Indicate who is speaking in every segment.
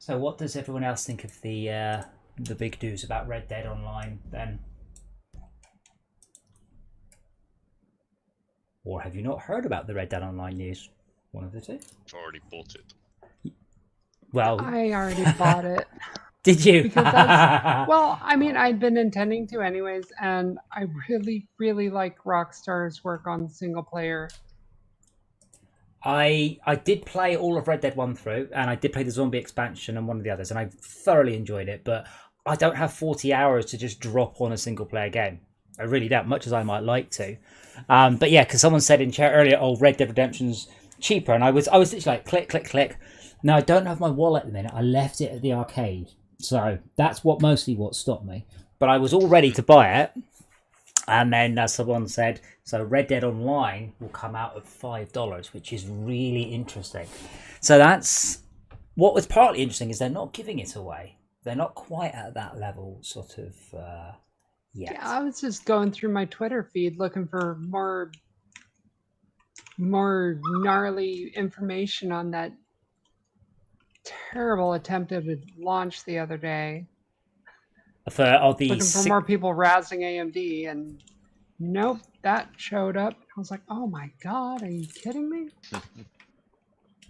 Speaker 1: So what does everyone else think of the big news about Red Dead Online then? Or have you not heard about the Red Dead Online news? One of the two.
Speaker 2: I've already bought it.
Speaker 1: Well,
Speaker 3: I already bought it.
Speaker 1: did you?
Speaker 3: Because that's, well, I mean, I'd been intending to anyways, and I really, really like Rockstar's work on single player.
Speaker 1: I did play all of Red Dead 1 through, and I did play the zombie expansion and one of the others, and I thoroughly enjoyed it, but I don't have 40 hours to just drop on a single player game. I really don't, much as I might like to. But yeah, because someone said in chat earlier, oh, Red Dead Redemption's cheaper, and I was literally like, click, click, click. Now, I don't have my wallet at the minute. I left it at the arcade. So that's mostly what stopped me. But I was all ready to buy it. And then someone said, so Red Dead Online will come out at $5, which is really interesting. So that's what was partly interesting is they're not giving it away. They're not quite at that level sort of yet.
Speaker 3: Yeah, I was just going through my Twitter feed looking for more gnarly information on that terrible attempted launch the other day. Looking for more people razzing AMD, and nope, that showed up. I was like, oh my god, are you kidding me?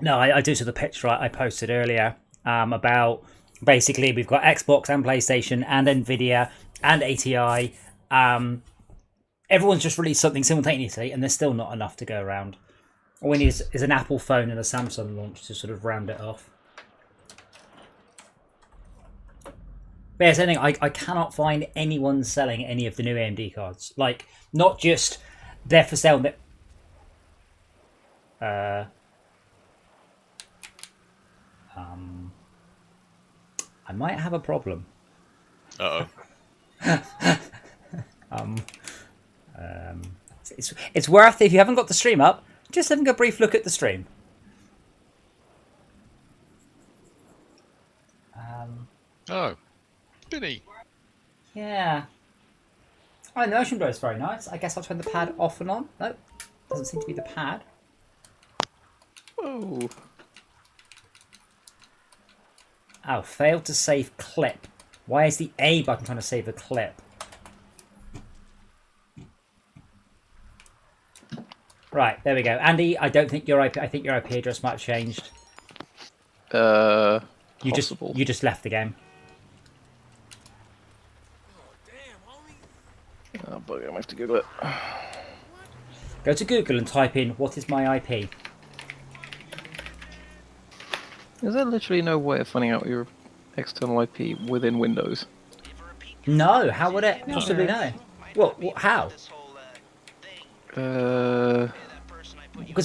Speaker 1: No, I do. So the picture I posted earlier about basically we've got Xbox and PlayStation and Nvidia and ATI. Everyone's just released something simultaneously, and there's still not enough to go around. All we need is an Apple phone and a Samsung launch to sort of round it off. But yeah, something I cannot find anyone selling any of the new AMD cards. Like, not just they're for sale. I might have a problem. It's worth, if you haven't got the stream up, just having a brief look at the stream.
Speaker 2: Oh, Binny.
Speaker 1: Yeah. Oh, the motion blur is very nice. I guess I'll turn the pad off and on. No, doesn't seem to be the pad.
Speaker 4: Oh.
Speaker 1: Oh, failed to save clip. Why is the A button trying to save a clip? Right, there we go. Andy, I don't think your IP. I think your IP address might have changed.
Speaker 4: Possible.
Speaker 1: You just left the game.
Speaker 4: Oh, bugger, I'm going to have to Google it.
Speaker 1: Go to Google and type in, what is my IP?
Speaker 4: Is there literally no way of finding out your external IP within Windows?
Speaker 1: No, how would it possibly know? What how? Because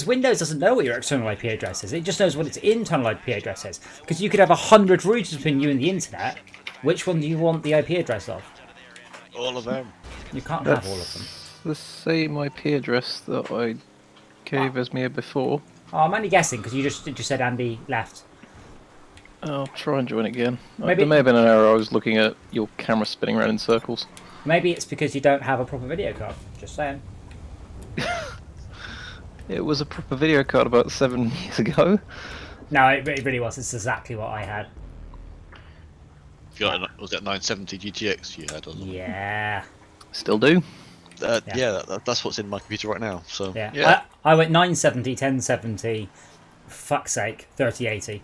Speaker 1: Windows doesn't know what your external IP address is. It just knows what its internal IP address is. Because you could have 100 routers between you and the internet. Which one do you want the IP address of?
Speaker 2: All of them.
Speaker 1: You can't have all of them.
Speaker 4: The same IP address that I gave Esmir before.
Speaker 1: Oh, I'm only guessing because you just said Andy left.
Speaker 4: I'll try and join again.
Speaker 1: Maybe...
Speaker 4: There may have been an error. I was looking at your camera spinning around in circles.
Speaker 1: Maybe it's because you don't have a proper video card. Just saying.
Speaker 4: It was a proper video card about 7 years ago.
Speaker 1: No, it really was. It's exactly what I had.
Speaker 2: Was that 970 GTX you had? Or something?
Speaker 1: Yeah.
Speaker 4: Still do.
Speaker 2: Yeah, that's what's in my computer right now. So
Speaker 1: yeah. I went 970, 1070, fuck's sake, 3080.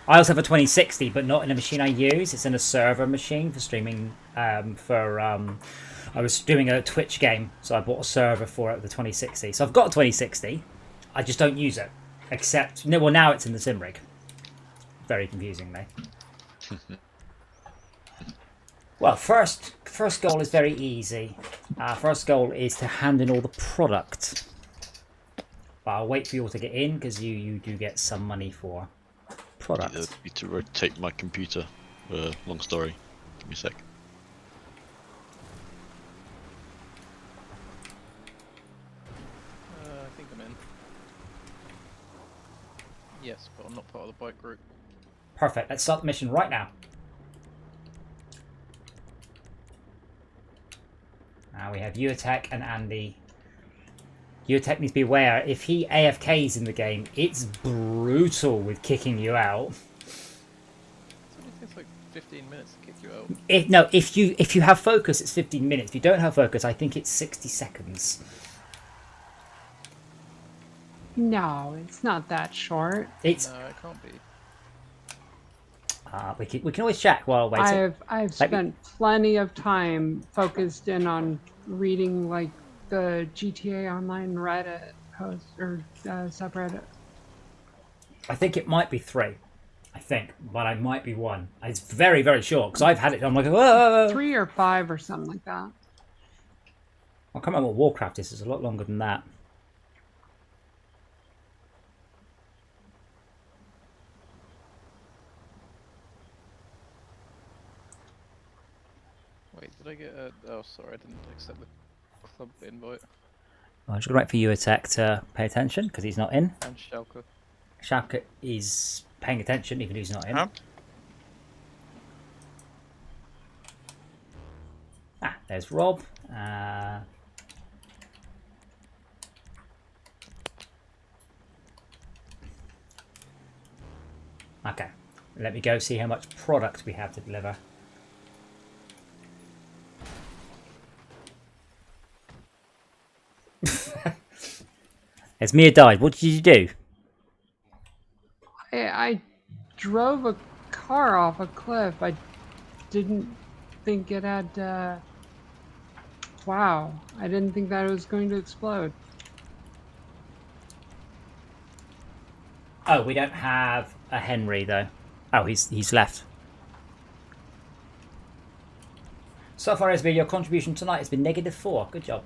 Speaker 1: I also have a 2060, but not in a machine I use. It's in a server machine for streaming. I was doing a Twitch game, so I bought a server for it with the 2060. So I've got a 2060. I just don't use it, except well now it's in the sim rig. Very confusingly. Well, first goal is very easy. First goal is to hand in all the product. But I'll wait for you all to get in because you do get some money for product.
Speaker 2: I need to rotate my computer. Long story. Give me a sec.
Speaker 4: I think I'm in. Yes, but I'm not part of the bike group.
Speaker 1: Perfect. Let's start the mission right now. Now we have you, Attack, and Andy Your tech needs to be aware. If he AFKs in the game, it's brutal with kicking you out.
Speaker 4: It only takes like 15 minutes to kick you out.
Speaker 1: If you have focus, it's 15 minutes. If you don't have focus, I think it's 60 seconds.
Speaker 3: No, it's not that short.
Speaker 4: No, it can't be.
Speaker 1: We can always check while waiting.
Speaker 3: I've spent plenty of time focused in on reading like the GTA Online Reddit post or subreddit.
Speaker 1: I think it might be 3. I think, but I might be 1. It's very, very short because I've had it. I'm like, whoa.
Speaker 3: 3 or 5 or something like that.
Speaker 1: I can't remember what Warcraft is. It's a lot longer than that.
Speaker 4: Wait, did I get a... Oh, sorry, I didn't accept the club invite.
Speaker 1: I'm just going to wait for Uatek to pay attention because he's not in.
Speaker 4: And Schalke.
Speaker 1: Schalke is paying attention even though he's not in.
Speaker 2: Huh?
Speaker 1: There's Rob. Okay, let me go see how much product we have to deliver. Esmir died. What did you do?
Speaker 3: I drove a car off a cliff. I didn't think it had. Wow, I didn't think that it was going to explode.
Speaker 1: Oh, we don't have a Henry though. Oh, he's left. So far, Esmir, your contribution tonight has been -4. Good job.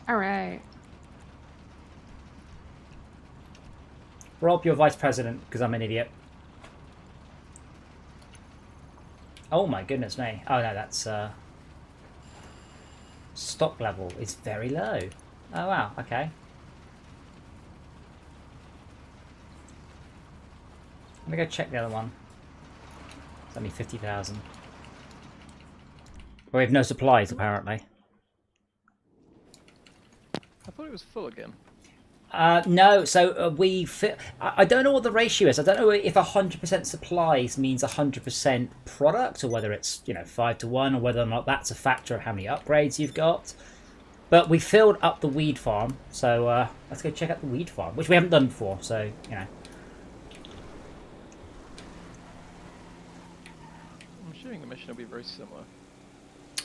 Speaker 3: All right.
Speaker 1: Rob, you're vice president because I'm an idiot. Oh my goodness me. Oh no, that's stock level is very low. Oh wow, okay. Let me go check the other one. It's only 50,000. We have no supplies apparently.
Speaker 4: I thought it was full again.
Speaker 1: No, so I don't know what the ratio is. I don't know if 100% supplies means 100% product, or whether it's 5-to-1, or whether or not that's a factor of how many upgrades you've got. But we filled up the weed farm, so let's go check out the weed farm, which we haven't done before. So
Speaker 4: I'm assuming the mission will be very similar.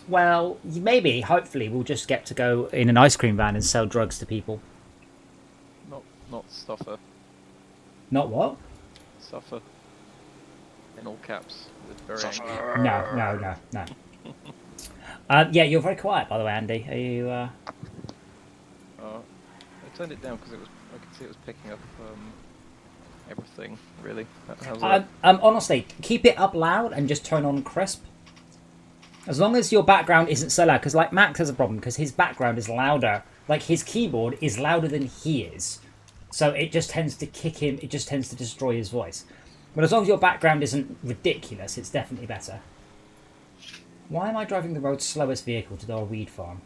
Speaker 1: Well, maybe, hopefully, we'll just get to go in an ice cream van and sell drugs to people.
Speaker 4: Not stuffer.
Speaker 1: Not what?
Speaker 4: Suffer. In all caps. With very
Speaker 2: Suffer.
Speaker 1: No. Yeah, you're very quiet, by the way, Andy. Are you?
Speaker 4: I turned it down because I could see it was picking up everything. Really. How's that?
Speaker 1: Honestly, keep it up loud and just turn on crisp. As long as your background isn't so loud, because like Max has a problem because his background is louder. Like his keyboard is louder than he is. So it just tends to kick him, it just tends to destroy his voice. But as long as your background isn't ridiculous, it's definitely better. Why am I driving the road's slowest vehicle to our weed farm?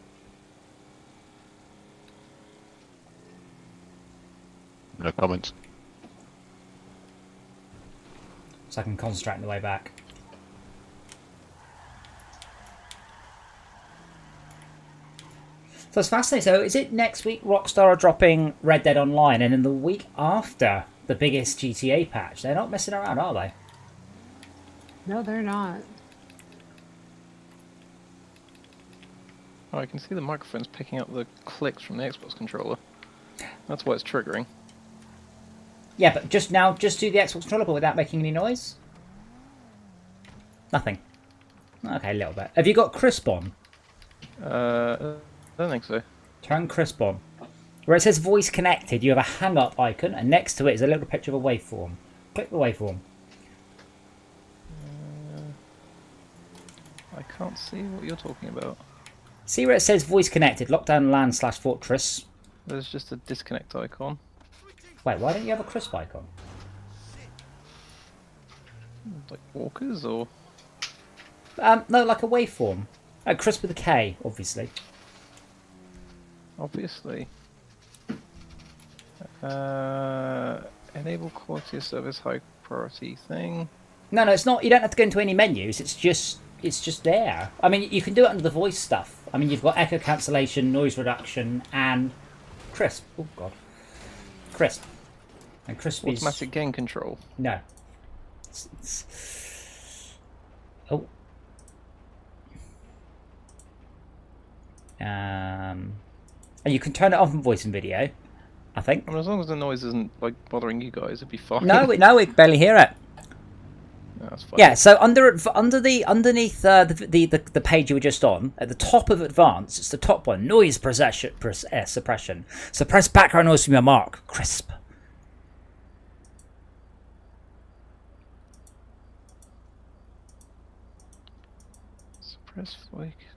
Speaker 2: No comments.
Speaker 1: So I can concentrate on the way back. So it's fascinating. So is it next week Rockstar are dropping Red Dead Online, and then the week after the biggest GTA patch? They're not messing around, are they?
Speaker 3: No, they're not.
Speaker 4: Oh, I can see the microphone's picking up the clicks from the Xbox controller. That's why it's triggering.
Speaker 1: Yeah, but just do the Xbox controller but without making any noise? Nothing. Okay, a little bit. Have you got crisp on?
Speaker 4: I don't think so.
Speaker 1: Turn crisp on. Where it says voice connected, you have a hang up icon, and next to it is a little picture of a waveform. Click the waveform.
Speaker 4: I can't see what you're talking about.
Speaker 1: See where it says voice connected, LockDown LAN/Fortress.
Speaker 4: There's just a disconnect icon.
Speaker 1: Wait, why don't you have a crisp icon?
Speaker 4: Like walkers or?
Speaker 1: No, like a waveform. Crisp with a K, obviously.
Speaker 4: obviously. Enable quality of service high priority thing.
Speaker 1: No, it's not. You don't have to go into any menus. It's just there. I mean, you can do it under the voice stuff. I mean, you've got echo cancellation, noise reduction, and crisp. Oh god, crisp. And crisp is
Speaker 4: automatic gain control.
Speaker 1: No. Oh. And you can turn it off in voice and video, I think.
Speaker 4: I mean, as long as the noise isn't like bothering you guys, it'd be fine.
Speaker 1: No, we can barely hear it.
Speaker 4: No, that's fine.
Speaker 1: Yeah, so underneath the page you were just on, at the top of advanced, it's the top one. Noise suppression. Suppress background noise from your mark. Crisp.
Speaker 4: Suppress flake.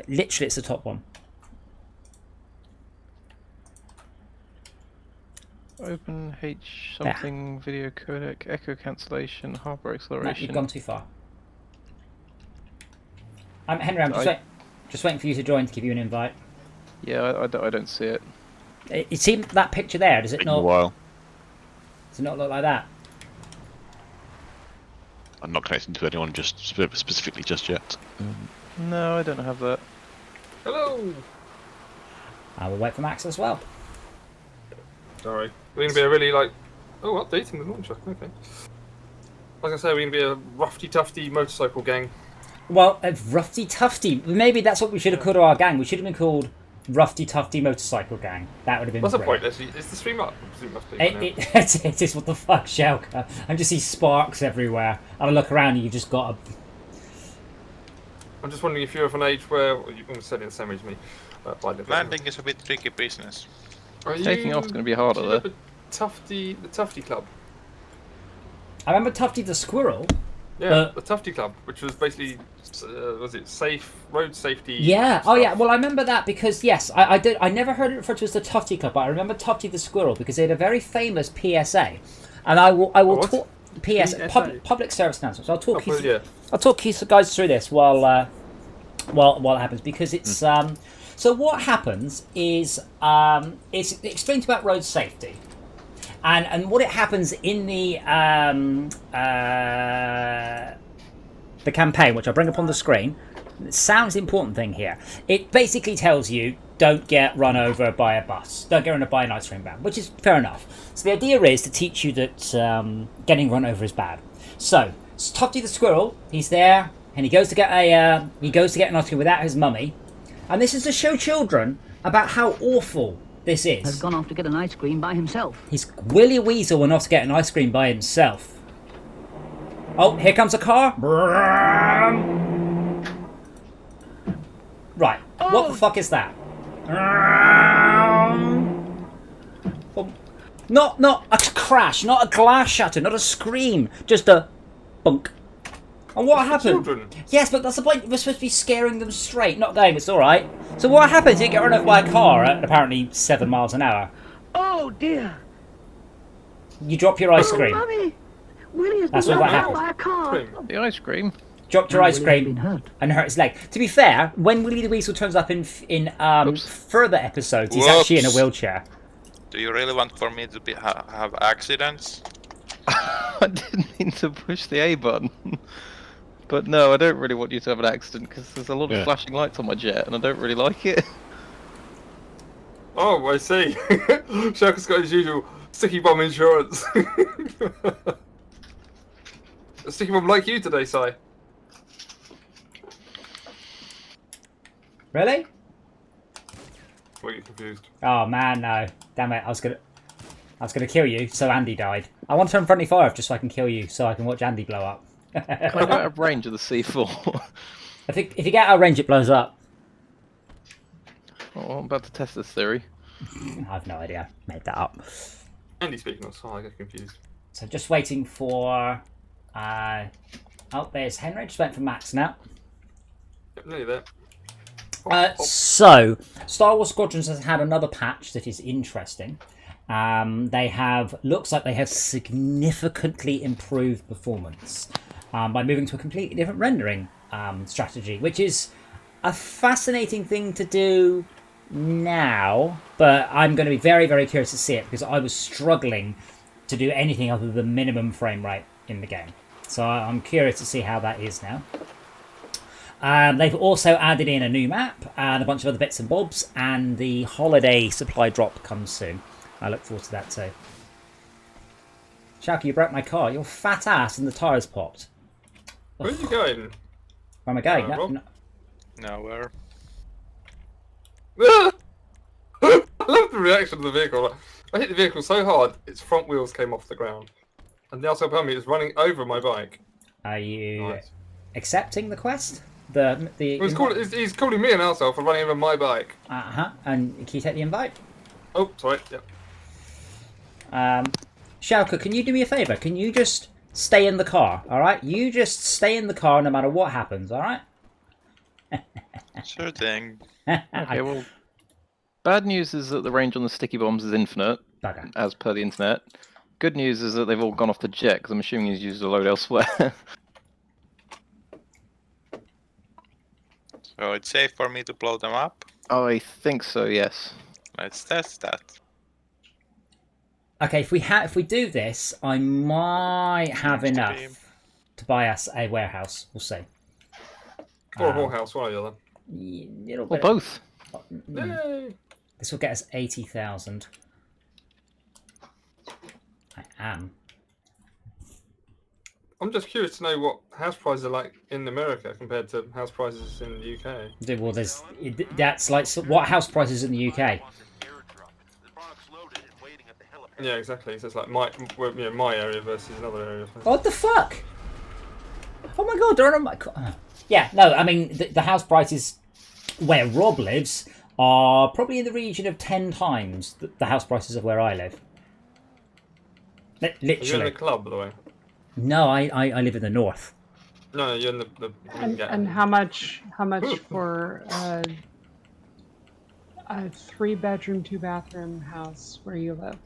Speaker 1: Literally, it's the top one.
Speaker 4: Open H something video codec, echo cancellation, hardware
Speaker 1: No,
Speaker 4: acceleration.
Speaker 1: you've gone too far. Henry, I'm just waiting for you to join to give you an invite.
Speaker 4: Yeah, I don't see it.
Speaker 1: You see that picture there? Does it
Speaker 2: Taking a
Speaker 1: not?
Speaker 2: while.
Speaker 1: Does it not look like that?
Speaker 2: I'm not connecting to anyone just specifically just yet.
Speaker 4: No, I don't have that.
Speaker 3: Hello.
Speaker 1: I will wait for Max as well.
Speaker 5: Sorry. We're going to be a really updating the launcher. Okay. I was going to say we're going to be a roughy-tufty motorcycle gang.
Speaker 1: Well, Roughy Tufty. Maybe that's what we should have called our gang. We should have been called Roughy Tufty Motorcycle Gang. That would have been
Speaker 5: What's the
Speaker 1: great.
Speaker 5: point, actually? Is the stream up? It must be.
Speaker 1: It is. What the fuck, Shelka? I just see sparks everywhere. And I look around and you just got a...
Speaker 5: I'm just wondering if you're of an age where... you almost said it the same age as me.
Speaker 6: Landing is a bit tricky business.
Speaker 4: Taking off's going to be harder there.
Speaker 5: The Tufty Club.
Speaker 1: I remember Tufty the Squirrel.
Speaker 5: Yeah, the Tufty Club, which was basically, was it road safety?
Speaker 1: Yeah.
Speaker 5: stuff.
Speaker 1: Oh, yeah. Well, I remember that because yes, I did. I never heard it referred to as the Tufty Club, but I remember Tufty the Squirrel because they had a very famous PSA, and I will talk public service announcement. So I'll talk I'll talk you guys through this while it happens because it's So what happens is it explains about road safety. And what it happens in the campaign, which I'll bring up on the screen, it sounds the important thing here. It basically tells you don't get run over by a bus, don't get run over by an ice cream van, which is fair enough. So the idea is to teach you that getting run over is bad. So Tufty the Squirrel, he's there, and he goes to get an ice cream without his mummy, and this is to show children about how awful this is.
Speaker 7: Has gone off to get an ice cream by himself.
Speaker 1: He's Willy Weasel went off to get an ice cream by himself. Oh, here comes a car. Right, what the fuck is that? Not a crash, not a glass shatter, not a scream, just a bunk. And what happened?
Speaker 5: Children.
Speaker 1: Yes, but that's the point. We're supposed to be scaring them straight, not going, it's alright. So what happens? You get run over by a car at apparently 7 miles an hour.
Speaker 7: Oh dear!
Speaker 1: You drop your ice cream.
Speaker 7: Mummy! Willie has
Speaker 1: That's
Speaker 7: been
Speaker 1: what
Speaker 7: run over
Speaker 1: happened.
Speaker 7: by a car.
Speaker 4: The ice cream.
Speaker 1: Dropped your ice
Speaker 7: Willie's
Speaker 1: cream
Speaker 7: been hurt.
Speaker 1: and hurt his leg. To be fair, when Willie the Weasel turns up in further episodes, he's actually in a wheelchair.
Speaker 6: Do you really want for me to have accidents?
Speaker 4: I didn't mean to push the A button. But no, I don't really want you to have an accident because there's a lot of flashing lights on my jet and I don't really like it.
Speaker 5: Oh, I see. Sharkus got his usual sticky bomb insurance. A sticky bomb like you today, Si.
Speaker 1: Really?
Speaker 5: Well, you're confused.
Speaker 1: Oh man, no. Damn it, I was gonna kill you, so Andy died. I want to turn friendly fire off just so I can kill you, so I can watch Andy blow up.
Speaker 4: Can I get out of range of the C4?
Speaker 1: If you get out of range, it blows up.
Speaker 4: Oh, I'm about to test this theory.
Speaker 1: I have no idea. Made that up.
Speaker 5: Andy speaking of, so I get confused.
Speaker 1: So just waiting for... oh, there's Henry. Just waiting for Max now.
Speaker 5: Yep, nearly there.
Speaker 1: So, Star Wars Squadrons has had another patch that is interesting. Looks like they have significantly improved performance by moving to a completely different rendering strategy, which is a fascinating thing to do now, but I'm going to be very, very curious to see it because I was struggling to do anything other than minimum frame rate in the game. So I'm curious to see how that is now. They've also added in a new map and a bunch of other bits and bobs, and the holiday supply drop comes soon. I look forward to that too. Sharky, you broke my car. Your fat ass and the tyres popped.
Speaker 5: Where are you going?
Speaker 1: Where am I going?
Speaker 5: Rob?
Speaker 6: Nowhere.
Speaker 5: I love the reaction of the vehicle. Like, I hit the vehicle so hard, its front wheels came off the ground. And the asshole behind me is running over my bike.
Speaker 1: Are you
Speaker 5: Nice.
Speaker 1: accepting the quest?
Speaker 5: Well, he's calling me an asshole for running over my bike.
Speaker 1: And can you take the invite?
Speaker 5: Oh, sorry. Yeah.
Speaker 1: Shauka, can you do me a favour? Can you just stay in the car, alright? You just stay in the car no matter what happens, alright?
Speaker 6: Sure thing.
Speaker 4: Okay, well, bad news is that the range on the sticky bombs is infinite,
Speaker 1: Bugger.
Speaker 4: as per the internet. Good news is that they've all gone off the jet, because I'm assuming he's used a load elsewhere.
Speaker 6: So it's safe for me to blow them up?
Speaker 4: I think so, yes.
Speaker 6: Let's test that.
Speaker 1: Okay, if we do this, I might have enough to buy us a warehouse. We'll see.
Speaker 5: Or a whorehouse, one or the other.
Speaker 1: Little
Speaker 4: Or
Speaker 1: bit.
Speaker 4: both.
Speaker 5: Yay!
Speaker 1: This will get us 80,000. I am.
Speaker 5: I'm just curious to know what house prices are like in America compared to house prices in the UK.
Speaker 1: Well, that's like what house prices in the UK.
Speaker 5: Yeah, exactly. So it's like my area versus another area.
Speaker 1: What the fuck? Oh my god! Don't know my. Yeah, no. I mean, the house prices where Rob lives are probably in the region of 10 times the house prices of where I live.
Speaker 5: Are you in
Speaker 1: Literally.
Speaker 5: the club, by the way?
Speaker 1: No, I live in the north.
Speaker 5: No, you're in the
Speaker 3: And how much for a 3-bedroom, 2-bathroom house where you live?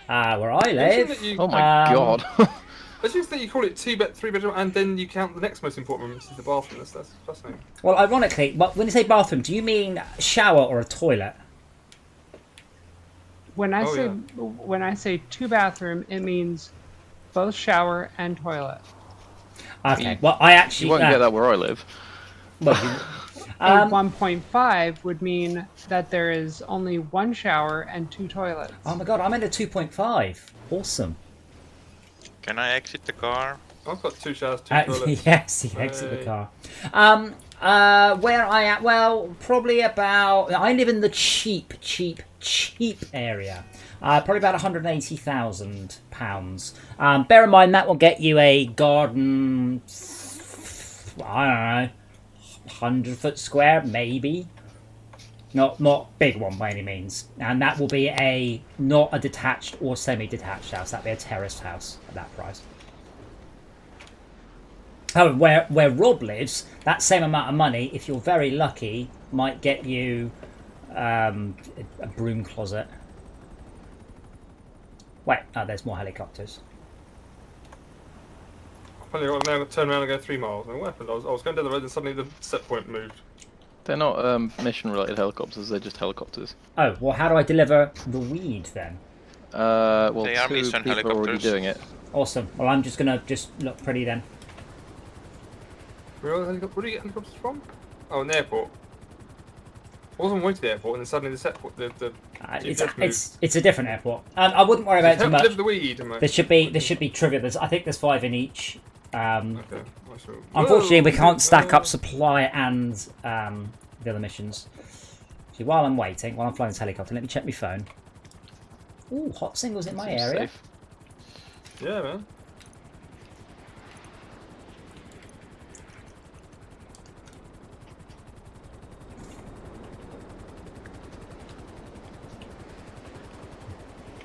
Speaker 1: Where I live.
Speaker 4: Oh my god.
Speaker 5: It's just that you call it 3-bedroom, and then you count the next most important room, which is the bathroom. That's fascinating.
Speaker 1: Well, ironically, when you say bathroom, do you mean shower or a toilet?
Speaker 3: When I say 2-bathroom, it means both shower and toilet.
Speaker 1: Okay. Well, I actually
Speaker 4: You won't get that where I live.
Speaker 1: Well,
Speaker 3: A 1.5 would mean that there is only 1 shower and 2 toilets.
Speaker 1: oh my god, I'm in a 2.5. Awesome.
Speaker 6: Can I exit the car?
Speaker 5: I've got 2 showers, 2 toilets.
Speaker 1: Yes, he exit the car. Where I am, well, probably about. I live in the cheap area. Probably about £180,000. Bear in mind that will get you a garden. I don't know, 100-foot square, maybe. Not big one by any means, and that will be not a detached or semi-detached house. That'd be a terraced house at that price. Oh, where Rob lives, that same amount of money, if you're very lucky, might get you a broom closet. Wait, oh, there's more helicopters.
Speaker 5: Finally, I've now got to turn around and go 3 miles. And what happened? I was going down the road and suddenly the set point moved.
Speaker 4: They're not mission-related helicopters, they're just helicopters.
Speaker 1: Oh, well, how do I deliver the weed then?
Speaker 4: Well,
Speaker 6: They are
Speaker 4: 2
Speaker 6: mission
Speaker 4: people are already
Speaker 6: helicopters.
Speaker 4: doing it.
Speaker 1: Awesome. Well, I'm just gonna look pretty then.
Speaker 5: Where do you get helicopters from? Oh, an airport. I was on my way to the airport and then suddenly the set point, the GPS moved.
Speaker 1: It's a different airport. I wouldn't worry about it too
Speaker 5: Help
Speaker 1: much.
Speaker 5: deliver the weed.
Speaker 1: There should be trivia. I think there's 5 in each.
Speaker 5: Okay.
Speaker 1: Unfortunately, we can't stack up supply and the other missions. See, while I'm flying this helicopter, let me check my phone. Ooh, hot singles in my
Speaker 4: Seems
Speaker 1: area.
Speaker 4: safe.
Speaker 5: Yeah, man.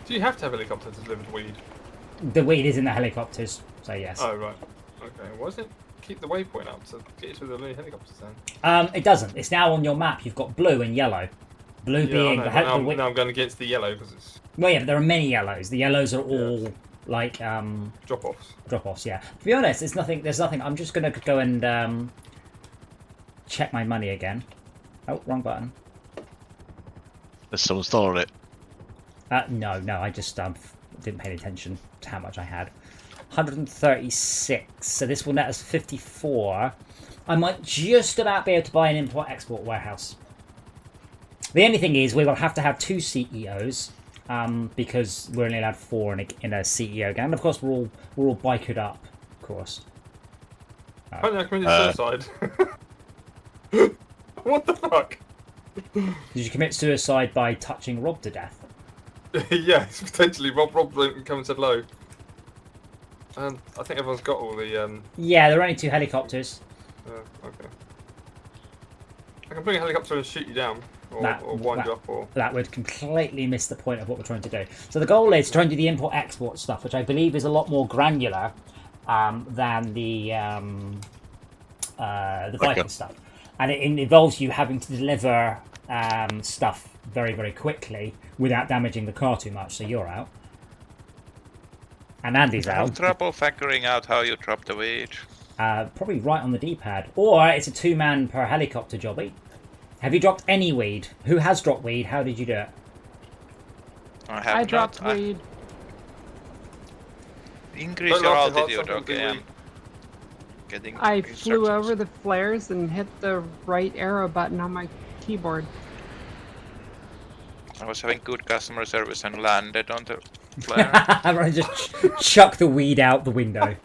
Speaker 5: Do you have to have a helicopter to deliver the weed?
Speaker 1: The weed is in the helicopters, so yes.
Speaker 5: Oh, right. Okay. Why doesn't it keep the waypoint up to get you to the helicopters then?
Speaker 1: It doesn't. It's now on your map. You've got blue and yellow. Blue being the
Speaker 5: now I'm going against the yellow because it's
Speaker 1: Well, yeah, but there are many yellows. The yellows are all like
Speaker 5: drop-offs.
Speaker 1: Drop-offs, yeah. To be honest, there's nothing. I'm just gonna go and check my money again. Oh, wrong button.
Speaker 2: There's someone stolen it.
Speaker 1: No, I just didn't pay any attention to how much I had. 136. So this will net us 54. I might just about be able to buy an import-export warehouse. The only thing is, we will have to have 2 CEOs because we're only allowed 4 in a CEO gang. And of course, we're all bikered up, of course.
Speaker 5: Apparently, I committed suicide. What the fuck?
Speaker 1: Did you commit suicide by touching Rob to death?
Speaker 5: Yes, potentially. Rob come and said hello. And I think everyone's got all the.
Speaker 1: Yeah, there are only 2 helicopters.
Speaker 5: Okay. I can bring a helicopter and shoot you down, or wind you up, or.
Speaker 1: That would completely miss the point of what we're trying to do. So the goal is to try and do the import-export stuff, which I believe is a lot more granular than the Viking stuff. And it involves you having to deliver stuff very, very quickly without damaging the car too much. So you're out. And Andy's
Speaker 6: I have
Speaker 1: out.
Speaker 6: trouble figuring out how you drop the weed.
Speaker 1: Probably right on the D-pad. Or it's a 2-man per helicopter jobby. Have you dropped any weed? Who has dropped weed? How did you do it?
Speaker 3: I dropped weed.
Speaker 6: Increase your altitude, okay.
Speaker 3: I flew over the flares and hit the right arrow button on my keyboard.
Speaker 6: I was having good customer service and landed on the flare.
Speaker 1: I just chuck the weed out the window.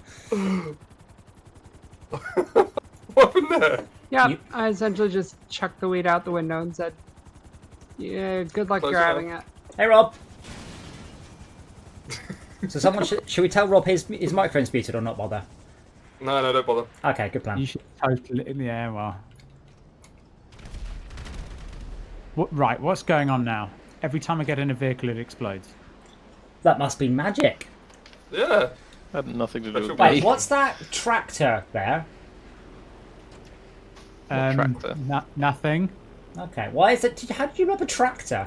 Speaker 5: What happened there?
Speaker 3: Yeah, I essentially just chucked the weed out the window and said, "Yeah, good luck grabbing it."
Speaker 1: Hey, Rob. So someone should we tell Rob his microphone's muted or not bother?
Speaker 5: No, don't bother.
Speaker 1: Okay, good plan.
Speaker 8: You should total it in the air. Well, right, what's going on now? Every time I get in a vehicle, it explodes.
Speaker 1: That must be magic.
Speaker 5: Yeah.
Speaker 4: Had nothing to do with
Speaker 1: Wait,
Speaker 4: me.
Speaker 1: what's that tractor there?
Speaker 4: Tractor?
Speaker 8: Nothing.
Speaker 1: Okay, why is it? How did you rob a tractor?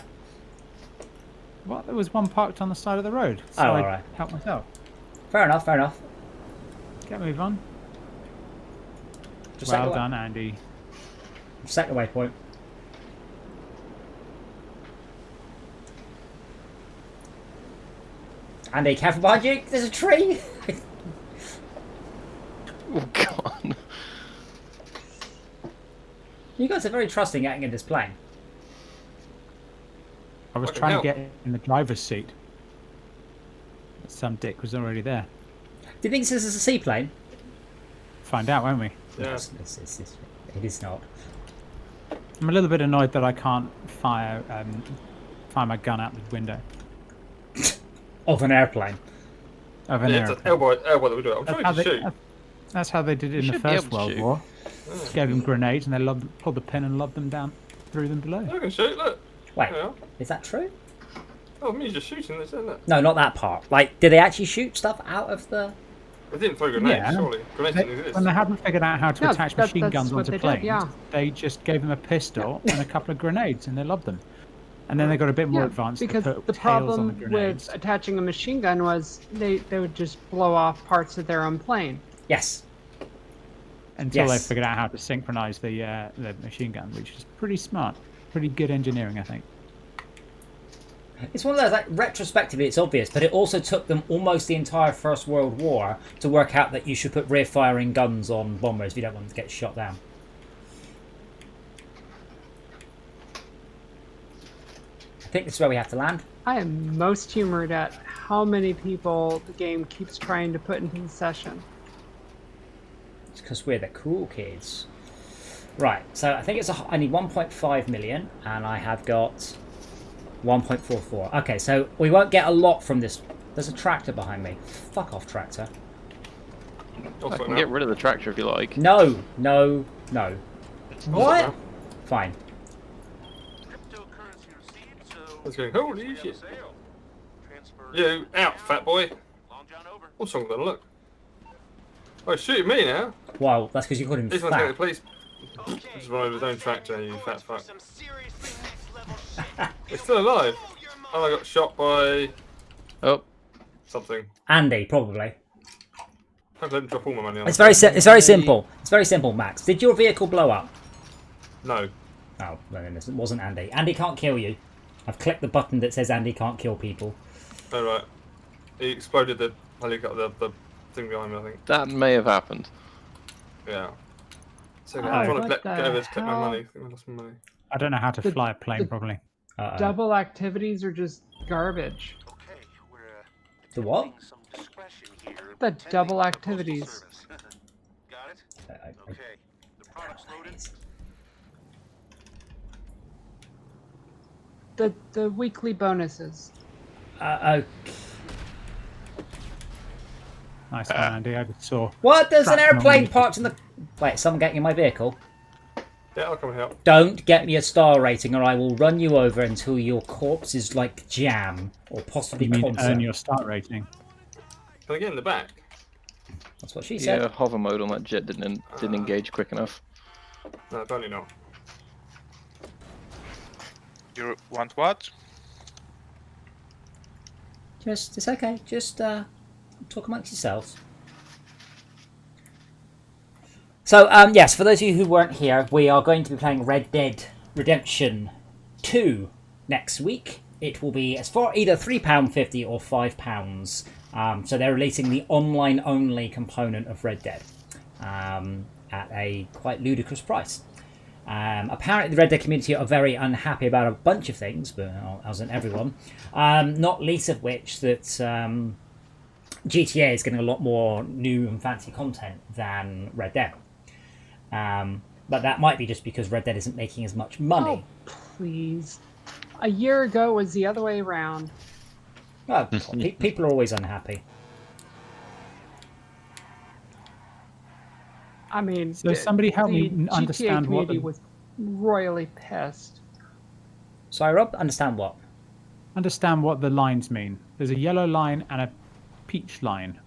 Speaker 8: Well, there was one parked on the side of the road, so
Speaker 1: Oh,
Speaker 8: I
Speaker 1: alright.
Speaker 8: helped myself.
Speaker 1: Fair enough, fair enough.
Speaker 8: Get move on.
Speaker 1: Just
Speaker 8: Well done, Andy.
Speaker 1: Set the waypoint. Andy, careful behind you. There's a tree.
Speaker 4: Oh god.
Speaker 1: You guys are very trusting getting in this plane.
Speaker 8: I was
Speaker 5: Fucking
Speaker 8: trying
Speaker 5: hell.
Speaker 8: to get in the driver's seat. Some dick was already there.
Speaker 1: Do you think this is a seaplane?
Speaker 8: Find out, won't we?
Speaker 5: Yeah.
Speaker 1: It is not.
Speaker 8: I'm a little bit annoyed that I can't fire my gun out the window
Speaker 1: Of an airplane.
Speaker 8: of an
Speaker 5: Yeah, it's
Speaker 8: airplane.
Speaker 5: an elbow that we do it. I'm trying to shoot.
Speaker 8: That's how they did it in the
Speaker 4: should be able
Speaker 8: First
Speaker 4: to
Speaker 8: World
Speaker 4: shoot.
Speaker 8: War. Gave them grenades and they pulled the pin and lobbed them down through them below.
Speaker 5: I can shoot, look.
Speaker 1: Wait,
Speaker 5: Yeah.
Speaker 1: is that true?
Speaker 5: Oh, me just shooting this, isn't it?
Speaker 1: No, not that part. Like, did they actually shoot stuff out of the...
Speaker 5: They didn't throw grenades,
Speaker 8: Yeah.
Speaker 5: surely. Grenades didn't exist.
Speaker 8: When they hadn't figured out how to
Speaker 3: Yeah,
Speaker 8: attach
Speaker 3: that's
Speaker 8: machine guns
Speaker 3: what
Speaker 8: onto
Speaker 3: they did,
Speaker 8: planes,
Speaker 3: yeah.
Speaker 8: they just gave them a pistol and a couple of grenades and they lobbed them. And then they got a bit more
Speaker 3: Yeah,
Speaker 8: advanced
Speaker 3: because
Speaker 8: to put
Speaker 3: the
Speaker 8: tails on the
Speaker 3: problem
Speaker 8: grenades.
Speaker 3: with attaching a machine gun was they would just blow off parts of their own plane.
Speaker 1: Yes.
Speaker 8: Until
Speaker 1: Yes.
Speaker 8: they figured out how to synchronize the machine gun, which is pretty smart. Pretty good engineering, I think.
Speaker 1: It's one of those, like, retrospectively it's obvious, but it also took them almost the entire First World War to work out that you should put rear-firing guns on bombers if you don't want them to get shot down. I think this is where we have to land.
Speaker 3: I am most humored at how many people the game keeps trying to put into the session.
Speaker 1: It's because we're the cool kids. Right, so I think I need 1.5 million, and I have got 1.44. Okay, so we won't get a lot from this. There's a tractor behind me. Fuck off, tractor.
Speaker 4: I can get rid of the tractor if you like.
Speaker 1: No, no, no. What?
Speaker 5: now.
Speaker 1: Fine.
Speaker 5: Let's go. Holy shit. You out, fat boy. What's wrong with that? Look. Oh, he's shooting me now.
Speaker 1: Well, that's because you called him
Speaker 5: He's going to take the
Speaker 1: fat.
Speaker 5: police. Just run over his own tractor, you fat fuck. He's still alive. Oh, I got shot by
Speaker 4: Oh,
Speaker 5: something.
Speaker 1: Andy, probably.
Speaker 5: I have to let him drop all my money on
Speaker 1: It's
Speaker 5: it.
Speaker 1: very simple. It's very simple, Max. Did your vehicle blow up?
Speaker 5: No.
Speaker 1: Oh, well, then it wasn't Andy. Andy can't kill you. I've clicked the button that says Andy can't kill people.
Speaker 5: Oh right. He exploded the helicopter, the thing behind me, I think.
Speaker 4: That may have happened.
Speaker 5: Yeah. So
Speaker 3: Oh,
Speaker 5: I'm trying to
Speaker 3: what
Speaker 5: get over
Speaker 3: the
Speaker 5: to collect my
Speaker 3: hell?
Speaker 5: money. I think I lost my money.
Speaker 8: I don't know how to
Speaker 3: The-
Speaker 8: fly a plane
Speaker 3: the-
Speaker 8: properly.
Speaker 3: Double activities are just garbage.
Speaker 1: The what?
Speaker 3: The double activities. The weekly bonuses.
Speaker 1: Okay.
Speaker 8: Nice one, Andy. I just saw.
Speaker 1: What? There's an
Speaker 8: Shrapnel
Speaker 1: airplane
Speaker 8: music.
Speaker 1: parked in the... Wait, someone getting in my vehicle?
Speaker 5: Yeah, I'll come and help.
Speaker 1: Don't get me a star rating or I will run you over until your corpse is like jam. Or possibly
Speaker 8: You mean
Speaker 1: concert.
Speaker 8: earn your start rating?
Speaker 5: Can I get in the back?
Speaker 1: That's what she said.
Speaker 4: Yeah, hover mode on that jet didn't engage quick enough.
Speaker 5: No, apparently not.
Speaker 6: You want what?
Speaker 1: Just, it's okay. Just talk amongst yourselves. So, yes, for those of you who weren't here, we are going to be playing Red Dead Redemption 2 next week. It will be as for either £3.50 or £5. So they're releasing the online-only component of Red Dead at a quite ludicrous price. Apparently the Red Dead community are very unhappy about a bunch of things, but as in everyone, not least of which that GTA is getting a lot more new and fancy content than Red Dead. But that might be just because Red Dead isn't making as much money.
Speaker 3: Oh, please. A year ago it was the other way around.
Speaker 1: Well, people are always unhappy.
Speaker 3: I mean,
Speaker 8: So somebody help me
Speaker 3: the
Speaker 8: understand
Speaker 3: GTA
Speaker 8: what
Speaker 3: community
Speaker 8: the-
Speaker 3: was royally pissed.
Speaker 1: Sorry, Rob, understand what?
Speaker 8: Understand what the lines mean. There's a yellow line and a peach line.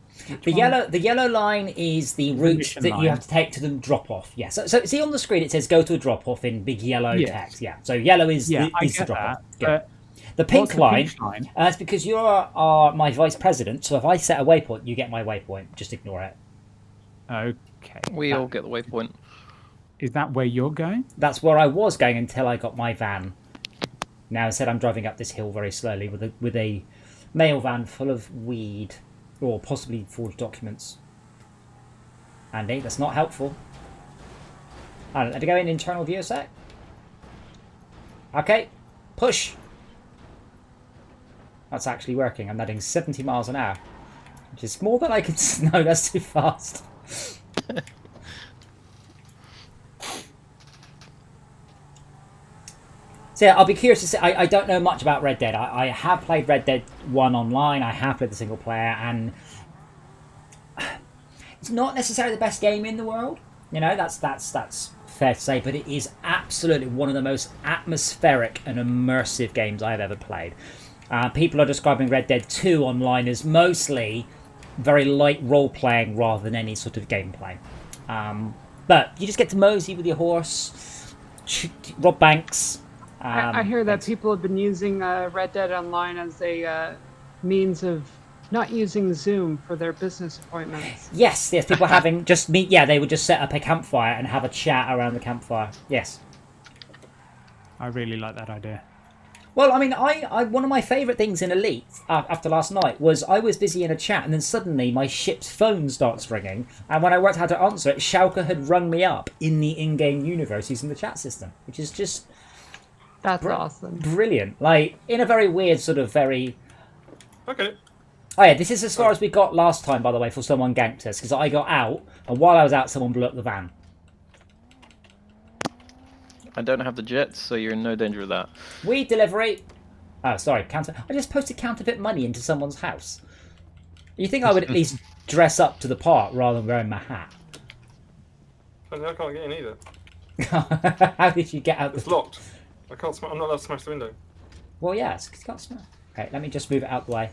Speaker 1: The yellow line is the route
Speaker 8: mission
Speaker 1: that you
Speaker 8: line.
Speaker 1: have to take to the drop off. Yeah. So see on the screen it says go to a drop off in big yellow
Speaker 8: Yes.
Speaker 1: text. Yeah. So yellow is
Speaker 8: Yeah, I
Speaker 1: is the
Speaker 8: get
Speaker 1: drop
Speaker 8: that.
Speaker 1: off. Yeah.
Speaker 8: But
Speaker 1: The pink
Speaker 8: what's the
Speaker 1: line.
Speaker 8: peach line?
Speaker 1: That's because you are my vice president. So if I set a waypoint, you get my waypoint. Just ignore it.
Speaker 8: Okay.
Speaker 4: We all get the waypoint.
Speaker 8: Is that where you're going?
Speaker 1: That's where I was going until I got my van. Now instead I'm driving up this hill very slowly with a mail van full of weed or possibly forged documents. Andy, that's not helpful. Alright, let me go in internal view a sec. Okay, push. That's actually working. I'm adding 70 miles an hour, which is more than I can. No, that's too fast. So yeah, I'll be curious to see. I don't know much about Red Dead. I have played Red Dead 1 online. I have played the single player, and it's not necessarily the best game in the world. You know, that's fair to say, but it is absolutely one of the most atmospheric and immersive games I've ever played. People are describing Red Dead 2 online as mostly very light role-playing rather than any sort of gameplay. But you just get to mosey with your horse, rob banks.
Speaker 3: I hear that people have been using Red Dead Online as a means of not using Zoom for their business appointments.
Speaker 1: Yes, people having just meet. Yeah, they would just set up a campfire and have a chat around the campfire. Yes.
Speaker 8: I really like that idea.
Speaker 1: Well, I mean, I one of my favourite things in Elite after last night was I was busy in a chat and then suddenly my ship's phone starts ringing, and when I worked out how to answer it, Schalke had rung me up in the in-game universe using the chat system, which is just
Speaker 3: That's awesome.
Speaker 1: brilliant. Like in a very weird sort of very.
Speaker 5: Okay.
Speaker 1: Oh yeah, this is as far as we got last time, by the way, for someone ganked us, because I got out, and while I was out, someone blew up the van.
Speaker 4: I don't have the jets, so you're in no danger of that.
Speaker 1: Weed delivery. Oh, sorry, I just posted counterfeit money into someone's house. You think I would at least dress up to the part rather than wearing my hat?
Speaker 5: I can't get in either.
Speaker 1: How did you get out?
Speaker 5: It's locked. I can't. I'm not allowed to smash the window.
Speaker 1: Well, yeah, it's got smash. Okay, let me just move it out the way.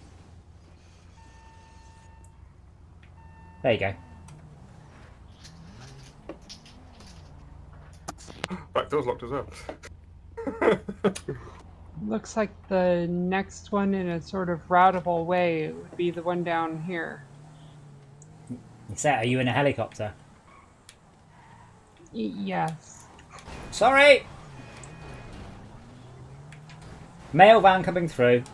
Speaker 1: There you go.
Speaker 5: Back door's locked as well.
Speaker 3: Looks like the next one in a sort of routable way would be the one down here.
Speaker 1: Are you in a helicopter?
Speaker 3: Yes.
Speaker 1: Sorry! Mail van coming through.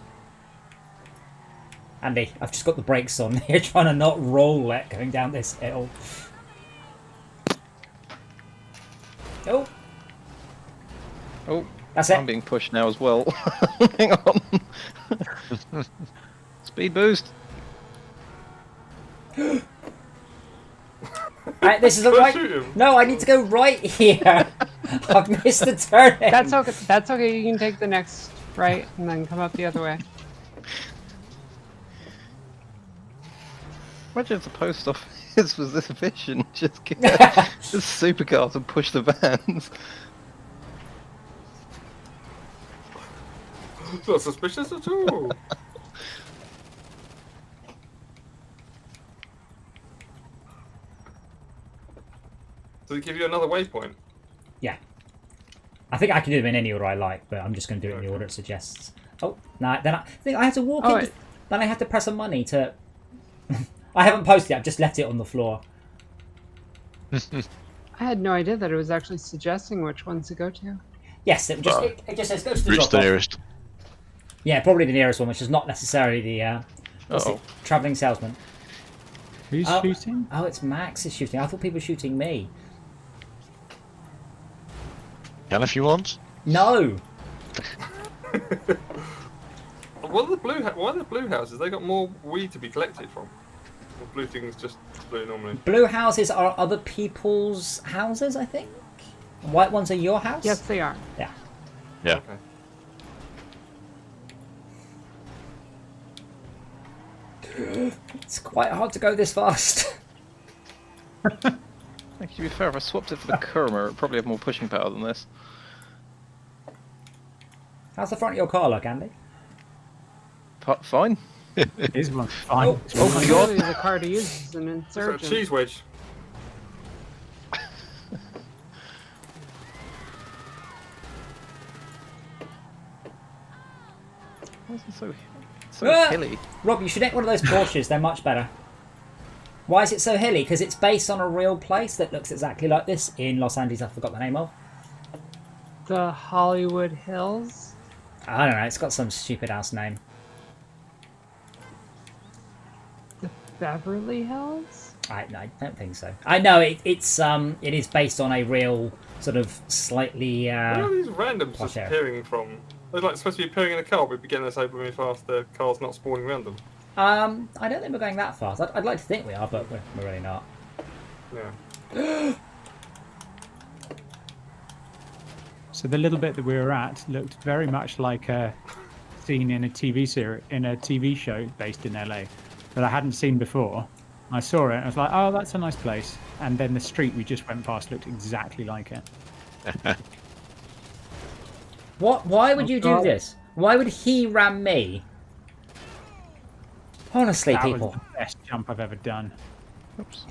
Speaker 1: Andy, I've just got the brakes on here, trying to not roll it going down this hill. Oh.
Speaker 4: Oh,
Speaker 1: that's it.
Speaker 4: I'm being pushed now as well. Hang on. Speed boost.
Speaker 1: This is the right. No, I need to go right here. I've missed the turning.
Speaker 3: That's okay. That's okay. You can take the next right and then come up the other way.
Speaker 4: Imagine if the post office was this efficient. Just get just supercars and push the vans.
Speaker 5: It's not suspicious at all. Does it give you another waypoint?
Speaker 1: Yeah. I think I can do them in any order I like, but I'm just going to do it in the order it suggests. Oh, no, then I think I have to walk in. Then I have to press a money to... I haven't posted it, I've just left it on the floor.
Speaker 3: I had no idea that it was actually suggesting which ones to go to.
Speaker 1: Yes, it just says go to the
Speaker 2: Reach
Speaker 1: drop
Speaker 2: the
Speaker 1: off.
Speaker 2: nearest.
Speaker 1: Yeah, probably the nearest one, which is not necessarily the travelling salesman.
Speaker 8: Who's shooting?
Speaker 1: Oh, it's Max is shooting. I thought people were shooting me.
Speaker 2: Can if you want.
Speaker 1: No.
Speaker 5: What are the blue? Why are the blue houses? They got more weed to be collected from. The blue things just blue normally.
Speaker 1: Blue houses are other people's houses, I think. White ones are your house.
Speaker 3: Yes, they are.
Speaker 1: Yeah.
Speaker 2: Yeah.
Speaker 5: Okay.
Speaker 1: It's quite hard to go this fast.
Speaker 4: Actually, to be fair, if I swapped it for the Kurma, it'd probably have more pushing power than this.
Speaker 1: How's the front of your car look, Andy?
Speaker 4: Fine.
Speaker 8: It is one fine.
Speaker 4: Oh my god!
Speaker 3: The car to use is an
Speaker 5: Is that a
Speaker 3: insurgent.
Speaker 5: cheese wedge?
Speaker 4: Why is it so hilly?
Speaker 1: Rob, you should get one of those Porsches. They're much better. Why is it so hilly? Because it's based on a real place that looks exactly like this in Los Angeles. I forgot the name of.
Speaker 3: The Hollywood Hills.
Speaker 1: I don't know. It's got some stupid ass name.
Speaker 3: The Beverly Hills.
Speaker 1: I don't think so. I know it is based on a real sort of slightly.
Speaker 5: Where are these randoms just appearing from? They're like supposed to be appearing in a car, but beginning to say really fast. The car's not spawning around them.
Speaker 1: I don't think we're going that fast. I'd like to think we are, but we're really not.
Speaker 5: Yeah.
Speaker 8: So the little bit that we were at looked very much like a scene in a TV show based in LA that I hadn't seen before. I saw it and I was like, oh, that's a nice place. And then the street we just went past looked exactly like it.
Speaker 1: What? Why would you do this? Why would he ram me? Honestly,
Speaker 8: that
Speaker 1: people.
Speaker 8: Was the best jump I've ever done. Oops.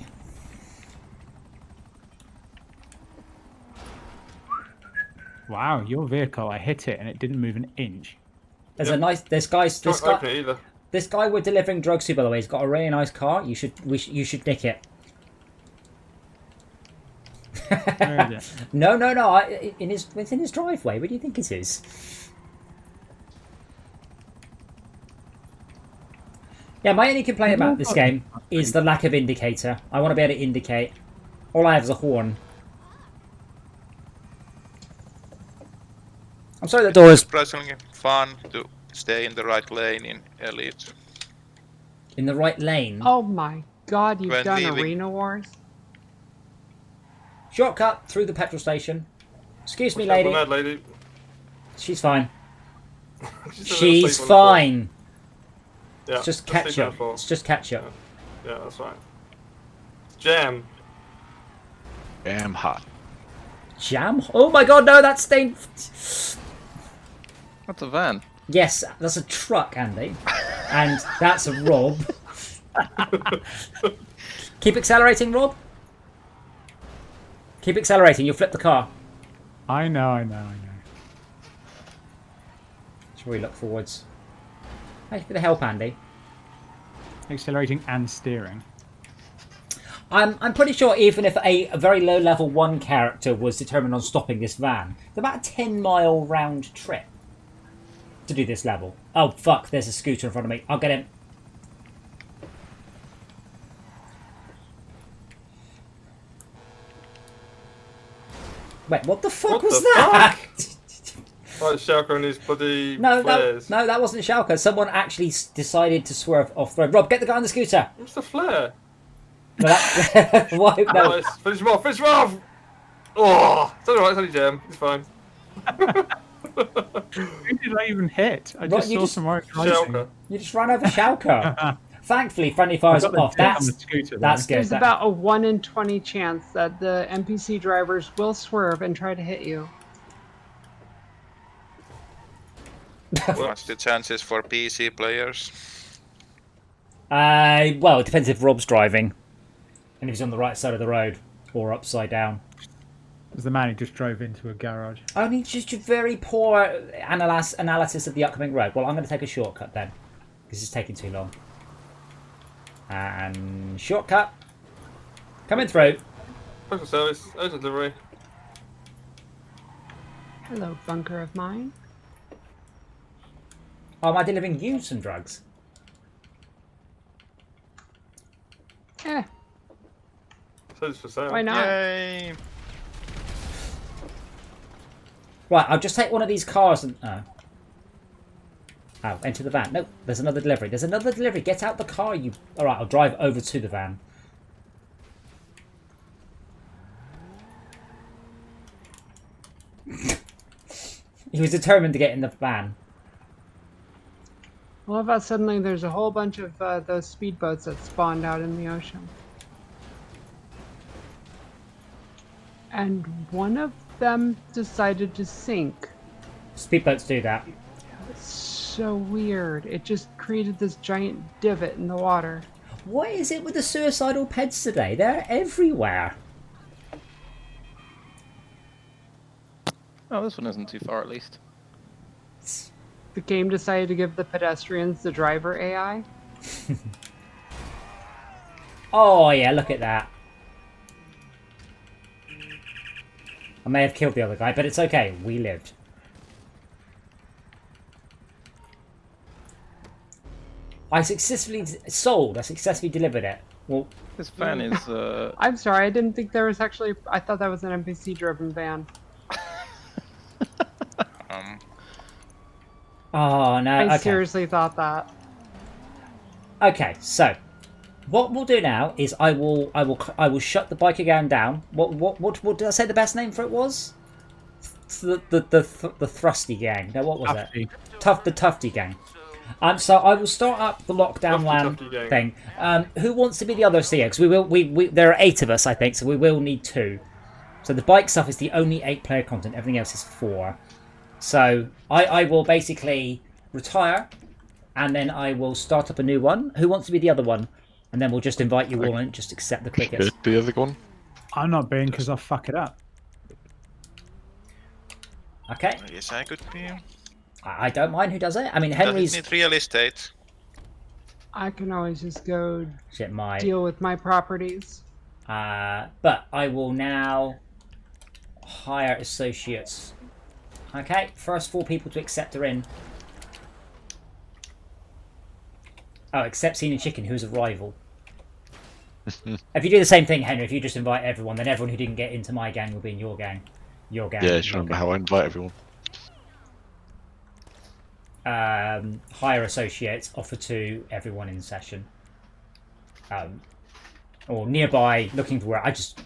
Speaker 8: Wow, your vehicle, I hit it and it didn't move an inch.
Speaker 1: There's a nice. This guy.
Speaker 5: Either.
Speaker 1: This guy we're delivering drugs to, by the way, he's got a really nice car. You should nick it.
Speaker 8: Where is it?
Speaker 1: No. It's in his driveway. Where do you think it is? Yeah, my only complaint about this game is the lack of indicator. I want to be able to indicate. All I have is a horn. I'm sorry that door is
Speaker 6: surprisingly fun to stay in the right lane in Elite.
Speaker 1: in the right lane.
Speaker 3: Oh my god, you've
Speaker 6: When
Speaker 3: done
Speaker 6: leaving.
Speaker 3: Arena Wars?
Speaker 1: Shortcut through the petrol station. Excuse me,
Speaker 5: Watch out,
Speaker 1: lady.
Speaker 5: the mad lady.
Speaker 1: She's fine.
Speaker 5: She's
Speaker 1: She's
Speaker 5: asleep on the floor.
Speaker 1: fine.
Speaker 5: Yeah,
Speaker 1: It's just
Speaker 5: asleep on the
Speaker 1: ketchup.
Speaker 5: floor.
Speaker 1: It's just ketchup.
Speaker 5: Yeah, that's right. Jam.
Speaker 2: Damn hot.
Speaker 1: Jam? Oh my god, no, that's stained.
Speaker 4: That's a van.
Speaker 1: Yes, that's a truck, Andy. And that's a Rob. Keep accelerating, Rob. Keep accelerating, you'll flip the car.
Speaker 8: I know.
Speaker 1: Should we look forwards? Hey, bit of help, Andy.
Speaker 8: Accelerating and steering.
Speaker 1: I'm pretty sure even if a very low level 1 character was determined on stopping this van, it's about a 10-mile round trip to do this level. Oh, fuck, there's a scooter in front of me. I'll get him. Wait, what the fuck was that?
Speaker 5: Right, Shalka and his bloody
Speaker 1: No,
Speaker 5: flares.
Speaker 1: that wasn't Shalka. Someone actually decided to swerve off the road. Rob, get the guy on the scooter.
Speaker 5: What's the flare?
Speaker 1: No, that, why, no.
Speaker 5: Nice. Finish him off, finish him off! Oh, it's alright, it's only jam. It's fine.
Speaker 8: Who did I even hit? I just saw some more
Speaker 5: Shalka.
Speaker 1: You just ran over Shalka. Thankfully, friendly fire's off. That's good.
Speaker 3: There's about a 1 in 20 chance that the NPC drivers will swerve and try to hit you.
Speaker 6: What's the chances for PC players?
Speaker 1: Well, it depends if Rob's driving. And if he's on the right side of the road or upside down.
Speaker 8: There's the man who just drove into a garage.
Speaker 1: Only just a very poor analysis of the upcoming road. Well, I'm going to take a shortcut then. This is taking too long. And shortcut. Coming through.
Speaker 5: Postal service, urgent delivery.
Speaker 3: Hello, bunker of mine.
Speaker 1: Oh, am I delivering you some drugs?
Speaker 3: Eh,
Speaker 5: Says for sale.
Speaker 3: why not?
Speaker 4: Yay!
Speaker 1: Right, I'll just take one of these cars and... Oh, enter the van. No, there's another delivery. There's another delivery. Get out the car, you... Alright, I'll drive over to the van. He was determined to get in the van.
Speaker 3: I love how suddenly there's a whole bunch of those speedboats that spawned out in the ocean. And one of them decided to sink.
Speaker 1: Speedboats do that.
Speaker 3: So weird. It just created this giant divot in the water.
Speaker 1: What is it with the suicidal pets today? They're everywhere.
Speaker 4: Oh, this one isn't too far at least.
Speaker 3: The game decided to give the pedestrians the driver AI.
Speaker 1: Oh yeah, look at that. I may have killed the other guy, but it's okay. We lived. I successfully sold. I successfully delivered it. Well,
Speaker 4: This van is.
Speaker 3: I'm sorry, I didn't think there was actually... I thought that was an NPC-driven van.
Speaker 1: oh no.
Speaker 3: I
Speaker 1: Okay.
Speaker 3: seriously thought that.
Speaker 1: Okay, so what we'll do now is I will shut the biker gang down. What did I say the best name for it was? The Thrusty gang. No, what was
Speaker 8: Tufty.
Speaker 1: it? The Tufty gang. So I will start up the lockdown LAN
Speaker 5: Tufty gang.
Speaker 1: thing. Who wants to be the other CEO? Because there are 8 of us, I think, so we will need 2. So the bike stuff is the only 8-player content. Everything else is 4. So I will basically retire, and then I will start up a new one. Who wants to be the other one? And then we'll just invite you all and just accept the crickets.
Speaker 2: The other one.
Speaker 8: I'm not being because I'll fuck it up.
Speaker 1: Okay.
Speaker 6: Yes, I could be.
Speaker 1: I don't mind who does it. I mean,
Speaker 6: Does
Speaker 1: Henry's...
Speaker 6: it need real estate?
Speaker 3: I can always just go
Speaker 1: Shit, my...
Speaker 3: deal with my properties.
Speaker 1: But I will now hire associates. Okay, first 4 people to accept are in. Oh, except Senior Chicken, who's a rival. If you do the same thing, Henry, if you just invite everyone, then everyone who didn't get into my gang will be in your gang. Your gang.
Speaker 2: Yeah, just remember how I invite everyone.
Speaker 1: Hire associates, offer to everyone in session. Or nearby, looking for where I just...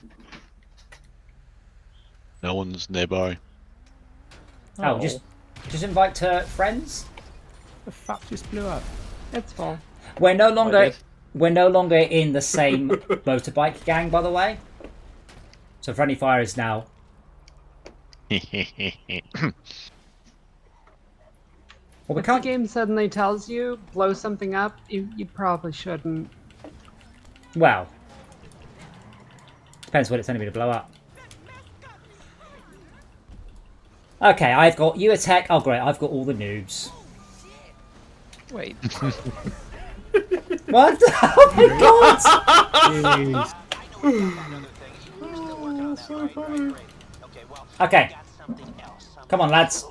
Speaker 2: No one's nearby.
Speaker 1: Oh, just invite to friends?
Speaker 8: The fuck just blew up.
Speaker 3: It's full.
Speaker 1: We're no longer
Speaker 4: did.
Speaker 1: in the same motorbike gang, by the way. So Friendly Fire is now. Well, we
Speaker 3: If the
Speaker 1: can't.
Speaker 3: game suddenly tells you, blow something up, you probably shouldn't.
Speaker 1: Well, depends what it's only going to blow up. Okay, I've got you attack. Oh great, I've got all the noobs.
Speaker 4: Wait.
Speaker 1: What? Oh my god!
Speaker 8: Jeez.
Speaker 1: Okay, come on, lads.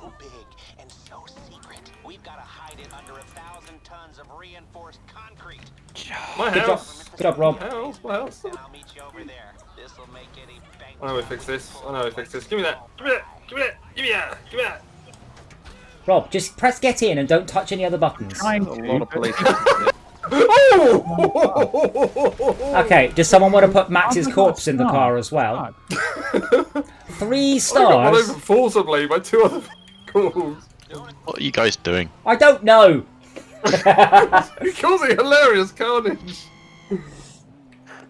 Speaker 9: tons of reinforced concrete.
Speaker 5: My
Speaker 1: Good job.
Speaker 5: house.
Speaker 1: Good job, Rob.
Speaker 5: My house. My house.
Speaker 9: And I'll meet you over there. This'll make any bank.
Speaker 5: I know we fix this. I know we fix this. Give me that. Give me that. Give me that. Give me that. Give me that.
Speaker 1: Rob, just press get in and don't touch any other buttons.
Speaker 8: Trying
Speaker 4: A lot of
Speaker 8: to.
Speaker 4: police.
Speaker 5: Oh!
Speaker 1: Okay, does someone want to put Max's
Speaker 8: Oh my
Speaker 1: corpse
Speaker 8: God,
Speaker 1: in the
Speaker 8: no.
Speaker 1: car as well?
Speaker 8: Fuck.
Speaker 1: 3
Speaker 5: I got one
Speaker 1: stars.
Speaker 5: over forcibly by 2 other calls.
Speaker 2: What are you guys doing?
Speaker 1: I don't know.
Speaker 5: You're causing hilarious carnage.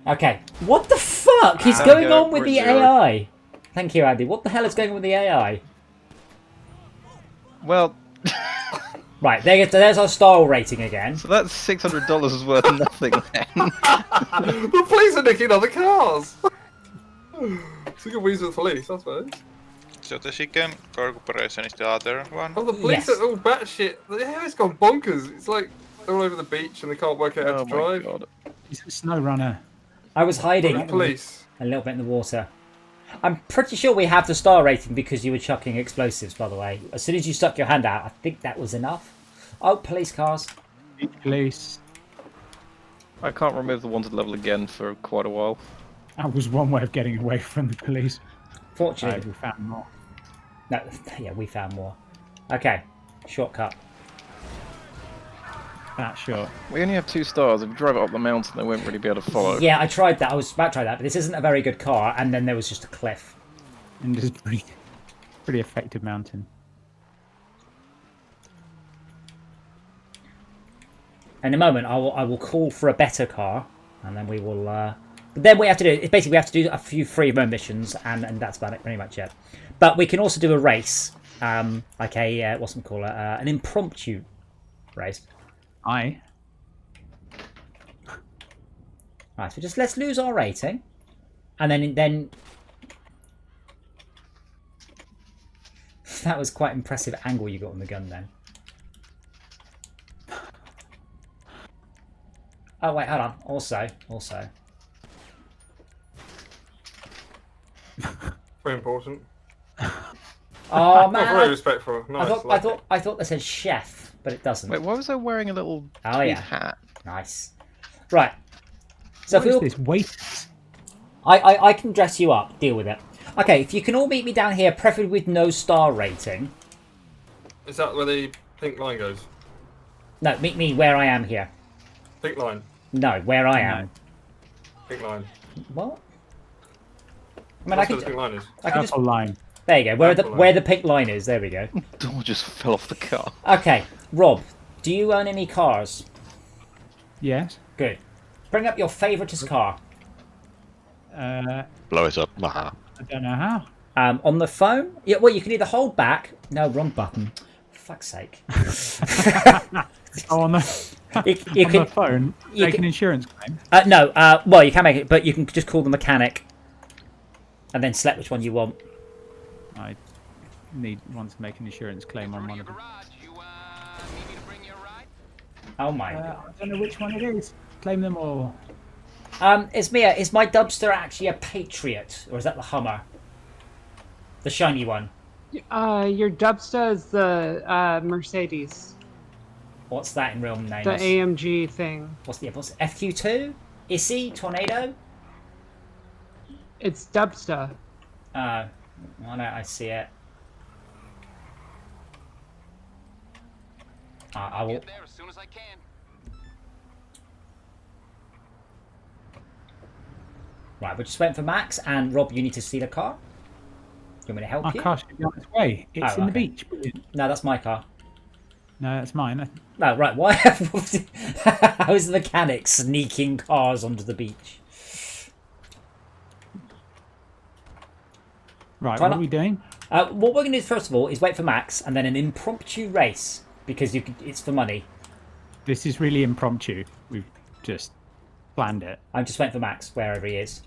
Speaker 1: Okay, what the fuck is
Speaker 4: Ah,
Speaker 1: going
Speaker 4: go
Speaker 1: on with
Speaker 4: for
Speaker 1: the
Speaker 4: it, Zero.
Speaker 1: AI? Thank you, Andy. What the hell is going on with the AI?
Speaker 4: Well,
Speaker 1: Right, there's our star rating again.
Speaker 4: so that's $600 worth of nothing then.
Speaker 5: The police are nicking other cars. It's a good reason for the police, I suppose.
Speaker 6: So the second corporation is the other one.
Speaker 5: Oh, the police
Speaker 1: Yes.
Speaker 5: are all batshit. The air's gone bonkers. It's like all over the beach and they can't work out how
Speaker 4: Oh
Speaker 5: to
Speaker 4: my
Speaker 5: drive.
Speaker 4: god.
Speaker 8: He's a snow runner.
Speaker 1: I was hiding
Speaker 5: The police.
Speaker 1: a little bit in the water. I'm pretty sure we have the star rating because you were chucking explosives, by the way. As soon as you stuck your hand out, I think that was enough. Oh, police cars.
Speaker 8: Police.
Speaker 4: I can't remove the wanted level again for quite a while.
Speaker 8: That was one way of getting away from the police.
Speaker 1: Fortunately,
Speaker 8: We found more.
Speaker 1: no, yeah, we found more. Okay, shortcut.
Speaker 8: That short.
Speaker 4: We only have 2 stars. If we drive it up the mountain, they won't really be able to follow.
Speaker 1: Yeah, I tried that. I was about to try that, but this isn't a very good car. And then there was just a cliff.
Speaker 8: And it's pretty effective mountain.
Speaker 1: In a moment, I will call for a better car, and then we will. But then we have to do. Basically, we have to do a few free roam missions, and that's about it, pretty much it. But we can also do a race, like a what's it called, an impromptu race.
Speaker 8: Aye.
Speaker 1: Right, so just let's lose our rating, and then that was quite impressive angle you got on the gun then. Oh wait, hold on. Also.
Speaker 5: Very important.
Speaker 1: Oh
Speaker 5: Not
Speaker 1: man,
Speaker 5: very respectful. Nice.
Speaker 1: I thought they said chef, but it doesn't.
Speaker 4: Wait, why was I wearing a little
Speaker 1: Oh,
Speaker 4: tweed
Speaker 1: yeah.
Speaker 4: hat?
Speaker 1: Nice. Right. So
Speaker 8: What
Speaker 1: if
Speaker 8: is
Speaker 1: we'll,
Speaker 8: this? Wait.
Speaker 1: I can dress you up. Deal with it. Okay, if you can all meet me down here, preferably with no star rating.
Speaker 5: Is that where the pink line goes?
Speaker 1: No, meet me where I am here.
Speaker 5: Pink line.
Speaker 1: No, where I am.
Speaker 5: Pink line.
Speaker 1: What? I mean, I
Speaker 5: That's where
Speaker 1: can.
Speaker 5: the pink line is.
Speaker 1: I can just.
Speaker 8: Purple line.
Speaker 1: There you go.
Speaker 5: Purple line.
Speaker 1: Where the pink line is. There we go.
Speaker 4: Door just fell off the car.
Speaker 1: Okay, Rob, do you own any cars?
Speaker 8: Yes.
Speaker 1: Good. Bring up your favoritist car.
Speaker 2: Blow it up. Aha.
Speaker 8: I don't know how.
Speaker 1: On the phone? Yeah. Well, you can either hold back. No, wrong button. For fuck's sake.
Speaker 8: Oh, on the
Speaker 1: You
Speaker 8: on
Speaker 1: can.
Speaker 8: the phone.
Speaker 1: you
Speaker 8: Make
Speaker 1: can-
Speaker 8: an insurance claim.
Speaker 1: No. Well, you can make it, but you can just call the mechanic, and then select which one you want.
Speaker 8: I want to make an insurance claim on one of them.
Speaker 1: Oh my.
Speaker 8: I don't know which one it is. Claim them all.
Speaker 1: Is my Dubster actually a Patriot, or is that the Hummer? The shiny one.
Speaker 3: Your Dubsta is the Mercedes,
Speaker 1: What's that in real name?
Speaker 3: the AMG thing.
Speaker 1: What's FQ2? Issy? Tornado?
Speaker 3: It's Dubsta.
Speaker 1: Oh no, I see it. I will.
Speaker 9: There as soon as I can.
Speaker 1: Right, we're just waiting for Max, and Rob, you need to steal a car. You want me to help
Speaker 8: My
Speaker 1: you?
Speaker 8: car should be on its way. It's
Speaker 1: Oh,
Speaker 8: in the
Speaker 1: okay.
Speaker 8: beach. Brilliant.
Speaker 1: No, that's my car.
Speaker 8: No, that's mine.
Speaker 1: No, right. Why? How is the mechanic sneaking cars onto the beach?
Speaker 8: Right,
Speaker 1: Try
Speaker 8: what
Speaker 1: not-
Speaker 8: are we doing?
Speaker 1: What we're going to do first of all is wait for Max, and then an impromptu race because it's for money.
Speaker 8: This is really impromptu. We've just planned it.
Speaker 1: I'm just waiting for Max wherever he is.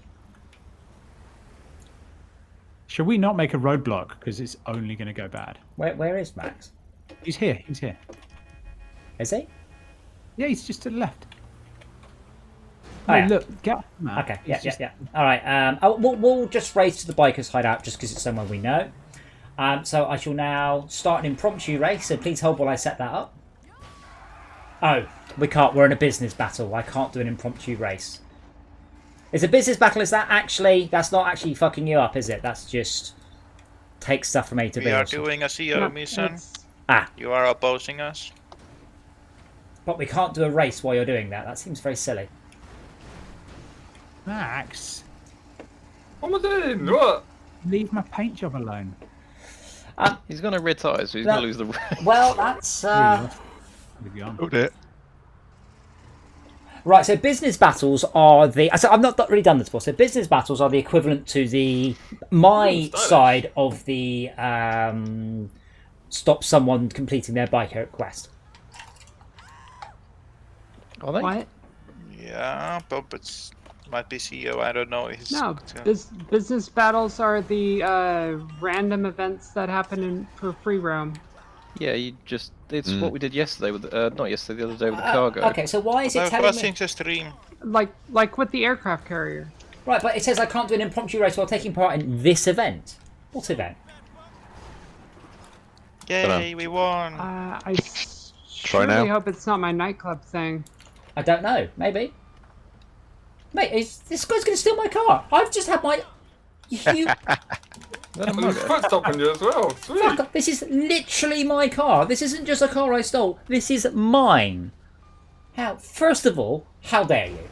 Speaker 8: Shall we not make a roadblock because it's only going to go bad?
Speaker 1: Where is Max?
Speaker 8: He's here. He's here.
Speaker 1: Is he?
Speaker 8: Yeah, he's just to the left.
Speaker 1: Oh,
Speaker 8: No,
Speaker 1: yeah.
Speaker 8: look, get off the map.
Speaker 1: Okay,
Speaker 8: It's
Speaker 1: yeah.
Speaker 8: just-
Speaker 1: All right. We'll just race to the bikers' hideout just because it's somewhere we know. So I shall now start an impromptu race. So please hold while I set that up. Oh, we can't. We're in a business battle. I can't do an impromptu race. Is a business battle, is that actually... That's not actually fucking you up, is it? That's just... Take stuff from A to B.
Speaker 6: We are doing a CO mission. You are opposing us.
Speaker 1: But we can't do a race while you're doing that. That seems very silly.
Speaker 8: Max.
Speaker 5: What am I doing? What?
Speaker 8: Leave my paint job alone.
Speaker 4: He's going to retire, so he's going to lose the race.
Speaker 1: Well, that's...
Speaker 2: Okay.
Speaker 1: Right, so business battles are the... So I've not really done this before. So business battles are the equivalent to the... My side of the... stop someone completing their biker quest.
Speaker 4: Are they?
Speaker 3: What?
Speaker 6: Yeah, but it's might be CEO. I don't know.
Speaker 3: No, business battles are the random events that happen for free roam.
Speaker 4: Yeah, it's what we did yesterday with not yesterday, the other day with the cargo.
Speaker 1: Okay, so why is it
Speaker 6: I'm
Speaker 1: telling
Speaker 6: watching
Speaker 1: me...
Speaker 6: the stream.
Speaker 3: Like with the aircraft carrier.
Speaker 1: Right, but it says I can't do an impromptu race while taking part in this event. What event?
Speaker 6: Yay, we won!
Speaker 3: I surely hope it's not my nightclub thing.
Speaker 1: I don't know. Maybe. Mate, this guy's going to steal my car. I've just had my... You...
Speaker 5: There's foot stopping you as well. Sweet.
Speaker 1: Fuck off. This is literally my car. This isn't just a car I stole. This is mine. First of all, how dare you?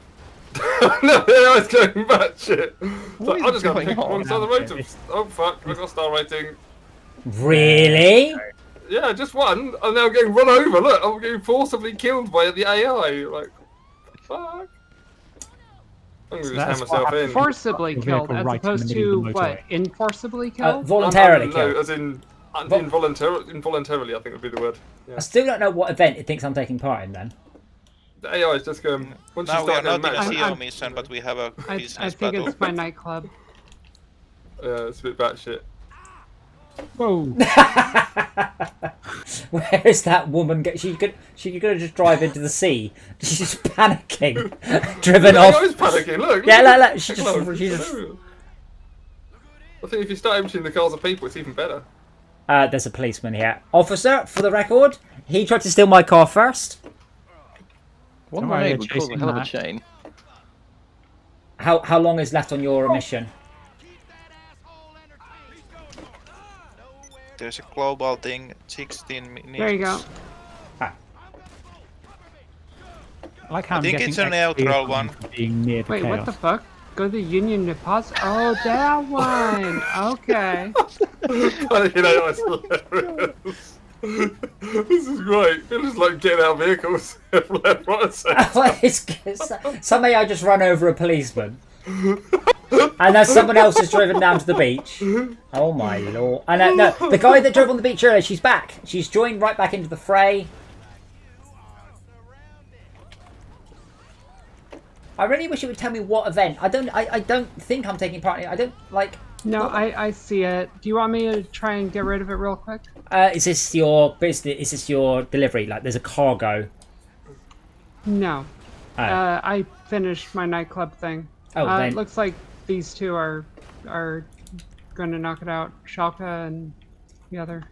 Speaker 5: No, I was going batshit. So I'm just going to pick one side of the road to... Oh fuck, I got star rating.
Speaker 1: Really?
Speaker 5: Yeah, just one. I'm now getting run over. Look, I'm getting forcibly killed by the AI. Like, fuck. I'm going to just hand myself in.
Speaker 3: Forcibly killed, as opposed to what? Inforcibly killed?
Speaker 1: Voluntarily killed.
Speaker 5: No, as in involuntarily, I think would be the word. Yeah.
Speaker 1: I still don't know what event it thinks I'm taking part in then.
Speaker 5: The AI is just going... Once
Speaker 6: Now
Speaker 5: you
Speaker 6: we are
Speaker 5: start
Speaker 6: not in a
Speaker 5: getting
Speaker 6: CO mission, but we have a business
Speaker 3: I think
Speaker 6: battle.
Speaker 3: it's my nightclub.
Speaker 5: Yeah, it's a bit batshit.
Speaker 8: Whoa!
Speaker 1: Where is that woman? She could just drive into the sea. She's just panicking, driven off.
Speaker 5: I was panicking. Look.
Speaker 1: Yeah, look. She just.
Speaker 5: I think if you start emptying the cars of people, it's even better.
Speaker 1: There's a policeman here. Officer, for the record, he tried to steal my car first.
Speaker 4: One grenade would cause a hell of a chain.
Speaker 1: How long is left on your mission?
Speaker 6: There's a global thing, 16 minutes.
Speaker 3: There you go.
Speaker 1: Ah.
Speaker 8: I like how
Speaker 6: I think it's a neutral one.
Speaker 8: Being near the
Speaker 3: Wait,
Speaker 8: chaos.
Speaker 3: what the fuck? Go to the Union Deposit? Oh, that one! Okay.
Speaker 5: You know, it's hilarious. This is great. It's just like getting out of vehicles left, right, and centre.
Speaker 1: Some AI just run over a policeman. And then someone else has driven down to the beach. Oh my lord. And no, the guy that drove on the beach earlier, she's back. She's joined right back into the fray. I really wish it would tell me what event. I don't think I'm taking part in it. I don't like...
Speaker 3: No, I see it. Do you want me to try and get rid of it real quick?
Speaker 1: Is this your business? Is this your delivery? Like there's a cargo?
Speaker 3: No.
Speaker 1: Oh.
Speaker 3: I finished my nightclub thing.
Speaker 1: Oh, then...
Speaker 3: It looks like these two are going to knock it out. Schalke and the other.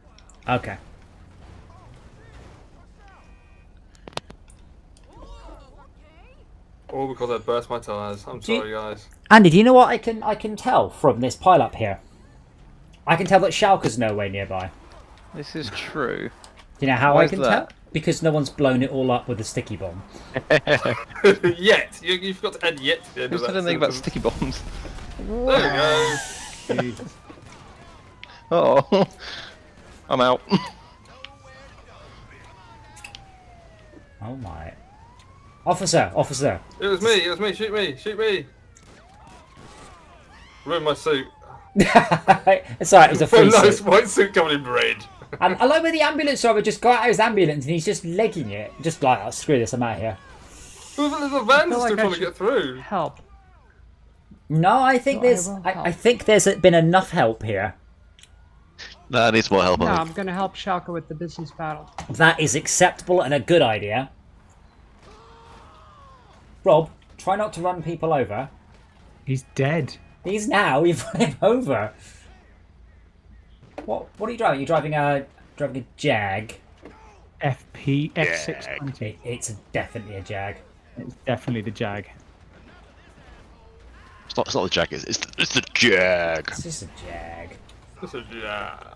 Speaker 1: Okay.
Speaker 5: All because I burst my tyres. I'm sorry, guys.
Speaker 1: Andy, do you know what I can tell from this pile up here? I can tell that Schalke's nowhere nearby.
Speaker 4: This is true.
Speaker 1: Do you know how
Speaker 4: Why
Speaker 1: I
Speaker 4: is
Speaker 1: can
Speaker 4: that?
Speaker 1: tell? Because no one's blown it all up with a sticky bomb.
Speaker 5: Yet. You forgot to add yet to the end
Speaker 4: Who
Speaker 5: of that
Speaker 4: said anything about
Speaker 5: sentence.
Speaker 4: sticky bombs?
Speaker 5: There you go.
Speaker 4: Oh, I'm out.
Speaker 1: Oh my. Officer!
Speaker 5: It was me, shoot me! Ruined my suit.
Speaker 1: It's alright, it was a free
Speaker 5: nice
Speaker 1: suit.
Speaker 5: white suit covered in red.
Speaker 1: And I like where the ambulance driver just got out of his ambulance and he's just legging it. Just like, oh, screw this, I'm out of here.
Speaker 5: The van's still trying to get through.
Speaker 3: Help.
Speaker 1: No, I think I think there's been enough help here.
Speaker 2: Nah, needs more help.
Speaker 3: No,
Speaker 2: I
Speaker 3: I'm going to help Schalke with the business battle.
Speaker 1: That is acceptable and a good idea. Rob, try not to run people over.
Speaker 8: He's dead.
Speaker 1: You've run him over. What are you driving? You're driving a Jag.
Speaker 8: FP F620.
Speaker 1: It's definitely a Jag.
Speaker 8: It's definitely the Jag.
Speaker 2: It's not the Jag. It's the Jag.
Speaker 1: It's just a Jag.
Speaker 5: It's a Jag.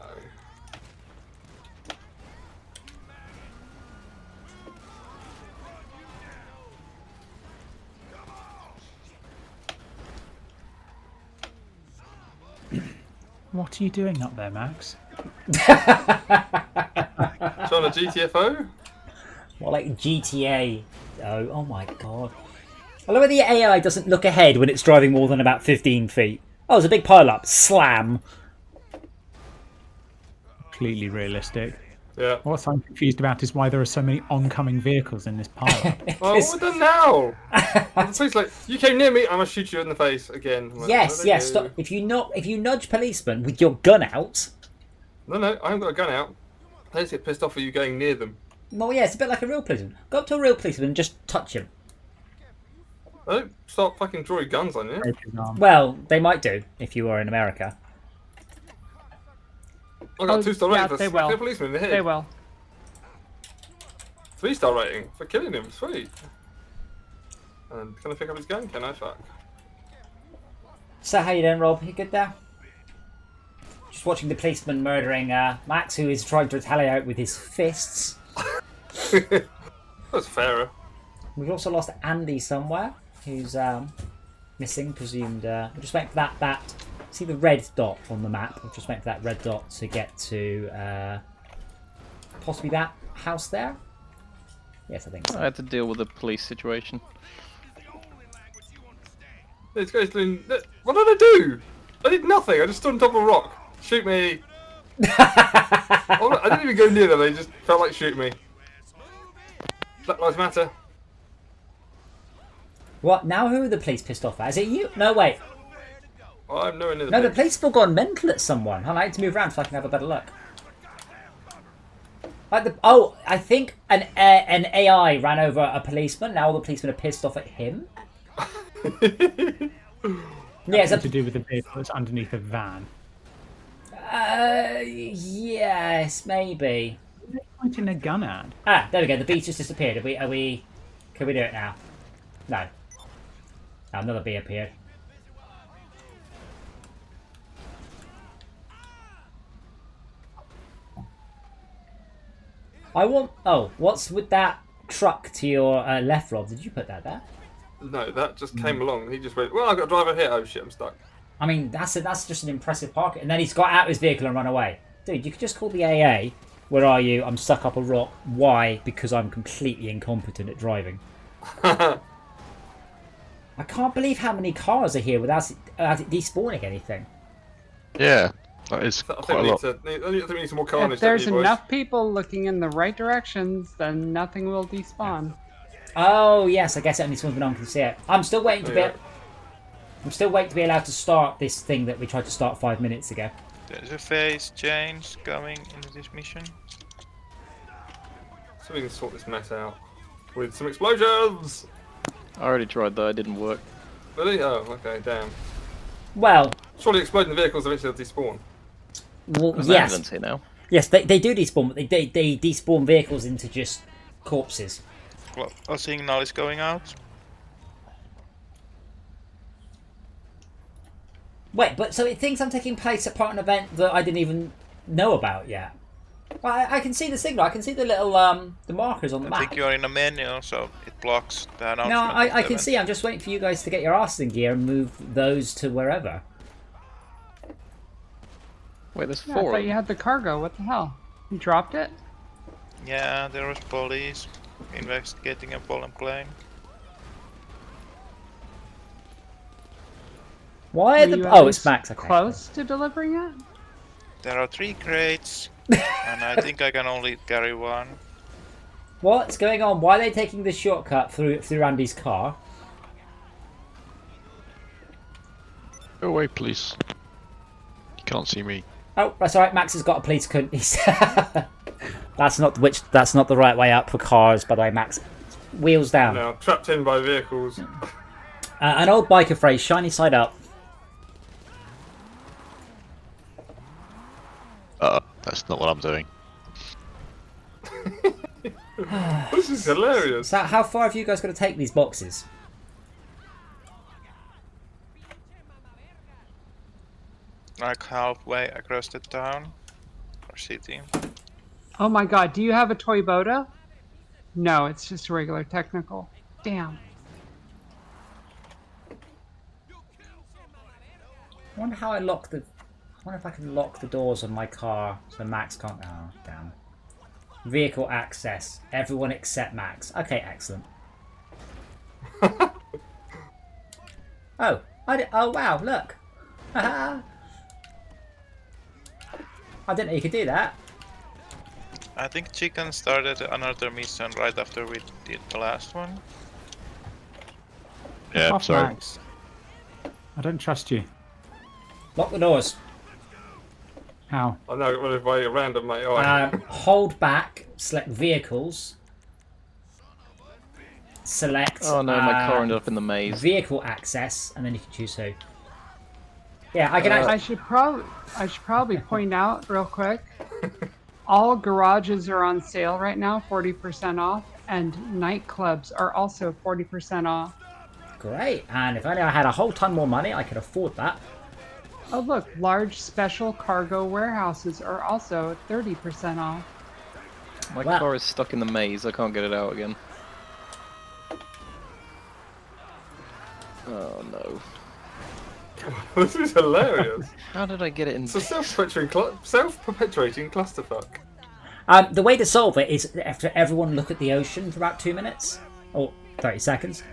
Speaker 8: What are you doing up there, Max?
Speaker 5: Trying a GTFO?
Speaker 1: More like GTA. Oh my god. I love how the AI doesn't look ahead when it's driving more than about 15 feet. Oh, there's a big pile up. Slam.
Speaker 8: Completely realistic.
Speaker 5: Yeah.
Speaker 8: What I'm confused about is why there are so many oncoming vehicles in this pile.
Speaker 5: Oh, what we done now? The police like, you came near me, I'm gonna shoot you in the face again. Like,
Speaker 1: Yes, yes. Stop. If you nudge policemen with your gun out.
Speaker 5: No, I haven't got a gun out. They just get pissed off at you going near them.
Speaker 1: Well, yeah, it's a bit like a real policeman. Go up to a real policeman and just touch him.
Speaker 5: They don't start fucking drawing guns on you.
Speaker 1: Well, they might do if you are in America.
Speaker 5: I got 2-star rating for
Speaker 3: they
Speaker 5: smacking
Speaker 3: will.
Speaker 5: a policeman in the head.
Speaker 3: They will.
Speaker 5: 3-star rating for killing him. Sweet. And can I pick up his gun? Can I? Fuck.
Speaker 1: So how you doing, Rob? You good there? Just watching the policeman murdering Max, who is trying to retaliate with his fists.
Speaker 5: That's fairer.
Speaker 1: We've also lost Andy somewhere, who's missing, presumed. We're just waiting for that. See the red dot on the map? We're just waiting for that red dot to get to possibly that house there. Yes, I think so.
Speaker 4: I had to deal with the police situation.
Speaker 5: This guy's doing. What did I do? I did nothing. I just stood on top of a rock. Shoot me. I didn't even go near them. They just felt like shoot me. Black Lives Matter.
Speaker 1: What? Now who are the police pissed off at? Is it you? No, wait.
Speaker 5: Oh, I'm nowhere near the
Speaker 1: No, the
Speaker 5: police.
Speaker 1: police have all gone mental at someone. I like to move around so I can have a better look. Like I think an AI ran over a policeman. Now all the policemen are pissed off at him. Yeah, it's
Speaker 8: to do with the vehicle that's underneath a van.
Speaker 1: Yes, maybe.
Speaker 8: They're pointing a gun at.
Speaker 1: Ah, there we go. The bee's just disappeared. Can we do it now? No. Oh, another bee appeared. Oh, what's with that truck to your left, Rob? Did you put that there?
Speaker 5: No, that just came along. He just went, well, I've got a driver here. Oh shit, I'm stuck.
Speaker 1: I mean, that's just an impressive park. And then he's got out of his vehicle and run away. Dude, you could just call the AA. Where are you? I'm stuck up a rock. Why? Because I'm completely incompetent at driving. I can't believe how many cars are here without it despawning anything.
Speaker 2: Yeah, that is
Speaker 5: I
Speaker 2: quite a
Speaker 5: think we
Speaker 2: lot.
Speaker 5: need some more carnage.
Speaker 3: If there's
Speaker 5: don't we, boys?
Speaker 3: enough people looking in the right directions, then nothing will despawn.
Speaker 1: Oh yes, I guess only someone's been on can see it. I'm still waiting to be.
Speaker 5: Yeah.
Speaker 1: I'm still waiting to be allowed to start this thing that we tried to start 5 minutes ago.
Speaker 6: There's a phase change coming into this mission.
Speaker 5: So we can sort this mess out with some explosions.
Speaker 4: I already tried that, it didn't work.
Speaker 5: Really? Oh, okay, damn.
Speaker 1: Well,
Speaker 5: Surely exploding vehicles eventually despawn.
Speaker 4: There's
Speaker 1: yes,
Speaker 4: evidence here now.
Speaker 1: yes, they do despawn, but they despawn vehicles into just corpses.
Speaker 6: Well, a signal is going out.
Speaker 1: Wait, but so it thinks I'm taking place at part of an event that I didn't even know about yet. Well, I can see the signal. I can see the little the markers on the
Speaker 6: I
Speaker 1: map.
Speaker 6: think you're in a menu, so it blocks the announcement.
Speaker 1: No,
Speaker 6: of
Speaker 1: I
Speaker 6: the
Speaker 1: can
Speaker 6: event.
Speaker 1: see. I'm just waiting for you guys to get your asses in gear and move those to wherever.
Speaker 4: Wait, there's
Speaker 3: Yeah, I
Speaker 4: four
Speaker 3: thought
Speaker 4: of
Speaker 3: you
Speaker 4: them.
Speaker 3: had the cargo. What the hell? You dropped it?
Speaker 6: Yeah, there was police investigating a pollen claim.
Speaker 1: Why are
Speaker 3: Were you
Speaker 1: the...
Speaker 3: at
Speaker 1: Oh, it's
Speaker 3: least
Speaker 1: Max. Okay.
Speaker 3: Close to delivering it?
Speaker 6: There are 3 crates, and I think I can only carry 1.
Speaker 1: What's going on? Why are they taking the shortcut through Andy's car?
Speaker 2: Go away, please. You can't see me.
Speaker 1: Oh, that's all right. Max has got a police cunt. That's not the right way up for cars, by the way, Max. Wheels down.
Speaker 5: Now trapped in by vehicles.
Speaker 1: An old biker phrase: shiny side up.
Speaker 2: That's not what I'm doing.
Speaker 5: This is hilarious.
Speaker 1: So how far have you guys got to take these boxes?
Speaker 6: Like halfway across the town or city.
Speaker 3: Oh my god, do you have a Toyota? No, it's just a regular technical. Damn.
Speaker 1: I wonder how I lock the... I wonder if I can lock the doors on my car so Max can't... Oh, damn. Vehicle access. Everyone except Max. Okay, excellent. Oh, oh wow, look. I didn't know you could do that.
Speaker 6: I think Chicken started another mission right after we did the last one.
Speaker 2: Yeah,
Speaker 8: Off,
Speaker 2: sorry.
Speaker 8: Max. I don't trust you.
Speaker 1: Lock the doors.
Speaker 8: How?
Speaker 5: I know, well, if I random, mate. Oh,
Speaker 1: Hold back, select vehicles. Select.
Speaker 4: Oh no, my car ended up in the maze.
Speaker 1: Vehicle access, and then you can choose who. Yeah, I can.
Speaker 3: I should probably point out real quick. All garages are on sale right now, 40% off, and nightclubs are also 40% off.
Speaker 1: Great, and if only I had a whole ton more money, I could afford that.
Speaker 3: Oh look, large special cargo warehouses are also 30% off.
Speaker 4: My
Speaker 1: Wow.
Speaker 4: car is stuck in the maze. I can't get it out again. Oh no.
Speaker 5: this is hilarious.
Speaker 4: How did I get it in?
Speaker 5: It's a self-perpetuating clusterfuck.
Speaker 1: The way to solve it is after everyone look at the ocean for about 2 minutes or 30 seconds.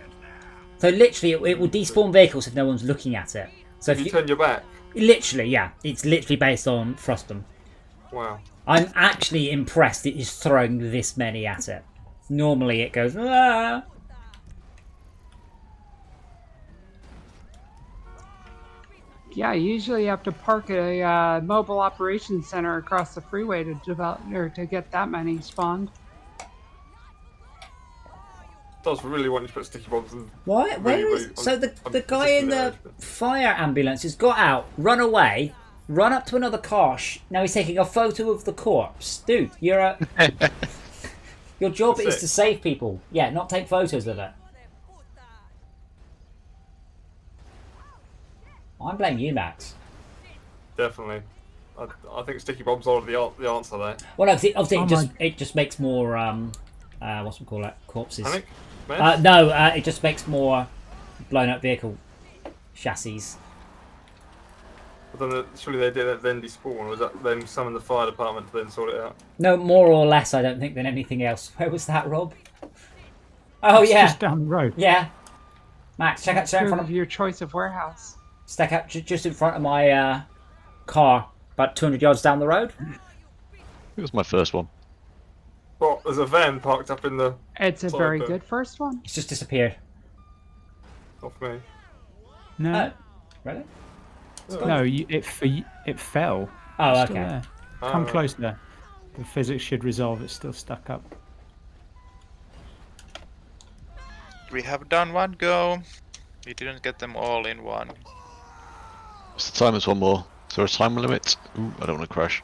Speaker 1: So literally, it will despawn vehicles if no one's looking at it. So
Speaker 5: If you turn your back.
Speaker 1: literally, yeah, it's literally based on Frostum.
Speaker 5: Wow.
Speaker 1: I'm actually impressed it is throwing this many at it. Normally it goes, ah.
Speaker 3: Yeah, usually you have to park at a mobile operations center across the freeway to develop or to get that many spawned.
Speaker 5: Does really want you to put sticky bombs in.
Speaker 1: What? Where is... So the guy in the fire ambulance has got out, run away, run up to another car. Now he's taking a photo of the corpse. Dude, you're a... Your job is to save people. Yeah, not take photos of it. I'm blaming you, Max.
Speaker 5: Definitely. I think sticky bombs are the answer there.
Speaker 1: Well, obviously it just makes more what's we call it, corpses.
Speaker 5: Panic?
Speaker 1: No, it just makes more blown up vehicle chassis.
Speaker 5: But then surely they did it then despawn, or was that then summon the fire department to then sort it out?
Speaker 1: No, more or less, I don't think, than anything else. Where was that, Rob? Oh
Speaker 8: It's
Speaker 1: yeah,
Speaker 8: just down the road.
Speaker 1: yeah. Max, check out in front of
Speaker 3: your choice of warehouse.
Speaker 1: Stack up just in front of my car, about 200 yards down the road.
Speaker 2: It was my first one.
Speaker 5: Well, there's a van parked up in the...
Speaker 3: It's a very good first one.
Speaker 1: It's just disappeared.
Speaker 5: Off me.
Speaker 8: No,
Speaker 1: Really?
Speaker 8: no, it fell.
Speaker 1: Oh,
Speaker 8: It's still
Speaker 1: okay.
Speaker 8: there. Come closer. The physics should resolve. It's still stuck up.
Speaker 6: We have done one go. We didn't get them all in one.
Speaker 2: What's the time? There's one more. Is there a time limit? Ooh, I don't want to crash.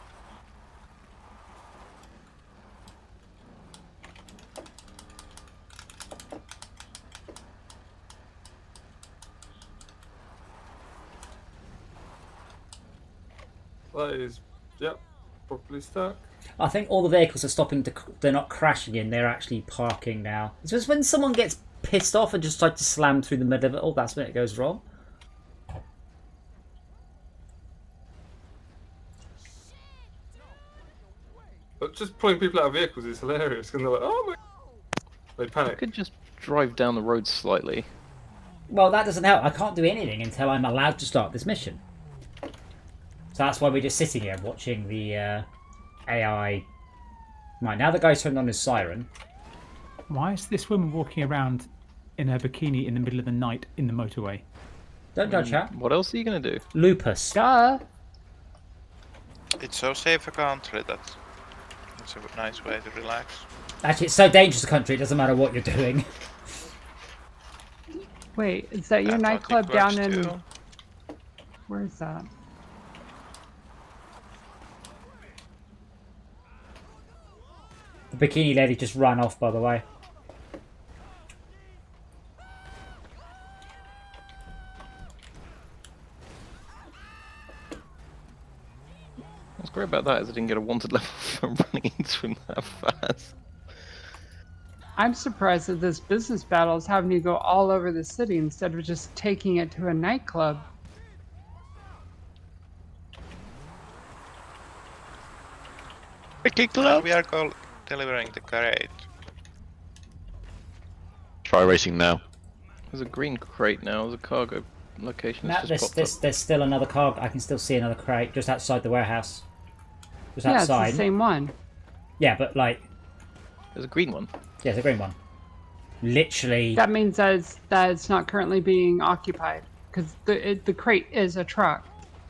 Speaker 5: That is... Yep. Properly stuck.
Speaker 1: I think all the vehicles are stopping to... They're not crashing in, they're actually parking now. It's just when someone gets pissed off and just tries to slam through the middle of it, oh, that's when it goes wrong.
Speaker 5: But just pulling people out of vehicles is hilarious, because they're like, oh my... They
Speaker 4: I
Speaker 5: panic.
Speaker 4: could just drive down the road slightly.
Speaker 1: Well, that doesn't help. I can't do anything until I'm allowed to start this mission. So that's why we're just sitting here watching the AI. Right, now the guy's turned on his siren.
Speaker 8: Why is this woman walking around in her bikini in the middle of the night in the motorway?
Speaker 1: Don't judge her.
Speaker 4: What else are you gonna do?
Speaker 1: Lupus.
Speaker 3: Duh.
Speaker 6: It's so safe a country that it's a nice way to relax.
Speaker 1: Actually, it's so dangerous a country, it doesn't matter what you're doing.
Speaker 3: Wait, is that your
Speaker 6: That
Speaker 3: nightclub
Speaker 6: logic
Speaker 3: down
Speaker 6: works
Speaker 3: in...
Speaker 6: too.
Speaker 3: Where is that?
Speaker 1: Bikini lady just ran off, by the way.
Speaker 4: What's great about that is I didn't get a wanted level for running into him that fast.
Speaker 3: I'm surprised that this business battle is having you go all over the city instead of just taking it to a nightclub.
Speaker 6: We are delivering the crate.
Speaker 2: Try racing now.
Speaker 4: There's a green crate now. There's a cargo location.
Speaker 1: No,
Speaker 4: That's just popped up.
Speaker 1: there's still another car. I can still see another crate just outside the warehouse. Just
Speaker 3: Yeah,
Speaker 1: outside.
Speaker 3: it's the same one.
Speaker 1: Yeah, but like,
Speaker 4: There's a green one.
Speaker 1: yeah, it's a green one. Literally.
Speaker 3: That means that it's not currently being occupied because the crate is a truck.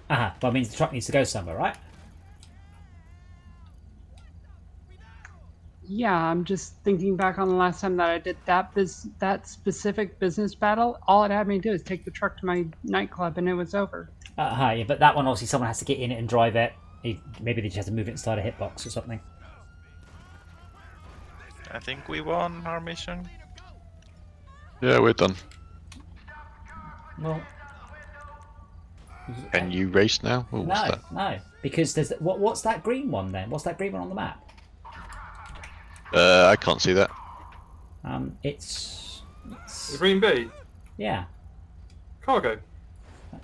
Speaker 1: Well, it means the truck needs to go somewhere, right?
Speaker 3: Yeah, I'm just thinking back on the last time that I did that specific business battle. All it had me do is take the truck to my nightclub, and it was over.
Speaker 1: Yeah, but that one obviously someone has to get in it and drive it. Maybe they just have to move it inside a hitbox or something.
Speaker 6: I think we won our mission.
Speaker 2: Yeah, we're done.
Speaker 1: Well,
Speaker 2: Can you race now? Or what's
Speaker 1: no,
Speaker 2: that?
Speaker 1: no, because there's what's that green one then? What's that green one on the map?
Speaker 2: I can't see that.
Speaker 1: It's
Speaker 5: The green bee?
Speaker 1: yeah.
Speaker 5: Cargo.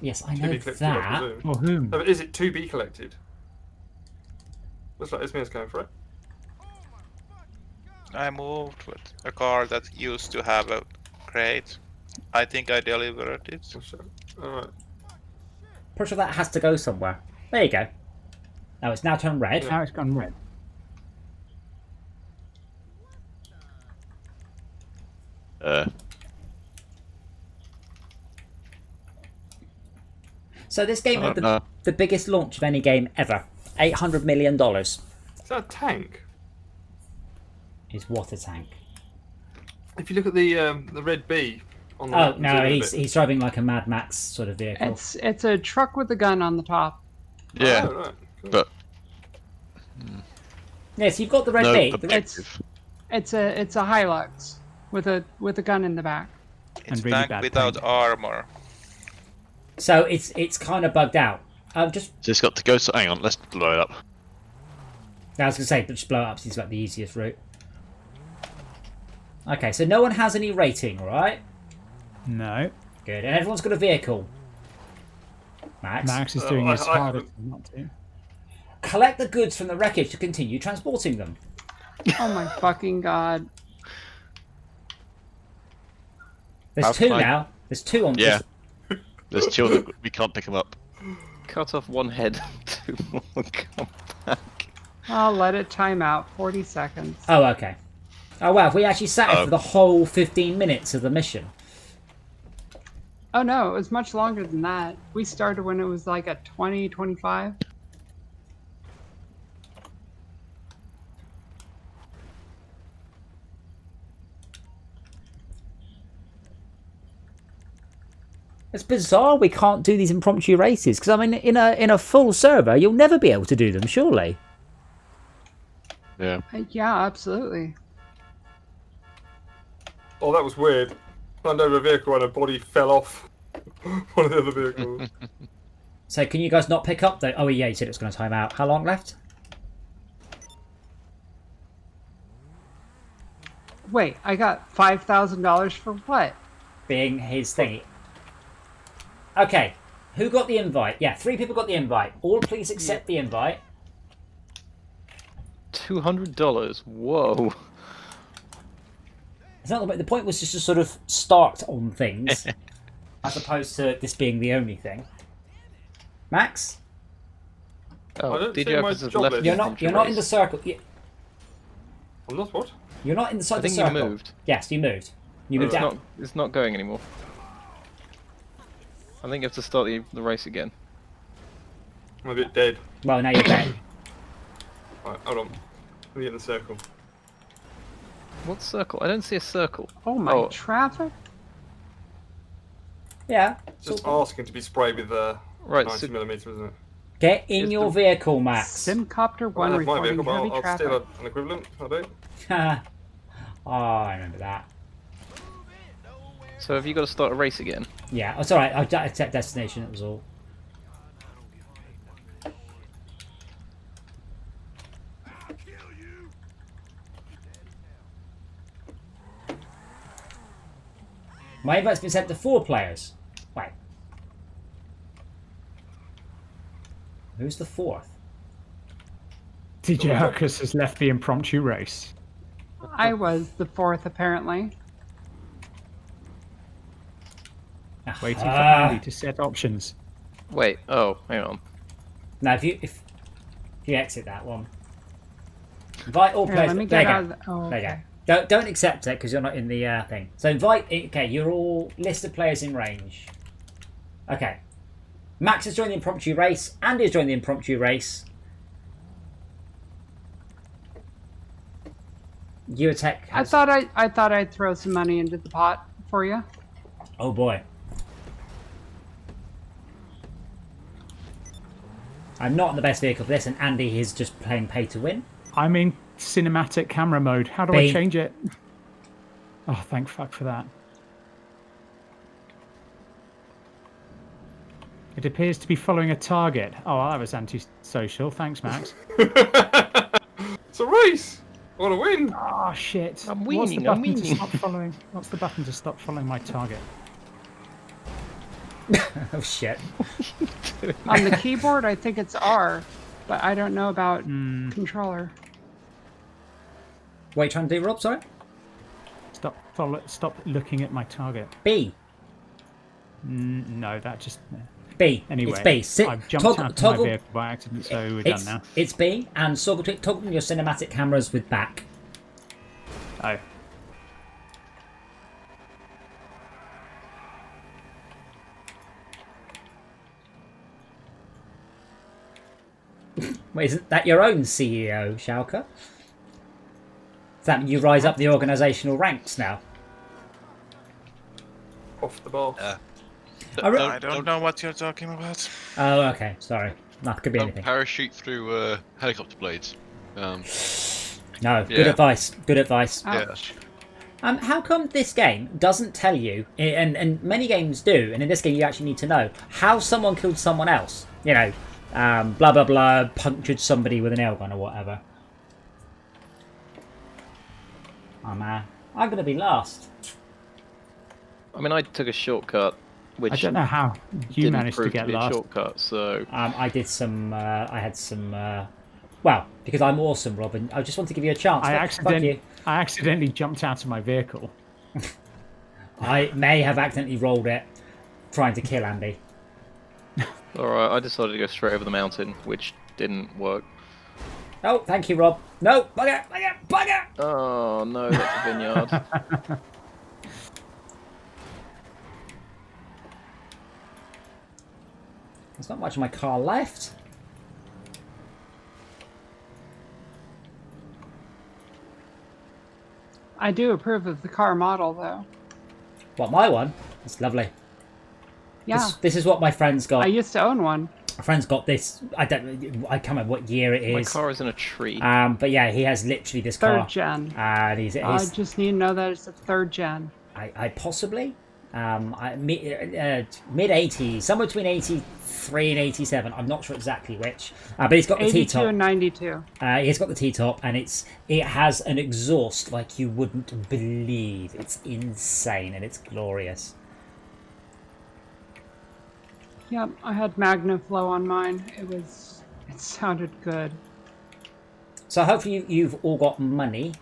Speaker 1: Yes, I
Speaker 5: To
Speaker 1: know
Speaker 5: be collected, I
Speaker 1: that.
Speaker 5: presume.
Speaker 8: For whom?
Speaker 5: No, but is it to be collected? Looks like Ismir's going for it.
Speaker 6: I moved with a car that used to have a crate. I think I delivered it.
Speaker 5: Oh, shit. Alright.
Speaker 1: Pretty sure that has to go somewhere. There you go. Now it's now turned red.
Speaker 8: Now it's gone red.
Speaker 1: So this game
Speaker 2: I
Speaker 1: had
Speaker 2: don't know.
Speaker 1: the biggest launch of any game ever. $800 million.
Speaker 5: Is that a tank?
Speaker 1: Is what a tank.
Speaker 5: If you look at the red bee on the
Speaker 1: Oh
Speaker 5: map,
Speaker 1: no,
Speaker 5: zoom in a
Speaker 1: he's
Speaker 5: bit.
Speaker 1: he's driving like a Mad Max sort of vehicle.
Speaker 3: It's a truck with a gun on the top.
Speaker 2: Yeah,
Speaker 5: Oh, right. Cool.
Speaker 2: but
Speaker 1: Yes, you've got the red
Speaker 2: no
Speaker 1: bee.
Speaker 2: objective.
Speaker 3: It's a Hilux with a gun in the back.
Speaker 6: It's
Speaker 8: really
Speaker 6: tank
Speaker 8: bad
Speaker 6: without
Speaker 8: paint.
Speaker 6: armor.
Speaker 1: So it's kind of bugged out. Just
Speaker 2: So it's got to go. So hang on, let's blow it up.
Speaker 1: I was gonna say, just blow it up seems like the easiest route. Okay, so no one has any rating, right?
Speaker 8: No.
Speaker 1: Good, and everyone's got a vehicle. Max,
Speaker 8: Max is doing his
Speaker 5: I
Speaker 8: hardest
Speaker 5: haven't.
Speaker 8: not to.
Speaker 1: collect the goods from the wreckage to continue transporting them.
Speaker 3: Oh my fucking god!
Speaker 1: There's
Speaker 2: Have
Speaker 1: two
Speaker 2: I-
Speaker 1: now. There's two on.
Speaker 2: Yeah. There's two that we can't pick them up.
Speaker 4: Cut off one head. Two more come back.
Speaker 3: I'll let it time out. 40 seconds.
Speaker 1: Oh, okay. Oh wow, we actually sat here
Speaker 2: Oh.
Speaker 1: for the whole 15 minutes of the mission.
Speaker 3: Oh no, it was much longer than that. We started when it was like at 20, 25.
Speaker 1: It's bizarre we can't do these impromptu races because I mean, in a full server, you'll never be able to do them, surely.
Speaker 2: Yeah.
Speaker 3: Yeah, absolutely.
Speaker 5: Oh, that was weird. Ran over a vehicle and a body fell off one of the other vehicles.
Speaker 1: So can you guys not pick up though? Oh yeah, you said it was going to time out. How long left?
Speaker 3: Wait, I got $5,000 for what?
Speaker 1: Being his thingy. Okay, who got the invite? Yeah, 3 people got the invite. All please accept the invite.
Speaker 4: $200. Whoa.
Speaker 1: It's not the point was just to sort of start on things, as opposed to this being the only thing. Max,
Speaker 5: I
Speaker 4: Oh,
Speaker 5: don't
Speaker 4: did
Speaker 5: see
Speaker 4: you
Speaker 5: my
Speaker 4: have to
Speaker 5: job
Speaker 4: left?
Speaker 5: list.
Speaker 1: you're not in the circle.
Speaker 5: I'm not what?
Speaker 1: You're not inside
Speaker 4: I
Speaker 1: the
Speaker 4: think you
Speaker 1: circle.
Speaker 4: moved.
Speaker 1: Yes, you moved. You moved
Speaker 4: It's
Speaker 1: out.
Speaker 4: not. It's not going anymore. I think you have to start the race again.
Speaker 5: I'm a bit dead.
Speaker 1: Well, now you're dead.
Speaker 5: Right, hold on. Let me get in the circle.
Speaker 4: What circle? I don't see a circle.
Speaker 3: Oh my
Speaker 4: Oh.
Speaker 3: traffic?
Speaker 1: Yeah.
Speaker 5: Just asking to be sprayed with
Speaker 4: Right.
Speaker 5: 90mm, isn't it?
Speaker 1: Get in
Speaker 5: Is
Speaker 1: your
Speaker 5: the-
Speaker 1: vehicle, Max.
Speaker 3: Simcopter 1
Speaker 5: I have my
Speaker 3: reporting
Speaker 5: vehicle, but
Speaker 3: heavy
Speaker 5: I'll
Speaker 3: traffic.
Speaker 5: steal an equivalent. I do.
Speaker 1: oh, I remember that.
Speaker 4: So have you got to start a race again?
Speaker 1: Yeah, it's alright. I set destination, that was all. My invite's been sent to 4 players. Wait. Who's the 4th?
Speaker 8: DJ Arcus has left the impromptu race.
Speaker 3: I was the 4th, apparently.
Speaker 8: Waiting for Andy to set options.
Speaker 4: Wait, oh, hang on.
Speaker 1: Now, if you exit that one, invite all
Speaker 3: Here,
Speaker 1: players.
Speaker 3: let me
Speaker 1: There you
Speaker 3: get out
Speaker 1: go.
Speaker 3: of the, oh,
Speaker 1: There you
Speaker 3: okay.
Speaker 1: go. Don't accept it because you're not in the thing. So invite. Okay, you're all list of players in range. Okay, Max has joined the impromptu race. Andy has joined the impromptu race. Eurotech.
Speaker 3: I thought I'd throw some money into the pot for you.
Speaker 1: Oh boy. I'm not in the best vehicle for this, and Andy is just playing pay to win.
Speaker 8: I'm in cinematic camera mode. How do I change it? Oh, thank fuck for that. It appears to be following a target. Oh, well, that was anti-social. Thanks, Max.
Speaker 5: It's a race. I want to win.
Speaker 8: Oh shit!
Speaker 4: I'm
Speaker 8: What's the
Speaker 4: weaning,
Speaker 8: button
Speaker 4: I'm
Speaker 8: to
Speaker 4: weaning.
Speaker 8: stop following? What's the button to stop following my target?
Speaker 1: Oh shit.
Speaker 3: On the keyboard, I think it's R, but I don't know about controller.
Speaker 1: What are you trying to do, Rob? Sorry?
Speaker 8: Stop looking at my target.
Speaker 1: B.
Speaker 8: No, that just...
Speaker 1: B.
Speaker 8: Anyway,
Speaker 1: it's B.
Speaker 8: I've jumped out of my vehicle by accident, so we're done now.
Speaker 1: It's B, and toggle your cinematic cameras with back.
Speaker 8: Oh.
Speaker 1: Wait, isn't that your own CEO, Schalke? Does that mean you rise up the organisational ranks now?
Speaker 5: Off the ball.
Speaker 6: I don't know what you're talking about.
Speaker 1: Oh, okay. Sorry. That could be anything.
Speaker 2: Parachute through helicopter blades.
Speaker 1: No,
Speaker 2: yeah.
Speaker 1: good advice. Good advice.
Speaker 3: Ouch.
Speaker 1: How come this game doesn't tell you, and many games do, and in this game you actually need to know, how someone killed someone else? You know, blah, blah, blah, punctured somebody with a nail gun or whatever. Oh, man. I'm going to be last.
Speaker 4: I mean, I took a shortcut, which
Speaker 8: I don't know how you
Speaker 4: didn't
Speaker 8: managed to
Speaker 4: prove
Speaker 8: get
Speaker 4: be a
Speaker 8: last.
Speaker 4: shortcut, so...
Speaker 1: I did some, I had some, well, because I'm awesome, Robin, I just want to give you a chance.
Speaker 8: I
Speaker 1: Fuck you.
Speaker 8: accidentally jumped out of my vehicle.
Speaker 1: I may have accidentally rolled it trying to kill Andy.
Speaker 4: Alright, I decided to go straight over the mountain, which didn't work.
Speaker 1: Oh, thank you, Rob. No, bugger, bugger, bugger!
Speaker 4: Oh no, that's a vineyard.
Speaker 1: There's not much of my car left.
Speaker 3: I do approve of the car model, though.
Speaker 1: What, my one? It's lovely.
Speaker 3: Yeah.
Speaker 1: This is what my friend's got.
Speaker 3: I used to own one.
Speaker 1: My friend's got this. I can't remember what year it
Speaker 4: My
Speaker 1: is.
Speaker 4: car is in a tree.
Speaker 1: But yeah, he has literally this car.
Speaker 3: Third gen.
Speaker 1: And he's
Speaker 3: I just need to know that it's a third gen.
Speaker 1: I possibly mid 80s, somewhere between 83 and 87. I'm not sure exactly which. But he's got the
Speaker 3: 82
Speaker 1: T-top.
Speaker 3: and 92.
Speaker 1: He's got the T-top, and it has an exhaust like you wouldn't believe. It's insane, and it's glorious.
Speaker 3: Yep, I had MagnaFlow on mine. It sounded good.
Speaker 1: So hopefully you've all got money.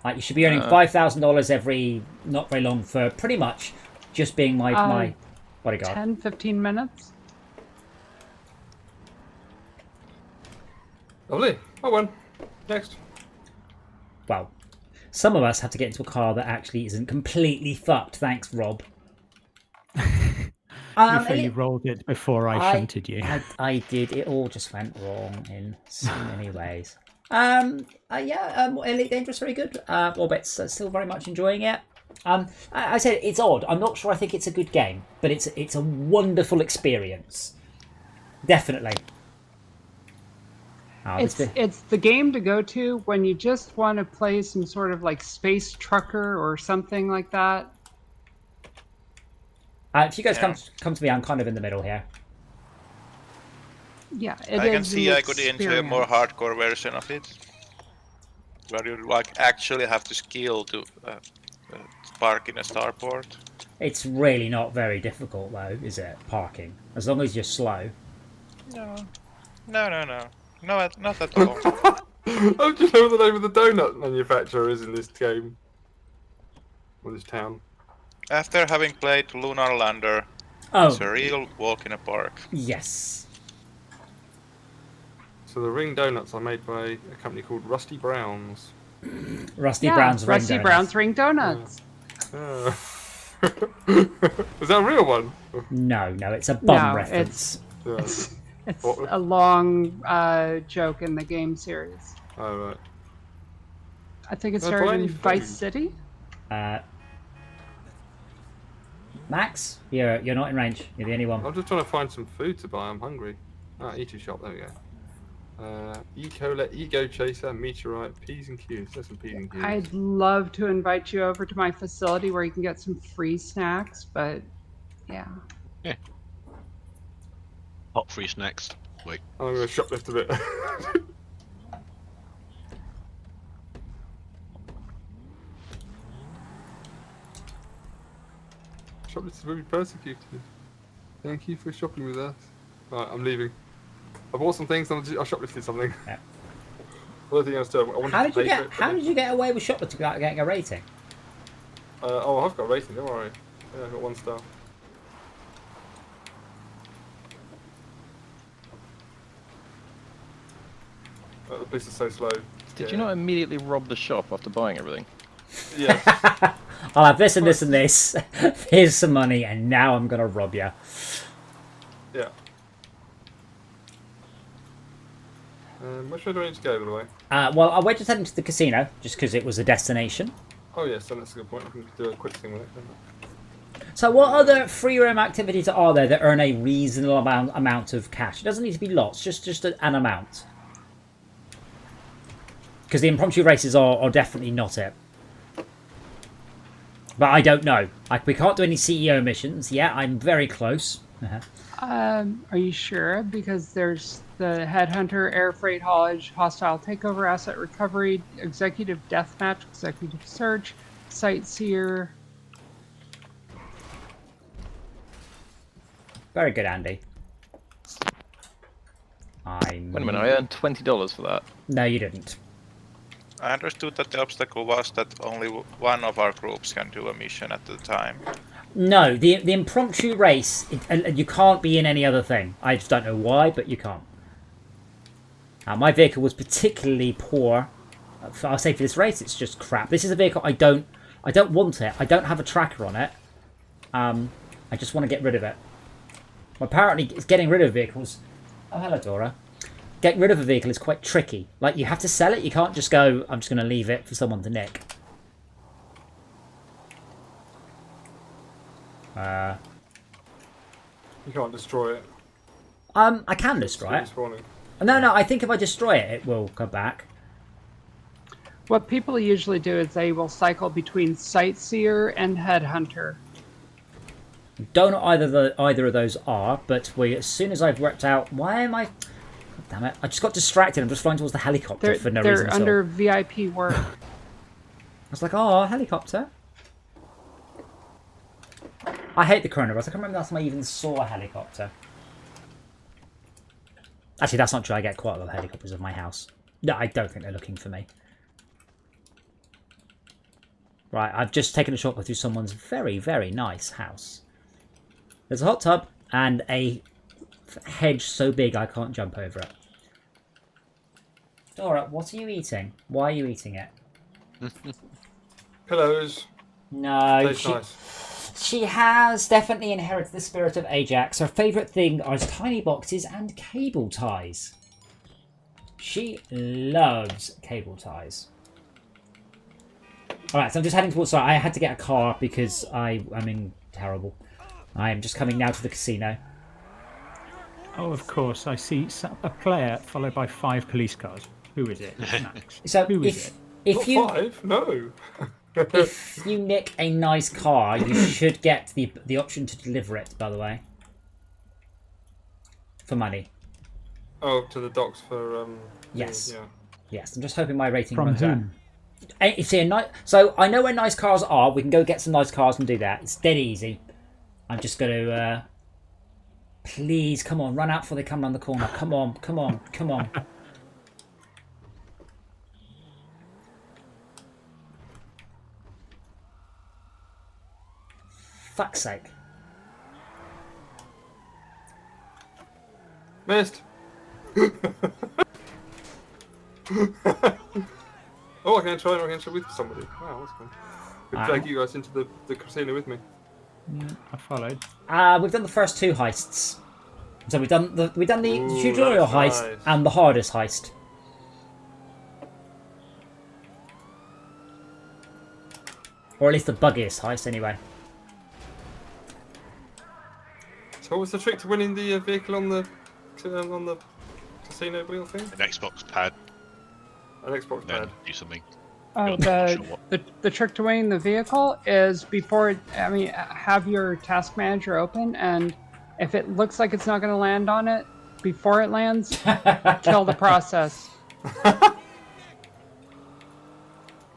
Speaker 1: Like you should be earning $5,000 every not very long for pretty much just being my bodyguard.
Speaker 3: 10, 15 minutes.
Speaker 5: Lovely. I won. Next.
Speaker 1: Well, some of us have to get into a car that actually isn't completely fucked. Thanks, Rob.
Speaker 8: You rolled it before I shunted you.
Speaker 1: I did. It all just went wrong in so many ways. Elite Dangerous, very good. Orbit's still very much enjoying it. I said it's odd. I'm not sure I think it's a good game, but it's a wonderful experience. Definitely. Oh,
Speaker 3: It's the game to go to when you just want to play some sort of like space trucker or something like that.
Speaker 1: If you guys come to me, I'm kind of in the middle here.
Speaker 3: Yeah,
Speaker 6: I can see I could enjoy a more hardcore version of it, where you like actually have to skill to park in a starport.
Speaker 1: It's really not very difficult though, is it? Parking, as long as you're slow.
Speaker 6: No, not at all.
Speaker 5: I just know what the name of the donut manufacturer is in this game. Or this town.
Speaker 6: After having played Lunar Lander, it's a real walk in a park.
Speaker 1: Yes.
Speaker 5: So the ring donuts are made by a company called Rusty Brown's.
Speaker 1: Rusty Brown's
Speaker 3: ring donuts.
Speaker 5: Yeah. Is that a real one?
Speaker 1: No, it's a bum reference.
Speaker 3: It's a long joke in the game series.
Speaker 5: Oh, right.
Speaker 3: I think it started in Vice City.
Speaker 1: Max, you're not in range. You're the only one.
Speaker 5: I'm just trying to find some food to buy. I'm hungry. E2 shop. There we go. E-Cola, Ego Chaser, Meteorite, P's and Q's. There's some P's and Q's.
Speaker 3: I'd love to invite you over to my facility where you can get some free snacks, but yeah.
Speaker 2: Yeah. Hot free snacks. Wait.
Speaker 5: I'm going to shoplift a bit. Shoplifters will be persecuted. Thank you for shopping with us. Right, I'm leaving. I bought some things and I shoplifted something.
Speaker 1: Yeah.
Speaker 5: How
Speaker 1: did you get away with shoplifting without getting a rating?
Speaker 5: I've got a rating, don't worry. Yeah, I've got 1 star. The police are so slow.
Speaker 4: Did you not immediately rob the shop after buying everything?
Speaker 5: Yes.
Speaker 1: I'll have this and this and this. Here's some money, and now I'm gonna rob you.
Speaker 5: Yeah. Which way do I need to go, by the way?
Speaker 1: Well, we're just heading to the casino, just because it was a destination.
Speaker 5: Oh yes, that's a good point. I can do a quick thing with it.
Speaker 1: So what other free roam activities are there that earn a reasonable amount of cash? It doesn't need to be lots, just an amount. Because the impromptu races are definitely not it. But I don't know. We can't do any CEO missions. Yeah, I'm very close.
Speaker 3: Are you sure? Because there's the Headhunter, Air Freight Haulage, Hostile Takeover, Asset Recovery, Executive Deathmatch, Executive Search, Sightseer.
Speaker 1: Very good, Andy.
Speaker 4: Wait a minute, I earned $20 for that.
Speaker 1: No, you didn't.
Speaker 6: I understood that the obstacle was that only one of our groups can do a mission at a time.
Speaker 1: No, the impromptu race, you can't be in any other thing. I just don't know why, but you can't. My vehicle was particularly poor. I'll say for this race, it's just crap. This is a vehicle I don't want it. I don't have a tracker on it. I just want to get rid of it. Apparently, getting rid of vehicles. Oh, hello, Dora. Getting rid of a vehicle is quite tricky. Like, you have to sell it. You can't just go, I'm just going to leave it for someone to nick.
Speaker 5: You can't destroy it.
Speaker 1: I can destroy it. No, I think if I destroy it, it will come back.
Speaker 3: What people usually do is they will cycle between Sightseer and Headhunter.
Speaker 1: Don't know either of those are, but as soon as I've worked out, why am I... Damn it, I just got distracted. I'm just flying towards the helicopter for no reason.
Speaker 3: They're under VIP work.
Speaker 1: I was like, oh, helicopter. I hate the coronavirus. I can't remember the last time I even saw a helicopter. Actually, that's not true. I get quite a lot of helicopters of my house. No, I don't think they're looking for me. Right, I've just taken a shortcut through someone's very, very nice house. There's a hot tub and a hedge so big I can't jump over it. Dora, what are you eating? Why are you eating it?
Speaker 5: Pillows.
Speaker 1: No,
Speaker 5: nice.
Speaker 1: She has definitely inherited the spirit of Ajax. Her favourite thing are tiny boxes and cable ties. She loves cable ties. Alright, so I'm just heading towards... Sorry, I had to get a car because I'm in terrible. I am just coming now to the casino.
Speaker 8: Oh, of course. I see a player followed by 5 police cars. Who is it? Max.
Speaker 1: So
Speaker 8: Who is it?
Speaker 1: if
Speaker 5: Not
Speaker 1: you
Speaker 5: 5, no.
Speaker 1: if you nick a nice car, you should get the option to deliver it. By the way, for money.
Speaker 5: Oh, to the docks for
Speaker 1: Yes.
Speaker 5: Yeah.
Speaker 1: Yes, I'm just hoping my rating
Speaker 8: From
Speaker 1: runs out.
Speaker 8: whom?
Speaker 1: You see so I know where nice cars are. We can go get some nice cars and do that. It's dead easy. I'm just going to. Please, come on, run out before they come around the corner. Come on, come on, come on. Fuck's sake.
Speaker 5: Missed. Oh, I can try with somebody. Wow, that's cool. Could drag you guys into the casino with me.
Speaker 8: Yeah, I followed.
Speaker 1: We've done the first 2 heists. So we've done the
Speaker 5: Ooh,
Speaker 1: tutorial
Speaker 5: that's
Speaker 1: heist
Speaker 5: nice.
Speaker 1: and the hardest heist. Or at least the buggiest heist, anyway.
Speaker 5: So what's the trick to winning the vehicle on the casino wheel thing?
Speaker 10: An Xbox pad,
Speaker 5: An Xbox
Speaker 10: then
Speaker 5: pad.
Speaker 10: do something.
Speaker 3: Oh,
Speaker 10: Not sure what.
Speaker 3: the trick to winning the vehicle is have your task manager open, and if it looks like it's not going to land on it before it lands, kill the process.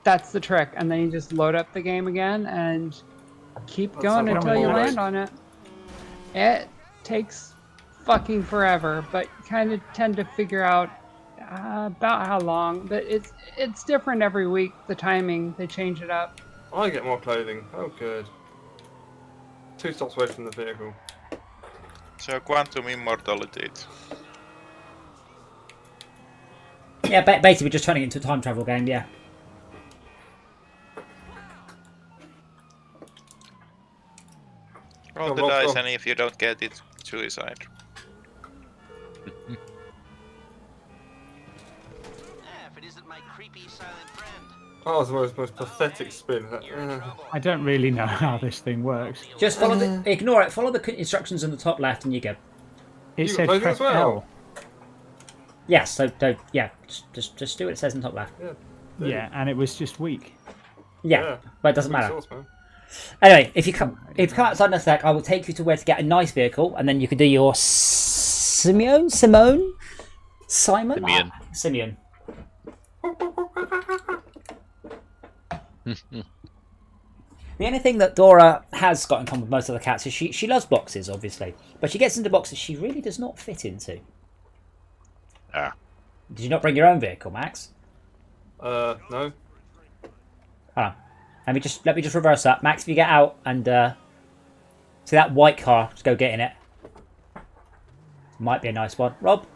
Speaker 3: That's the trick, and then you just load up the game again and keep
Speaker 5: That
Speaker 3: going
Speaker 5: sounds like
Speaker 3: until you
Speaker 5: more
Speaker 3: land
Speaker 5: like-
Speaker 3: on it. It takes fucking forever, but you kind of tend to figure out about how long. But it's different every week. The timing, they change it up.
Speaker 5: I get more clothing. Oh, good. 2 stops away from the vehicle.
Speaker 6: So quantum immortality.
Speaker 1: Yeah, basically we're just turning it into a time travel game, yeah.
Speaker 6: Roll the
Speaker 5: Rob,
Speaker 6: dice,
Speaker 5: Rob.
Speaker 6: and if you don't get it, suicide.
Speaker 9: If it isn't my creepy silent friend.
Speaker 5: Oh, it's the most pathetic spin.
Speaker 8: I don't really know how this thing works.
Speaker 1: Just follow ignore it, follow the instructions in the top left and you go.
Speaker 8: It
Speaker 5: You
Speaker 8: said
Speaker 5: got clothing
Speaker 8: press
Speaker 5: as well?
Speaker 8: L.
Speaker 1: Yes, so yeah, just do what it says in the top left.
Speaker 8: Yeah, and it was just weak.
Speaker 1: Yeah, but it doesn't
Speaker 5: Good
Speaker 1: matter.
Speaker 5: source, man.
Speaker 1: Anyway, if you come outside in a sec, I will take you to where to get a nice vehicle, and then you can do your Simon. Simeon. The only thing that Dora has got in common with most of the cats is she loves boxes, obviously, but she gets into boxes she really does not fit into.
Speaker 10: Ah.
Speaker 1: Did you not bring your own vehicle, Max?
Speaker 5: No.
Speaker 1: Hold on. Let me just reverse that. Max, if you get out and see that white car, just go get in it. Might be a nice one. Rob,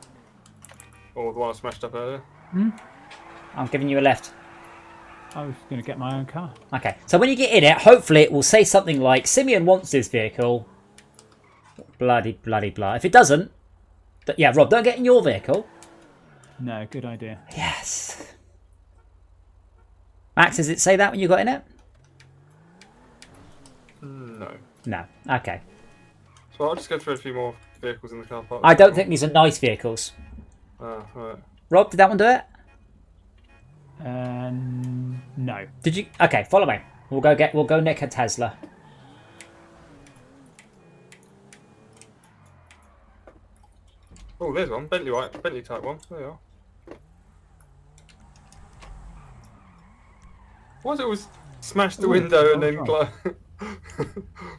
Speaker 5: Or the one I smashed up earlier.
Speaker 1: I'm giving you a lift.
Speaker 8: I was going to get my own car.
Speaker 1: Okay, so when you get in it, hopefully it will say something like, Simeon wants this vehicle. Bloody, bloody, blah. If it doesn't, yeah, Rob, don't get in your vehicle.
Speaker 8: No, good idea.
Speaker 1: Yes. Max, does it say that when you got in it?
Speaker 5: No.
Speaker 1: No. Okay.
Speaker 5: So I'll just go through a few more vehicles in the car park.
Speaker 1: I don't think these are nice vehicles.
Speaker 5: Ah, right.
Speaker 1: Rob, did that one do it?
Speaker 8: No.
Speaker 1: Did you? Okay, follow me. We'll go nick a Tesla.
Speaker 5: Oh, there's one. Bentley type one. There you are. Why does it always smash the window and then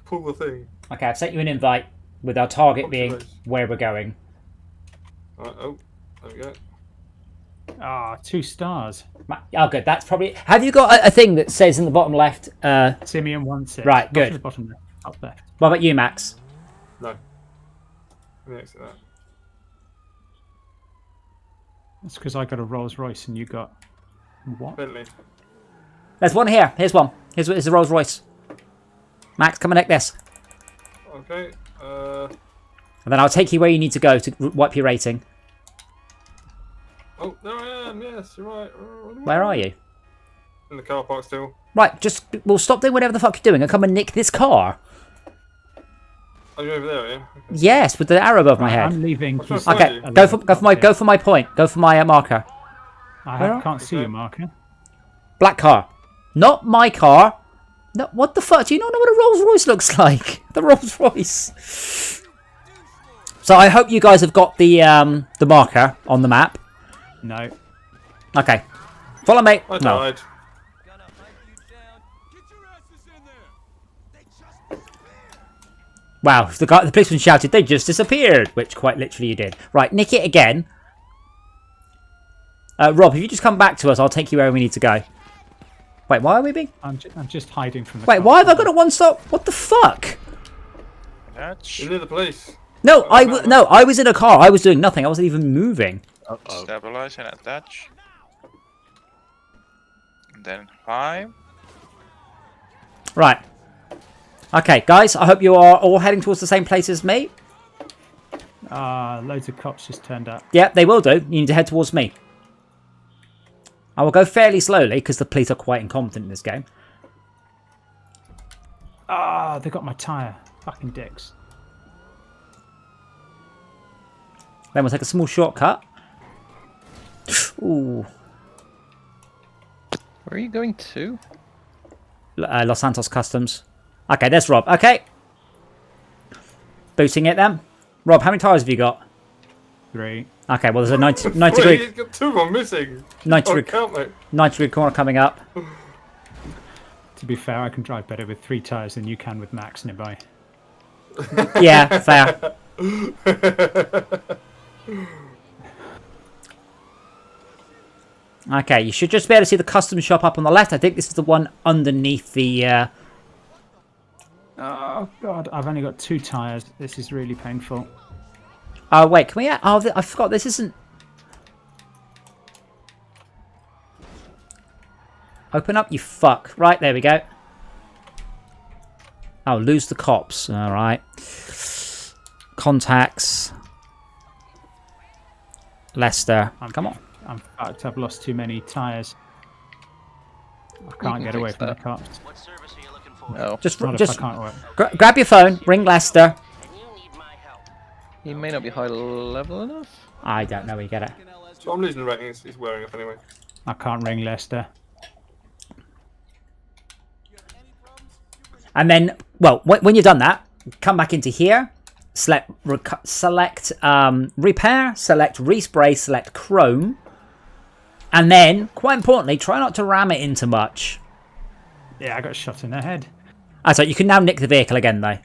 Speaker 5: pull the thing?
Speaker 1: Okay, I've sent you an invite with our target
Speaker 5: Up to
Speaker 1: being
Speaker 5: those.
Speaker 1: where we're going.
Speaker 5: Right, oh, there we go.
Speaker 8: Ah, 2 stars.
Speaker 1: Oh, good. That's probably. Have you got a thing that says in the bottom left?
Speaker 8: Simeon wants it.
Speaker 1: Right,
Speaker 8: Not
Speaker 1: good.
Speaker 8: to the bottom left, up there.
Speaker 1: What about you, Max?
Speaker 5: No. Let me exit that.
Speaker 8: That's because I got a Rolls Royce and you got what?
Speaker 5: Bentley.
Speaker 1: There's one here. Here's one. Here's a Rolls Royce. Max, come and nick this,
Speaker 5: Okay.
Speaker 1: and then I'll take you where you need to go to wipe your rating.
Speaker 5: Oh, there I am. Yes, you're right.
Speaker 1: Where are you?
Speaker 5: In the car park still.
Speaker 1: Right, we'll stop doing whatever the fuck you're doing and come and nick this car.
Speaker 5: Are you over there? Are you?
Speaker 1: Yes, with the arrow above my head.
Speaker 8: I'm leaving.
Speaker 5: I'm trying to find
Speaker 1: Okay,
Speaker 5: you.
Speaker 1: go for my point. Go for my marker.
Speaker 8: Can't see your marker.
Speaker 1: Black car, not my car. No, what the fuck? Do you not know what a Rolls Royce looks like? The Rolls Royce. So I hope you guys have got the marker on the map.
Speaker 8: No.
Speaker 1: Okay, follow me.
Speaker 5: I
Speaker 1: No.
Speaker 5: died.
Speaker 1: Wow, the policeman shouted, "They just disappeared," which quite literally you did. Right, nick it again. Rob, if you just come back to us, I'll take you where we need to go. Wait, why are we being...
Speaker 8: I'm just hiding from the
Speaker 1: Wait,
Speaker 8: cops.
Speaker 1: why have I got a one-stop? What the fuck?
Speaker 6: Attach.
Speaker 5: You're near the police.
Speaker 1: No, I was in a car. I was doing nothing. I wasn't even moving.
Speaker 6: Stabilize and attach. And then 5.
Speaker 1: Right. Okay, guys, I hope you are all heading towards the same place as me.
Speaker 8: Loads of cops just turned up.
Speaker 1: Yeah, they will do. You need to head towards me. I will go fairly slowly because the police are quite incompetent in this game.
Speaker 8: They got my tyre. Fucking dicks.
Speaker 1: Then we'll take a small shortcut. Ooh.
Speaker 4: Where are you going to?
Speaker 1: Los Santos Customs. Okay, there's Rob. Okay. Booting it then. Rob, how many tyres have you got?
Speaker 8: 3.
Speaker 1: Okay, well, there's a 90
Speaker 5: Wait,
Speaker 1: degree...
Speaker 5: you've got 2 of them missing.
Speaker 1: 90
Speaker 5: Oh,
Speaker 1: degree,
Speaker 5: count, mate.
Speaker 1: 90 degree corner coming up.
Speaker 8: To be fair, I can drive better with 3 tyres than you can with Max nearby.
Speaker 1: Yeah, fair. Okay, you should just be able to see the custom shop up on the left. I think this is the one underneath the...
Speaker 8: Oh, God. I've only got 2 tyres. This is really painful.
Speaker 1: Oh, wait, can we... Oh, I forgot, this isn't... Open up, you fuck. Right, there we go. Oh, lose the cops. All right. Contacts. Leicester. Come on.
Speaker 8: I'm fucked. I've lost too many tyres. I can't get away from the cops.
Speaker 9: What service are you looking for?
Speaker 4: No.
Speaker 1: Just
Speaker 8: Not if I can't work.
Speaker 1: grab your phone, ring Leicester.
Speaker 9: And you need my help.
Speaker 4: He may not be high level enough.
Speaker 1: I don't know where you get it.
Speaker 5: So I'm losing the rating. It's wearing off anyway.
Speaker 8: I can't ring Leicester.
Speaker 1: And then, well, when you've done that, come back into here, select repair, select respray, select chrome, and then, quite importantly, try not to ram it into much.
Speaker 8: Yeah, I got shot in the head.
Speaker 1: So you can now nick the vehicle again, though.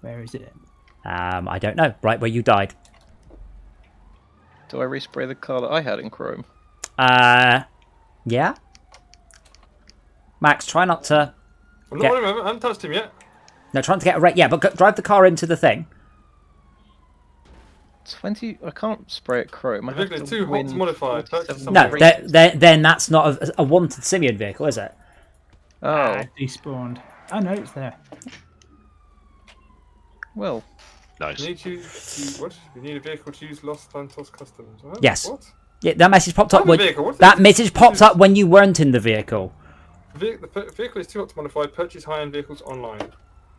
Speaker 8: Where is it?
Speaker 1: I don't know. Right where you died.
Speaker 4: Do I respray the car that I had in chrome?
Speaker 1: Yeah. Max, try not to.
Speaker 5: I'm not worried, I haven't touched him yet.
Speaker 1: No, try not to get a wreck. Yeah, but drive the car into the thing.
Speaker 4: 20. I can't spray it chrome. I have
Speaker 5: Vehicle
Speaker 4: to
Speaker 5: is too hot
Speaker 4: win
Speaker 5: to modify.
Speaker 4: 47
Speaker 1: No,
Speaker 4: rating.
Speaker 1: then that's not a wanted simian vehicle, is it?
Speaker 4: Oh,
Speaker 8: Despawned. Oh, no, it's there.
Speaker 4: well.
Speaker 10: Nice.
Speaker 5: You need to what? You need a vehicle to use Los Santos Customs. Huh?
Speaker 1: Yes.
Speaker 5: What?
Speaker 1: Yeah, that message popped up
Speaker 5: I'm
Speaker 1: when
Speaker 5: a vehicle. What's
Speaker 1: that
Speaker 5: this?
Speaker 1: message pops up when you weren't in the vehicle.
Speaker 5: The vehicle is too hot to modify. Purchase high-end vehicles online.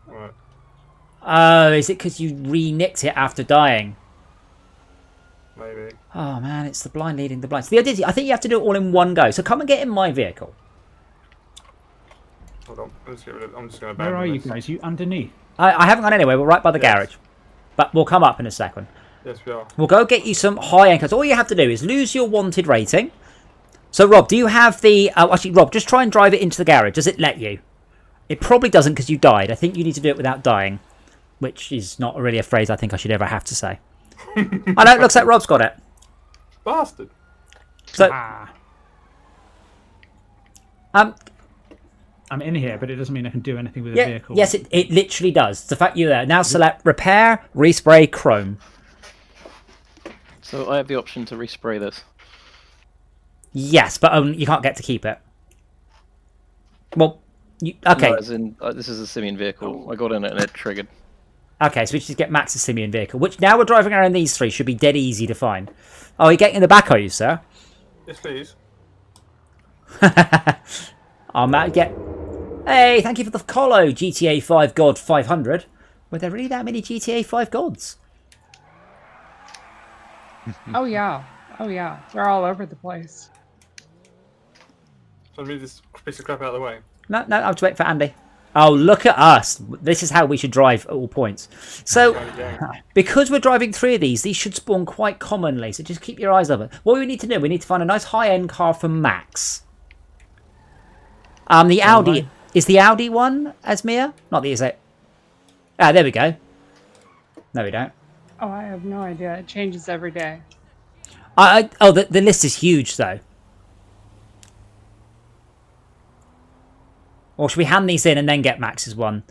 Speaker 5: Alright.
Speaker 1: Is it because you re-nicked it after dying?
Speaker 5: Maybe.
Speaker 1: Oh man, it's the blind leading the blind. So the idea is, I think you have to do it all in one go. So come and get in my vehicle.
Speaker 5: Hold on. I'm just going to abandon
Speaker 8: Where are you
Speaker 5: this.
Speaker 8: guys? You underneath?
Speaker 1: I haven't gone anywhere. We're right by the
Speaker 5: Yes.
Speaker 1: garage. But we'll come up in a second.
Speaker 5: Yes, we are.
Speaker 1: We'll go get you some high-end cars. All you have to do is lose your wanted rating. So Rob, do you have the... actually, Rob, just try and drive it into the garage. Does it let you? It probably doesn't because you died. I think you need to do it without dying. Which is not really a phrase I think I should ever have to say. I know, it looks like Rob's got it.
Speaker 5: Bastard.
Speaker 1: So,
Speaker 8: I'm in here, but it doesn't mean I can do anything with the vehicle.
Speaker 1: yes, it literally does. It's the fact you're there. Now select repair, respray, chrome.
Speaker 4: So I have the option to respray this.
Speaker 1: Yes, but you can't get to keep it. Well, okay.
Speaker 4: No, as in, this is a simian vehicle. I got in it and it triggered.
Speaker 1: Okay, so we should get Max's simian vehicle, which now we're driving around these three should be dead easy to find. Oh, you're getting in the back, are you, sir?
Speaker 5: Yes, please.
Speaker 1: I'll get... Hey, thank you for the follow, GTA 5 God 500. Were there really that many GTA 5 gods?
Speaker 3: Oh yeah. Oh yeah. They're all over the place.
Speaker 5: So I move this piece of crap out of the way.
Speaker 1: No, I'll have to wait for Andy. Oh, look at us. This is how we should drive at all points. So, because we're driving 3 of these should spawn quite commonly. So just keep your eyes open. What we need to do, we need to find a nice high-end car for Max. The Audi... Is the Audi one, Asmir? Not the... Is it? Ah, there we go. No, we don't.
Speaker 3: Oh, I have no idea. It changes every day.
Speaker 1: The list is huge, though. Or should we hand these in and then get Max's one?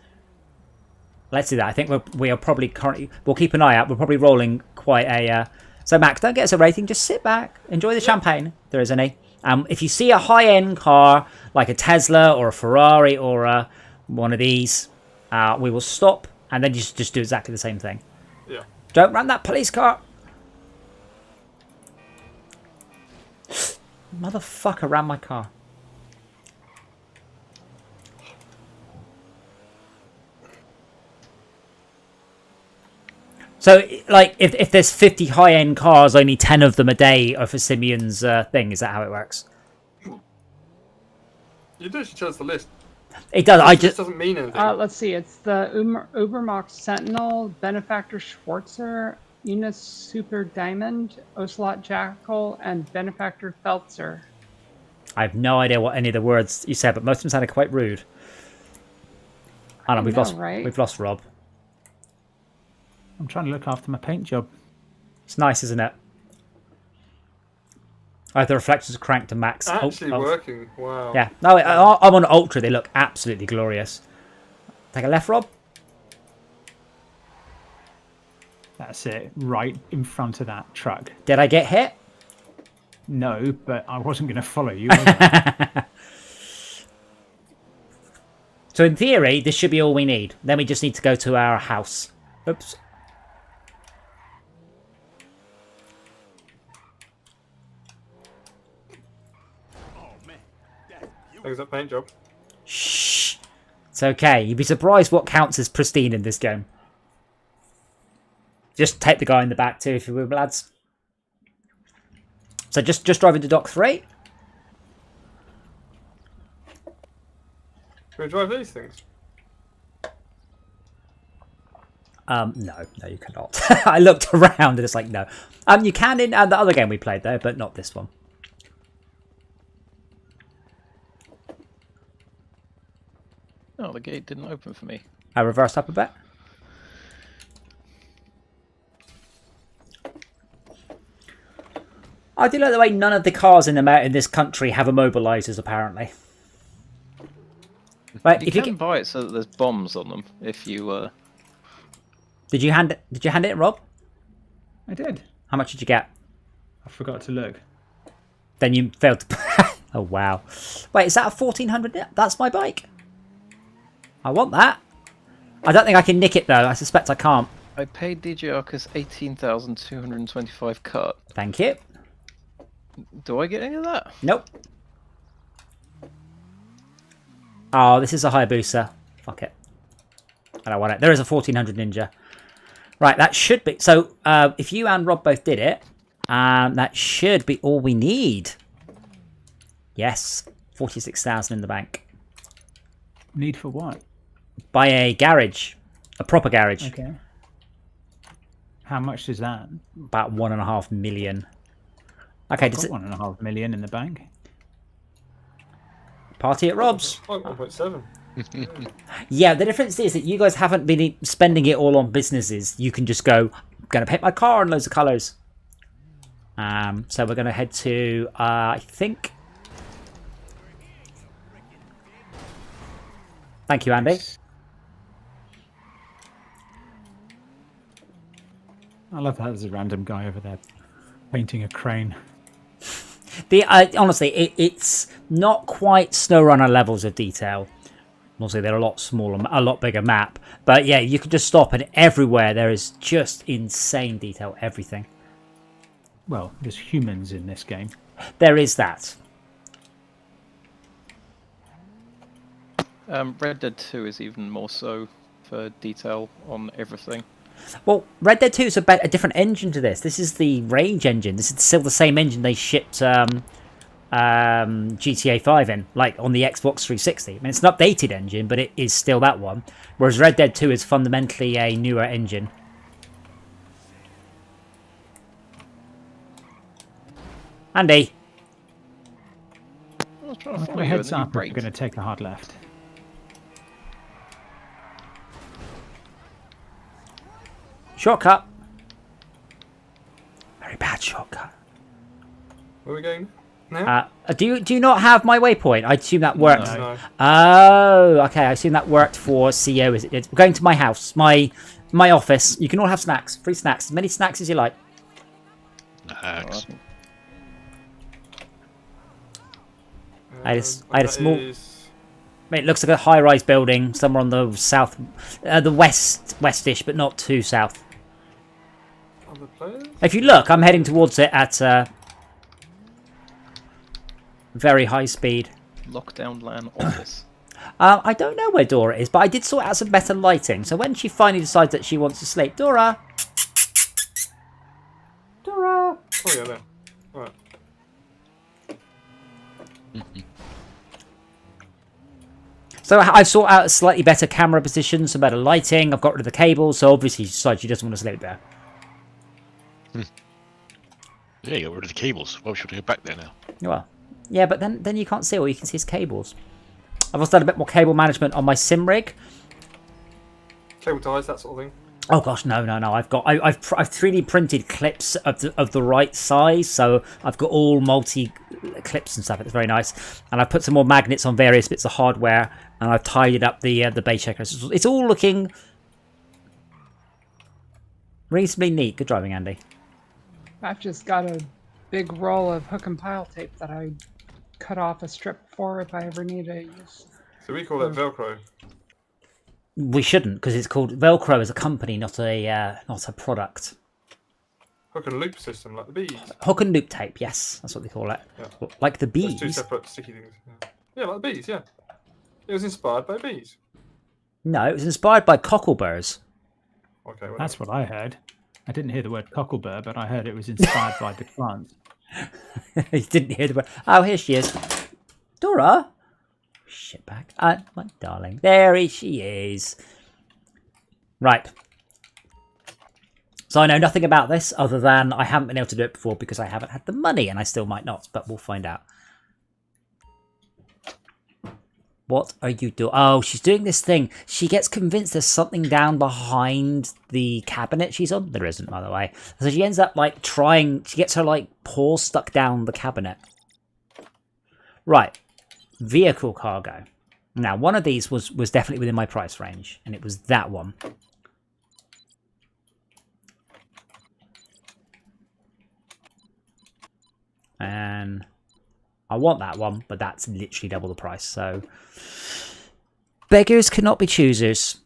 Speaker 1: Let's do that. I think we are probably currently... We'll keep an eye out. We're probably rolling quite a... So, Max, don't get us a rating. Just sit back. Enjoy the champagne, if there is any. If you see a high-end car, like a Tesla or a Ferrari or one of these, we will stop and then just do exactly the same thing.
Speaker 5: Yeah.
Speaker 1: Don't run that police car. Motherfucker ran my car. So, like, if there's 50 high-end cars, only 10 of them a day are for Simeon's thing. Is that how it works?
Speaker 5: You do actually tell us the list.
Speaker 1: It does.
Speaker 5: It just doesn't mean anything.
Speaker 3: Let's see. It's the Ubermacht Sentinel, Benefactor Schwarzer, Eunice Super Diamond, Ocelot Jackal, and Benefactor Feltzer.
Speaker 1: I have no idea what any of the words you said, but most of them sounded quite rude. I know, we've lost Rob.
Speaker 8: I'm trying to look after my paint job.
Speaker 1: It's nice, isn't it? The reflectors are cranked to max.
Speaker 5: Actually working. Wow.
Speaker 1: Yeah. No, I'm on Ultra. They look absolutely glorious. Take a left, Rob.
Speaker 8: That's it. Right in front of that truck.
Speaker 1: Did I get hit?
Speaker 8: No, but I wasn't going to follow you. Was I?
Speaker 1: So in theory, this should be all we need. Then we just need to go to our house. Oops.
Speaker 5: Thanks that paint job.
Speaker 1: Shh. It's okay. You'd be surprised what counts as pristine in this game. Just take the guy in the back too, if you will, lads. So just drive into Dock 3.
Speaker 5: Can we drive these things?
Speaker 1: No, you cannot. I looked around and it's like, no. You can in the other game we played though, but not this one.
Speaker 4: Oh, the gate didn't open for me.
Speaker 1: I reversed up a bit. I do like the way none of the cars in this country have immobilizers, apparently. But
Speaker 4: you can buy it so that there's bombs on them if you.
Speaker 1: Did you hand it, Rob?
Speaker 8: I did.
Speaker 1: How much did you get?
Speaker 8: I forgot to look.
Speaker 1: Then you failed to... Oh, wow. Wait, is that a 1400? That's my bike. I want that. I don't think I can nick it, though. I suspect I can't.
Speaker 4: I paid DJ Arcus 18,225 cut.
Speaker 1: Thank you.
Speaker 4: Do I get any of that?
Speaker 1: Nope. Oh, this is a Hayabusa. Fuck it. I don't want it. There is a 1400 Ninja. Right, that should be... So, if you and Rob both did it, that should be all we need. Yes. 46,000 in the bank.
Speaker 8: Need for what?
Speaker 1: Buy a garage. A proper garage.
Speaker 8: Okay. How much is that?
Speaker 1: About 1.5 million. Okay,
Speaker 8: I've got 1.5 million in the bank.
Speaker 1: Party at Rob's.
Speaker 5: 1.7.
Speaker 1: Yeah, the difference is that you guys haven't been spending it all on businesses. You can just go, I'm going to paint my car in loads of colours. So we're going to head to, I think... Thank you, Andy.
Speaker 8: I love that there's a random guy over there painting a crane.
Speaker 1: Honestly, it's not quite SnowRunner levels of detail. Obviously, they're a lot smaller, a lot bigger map. But yeah, you can just stop and everywhere there is just insane detail, everything.
Speaker 8: Well, there's humans in this game.
Speaker 1: There is that.
Speaker 4: Red Dead 2 is even more so for detail on everything.
Speaker 1: Well, Red Dead 2 is a different engine to this. This is the Rage engine. This is still the same engine they shipped GTA 5 in, like on the Xbox 360. I mean, it's an updated engine, but it is still that one. Whereas Red Dead 2 is fundamentally a newer engine. Andy.
Speaker 4: I was trying to follow
Speaker 8: My
Speaker 4: you
Speaker 8: heads
Speaker 4: and then you
Speaker 8: up. We're
Speaker 4: braked.
Speaker 8: going to take a hard left.
Speaker 1: Shortcut. Very bad shortcut.
Speaker 5: Where are we going now?
Speaker 1: Do you not have my waypoint? I assume that worked.
Speaker 5: No.
Speaker 1: Oh, okay. I assume that worked for CEO. Is it? We're going to my house, my office. You can all have snacks, free snacks, as many snacks as you like.
Speaker 10: Nice.
Speaker 1: I had a small.
Speaker 5: Is...
Speaker 1: It looks like a high-rise building somewhere on the south, the westish, but not too south.
Speaker 5: Other players?
Speaker 1: If you look, I'm heading towards it at very high speed.
Speaker 4: LockDown LAN office.
Speaker 1: I don't know where Dora is, but I did sort out some better lighting. So when she finally decides that she wants to sleep, Dora.
Speaker 5: Oh yeah, there. Right.
Speaker 1: So I've sorted out a slightly better camera position, some better lighting. I've got rid of the cable, so obviously she decides she doesn't want to sleep there.
Speaker 10: Yeah, you got rid of the cables. Why should we go back there now?
Speaker 1: Well, yeah, but then you can't see all you can see is cables. I've also done a bit more cable management on my sim rig.
Speaker 5: Cable ties, that sort of thing.
Speaker 1: Oh gosh, no. I've 3D printed clips of the right size, so I've got all multi clips and stuff. It's very nice, and I've put some more magnets on various bits of hardware, and I've tidied up the bay checkers. It's all looking reasonably neat. Good driving, Andy.
Speaker 3: I've just got a big roll of hook and pile tape that I cut off a strip for if I ever need to use.
Speaker 5: So we call that Velcro.
Speaker 1: We shouldn't, because it's called Velcro as a company, not a product.
Speaker 5: Hook and loop system, like the bees.
Speaker 1: Hook and loop tape, yes, that's what they call it.
Speaker 5: Yeah.
Speaker 1: Like the
Speaker 5: There's
Speaker 1: bees.
Speaker 5: two separate sticky things. Yeah, like the bees, yeah. It was inspired by bees.
Speaker 1: No, it was inspired by cockleburs.
Speaker 5: Okay, well,
Speaker 8: That's what I heard. I didn't hear the word cocklebur, but I heard it was inspired by the plant.
Speaker 1: You didn't hear the word. Oh, here she is. Dora? Shitbag. My darling. There she is. Right. So I know nothing about this other than I haven't been able to do it before because I haven't had the money, and I still might not, but we'll find out. What are you doing? Oh, she's doing this thing. She gets convinced there's something down behind the cabinet she's on. There isn't, by the way. So she ends up like trying. She gets her like paw stuck down the cabinet. Right. Vehicle cargo. Now, one of these was definitely within my price range, and it was that one. And I want that one, but that's literally double the price. So beggars cannot be choosers.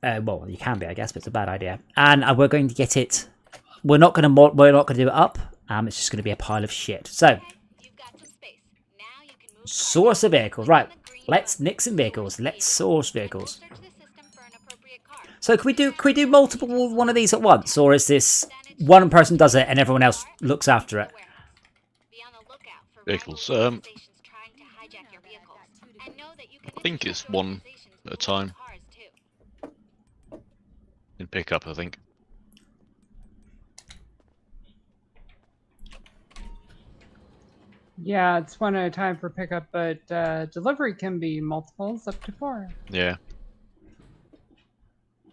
Speaker 1: Well, you can be, I guess, but it's a bad idea. And we're going to get it. We're not going to do it up. It's just going to be a pile of shit. So source of vehicles, right? Let's nick some vehicles. Let's source vehicles. So can we do multiple one of these at once, or is this one person does it and everyone else looks after it?
Speaker 10: Vehicles. I think it's one at a time. In pickup, I think.
Speaker 3: Yeah, it's one at a time for pickup, but delivery can be multiples, up to 4.
Speaker 10: Yeah.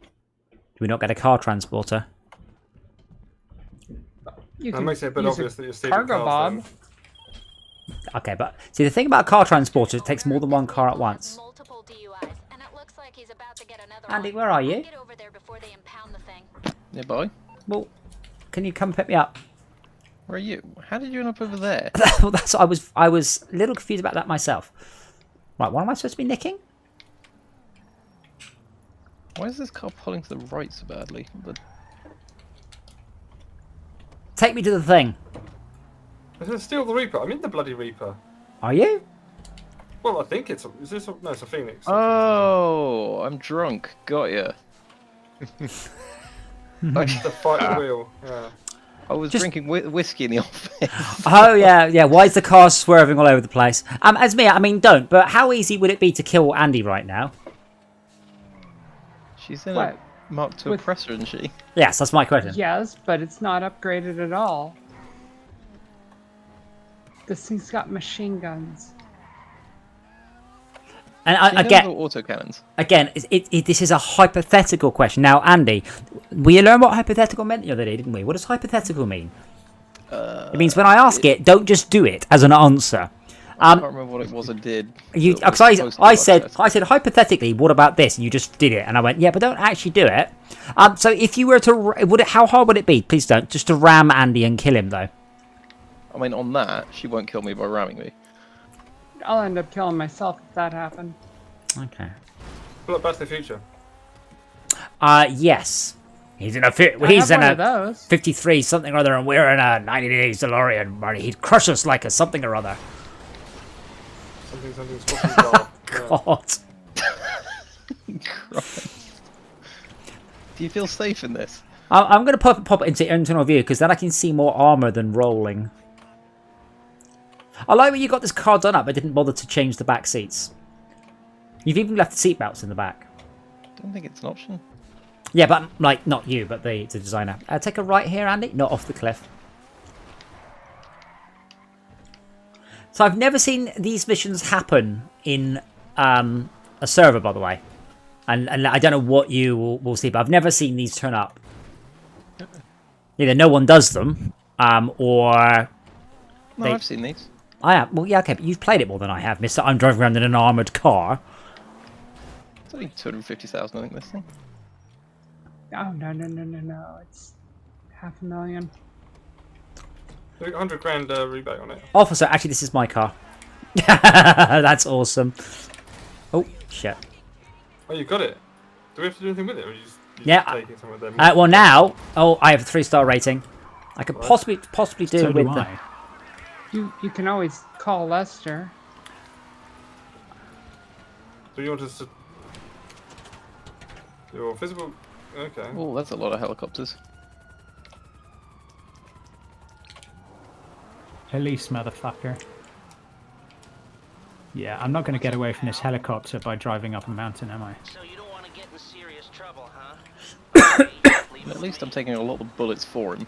Speaker 1: Do we not get a car transporter?
Speaker 3: You
Speaker 5: that
Speaker 3: can
Speaker 5: makes it a bit
Speaker 3: use
Speaker 5: obvious that you're stealing
Speaker 3: cargo
Speaker 5: cars,
Speaker 3: bob.
Speaker 5: though.
Speaker 1: Okay, but see the thing about a car transporter, it takes more than one car at once. Andy, where are you?
Speaker 4: Nearby.
Speaker 1: Well, can you come pick me up?
Speaker 4: Where are you? How did you end up over there?
Speaker 1: Well, that's what I was a little confused about that myself. Right, what am I supposed to be nicking?
Speaker 4: Why is this car pulling to the right so badly?
Speaker 1: Take me to the thing.
Speaker 5: I said steal the Reaper. I'm in the bloody Reaper.
Speaker 1: Are you?
Speaker 5: Well, I think it's a... Is this a... No, it's a Phoenix.
Speaker 4: Oh, I'm drunk. Got ya.
Speaker 5: The fight the wheel. Yeah.
Speaker 4: I was drinking whiskey in the office.
Speaker 1: Oh yeah. Why is the car swerving all over the place? As me, I mean, don't. But how easy would it be to kill Andy right now?
Speaker 4: She's in a Mark II oppressor, isn't she?
Speaker 1: Yes, that's my question.
Speaker 3: Yes, but it's not upgraded at all. This thing's got machine guns.
Speaker 1: And again,
Speaker 4: autocannons.
Speaker 1: Again, this is a hypothetical question. Now, Andy, we learned what hypothetical meant the other day, didn't we? What does hypothetical mean? It means when I ask it, don't just do it as an answer.
Speaker 4: I can't remember what it was I did.
Speaker 1: I said hypothetically, what about this? And you just did it, and I went, yeah, but don't actually do it. So if you were to, how hard would it be? Please don't. Just to ram Andy and kill him, though.
Speaker 4: I mean, on that, she won't kill me by ramming me.
Speaker 3: I'll end up killing myself if that happened.
Speaker 1: Okay.
Speaker 5: Look, Back to the Future.
Speaker 1: Yes. He's in a 53 something or other, and we're in a 90 days DeLorean, Marty. He'd crush us like a something or other.
Speaker 5: Something.
Speaker 1: God.
Speaker 4: Do you feel safe in this?
Speaker 1: I'm going to pop it into internal view, because then I can see more armor than rolling. I like when you got this car done up, but didn't bother to change the back seats. You've even left the seatbelts in the back.
Speaker 4: I don't think it's an option.
Speaker 1: Yeah, but like not you, but the designer. Take a right here, Andy. Not off the cliff. So I've never seen these missions happen in a server, by the way. And I don't know what you will see, but I've never seen these turn up. Either no one does them, or...
Speaker 4: No, I've seen these.
Speaker 1: I have. Well, yeah, okay, but you've played it more than I have, mister. I'm driving around in an armoured car.
Speaker 4: It's only 250,000, I think, this thing.
Speaker 3: Oh, no. It's $500,000.
Speaker 5: 100 grand rebate on it.
Speaker 1: Officer, actually, this is my car. That's awesome. Oh, shit.
Speaker 5: Oh, you got it. Do we have to do anything with it, or you just taking some of them?
Speaker 1: Well, now, I have a 3-star rating. I could possibly do
Speaker 8: so
Speaker 1: with
Speaker 8: do
Speaker 1: the...
Speaker 8: I.
Speaker 3: You can always call Lester.
Speaker 5: Do you want us to... Your physical... Okay.
Speaker 4: Oh, that's a lot of helicopters.
Speaker 8: Police, motherfucker. Yeah, I'm not going to get away from this helicopter by driving up a mountain, am I?
Speaker 9: So you don't want to get in serious trouble, huh?
Speaker 4: At least I'm taking a lot of bullets for him.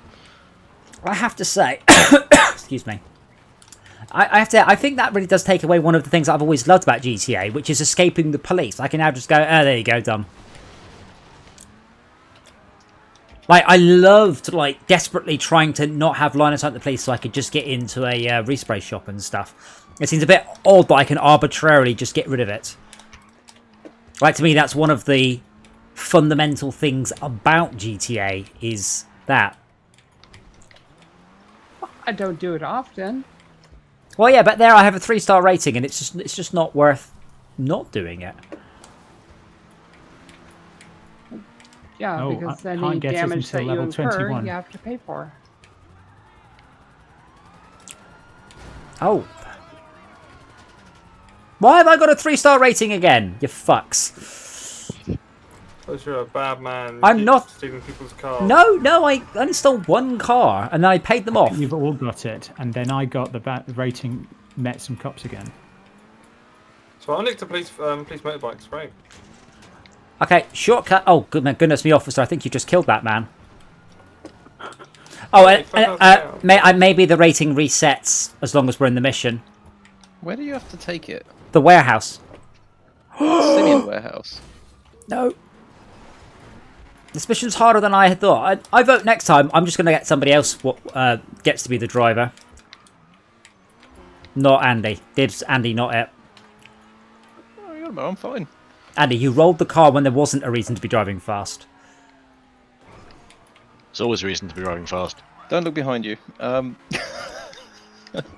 Speaker 1: I have to say... Excuse me. I think that really does take away one of the things I've always loved about GTA, which is escaping the police. I can now just go, oh, there you go, done. Like, I loved, like, desperately trying to not have line of sight the police so I could just get into a respray shop and stuff. It seems a bit odd that I can arbitrarily just get rid of it. Like, to me, that's one of the fundamental things about GTA, is that.
Speaker 3: I don't do it often.
Speaker 1: Well, yeah, but there I have a 3-star rating, and it's just not worth not doing it.
Speaker 3: Yeah, because any damage that you incur,
Speaker 8: 21.
Speaker 3: you have to pay for.
Speaker 1: Oh. Why have I got a 3-star rating again? You fucks.
Speaker 5: Because you're a bad man.
Speaker 1: I'm not
Speaker 5: stealing people's cars.
Speaker 1: No, I only stole one car, and then I paid them off.
Speaker 8: You've all got it, and then I got the rating, met some cops again.
Speaker 5: So I nicked a police motorbike, great.
Speaker 1: Okay, shortcut. Oh, goodness me, officer, I think you just killed that man. Oh, maybe the rating resets as long as we're in the mission.
Speaker 4: Where do you have to take it?
Speaker 1: The warehouse.
Speaker 4: Simeon warehouse.
Speaker 1: No. This mission's harder than I had thought. I vote next time. I'm just going to get somebody else gets to be the driver. Not Andy. Dibs, Andy, not it.
Speaker 4: Oh, I'm fine.
Speaker 1: Andy, you rolled the car when there wasn't a reason to be driving fast.
Speaker 10: There's always a reason to be driving fast.
Speaker 4: Don't look behind you.
Speaker 5: Yeah,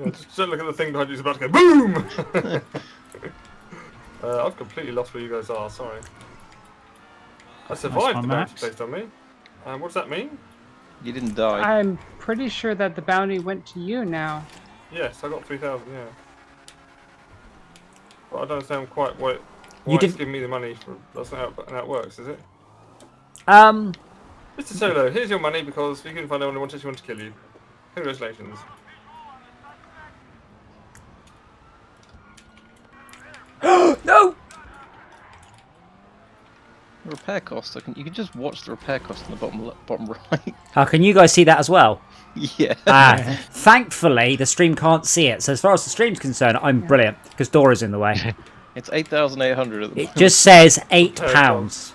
Speaker 5: just don't look at the thing behind you. It's about to go boom! I've completely lost where you guys are, sorry. I survived the bounty placed on me. What does that mean?
Speaker 4: You didn't die.
Speaker 3: I'm pretty sure that the bounty went to you now.
Speaker 5: Yes, I got 3,000, yeah. But I don't understand quite why
Speaker 1: You
Speaker 5: it's
Speaker 1: did.
Speaker 5: giving me the money. That's not how it works, is it?
Speaker 1: Um.
Speaker 5: Mr. Solo, here's your money because we couldn't find anyone who wanted to kill you. Congratulations.
Speaker 1: No.
Speaker 4: The repair cost. You can just watch the repair cost in the bottom right.
Speaker 1: How can you guys see that as well?
Speaker 4: Yeah.
Speaker 1: Thankfully, the stream can't see it. So as far as the stream's concerned, I'm brilliant because Dora's in the way.
Speaker 4: It's 8,800 at the moment.
Speaker 1: It just says £8.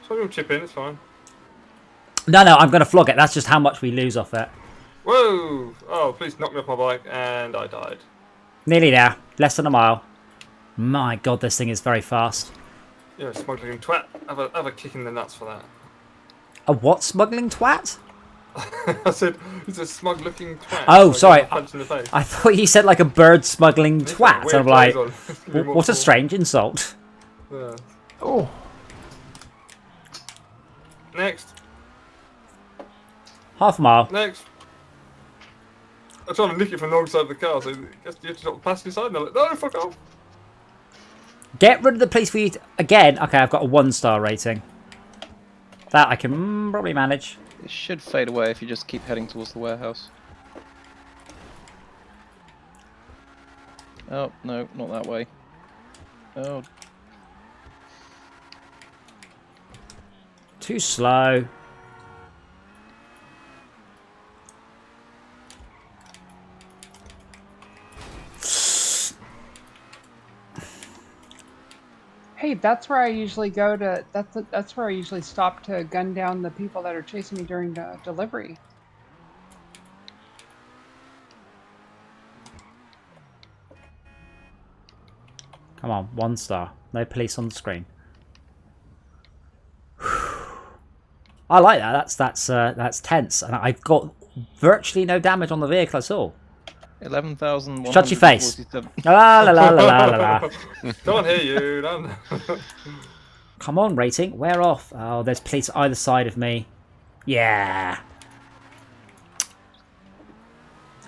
Speaker 5: So we'll chip in, it's fine.
Speaker 1: No, I'm going to flog it. That's just how much we lose off it.
Speaker 5: Whoa! Oh, please knock me off my bike, and I died.
Speaker 1: Nearly there. Less than a mile. My God, this thing is very fast.
Speaker 5: You're a smuggling twat. Have a kick in the nuts for that.
Speaker 1: A what smuggling twat?
Speaker 5: I said, he's a smug-looking twat.
Speaker 1: Oh,
Speaker 5: so
Speaker 1: sorry.
Speaker 5: I punch in the face.
Speaker 1: I thought you said like a bird smuggling twat.
Speaker 5: Weird
Speaker 1: And I'm like,
Speaker 5: clothes on.
Speaker 1: what a strange insult.
Speaker 5: Yeah.
Speaker 8: Oh.
Speaker 5: Next.
Speaker 1: Half a mile.
Speaker 5: Next. I'm trying to nick it from the wrong side of the car, so you have to drop the passenger side, and they're like, no, fuck off.
Speaker 1: Get rid of the police for you again. Okay, I've got a 1-star rating. That I can probably manage.
Speaker 4: It should fade away if you just keep heading towards the warehouse. Oh, no, not that way. Oh.
Speaker 1: Too slow.
Speaker 3: Hey, that's where I usually go to. That's where I usually stop to gun down the people that are chasing me during the delivery.
Speaker 1: Come on, 1-star. No police on the screen. I like that. That's tense, and I've got virtually no damage on the vehicle at all.
Speaker 4: 11,147.
Speaker 1: Shut your face. La la la la la la.
Speaker 5: Can't hear you. Don't.
Speaker 1: Come on, rating. Wear off. Oh, there's police either side of me. Yeah.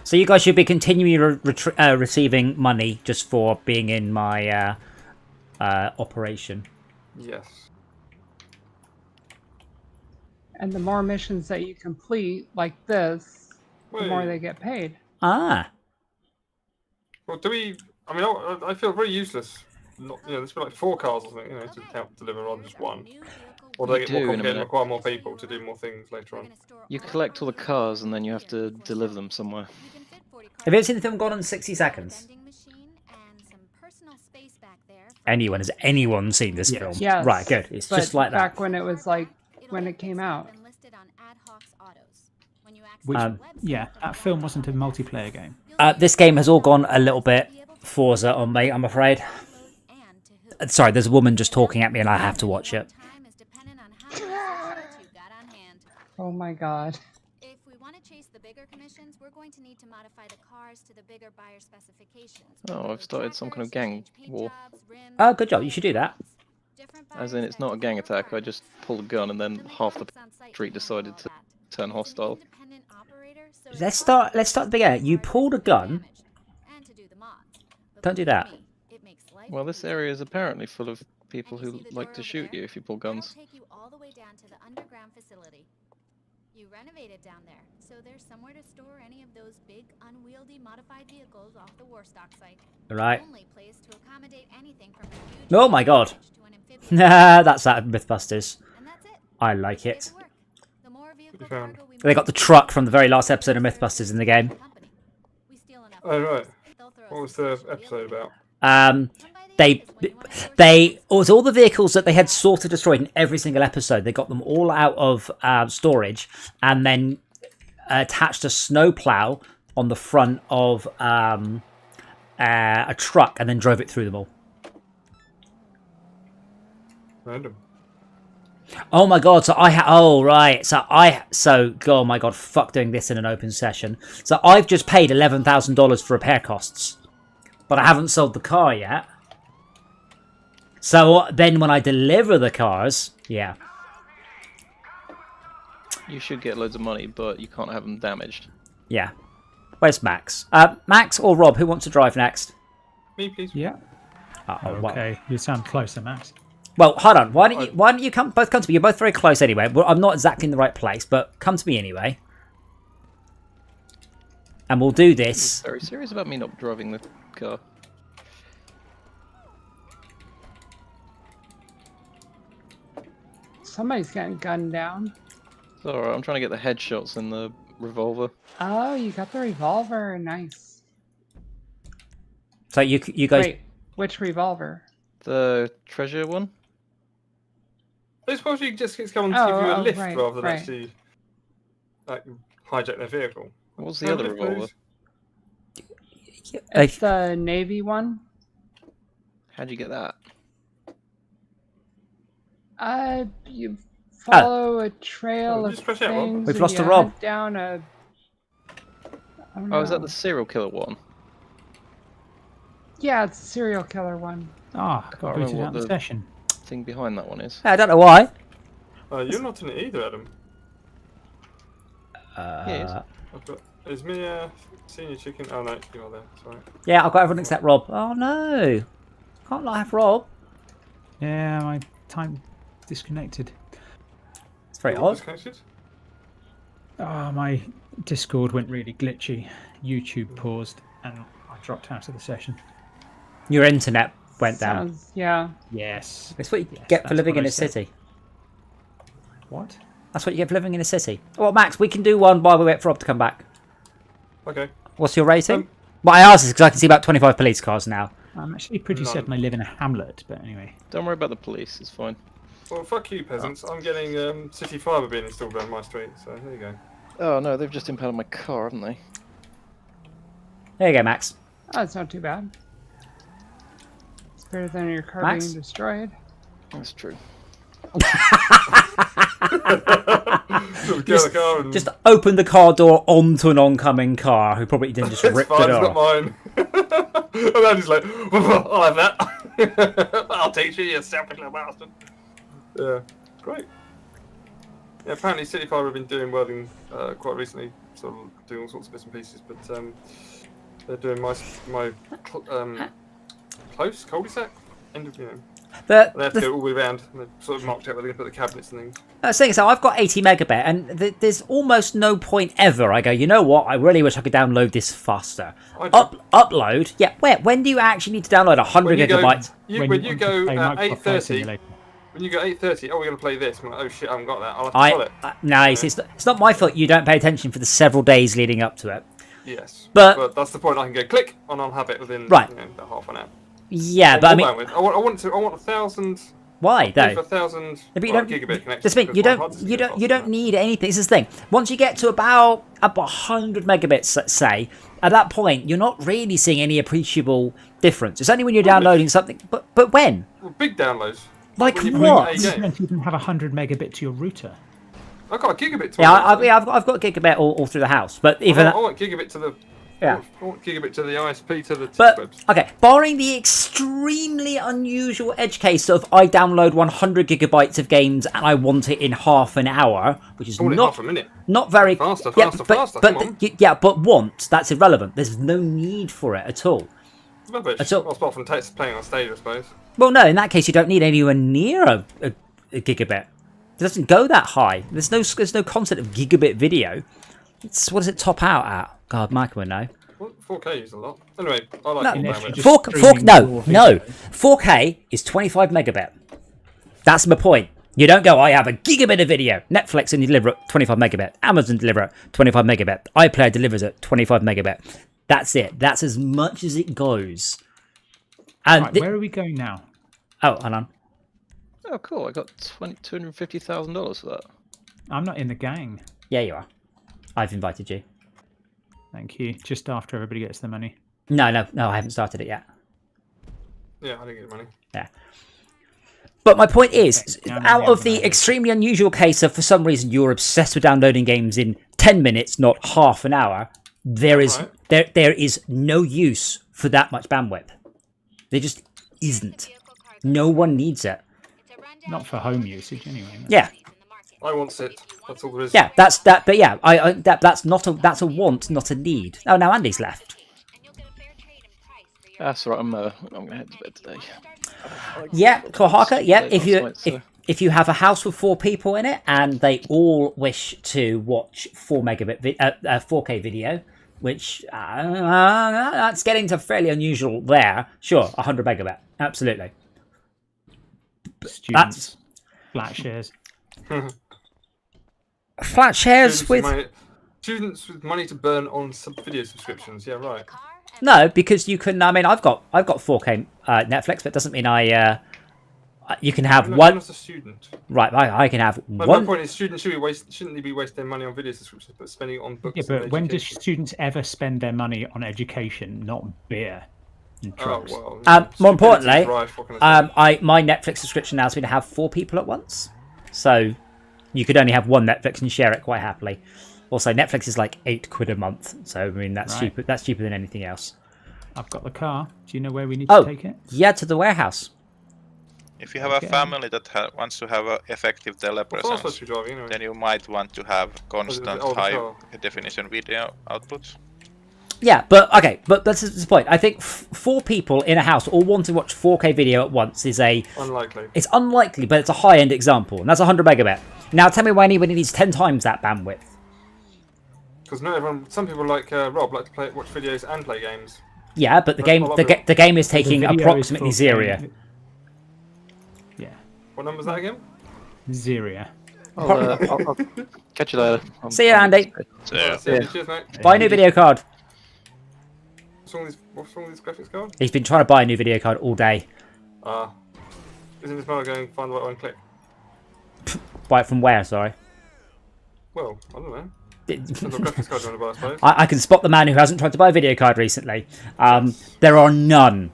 Speaker 1: So you guys should be continually receiving money just for being in my operation.
Speaker 5: Yes.
Speaker 3: And the more missions that you complete, like this, the more they get paid.
Speaker 1: Ah.
Speaker 5: Well, do we? I mean, I feel very useless. Not, there's been like 4 cars or something, to help deliver on just one. Or they get more complicated and require more people to do more things later on.
Speaker 4: You collect all the cars and then you have to deliver them somewhere.
Speaker 1: Have you ever seen the film Gone in 60 Seconds? Has anyone seen this film?
Speaker 3: Yes.
Speaker 1: Right, good. It's just like that.
Speaker 3: Back when it was like, when it came out.
Speaker 8: Which, yeah, that film wasn't a multiplayer game.
Speaker 1: This game has all gone a little bit Forza on me, I'm afraid. Sorry, there's a woman just talking at me and I have to watch it.
Speaker 3: Oh my God.
Speaker 11: If we want to chase the bigger commissions, we're going to need to modify the cars to the bigger buyer specifications.
Speaker 4: Oh, I've started some kind of gang war.
Speaker 1: Oh, good job. You should do that.
Speaker 4: As in, it's not a gang attack. I just pulled a gun and then half the street decided to turn hostile.
Speaker 1: Let's start at the beginning. You pulled a gun. Don't do that.
Speaker 4: Well, this area is apparently full of people who like to shoot you if you pull guns.
Speaker 11: You renovated down there, so there's somewhere to store any of those big, unwieldy, modified vehicles off the Warstock site.
Speaker 1: Right.
Speaker 11: Only place to accommodate anything from a huge
Speaker 1: Oh my God. Nah, that's that Mythbusters. I like it. They got the truck from the very last episode of Mythbusters in the game.
Speaker 5: Oh, right. What was the episode about?
Speaker 1: It was all the vehicles that they had sort of destroyed in every single episode. They got them all out of storage and then attached a snowplow on the front of a truck and then drove it through them all.
Speaker 5: Random.
Speaker 1: Oh my God! Oh my God! Fuck doing this in an open session. So I've just paid $11,000 for repair costs, but I haven't sold the car yet. So then when I deliver the cars, yeah.
Speaker 4: You should get loads of money, but you can't have them damaged.
Speaker 1: Yeah. Where's Max? Max or Rob? Who wants to drive next?
Speaker 5: Me, please.
Speaker 8: Yeah. Okay, you sound closer, Max.
Speaker 1: Well, hold on. Why don't you both come to me? You're both very close anyway. Well, I'm not exactly in the right place, but come to me anyway. And we'll do this.
Speaker 4: Very serious about me not driving the car.
Speaker 3: Somebody's getting gunned down.
Speaker 4: It's alright, I'm trying to get the headshots in the revolver.
Speaker 3: Oh, you got the revolver. Nice.
Speaker 1: So you guys.
Speaker 3: Wait, which revolver?
Speaker 4: The treasure one?
Speaker 5: I suppose you just get someone to give you a lift
Speaker 3: right,
Speaker 5: rather than
Speaker 3: right.
Speaker 5: actually like hijack their vehicle.
Speaker 4: What was the other
Speaker 5: lift,
Speaker 4: revolver?
Speaker 5: please?
Speaker 3: It's the Navy one.
Speaker 4: How'd you get that?
Speaker 3: You follow a trail of
Speaker 5: just press out, Rob.
Speaker 3: things.
Speaker 1: We've
Speaker 3: and
Speaker 1: lost
Speaker 3: you
Speaker 1: a Rob.
Speaker 3: head down a.
Speaker 4: Oh, is that the serial killer one?
Speaker 3: Yeah, it's the serial killer one.
Speaker 8: Ah, got
Speaker 4: remember
Speaker 8: booted
Speaker 4: what
Speaker 8: out of the
Speaker 4: the-
Speaker 8: session.
Speaker 4: Thing behind that one is.
Speaker 1: I don't know why.
Speaker 5: You're not in it either, Adam.
Speaker 4: Yeah,
Speaker 5: Is me senior chicken? Oh no, you're there. Sorry.
Speaker 1: Yeah, I've got everyone except Rob. Oh no. Can't not have Rob.
Speaker 8: Yeah, my time disconnected.
Speaker 1: It's very
Speaker 5: You're
Speaker 1: odd.
Speaker 5: disconnected?
Speaker 8: Oh, my Discord went really glitchy. YouTube paused, and I dropped out of the session.
Speaker 1: Your internet went down.
Speaker 3: Sounds, yeah.
Speaker 8: Yes.
Speaker 1: That's what you
Speaker 8: Yes,
Speaker 1: get for
Speaker 8: that's
Speaker 1: living
Speaker 8: what
Speaker 1: in
Speaker 8: I
Speaker 1: a
Speaker 8: said.
Speaker 1: city.
Speaker 8: What?
Speaker 1: That's what you get for living in a city. Well, Max, we can do one while we wait for Rob to come back.
Speaker 5: Okay.
Speaker 1: What's your rating? Well, I asked this because I can see about 25 police cars now.
Speaker 8: I'm actually pretty certain I live in a hamlet, but anyway.
Speaker 4: Don't worry about the police, it's fine.
Speaker 5: Well, fuck you, peasants. I'm getting city fibre being installed around my street, so there you go.
Speaker 4: Oh no, they've just impounded my car, haven't they?
Speaker 1: There you go, Max.
Speaker 3: Oh, it's not too bad. It's better than your car
Speaker 1: Max?
Speaker 3: being destroyed.
Speaker 4: That's true.
Speaker 1: Just open the car door onto an oncoming car who probably didn't just
Speaker 5: It's
Speaker 1: rip
Speaker 5: fine,
Speaker 1: it
Speaker 5: it's
Speaker 1: off.
Speaker 5: not mine. And I'm just like, I'll have that. I'll teach you, you selfish little bastard. Yeah, great. Yeah, apparently City Fibre have been doing welding quite recently, sort of doing all sorts of bits and pieces, but they're doing my close cul-de-sac end of, you know. They have to go all the way around, and they're sort of marked out where they're going to put the cabinets and things.
Speaker 1: I was saying, so I've got 80 megabit, and there's almost no point ever. I go, you know what? I really wish I could download this faster. Upload? Yeah, where? When do you actually need to download 100 gigabytes?
Speaker 5: When you go at 8:30, when you go 8:30, oh, we're going to play this. I'm like, oh shit, I haven't got that. I'll have to pull it.
Speaker 1: No, it's not my fault you don't pay attention for the several days leading up to it.
Speaker 5: Yes,
Speaker 1: but
Speaker 5: that's the point. I can go click, and I'll have it within
Speaker 1: right.
Speaker 5: About half an hour.
Speaker 1: Yeah, but I mean,
Speaker 5: I want 1,000.
Speaker 1: Why though?
Speaker 5: 1,000
Speaker 1: Gigabit
Speaker 5: gigabit connection.
Speaker 1: This thing, you don't need anything. This is the thing. Once you get to about 100 megabits, let's say, at that point you're not really seeing any appreciable difference. It's only when you're downloading something. But when?
Speaker 5: Well, big downloads.
Speaker 1: Like
Speaker 8: You
Speaker 1: what?
Speaker 8: can have 100 megabit to your router.
Speaker 5: I've got a gigabit to
Speaker 1: yeah, I've got gigabit all through the house. But even
Speaker 5: I want gigabit to the.
Speaker 1: Yeah.
Speaker 5: I want gigabit to the ISP to the.
Speaker 1: But okay, barring the extremely unusual edge case of I download 100 gigabytes of games and I want it in half an hour, which is not
Speaker 5: half a minute.
Speaker 1: Not very
Speaker 5: faster.
Speaker 1: But want, that's irrelevant. There's no need for it at all.
Speaker 5: Rubbish. Well, apart from playing on stage, I suppose.
Speaker 1: Well, no, in that case you don't need anywhere near a gigabit. It doesn't go that high. There's no concept of gigabit video. What does it top out at? God, Mike would know.
Speaker 5: Well, 4K is a lot. Anyway, I like
Speaker 1: No,
Speaker 5: all
Speaker 1: 4K is 25 megabit. That's my point. You don't go, I have a gigabit of video. Netflix and you deliver at 25 megabit. Amazon deliver at 25 megabit. iPlayer delivers at 25 megabit. That's it. That's as much as it goes. And
Speaker 8: right, where are we going now?
Speaker 1: Oh, hold on.
Speaker 4: Oh, cool. I got $250,000 for that.
Speaker 8: I'm not in the gang.
Speaker 1: Yeah, you are. I've invited you.
Speaker 8: Thank you. Just after everybody gets the money.
Speaker 1: No, I haven't started it yet.
Speaker 5: Yeah, I didn't get the money.
Speaker 1: Yeah. But my point is, out of the extremely unusual case of for some reason you're obsessed with downloading games in 10 minutes, not half an hour, there is no use for that much bandwidth. There just isn't. No one needs it.
Speaker 8: Not for home usage, anyway. No.
Speaker 1: Yeah.
Speaker 5: I want it. That's all there is.
Speaker 1: Yeah, that's that. But yeah, that's a want, not a need. Oh, now Andy's left.
Speaker 4: That's right. I'm gonna head to bed today.
Speaker 1: Yeah, Kohaka. Yeah,
Speaker 4: Late
Speaker 1: if you have a house with 4 people in it and they all wish to watch 4K video, which that's getting to fairly unusual there. Sure, 100 megabit, absolutely.
Speaker 8: Students, flat shares.
Speaker 1: Flat shares
Speaker 5: students with money to burn on video subscriptions. Yeah, right.
Speaker 1: No, because you can. I mean, I've got 4K Netflix, but it doesn't mean you can have one.
Speaker 5: I'm not a student.
Speaker 1: Right, I can have one.
Speaker 5: My point is, students shouldn't be wasting money on video subscriptions, but spending it on books.
Speaker 8: Yeah, but when do students ever spend their money on education, not beer and drugs?
Speaker 1: More importantly, my Netflix subscription allows me to have 4 people at once, so you could only have one Netflix and share it quite happily. Also, Netflix is like £8 a month, so I mean that's cheaper. That's cheaper than anything else.
Speaker 8: I've got the car. Do you know where we need to take it?
Speaker 1: Yeah, to the warehouse.
Speaker 6: If you have a family that wants to have an effective telepresence, then you might want to have constant high definition video outputs.
Speaker 1: Yeah, but that's the point. I think 4 people in a house all want to watch 4K video at once is
Speaker 5: unlikely.
Speaker 1: It's unlikely, but it's a high-end example, and that's 100 megabit. Now, tell me why anybody needs 10 times that bandwidth.
Speaker 5: Because not everyone. Some people like Rob like to watch videos and play games.
Speaker 1: Yeah, but the game is taking approximately 0.
Speaker 8: Yeah.
Speaker 5: What number is that again?
Speaker 8: 0.
Speaker 4: I'll catch you later.
Speaker 1: See you, Andy.
Speaker 6: See ya.
Speaker 5: Cheers, mate.
Speaker 1: Buy a new video card.
Speaker 5: What's wrong with this graphics card?
Speaker 1: He's been trying to buy a new video card all day.
Speaker 5: Isn't this man going find the right one, click?
Speaker 1: Buy it from where? Sorry.
Speaker 5: Well, I don't know. Depends what graphics card you want to buy, I suppose.
Speaker 1: I can spot the man who hasn't tried to buy a video card recently. There are none.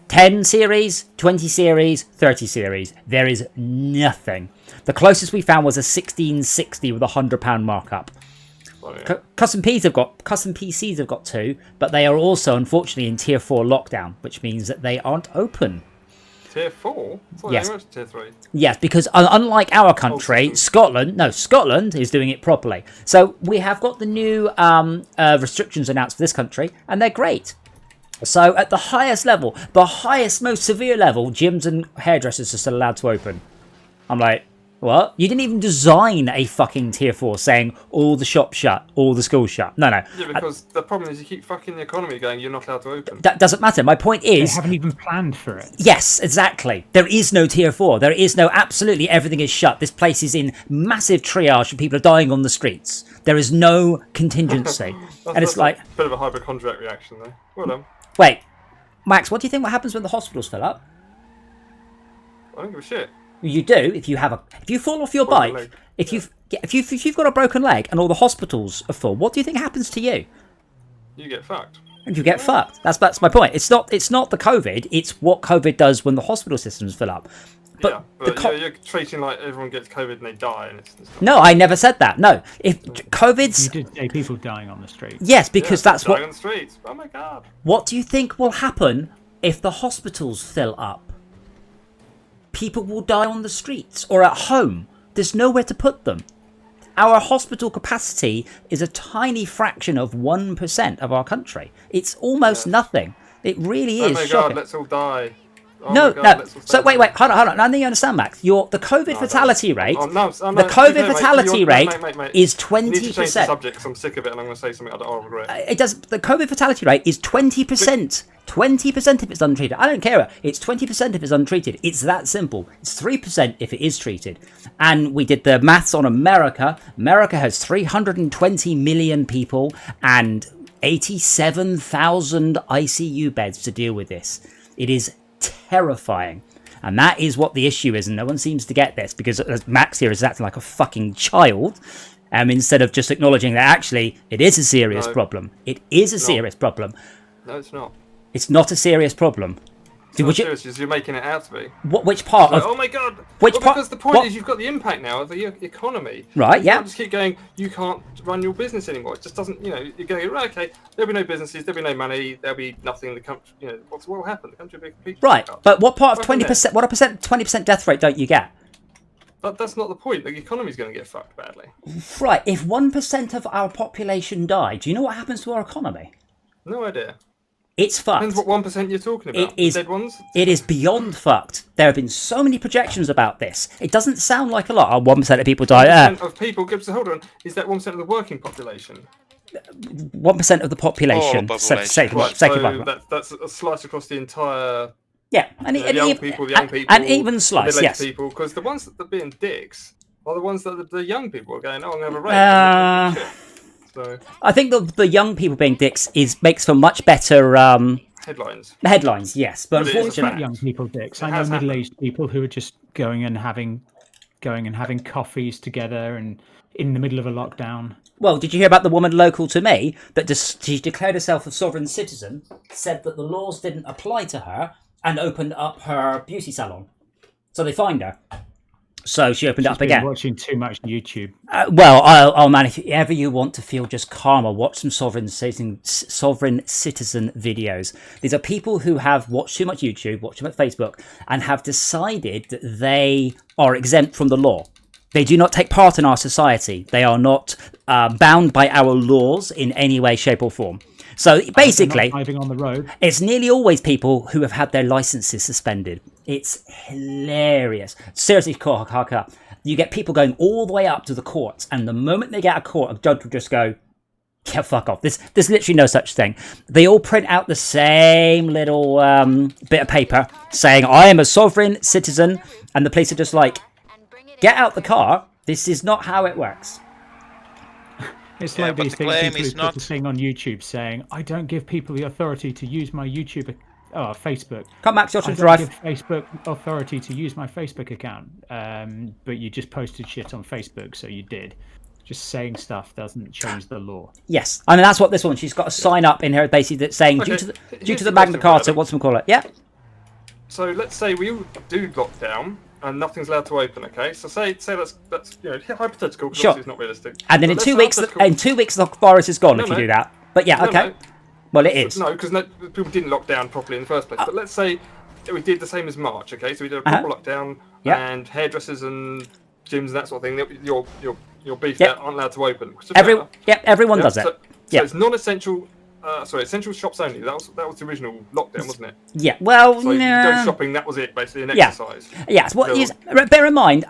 Speaker 1: 10 series, 20 series, 30 series. There is nothing. The closest we found was a 1660 with a £100 markup. Custom PCs have got 2, but they are also unfortunately in tier 4 lockdown, which means that they aren't open.
Speaker 5: Tier 4?
Speaker 1: Yes.
Speaker 5: Tier 3.
Speaker 1: Yes, because unlike our country, Scotland is doing it properly. So we have got the new restrictions announced for this country, and they're great. So at the highest level, the highest, most severe level, gyms and hairdressers are still allowed to open. I'm like, what? You didn't even design a fucking tier 4 saying all the shops shut, all the schools shut. No.
Speaker 5: Yeah, because the problem is you keep fucking the economy going, you're not allowed to open.
Speaker 1: That doesn't matter. My point is...
Speaker 8: They haven't even planned for it.
Speaker 1: Yes, exactly. There is no tier 4. There is no... Absolutely everything is shut. This place is in massive triage and people are dying on the streets. There is no contingency. And it's like...
Speaker 5: a bit of a hypochondriac reaction, though. Well done.
Speaker 1: Wait. Max, what do you think what happens when the hospitals fill up?
Speaker 5: I don't give a shit.
Speaker 1: You do if you fall off your bike, if you've got a broken leg and all the hospitals are full. What do you think happens to you?
Speaker 5: You get fucked.
Speaker 1: And you get fucked. That's my point. It's not the COVID. It's what COVID does when the hospital systems fill up. But
Speaker 5: you're treating like everyone gets COVID and they die. And it's
Speaker 1: no, I never said that. No, if COVID's...
Speaker 8: You did say people dying on the street.
Speaker 1: Yes, because that's what...
Speaker 5: Dying on the streets. Oh my god.
Speaker 1: What do you think will happen if the hospitals fill up? People will die on the streets or at home. There's nowhere to put them. Our hospital capacity is a tiny fraction of 1% of our country. It's almost nothing. It really is shocking.
Speaker 5: God, let's all die. Oh
Speaker 1: no. So wait, hold on. I think you understand, Max. The COVID fatality rate. The COVID fatality rate is 20%.
Speaker 5: You need to change the subject because I'm sick of it, and I'm going to say something I'll regret.
Speaker 1: It does. The COVID fatality rate is 20%. 20% if it's untreated. I don't care. It's 20% if it's untreated. It's that simple. It's 3% if it is treated. And we did the maths on America. America has 320 million people and 87,000 ICU beds to deal with this. It is terrifying. And that is what the issue is. And no one seems to get this because Max here is acting like a fucking child. Instead of just acknowledging that actually it is a serious problem. It is a serious problem.
Speaker 5: No, it's not.
Speaker 1: It's not a serious problem.
Speaker 5: It's not serious, you're making it out to be.
Speaker 1: Which part of...
Speaker 5: Oh my god!
Speaker 1: Because
Speaker 5: the point is you've got the impact now of the economy.
Speaker 1: Right,
Speaker 5: you can't just keep going, you can't run your business anymore. It just doesn't, you're going, right, okay, there'll be no businesses, there'll be no money, there'll be nothing in the country, what will happen? The country will be complete.
Speaker 1: Right, but what part of 20%, what a 20% death rate don't you get?
Speaker 5: But that's not the point. The economy's going to get fucked badly.
Speaker 1: Right. If 1% of our population died, do you know what happens to our economy?
Speaker 5: No idea.
Speaker 1: It's fucked.
Speaker 5: Depends what 1% you're talking about.
Speaker 1: It is,
Speaker 5: the dead ones?
Speaker 1: It is beyond fucked. There have been so many projections about this. It doesn't sound like a lot. Oh, 1% of people die.
Speaker 5: 1% of people, so hold on, is that 1% of the working population?
Speaker 1: 1% of the population.
Speaker 6: Oh, population.
Speaker 5: That's a slice across the entire...
Speaker 1: Yeah, and
Speaker 5: the young people,
Speaker 1: and even slice,
Speaker 5: the
Speaker 1: yes.
Speaker 5: people, because the ones that are being dicks are the ones that the young people are going, oh, I'm going to have a rape. So
Speaker 1: I think the young people being dicks makes for much better
Speaker 5: headlines.
Speaker 1: Headlines, yes, but unfortunately,
Speaker 8: young people dicks. I know middle-aged people who are just going and having coffees together and in the middle of a lockdown.
Speaker 1: Well, did you hear about the woman local to me that she declared herself a sovereign citizen, said that the laws didn't apply to her, and opened up her beauty salon? So they fined her. So she opened it up again.
Speaker 8: Watching too much YouTube.
Speaker 1: Well, oh man, if ever you want to feel just calmer, watch some sovereign citizen videos. These are people who have watched too much YouTube, watched too much Facebook, and have decided that they are exempt from the law. They do not take part in our society. They are not bound by our laws in any way, shape, or form. So basically,
Speaker 8: driving on the road.
Speaker 1: It's nearly always people who have had their licenses suspended. It's hilarious. Seriously, you get people going all the way up to the courts, and the moment they get out of court, a judge will just go, yeah, fuck off. There's literally no such thing. They all print out the same little bit of paper saying, I am a sovereign citizen, and the police are just like, get out the car. This is not how it works.
Speaker 8: It's like these things people who put a thing on YouTube saying, I don't give people the authority to use my YouTube Facebook.
Speaker 1: Come Max, your turn to
Speaker 8: I
Speaker 1: drive.
Speaker 8: don't give Facebook authority to use my Facebook account. But you just posted shit on Facebook, so you did. Just saying stuff doesn't change the law.
Speaker 1: Yes. I mean, that's what this one, she's got a sign up in here basically that's saying, due to the Magna Carta, what's we call it? Yeah.
Speaker 5: So let's say we do lockdown and nothing's allowed to open, okay? So say that's hypothetical, because obviously it's not realistic.
Speaker 1: And then in 2 weeks, the virus is gone if you do that. But yeah, okay. Well, it is.
Speaker 5: No, because people didn't lock down properly in the first place. But let's say we did the same as March, okay? So we did a proper lockdown, and hairdressers and gyms and that sort of thing. Your beef that aren't allowed to open.
Speaker 1: Everyone does it.
Speaker 5: So it's non-essential. Essential shops only. That was the original lockdown, wasn't it?
Speaker 1: Yeah. Well,
Speaker 5: so you go shopping. That was it, basically, an exercise.
Speaker 1: Yes. Well, bear in mind,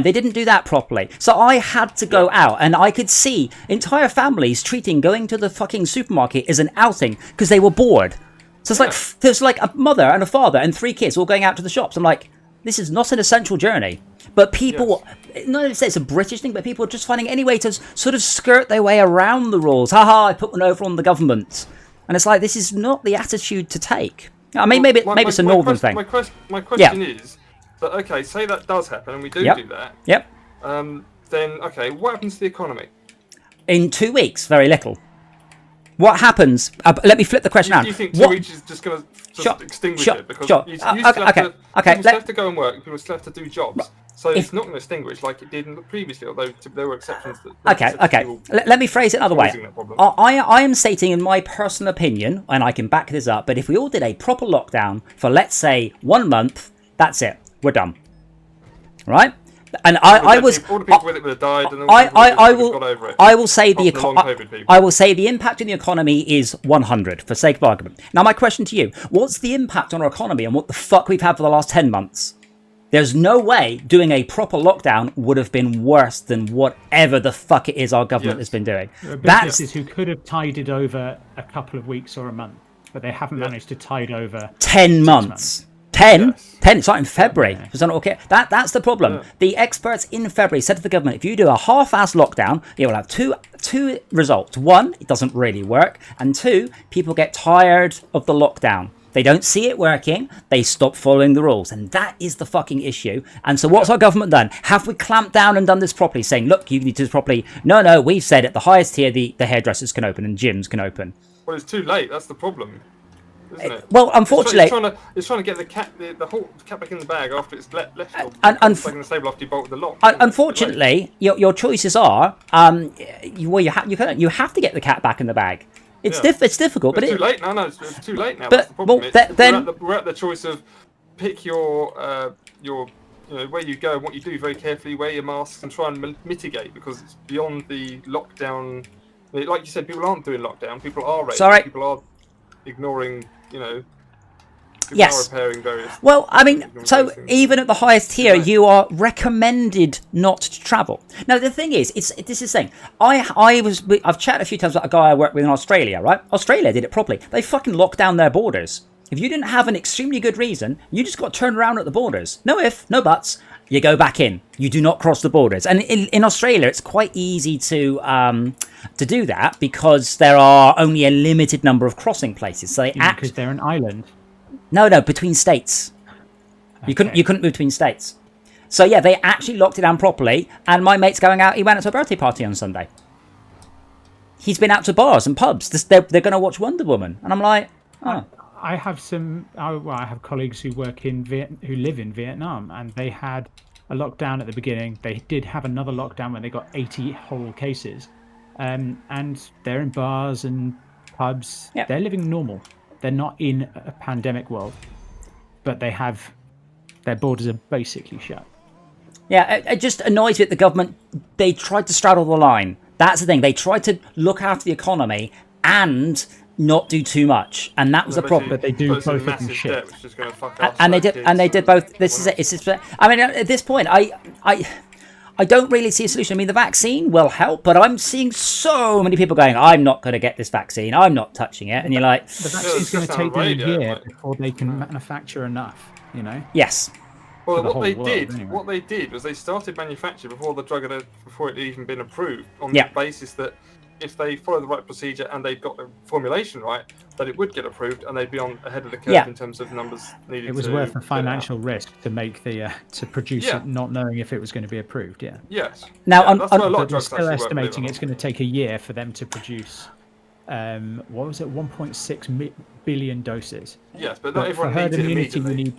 Speaker 1: they didn't do that properly. So I had to go out, and I could see entire families treating going to the fucking supermarket as an outing because they were bored. So it's like there's like a mother and a father and 3 kids all going out to the shops. I'm like, this is not an essential journey. But people, not to say it's a British thing, but people are just finding any way to sort of skirt their way around the rules. Haha, I put one over on the government. And it's like, this is not the attitude to take. I mean, maybe it's a northern thing.
Speaker 5: My question is, that, okay, say that does happen and we do that.
Speaker 1: Yep.
Speaker 5: Then, okay, what happens to the economy?
Speaker 1: In 2 weeks, very little. What happens? Let me flip the question around.
Speaker 5: Do you think 2 weeks is just going to extinguish it? Because you still have to go and work. People still have to do jobs. So it's not going to extinguish like it did previously, although there were exceptions.
Speaker 1: Okay. Let me phrase it another way. I am stating, in my personal opinion, and I can back this up, but if we all did a proper lockdown for, let's say, 1 month, that's it. We're done. Right? And I will say the impact on the economy is 100 for sake of argument. Now my question to you, what's the impact on our economy and what the fuck we've had for the last 10 months? There's no way doing a proper lockdown would have been worse than whatever the fuck it is our government has been doing.
Speaker 8: There are businesses who could have tided over a couple of weeks or a month, but they haven't managed to tide over
Speaker 1: 10 months. 10? 10, it's not in February. Okay. That's the problem. The experts in February said to the government, if you do a half-ass lockdown, it will have two results. 1, it doesn't really work. And 2, people get tired of the lockdown. They don't see it working. They stop following the rules. And that is the fucking issue. And so what's our government done? Have we clamped down and done this properly? Saying, look, you need to do this properly. No, we've said at the highest tier, the hairdressers can open and gyms can open.
Speaker 5: Well, it's too late. That's the problem. Isn't it?
Speaker 1: Well, unfortunately,
Speaker 5: it's trying to get the cat back in the bag after it's left.
Speaker 1: And
Speaker 5: in the stable after you bolt the lock.
Speaker 1: Unfortunately, your choices are you have to get the cat back in the bag. It's difficult, but
Speaker 5: it's too late. No, it's too late now.
Speaker 1: But
Speaker 5: that's the problem.
Speaker 1: then
Speaker 5: we're at the choice of pick your where you go and what you do very carefully, wear your masks and try and mitigate, because it's beyond the lockdown. Like you said, people aren't doing lockdown. People are racing.
Speaker 1: Sorry.
Speaker 5: People are ignoring, people
Speaker 1: Yes.
Speaker 5: are repairing various.
Speaker 1: Well, I mean, so even at the highest tier, you are recommended not to travel. Now, the thing is, this is the thing. I've chatted a few times about a guy I worked with in Australia, right? Australia did it properly. They fucking locked down their borders. If you didn't have an extremely good reason, you just got turned around at the borders. No if, no buts. You go back in. You do not cross the borders. And in Australia, it's quite easy to do that because there are only a limited number of crossing places. So
Speaker 8: because they're an island.
Speaker 1: No, between states. Okay. You couldn't move between states. So yeah, they actually locked it down properly. And my mate's going out. He went out to a birthday party on Sunday. He's been out to bars and pubs. They're going to watch Wonder Woman, and I'm like, oh.
Speaker 8: I have I have colleagues who live in Vietnam, and they had a lockdown at the beginning. They did have another lockdown when they got 80 whole cases, and they're in bars and pubs. Yeah. They're living normal. They're not in a pandemic world, but their borders are basically shut.
Speaker 1: Yeah, it just annoys me that the government, they tried to straddle the line. That's the thing. They tried to look after the economy and not do too much, and that was the problem.
Speaker 8: But they do both of them shit.
Speaker 1: And they did both. This is it. It's just, I mean, at this point, I don't really see a solution. I mean, the vaccine will help, but I'm seeing so many people going, I'm not going to get this vaccine. I'm not touching it. And you're like...
Speaker 8: The vaccine's going to take them a year before they can manufacture enough,
Speaker 1: Yes.
Speaker 5: Well, what they did was they started manufacture before the drug before it had even been approved, on the basis that if they follow the right procedure and they've got the formulation right, that it would get approved and they'd be ahead of the curve in terms of numbers needed.
Speaker 8: It was worth a financial risk to make to produce it, not knowing if it was going to be approved. Yeah.
Speaker 5: Yes.
Speaker 1: Now,
Speaker 8: they're still estimating it's going to take a year for them to produce. What was it? 1.6 billion doses.
Speaker 5: Yes, but not everyone needs it immediately.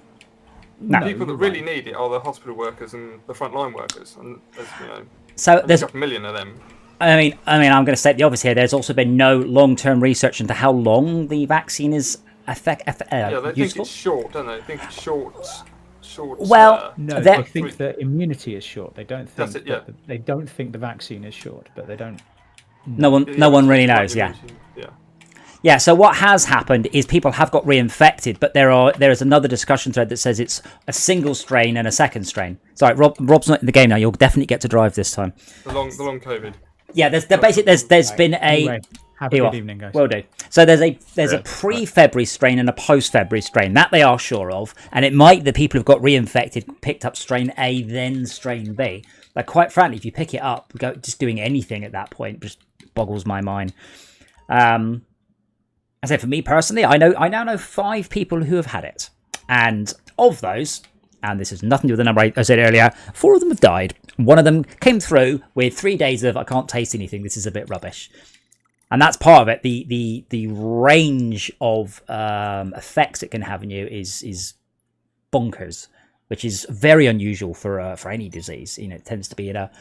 Speaker 1: No.
Speaker 5: The people that really need it are the hospital workers and the frontline workers, and
Speaker 1: so there's
Speaker 5: a million of them.
Speaker 1: I mean, I'm going to state the obvious here. There's also been no long-term research into how long the vaccine is
Speaker 5: yeah, they think it's short, don't they? They think it's short.
Speaker 1: Well,
Speaker 8: no, they think the immunity is short. They don't think
Speaker 5: that's it,
Speaker 8: they don't think the vaccine is short, but they don't.
Speaker 1: No one really knows. Yeah. So what has happened is people have got reinfected, but there is another discussion thread that says it's a single strain and a second strain. Sorry, Rob's not in the game now. You'll definitely get to drive this time.
Speaker 5: The long COVID.
Speaker 1: Yeah, there's been a.
Speaker 8: Anyway, have a good evening, guys.
Speaker 1: Will do. So there's a pre-February strain and a post-February strain that they are sure of, and it might the people who've got reinfected picked up strain A then strain B. Like, quite frankly, if you pick it up, just doing anything at that point just boggles my mind. I say for me personally, I now know 5 people who have had it, and of those, and this has nothing to do with the number I said earlier, 4 of them have died. One of them came through with 3 days of I can't taste anything. This is a bit rubbish, and that's part of it. The range of effects it can have on you is bonkers, which is very unusual for any disease. It tends to be in a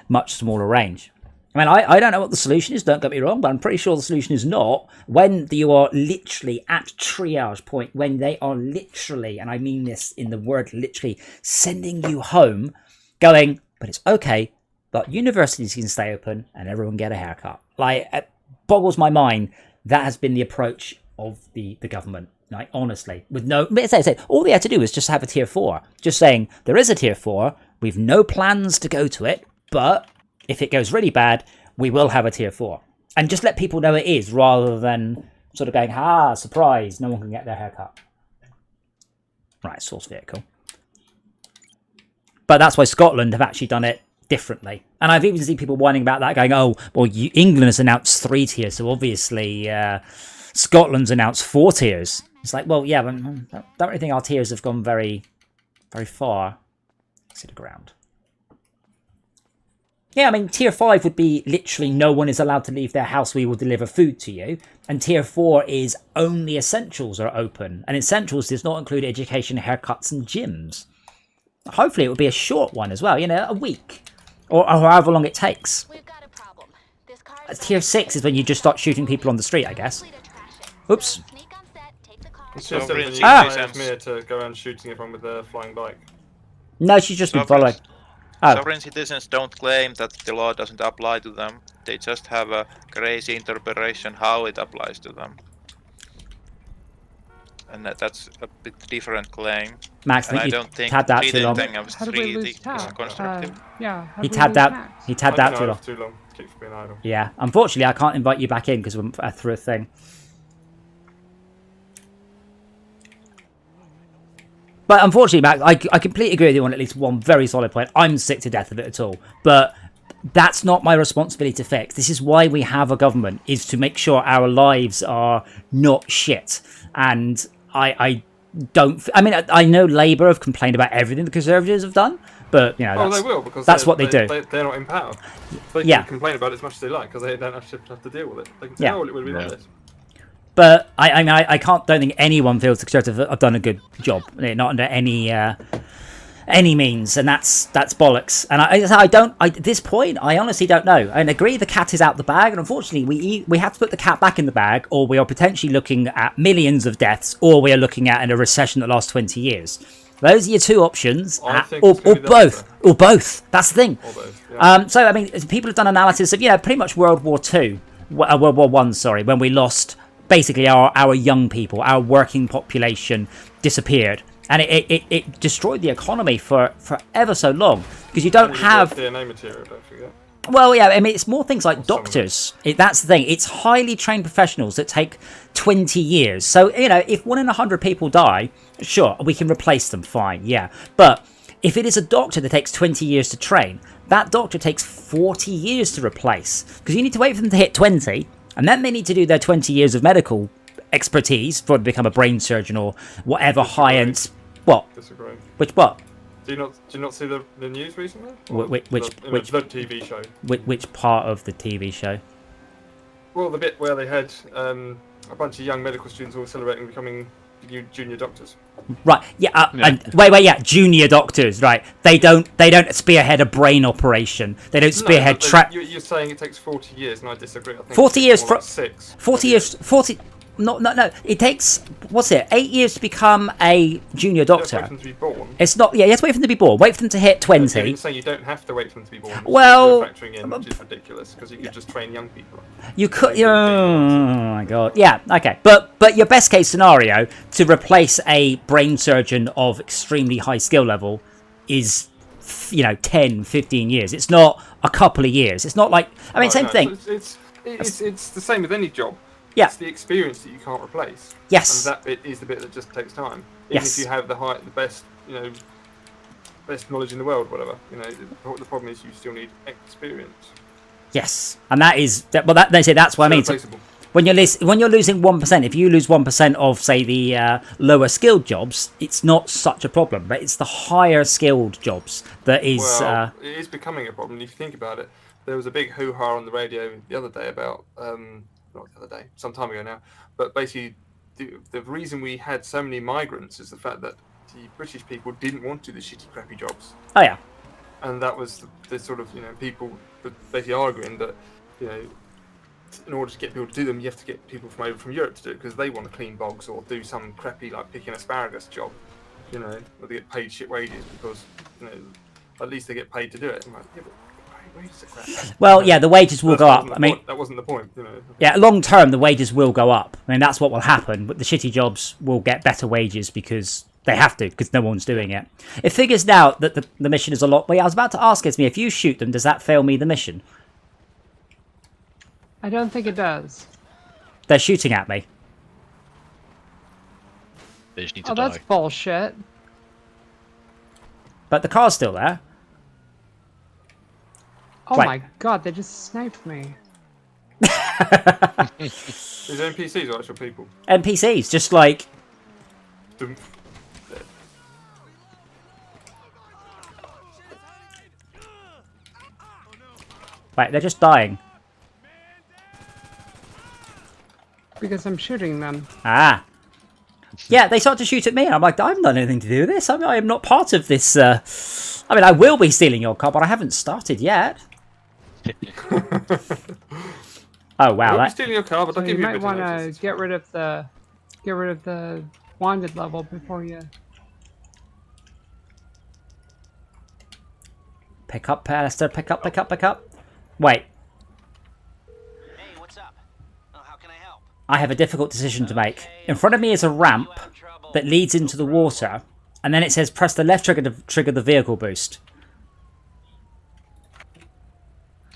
Speaker 1: much smaller range. I mean, I don't know what the solution is, don't get me wrong, but I'm pretty sure the solution is not when you are literally at triage point, when they are literally, and I mean this in the word literally, sending you home, going, but it's okay, but universities can stay open and everyone get a haircut. Like, it boggles my mind that has been the approach of the government. Like, honestly, with no, as I said, all they had to do was just have a tier 4. Just saying, there is a tier 4, we've no plans to go to it, but if it goes really bad, we will have a tier 4. And just let people know it is, rather than sort of going, surprise, no one can get their hair cut. Right, source vehicle. But that's why Scotland have actually done it differently. And I've even seen people whining about that, going, England has announced 3 tiers, so obviously Scotland's announced 4 tiers. It's like, well, yeah, but I don't really think our tiers have gone very, very far to the ground. Yeah, I mean, tier 5 would be literally no one is allowed to leave their house, we will deliver food to you. And tier 4 is only essentials are open. And essentials does not include education, haircuts and gyms. Hopefully it will be a short one as well, a week. Or however long it takes. Tier 6 is when you just start shooting people on the street, I guess. Oops.
Speaker 5: It's just to go around shooting everyone with a flying bike.
Speaker 1: No, she's just been following. Oh.
Speaker 6: Sovereign citizens don't claim that the law doesn't apply to them. They just have a crazy interpretation how it applies to them. And that's a bit different claim.
Speaker 1: Max, I don't think tabbed out too long.
Speaker 3: How did we lose tab? Yeah.
Speaker 1: He tabbed out. He tabbed out too long.
Speaker 5: Too long. Keeps being idle.
Speaker 1: Yeah. Unfortunately, I can't invite you back in because we're through a thing. But unfortunately, Max, I completely agree with you on at least one very solid point. I'm sick to death of it at all. But that's not my responsibility to fix. This is why we have a government, is to make sure our lives are not shit. And I don't... I mean, I know Labour have complained about everything the Conservatives have done. But, you know,
Speaker 5: they will, because
Speaker 1: that's what they do.
Speaker 5: They're not in power. They can complain about it as much as they like, because they don't actually have to deal with it. They can say, oh, it would be like this.
Speaker 1: But I don't think anyone feels the Conservatives have done a good job, not under any means, and that's bollocks. And at this point, I honestly don't know. I agree the cat is out the bag, and unfortunately, we have to put the cat back in the bag, or we are potentially looking at millions of deaths, or we are looking at a recession that lasts 20 years. Those are your two options, or both. That's the thing. Yeah. So I mean, people have done analysis of pretty much World War One, sorry, when we lost. Basically, our young people, our working population disappeared, and it destroyed the economy for ever so long because you don't have
Speaker 5: DNA material. Don't forget.
Speaker 1: Well, yeah, I mean, it's more things like doctors. That's the thing. It's highly trained professionals that take 20 years. So if 1 in 100 people die, sure, we can replace them. Fine, yeah, but if it is a doctor that takes 20 years to train, that doctor takes 40 years to replace because you need to wait for them to hit 20. And then they need to do their 20 years of medical expertise before they become a brain surgeon or whatever high-end... What?
Speaker 5: Disagree.
Speaker 1: Which what?
Speaker 5: Do you not see the news recently?
Speaker 1: Which
Speaker 5: the TV show?
Speaker 1: Which part of the TV show?
Speaker 5: Well, the bit where they had a bunch of young medical students all celebrating becoming junior doctors.
Speaker 1: Right. Yeah. And wait. Yeah. Junior doctors. Right. They don't spearhead a brain operation. They don't spearhead.
Speaker 5: You're saying it takes 40 years, and I disagree. I think
Speaker 1: 40 years
Speaker 5: for like 6.
Speaker 1: 40 years. 40. No. It takes 8 years to become a junior doctor.
Speaker 5: You have to wait for them to be born.
Speaker 1: It's not. Yeah, you have to wait for them to be born. Wait for them to hit 20.
Speaker 5: I'm saying you don't have to wait for them to be born.
Speaker 1: Well,
Speaker 5: factoring in, which is ridiculous because you could just train young people.
Speaker 1: You could. Oh my god. Yeah. Okay. But your best case scenario to replace a brain surgeon of extremely high skill level is 10, 15 years. It's not a couple of years. It's not like same thing.
Speaker 5: It's the same with any job.
Speaker 1: Yeah.
Speaker 5: It's the experience that you can't replace.
Speaker 1: Yes.
Speaker 5: And that bit is the bit that just takes time. Even if you have the best, best knowledge in the world, whatever. The problem is you still need experience.
Speaker 1: Yes, and that is they say that's what I mean. So when you're losing 1%, if you lose 1% of say the lower skilled jobs, it's not such a problem. But it's the higher skilled jobs that is.
Speaker 5: Well, it is becoming a problem. If you think about it, there was a big hoo-ha on the radio the other day about. Not the other day, some time ago now, but basically the reason we had so many migrants is the fact that the British people didn't want to do the shitty, crappy jobs.
Speaker 1: Oh yeah.
Speaker 5: And that was the sort of, people basically arguing that, in order to get people to do them, you have to get people from Europe to do it because they want to clean bogs or do some crappy, like picking asparagus job, or they get paid shit wages because, at least they get paid to do it. I'm like, yeah, but
Speaker 1: well, yeah, the wages will go up.
Speaker 5: That wasn't the point.
Speaker 1: Yeah, long term, the wages will go up. That's what will happen. But the shitty jobs will get better wages because they have to, because no one's doing it. It figures now that the mission is a lot. Wait, I was about to ask Esme, if you shoot them, does that fail me the mission?
Speaker 3: I don't think it does.
Speaker 1: They're shooting at me.
Speaker 10: They just need to die.
Speaker 3: That's bullshit.
Speaker 1: But the car's still there.
Speaker 3: Oh my god, they just sniped me.
Speaker 5: These NPCs are actual people.
Speaker 1: NPCs, just like... Right, they're just dying.
Speaker 3: Because I'm shooting them.
Speaker 1: Ah. Yeah, they start to shoot at me, and I'm like, I haven't done anything to do with this. I am not part of this. I will be stealing your car, but I haven't started yet. Oh wow!
Speaker 5: I'll be stealing your car, but I'll give you a bit of notice.
Speaker 3: You might want to get rid of the wanted level before you.
Speaker 1: Pick up, Alistair. Pick up. Wait.
Speaker 9: Hey, what's up? Oh, how can I help?
Speaker 1: I have a difficult decision to make. In front of me is a ramp that leads into the water, and then it says press the left trigger to trigger the vehicle boost.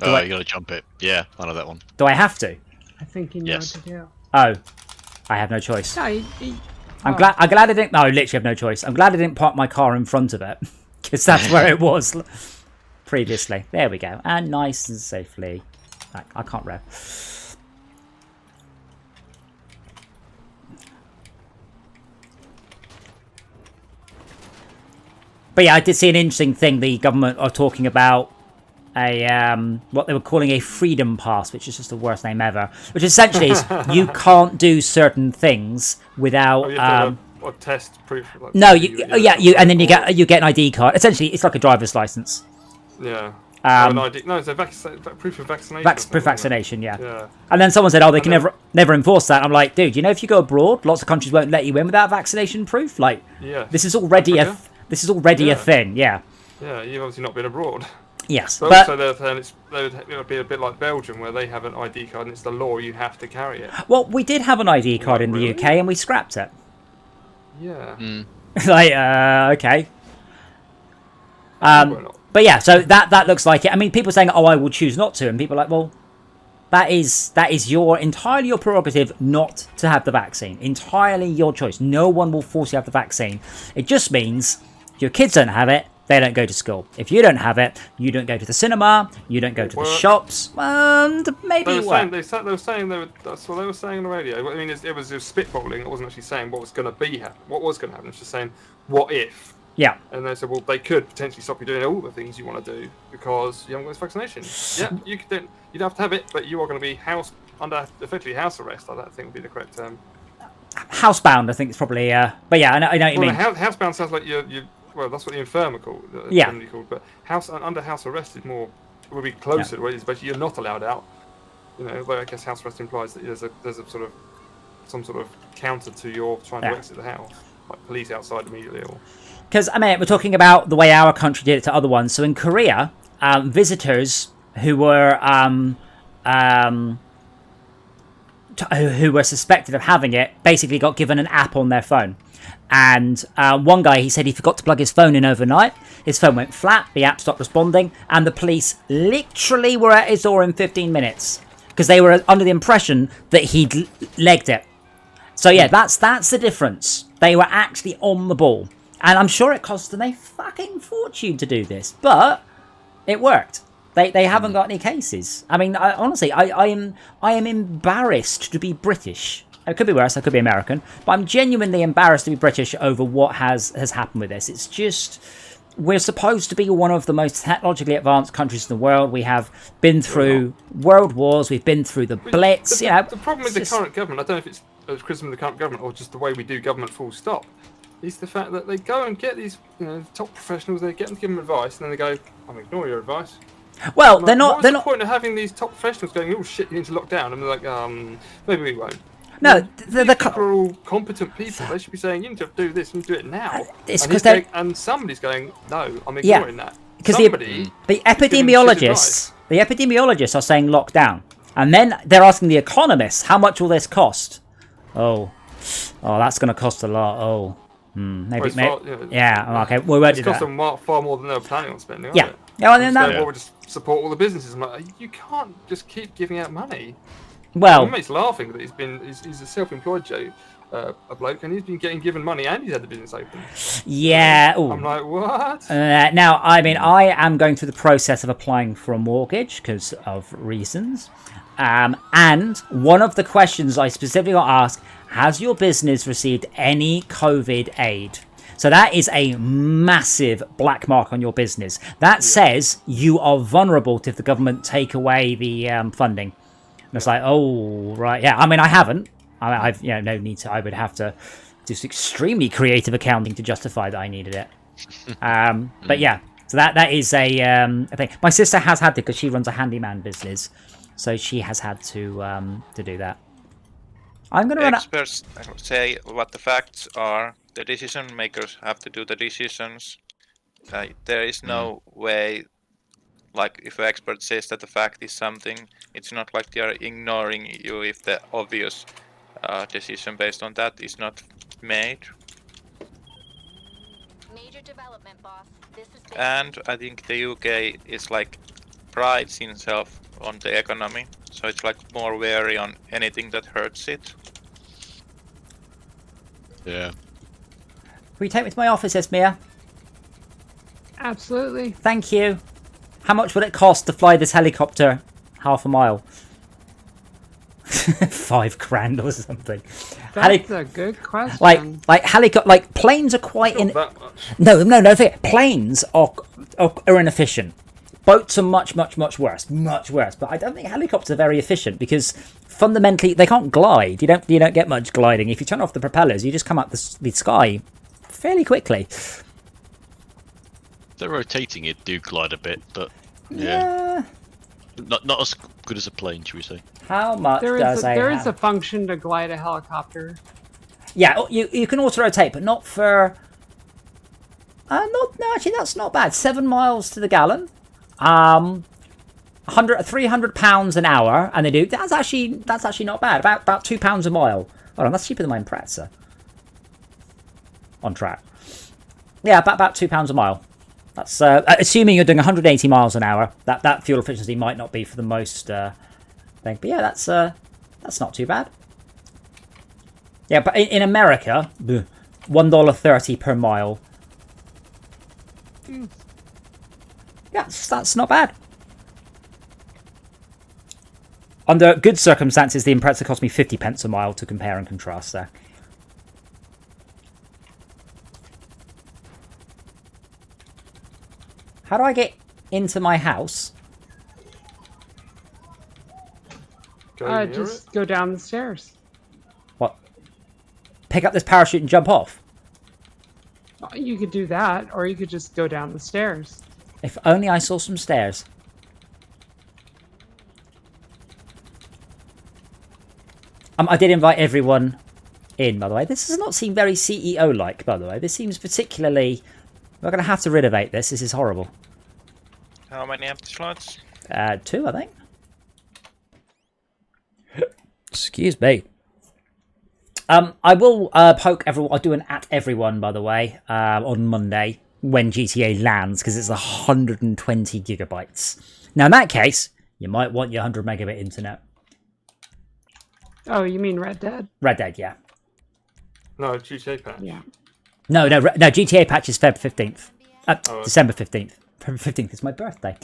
Speaker 10: You gotta jump it. Yeah, I know that one.
Speaker 1: Do I have to?
Speaker 3: I think you know what to do.
Speaker 1: Oh, I have no choice.
Speaker 3: No,
Speaker 1: I'm glad I didn't. No, I literally have no choice. I'm glad I didn't park my car in front of it, because that's where it was previously. There we go, and nice and safely. I can't rev. But yeah, I did see an interesting thing. The government are talking about what they were calling a freedom pass, which is just the worst name ever. Which essentially is you can't do certain things without
Speaker 5: a test proof. Like,
Speaker 1: no, and then you get an ID card. Essentially, it's like a driver's license.
Speaker 5: Yeah. An ID. No, it's a proof of vaccination.
Speaker 1: Proof of vaccination, yeah. And then someone said, "Oh, they can never enforce that." I'm like, dude, you know, if you go abroad, lots of countries won't let you in without vaccination proof. Like, this is already a thing. Yeah.
Speaker 5: Yeah, you've obviously not been abroad.
Speaker 1: Yes,
Speaker 5: but also they're saying it would be a bit like Belgium, where they have an ID card and it's the law, you have to carry it.
Speaker 1: Well, we did have an ID card in the UK and we scrapped it.
Speaker 5: Yeah.
Speaker 1: Like, okay. But yeah, so that looks like it. I mean, people saying, "Oh, I will choose not to," and people are like, "Well, that is entirely your prerogative not to have the vaccine. Entirely your choice. No one will force you to have the vaccine. It just means your kids don't have it. They don't go to school. If you don't have it, you don't go to the cinema, you don't go to the shops, and maybe
Speaker 5: that's what they were saying on the radio. I mean, it was spitballing. It wasn't actually saying what was going to happen. It was just saying, what if?
Speaker 1: Yeah.
Speaker 5: And they said, well, they could potentially stop you doing all the things you want to do because you haven't got this vaccination. Yeah, you don't have to have it, but you are going to be under effectively house arrest. I don't think would be the correct term.
Speaker 1: Housebound, I think it's probably. But yeah, I know what you mean.
Speaker 5: Housebound sounds like you. Well, that's what the infirm are called. Called, but under house arrest is more would be closer to where it is. But you're not allowed out. You know, but I guess house arrest implies that there's a sort of some sort of counter to your trying to exit the house, like police outside immediately. Or
Speaker 1: because I mean, we're talking about the way our country did it to other ones. So in Korea, visitors who were suspected of having it basically got given an app on their phone. And one guy, he said he forgot to plug his phone in overnight. His phone went flat, the app stopped responding, and the police literally were at his door in 15 minutes because they were under the impression that he'd legged it. So yeah, that's the difference. They were actually on the ball. And I'm sure it cost them a fucking fortune to do this, but it worked. They haven't got any cases. I mean, honestly, I am embarrassed to be British. It could be worse, I could be American, but I'm genuinely embarrassed to be British over what has happened with this. It's just, we're supposed to be one of the most technologically advanced countries in the world. We have been through world wars, we've been through the Blitz,
Speaker 5: The problem with the current government, I don't know if it's a criticism of the current government or just the way we do government full stop, is the fact that they go and get these top professionals, they get them to give them advice, and then they go, I'm ignoring your advice.
Speaker 1: Well, they're not.
Speaker 5: What's the point of having these top professionals going, oh shit, you need to lock down? And they're like, maybe we won't.
Speaker 1: No,
Speaker 5: the people are all competent people. They should be saying, you need to do this, you need to do it now.
Speaker 1: It's because
Speaker 5: and somebody's going, no, I'm ignoring that.
Speaker 1: Because the epidemiologists are saying lockdown, and then they're asking the economists, how much will this cost? Oh, that's going to cost a lot. Maybe. Okay. We won't do that.
Speaker 5: It's cost them far more than they were planning on spending.
Speaker 1: Yeah. Well, then
Speaker 5: we'll just support all the businesses. I'm like, you can't just keep giving out money.
Speaker 1: Well,
Speaker 5: he's laughing that he's a self-employed a bloke, and he's been getting given money, and he's had the business open.
Speaker 1: Yeah.
Speaker 5: I'm like, what?
Speaker 1: Now, I mean, I am going through the process of applying for a mortgage because of reasons. And one of the questions I specifically got asked, has your business received any COVID aid? So that is a massive black mark on your business. That says you are vulnerable to if the government take away the funding. And it's like, oh, right. Yeah, I mean, I haven't. I've no need to. I would have to do some extremely creative accounting to justify that I needed it. But yeah, so that is a thing. My sister has had to, because she runs a handyman business. So she has had to do that. I'm going to run.
Speaker 6: Experts say what the facts are. The decision makers have to do the decisions. There is no way like if an expert says that the fact is something, it's not like they are ignoring you if the obvious decision based on that is not made.
Speaker 11: Major development, boss. This is big.
Speaker 6: And I think the UK is like prides itself on the economy, so it's like more wary on anything that hurts it.
Speaker 10: Yeah.
Speaker 1: Will you take me to my office, Esmir?
Speaker 3: Absolutely.
Speaker 1: Thank you. How much would it cost to fly this helicopter half a mile? $5,000 or something.
Speaker 3: That's a good question.
Speaker 1: Like planes are quite in. No. Planes are inefficient. Boats are much worse. But I don't think helicopters are very efficient because fundamentally they can't glide. You don't get much gliding. If you turn off the propellers, you just come up the sky fairly quickly.
Speaker 10: They're rotating it, do glide a bit, but yeah. Not as good as a plane, should we say?
Speaker 1: How much
Speaker 3: there is a function to glide a helicopter.
Speaker 1: Yeah, you can auto rotate, but not for. Actually, that's not bad. 7 miles to the gallon. 300 pounds an hour, and they do. That's actually not bad. About £2 a mile. Hold on, that's cheaper than my Impreza. On track. Yeah, about £2 a mile. That's assuming you're doing 180 miles an hour. That fuel efficiency might not be for the most thing, but yeah, that's not too bad. Yeah, but in America, $1.30 per mile. Yeah, that's not bad. Under good circumstances, the Impreza cost me 50 pence a mile to compare and contrast there. How do I get into my house?
Speaker 3: Just go down the stairs.
Speaker 1: What? Pick up this parachute and jump off?
Speaker 3: You could do that, or you could just go down the stairs.
Speaker 1: If only I saw some stairs. I did invite everyone in, by the way. This does not seem very CEO-like, by the way. This seems particularly... We're going to have to renovate this. This is horrible.
Speaker 6: How many empty slots?
Speaker 1: 2, I think. Excuse me. I will poke everyone. I'll do an at everyone, by the way, on Monday when GTA lands, because it's 120 gigabytes. Now, in that case, you might want your 100 megabit internet.
Speaker 3: Oh, you mean Red Dead?
Speaker 1: Red Dead, yeah.
Speaker 5: No, GTA patch.
Speaker 3: Yeah.
Speaker 1: No, GTA patch is Feb 15th. December 15th. February 15th is my birthday.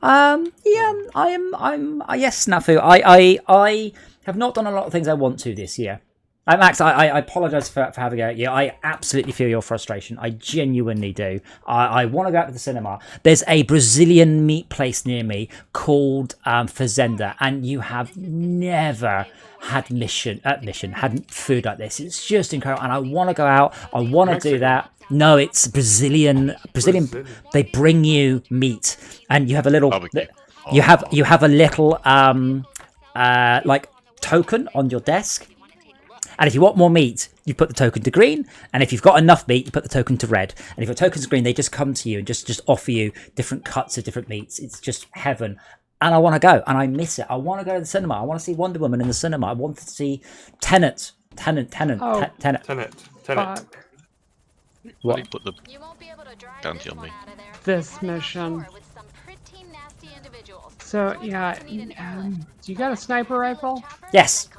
Speaker 1: Yeah, yes, Snafu. I have not done a lot of things I want to this year. Max, I apologise for having a year. I absolutely feel your frustration. I genuinely do. I want to go out to the cinema. There's a Brazilian meat place near me called Fazenda, and you have never had had food like this. It's just incredible, and I want to go out. I want to do that. No, it's Brazilian. They bring you meat, and you have a little. You have a little like token on your desk. And if you want more meat, you put the token to green. And if you've got enough meat, you put the token to red. And if your token's green, they just come to you and just offer you different cuts of different meats. It's just heaven. And I want to go. And I miss it. I want to go to the cinema. I want to see Wonder Woman in the cinema. I want to see Tenet. Tenet.
Speaker 3: Fuck.
Speaker 10: What? You put the bounty on me.
Speaker 3: This mission. So, yeah, do you got a sniper rifle?
Speaker 1: Yes.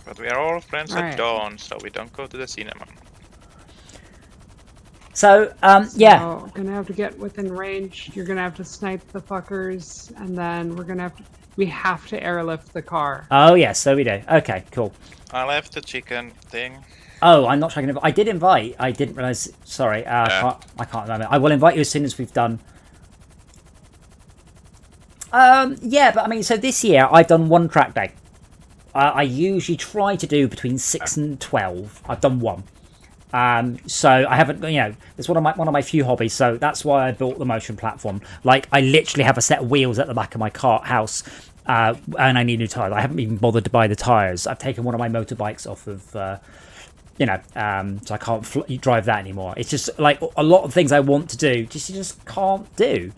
Speaker 6: But we are all friends at dawn, so we don't go to the cinema.
Speaker 1: So, yeah.
Speaker 3: So, gonna have to get within range. You're gonna have to snipe the fuckers, and then we have to airlift the car.
Speaker 1: Oh, yes, so we do. Okay, cool.
Speaker 6: I left the chicken thing.
Speaker 1: Oh, I'm not trying to... I did invite. I didn't realise... Sorry, I can't remember. I will invite you as soon as we've done... yeah, but I mean, so this year I've done one track day. I usually try to do between 6 and 12. I've done 1. So I haven't, it's one of my few hobbies. So that's why I built the motion platform. Like, I literally have a set of wheels at the back of my house, and I need new tires. I haven't even bothered to buy the tires. I've taken one of my motorbikes off of so I can't drive that anymore. It's just like a lot of things I want to do, you just can't do.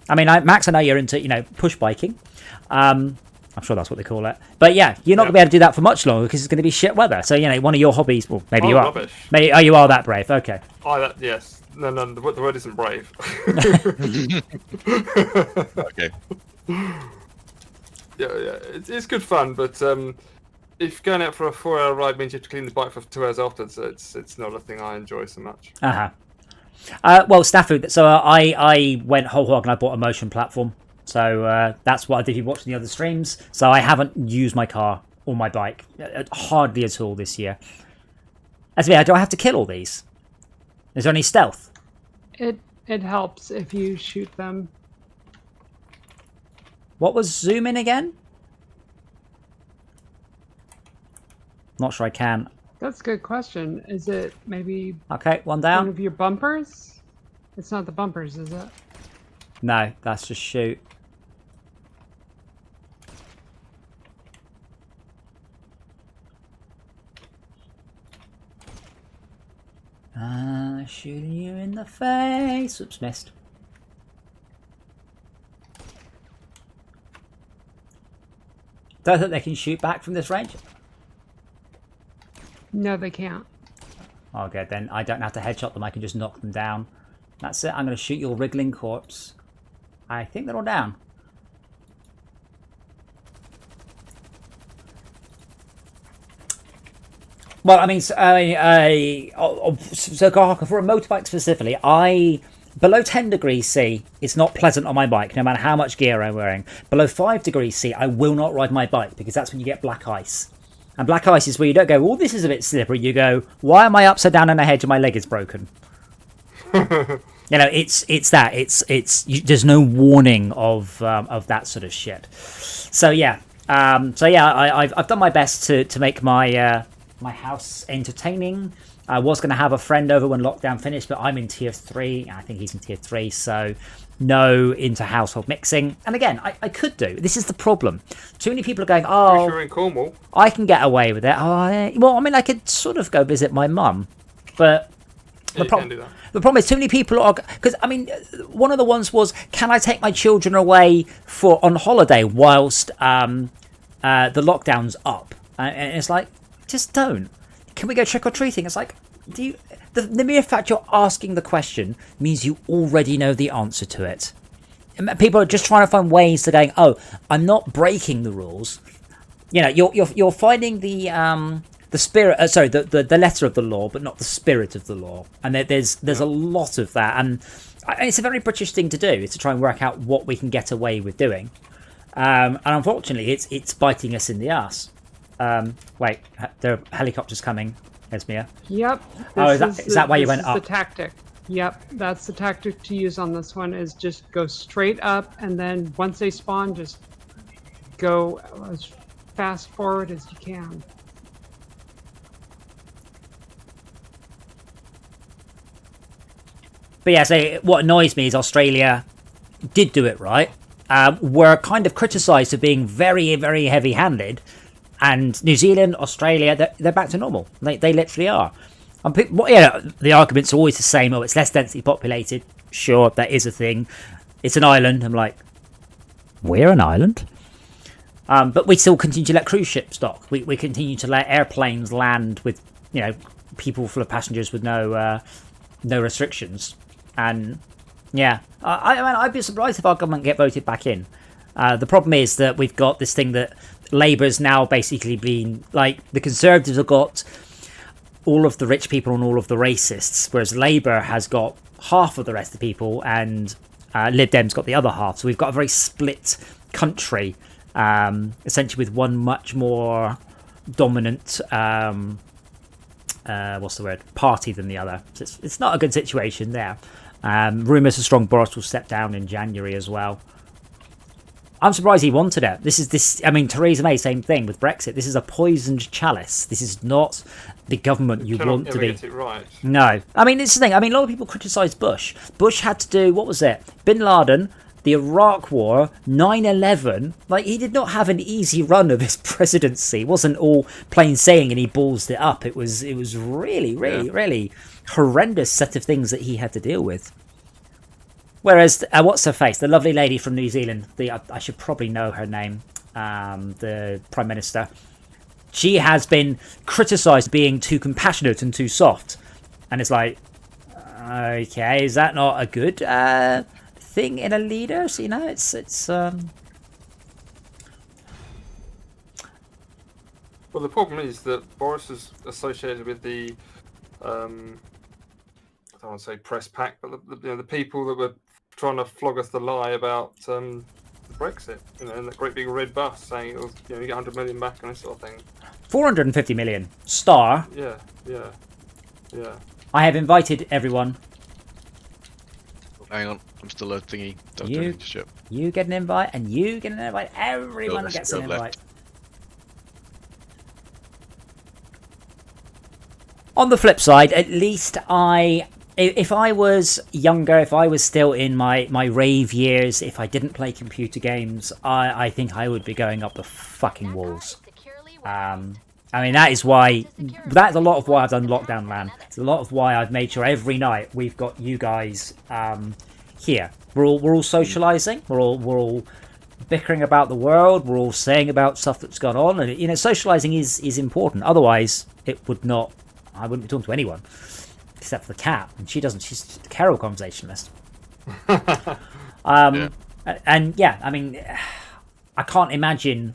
Speaker 1: I mean, Max, I know you're into, push biking. I'm sure that's what they call it. But yeah, you're not going to be able to do that for much longer because it's going to be shit weather. So, one of your hobbies, well, maybe you are.
Speaker 5: Rubbish.
Speaker 1: Maybe, you are that brave. Okay.
Speaker 5: Yes. No, the word isn't brave.
Speaker 10: Okay.
Speaker 5: Yeah, it's good fun, but if going out for a 4-hour ride means you have to clean the bike for 2 hours after, so it's not a thing I enjoy so much.
Speaker 1: Well, Snafu, so I went whole hog and I bought a motion platform. So that's what I did if you watching the other streams. So I haven't used my car or my bike hardly at all this year. Do I have to kill all these? Is there any stealth?
Speaker 3: It helps if you shoot them.
Speaker 1: What was zoom in again? Not sure I can.
Speaker 3: That's a good question. Is it maybe...
Speaker 1: Okay, one down.
Speaker 3: One of your bumpers? It's not the bumpers, is it?
Speaker 1: No, that's just shoot. Shooting you in the face. Oops, missed. Don't think they can shoot back from this range.
Speaker 3: No, they can't.
Speaker 1: Okay, then I don't have to headshot them. I can just knock them down. That's it. I'm going to shoot your wriggling corpse. I think they're all down. Well, I mean, so for a motorbike specifically, below 10 degrees C, it's not pleasant on my bike, no matter how much gear I'm wearing. Below 5 degrees C, I will not ride my bike because that's when you get black ice. And black ice is where you don't go, oh, this is a bit slippery. You go, why am I upside down on a hedge and my leg is broken? It's that. There's no warning of that sort of shit. So yeah, I've done my best to make my house entertaining. I was going to have a friend over when lockdown finished, but I'm in tier 3. I think he's in tier 3, so no into household mixing. And again, I could do. This is the problem. Too many people are going, oh,
Speaker 5: you're in Cornwall.
Speaker 1: I can get away with it. Well, I mean, I could sort of go visit my mum, but the problem is too many people are, because I mean, one of the ones was, can I take my children away on holiday whilst the lockdown's up? And it's like, just don't. Can we go trick-or-treating? It's like, the mere fact you're asking the question means you already know the answer to it. And people are just trying to find ways to going, oh, I'm not breaking the rules. You're finding the spirit, the letter of the law, but not the spirit of the law. And there's a lot of that, and it's a very British thing to do, is to try and work out what we can get away with doing. And unfortunately, it's biting us in the ass. Wait, there are helicopters coming, Esmia.
Speaker 3: Yep.
Speaker 1: Is that why you went up?
Speaker 3: This is the tactic. Yep, that's the tactic to use on this one, is just go straight up, and then once they spawn, just go as fast forward as you can.
Speaker 1: But yeah, so what annoys me is Australia did do it right. Were kind of criticised for being very, very heavy-handed. And New Zealand, Australia, they're back to normal. They literally are. The arguments are always the same. Oh, it's less densely populated. Sure, that is a thing. It's an island. I'm like, we're an island? But we still continue to let cruise ships dock. We continue to let airplanes land with, people full of passengers with no restrictions. And yeah, I'd be surprised if our government get voted back in. The problem is that we've got this thing that Labour's now basically been, like, the Conservatives have got all of the rich people and all of the racists, whereas Labour has got half of the rest of the people and Lib Dem's got the other half. So we've got a very split country, essentially with one much more dominant, party than the other. So it's not a good situation there. Rumours are strong Boris will step down in January as well. I'm surprised he wanted it. I mean, Theresa May, same thing with Brexit. This is a poisoned chalice. This is not the government you want to be.
Speaker 5: Get it right.
Speaker 1: No. I mean, it's the thing. I mean, a lot of people criticise Bush. Bush had to do, what was it? Bin Laden, the Iraq War, 9/11. Like, he did not have an easy run of his presidency. It wasn't all plain sailing and he ballsed it up. It was really horrendous set of things that he had to deal with. Whereas, what's her face? The lovely lady from New Zealand. I should probably know her name. The Prime Minister. She has been criticised being too compassionate and too soft. And it's like, okay, is that not a good thing in a leader? So, you know, it's
Speaker 5: Well, the problem is that Boris is associated with the I don't want to say press pack, but the people that were trying to flog us the lie about Brexit, you know, and that great big red bus saying it was, you know, you get 100 million back and this sort of thing.
Speaker 1: 450 million. Star.
Speaker 5: Yeah.
Speaker 1: I have invited everyone.
Speaker 2: Hang on, I'm still a thingy. Don't
Speaker 1: You-
Speaker 2: do anything just yet.
Speaker 1: You get an invite, and you get an invite. Everyone gets an
Speaker 2: go left.
Speaker 1: invite. On the flip side, at least if I was younger, if I was still in my rave years, if I didn't play computer games, I think I would be going up the fucking walls. I mean, that's a lot of why I've done Lockdown LAN. It's a lot of why I've made sure every night we've got you guys here. We're all socializing. We're all bickering about the world. We're all saying about stuff that's gone on, and you know, socializing is important. Otherwise, it would not. I wouldn't be talking to anyone except for the cat, and she doesn't. She's just a terrible conversationalist. And yeah, I mean, I can't imagine.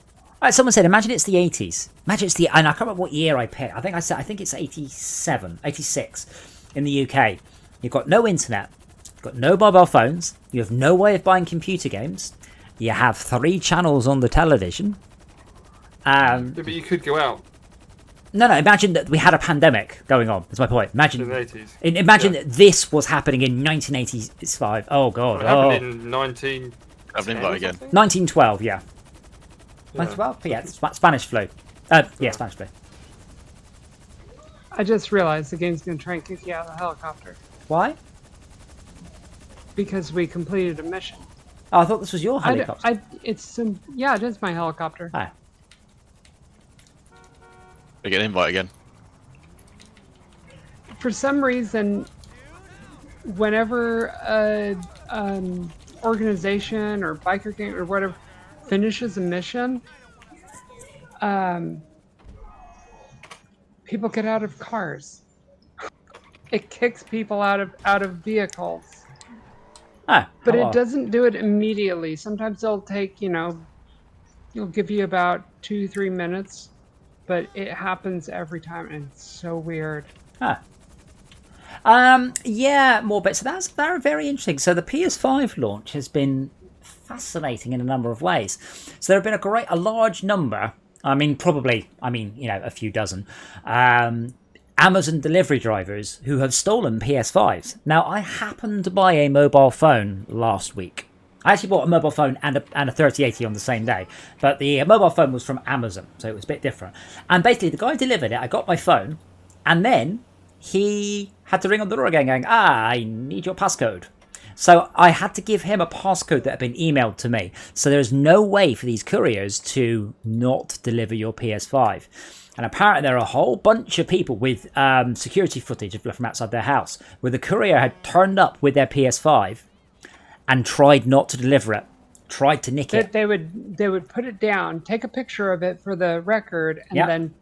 Speaker 1: Someone said, imagine it's the 80s. Imagine it's and I can't remember what year I picked. I think it's 87, 86 in the UK. You've got no internet. You've got no mobile phones. You have no way of buying computer games. You have 3 channels on the television.
Speaker 5: Yeah, but you could go out.
Speaker 1: No, imagine that we had a pandemic going on. That's my point. Imagine
Speaker 5: in the 80s.
Speaker 1: Imagine that this was happening in 1985. Oh, God.
Speaker 5: It happened in 19...
Speaker 2: Have an invite again.
Speaker 1: 1912, yeah. 1912? Yeah, Spanish flu. Yeah, Spanish flu.
Speaker 3: I just realized the game's going to try and kick you out of the helicopter.
Speaker 1: Why?
Speaker 3: Because we completed a mission.
Speaker 1: Oh, I thought this was your helicopter.
Speaker 3: Yeah, it is my helicopter.
Speaker 1: Oh.
Speaker 2: I get an invite again.
Speaker 3: For some reason, whenever an organization or biker gang or whatever finishes a mission, people get out of cars. It kicks people out of vehicles. But it doesn't do it immediately. Sometimes they'll take, it'll give you about 2-3 minutes, but it happens every time, and it's so weird.
Speaker 1: Yeah, more bits. So that's very interesting. So the PS5 launch has been fascinating in a number of ways. So there have been a large number. I mean, a few dozen. Amazon delivery drivers who have stolen PS5s. Now, I happened to buy a mobile phone last week. I actually bought a mobile phone and a 3080 on the same day, but the mobile phone was from Amazon, so it was a bit different. And basically, the guy delivered it. I got my phone, and then he had to ring on the door again, going, I need your passcode. So I had to give him a passcode that had been emailed to me. So there's no way for these couriers to not deliver your PS5. And apparently there are a whole bunch of people with security footage from outside their house where the courier had turned up with their PS5 and tried not to deliver it, tried to nick it.
Speaker 3: They would put it down, take a picture of it for the record, and then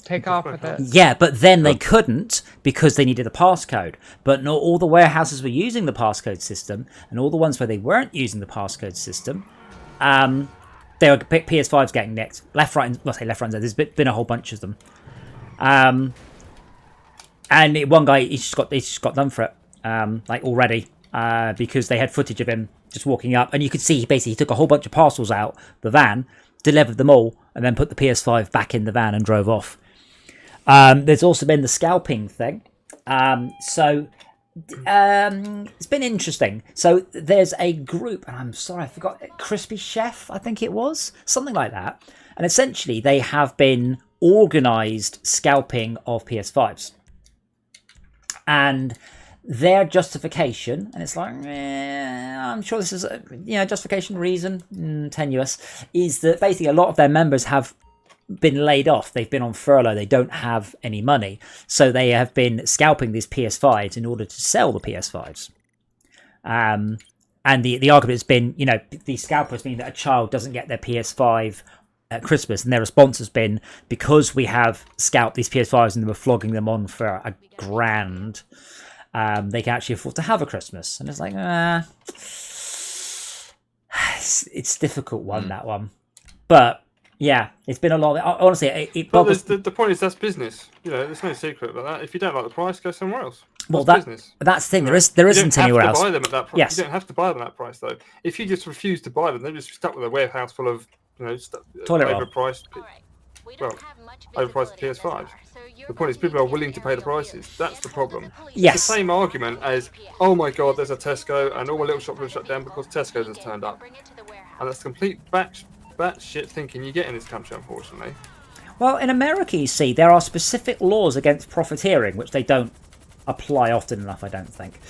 Speaker 3: take off with it.
Speaker 1: Yeah, but then they couldn't because they needed a passcode. But not all the warehouses were using the passcode system, and all the ones where they weren't using the passcode system, they were PS5s getting nicked. Left, right, and there's been a whole bunch of them. And one guy, he just got done for it, already, because they had footage of him just walking up, and you could see he took a whole bunch of parcels out the van, delivered them all, and then put the PS5 back in the van and drove off. There's also been the scalping thing. It's been interesting. So there's a group, and I'm sorry, I forgot, Crispy Chef, I think it was, something like that. And essentially they have been organised scalping of PS5s. And their justification, and it's like, I'm sure this is a justification, reason, tenuous, is that basically a lot of their members have been laid off. They've been on furlough. They don't have any money, so they have been scalping these PS5s in order to sell the PS5s. And the argument has been, the scalpers mean that a child doesn't get their PS5 at Christmas, and their response has been, because we have scalped these PS5s and they were flogging them on for $1,000, they can actually afford to have a Christmas. And it's like, it's a difficult one, that one. But yeah, it's been a lot. Honestly,
Speaker 5: the point is that's business. There's no secret about that. If you don't like the price, go somewhere else.
Speaker 1: Well, that's the thing. There isn't anywhere else.
Speaker 5: You don't have to buy them at that price.
Speaker 1: Yes.
Speaker 5: You don't have to buy them at that price, though. If you just refuse to buy them, they're just stuck with a warehouse full of
Speaker 1: toilet
Speaker 5: overpriced, overpriced PS5s. The point is, people are willing to pay the prices. That's the problem.
Speaker 1: Yes.
Speaker 5: It's the same argument as, oh my God, there's a Tesco, and all my little shops are shut down because Tesco's has turned up. And that's complete batshit thinking you get in this country, unfortunately.
Speaker 1: Well, in America, you see, there are specific laws against profiteering, which they don't apply often enough, I don't think.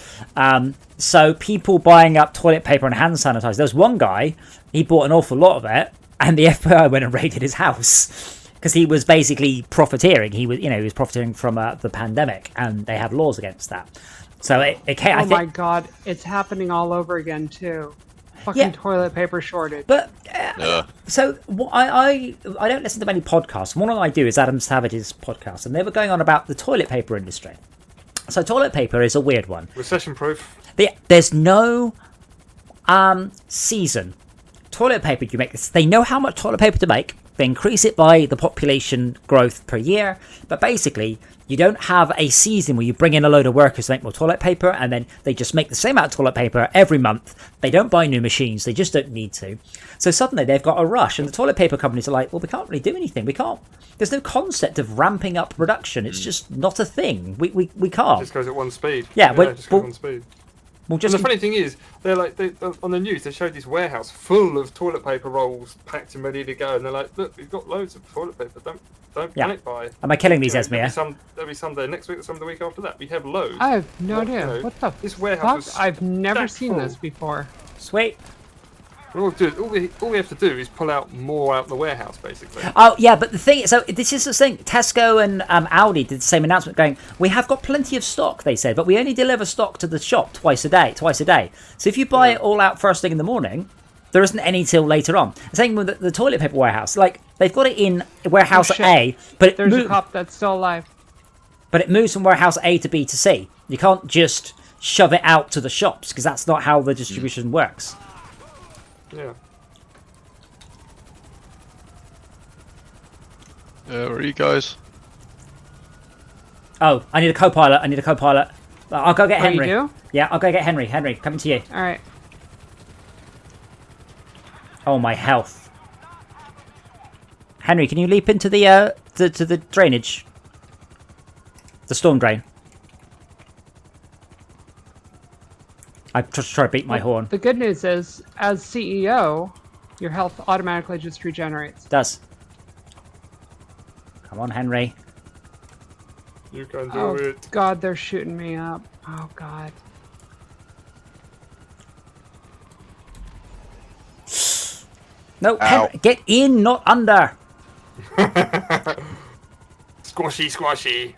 Speaker 1: So people buying up toilet paper and hand sanitizer. There's one guy, he bought an awful lot of it, and the FBI went and raided his house because he was basically profiteering. He was profiteering from the pandemic, and they have laws against that. So
Speaker 3: my God, it's happening all over again too. Fucking toilet paper shortage.
Speaker 1: But so I don't listen to many podcasts. One of them I do is Adam Savage's podcast, and they were going on about the toilet paper industry. So toilet paper is a weird one.
Speaker 5: Recession proof.
Speaker 1: There's no season. Toilet paper, you make this. They know how much toilet paper to make. They increase it by the population growth per year. But basically, you don't have a season where you bring in a load of workers to make more toilet paper, and then they just make the same amount of toilet paper every month. They don't buy new machines. They just don't need to. So suddenly they've got a rush, and the toilet paper companies are like, well, we can't really do anything. We can't. There's no concept of ramping up production. It's just not a thing. We can't.
Speaker 5: It just goes at one speed.
Speaker 1: Yeah,
Speaker 5: it just goes at one speed.
Speaker 1: And
Speaker 5: the funny thing is, they're like, on the news, they showed this warehouse full of toilet paper rolls packed and ready to go, and they're like, look, we've got loads of toilet paper. Don't panic buy.
Speaker 1: Am I killing these, Esmir?
Speaker 5: There'll be some day next week or some the week after that. We have loads.
Speaker 3: I have no idea. What the
Speaker 5: this warehouse
Speaker 3: fuck? I've never seen this before.
Speaker 1: Sweet.
Speaker 5: All we have to do is pull out more out the warehouse, basically.
Speaker 1: Oh, yeah, but the thing... So, this is the thing. Tesco and Aldi did the same announcement going, we have got plenty of stock, they said, but we only deliver stock to the shop twice a day. So, if you buy it all out first thing in the morning, there isn't any till later on. Same with the toilet paper warehouse. Like, they've got it in warehouse A, but
Speaker 3: there's a cop that's still alive.
Speaker 1: But it moves from warehouse A to B to C. You can't just shove it out to the shops, because that's not how the distribution works.
Speaker 5: Yeah.
Speaker 2: Where are you guys?
Speaker 1: Oh, I need a co-pilot. I'll go get Henry.
Speaker 3: You do?
Speaker 1: Yeah, I'll go get Henry. Henry, coming to you.
Speaker 3: All right.
Speaker 1: Oh, my health. Henry, can you leap into the to the drainage? The storm drain. I just try to beat my horn.
Speaker 3: The good news is, as CEO, your health automatically just regenerates.
Speaker 1: It does. Come on, Henry.
Speaker 5: You can do it.
Speaker 3: Oh, God, they're shooting me up. Oh, God.
Speaker 1: No, Henry, get in, not under.
Speaker 5: Squashy.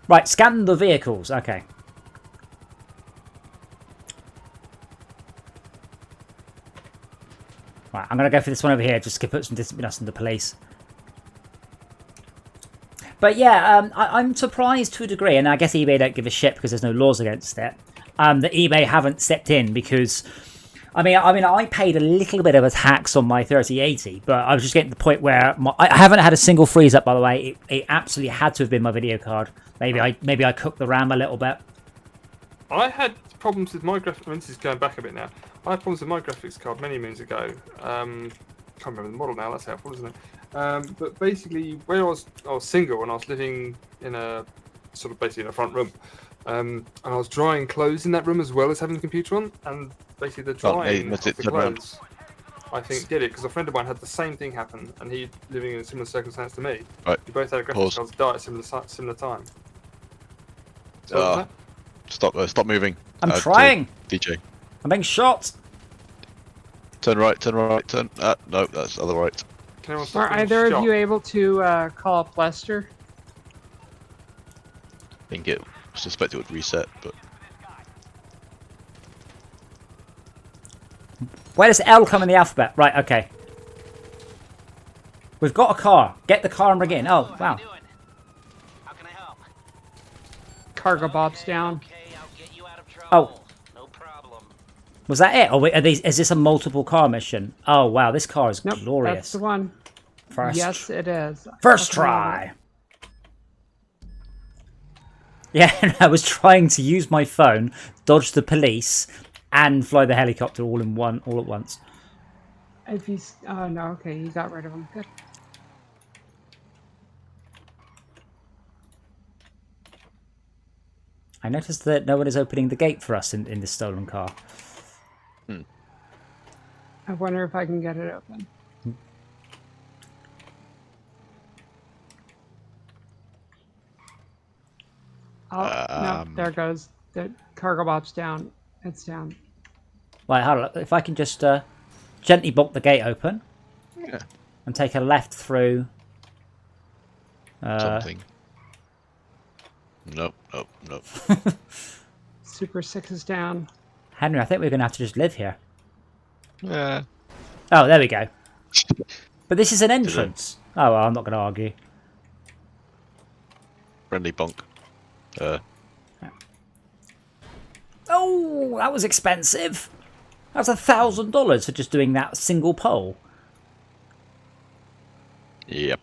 Speaker 1: Right, scan the vehicles. Okay. Right, I'm going to go for this one over here just to put some distance between us and the police. But yeah, I'm surprised to a degree, and I guess eBay don't give a shit because there's no laws against it, that eBay haven't stepped in because, I mean, I paid a little bit of a tax on my 3080, but I was just getting to the point where I haven't had a single freeze up, by the way. It absolutely had to have been my video card. Maybe I cooked the RAM a little bit.
Speaker 5: I had problems with my graphics. I mean, this is going back a bit now. I had problems with my graphics card many moons ago. Can't remember the model now. That's helpful, isn't it? But basically, when I was single and I was living in a sort of basically in a front room, and I was drying clothes in that room as well as having the computer on, and basically the drying of the clothes, I think, did it because a friend of mine had the same thing happen, and he living in a similar circumstance to me.
Speaker 2: Right.
Speaker 5: We both had a graphics cards die at similar time.
Speaker 2: Stop moving.
Speaker 1: I'm trying.
Speaker 2: DJ.
Speaker 1: I'm being shot.
Speaker 2: Turn right, turn. No, that's other right.
Speaker 3: Are either of you able to call up Lester?
Speaker 2: I think it suspect it would reset, but
Speaker 1: Where does L come in the alphabet? Right, okay. We've got a car. Get the car and bring it in. Oh, wow.
Speaker 9: How can I help?
Speaker 3: Cargo Bob's down.
Speaker 9: Okay, I'll get you out of trouble.
Speaker 1: Oh.
Speaker 9: No problem.
Speaker 1: Was that it? Or wait, is this a multiple car mission? Oh, wow. This car is
Speaker 3: Nope,
Speaker 1: glorious.
Speaker 3: that's the one. Yes, it is.
Speaker 1: First try. Yeah, and I was trying to use my phone, dodge the police, and fly the helicopter all at once.
Speaker 3: If he's, oh no, okay, you got rid of him. Good.
Speaker 1: I noticed that no one is opening the gate for us in this stolen car.
Speaker 3: I wonder if I can get it open. Oh, no, there it goes. The cargo bob's down. It's down.
Speaker 1: Right, hold on. If I can just gently block the gate open.
Speaker 2: Yeah.
Speaker 1: And take a left through.
Speaker 2: Something. Nope.
Speaker 3: Super 6 is down.
Speaker 1: Henry, I think we're going to have to just live here.
Speaker 2: Yeah.
Speaker 1: Oh, there we go. But this is an entrance. Oh, well, I'm not going to argue.
Speaker 2: Friendly bonk.
Speaker 1: Oh, that was expensive. That's $1,000 for just doing that single pole.
Speaker 2: Yep.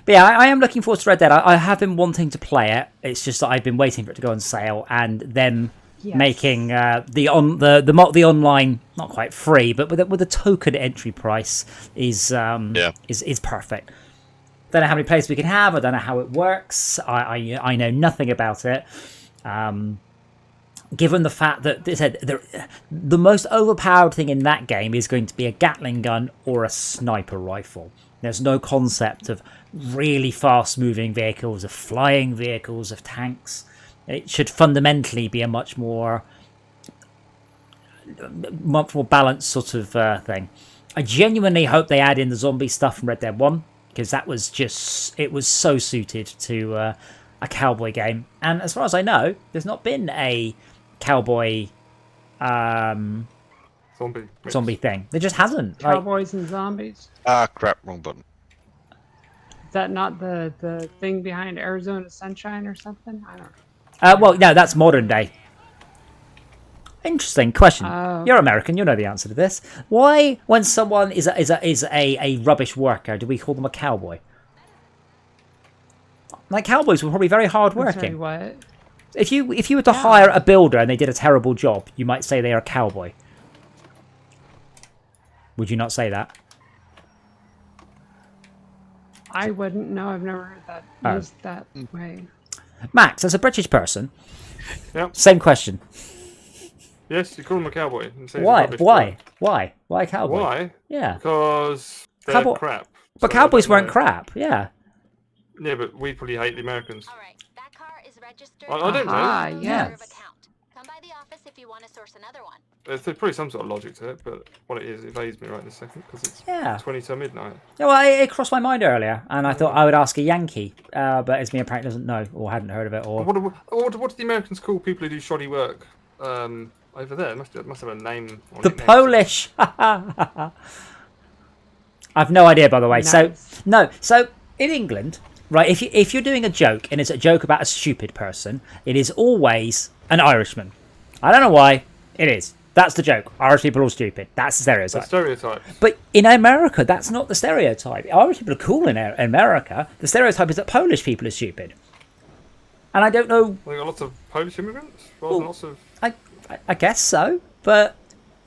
Speaker 1: But yeah, I am looking forward to Red Dead. I have been wanting to play it. It's just that I've been waiting for it to go on sale, and them making the online not quite free, but with a token entry price is perfect. Don't know how many players we can have. I don't know how it works. I know nothing about it. Given the fact that they said the most overpowered thing in that game is going to be a Gatling gun or a sniper rifle. There's no concept of really fast-moving vehicles, of flying vehicles, of tanks. It should fundamentally be a much more balanced sort of thing. I genuinely hope they add in the zombie stuff from Red Dead 1, because that was it was so suited to a cowboy game. And as far as I know, there's not been a cowboy zombie thing. There just hasn't.
Speaker 3: Cowboys and zombies.
Speaker 2: Ah, crap, wrong button.
Speaker 3: Is that not the thing behind Arizona Sunshine or something? I don't know.
Speaker 1: Well, no, that's modern day. Interesting question.
Speaker 3: Oh.
Speaker 1: You're American. You'll know the answer to this. Why, when someone is a rubbish worker, do we call them a cowboy? Like, cowboys were probably very hard working.
Speaker 3: Sorry, what?
Speaker 1: If you were to hire a builder and they did a terrible job, you might say they are a cowboy. Would you not say that?
Speaker 3: I wouldn't know. I've never heard that used that way.
Speaker 1: Max, as a British person,
Speaker 5: same
Speaker 1: question.
Speaker 5: Yes, you call him a cowboy.
Speaker 1: Why? Why a cowboy?
Speaker 5: Why?
Speaker 1: Yeah.
Speaker 5: Because they're crap.
Speaker 1: But cowboys weren't crap. Yeah.
Speaker 5: Yeah, but we probably hate the Americans.
Speaker 11: All right, that car is registered.
Speaker 5: I don't know.
Speaker 3: Yes.
Speaker 11: Come by the office if you want to source another one.
Speaker 5: There's probably some sort of logic to it, but what it is, it evades me right in a second because it's 20 to midnight.
Speaker 1: Yeah, well, it crossed my mind earlier, and I thought I would ask a Yankee, but Esme apparently doesn't know or hadn't heard of it. Or
Speaker 5: what do the Americans call people who do shoddy work over there? Must have a name.
Speaker 1: The Polish. I've no idea, by the way.
Speaker 3: Nice.
Speaker 1: So in England, right? If you're doing a joke and it's a joke about a stupid person, it is always an Irishman. I don't know why. It is. That's the joke. Irish people are all stupid. That's the stereotype.
Speaker 5: The stereotype.
Speaker 1: But in America, that's not the stereotype. Irish people are cool in America. The stereotype is that Polish people are stupid. And I don't know.
Speaker 5: Well, got lots of Polish immigrants. Rather than lots of.
Speaker 1: I guess so, but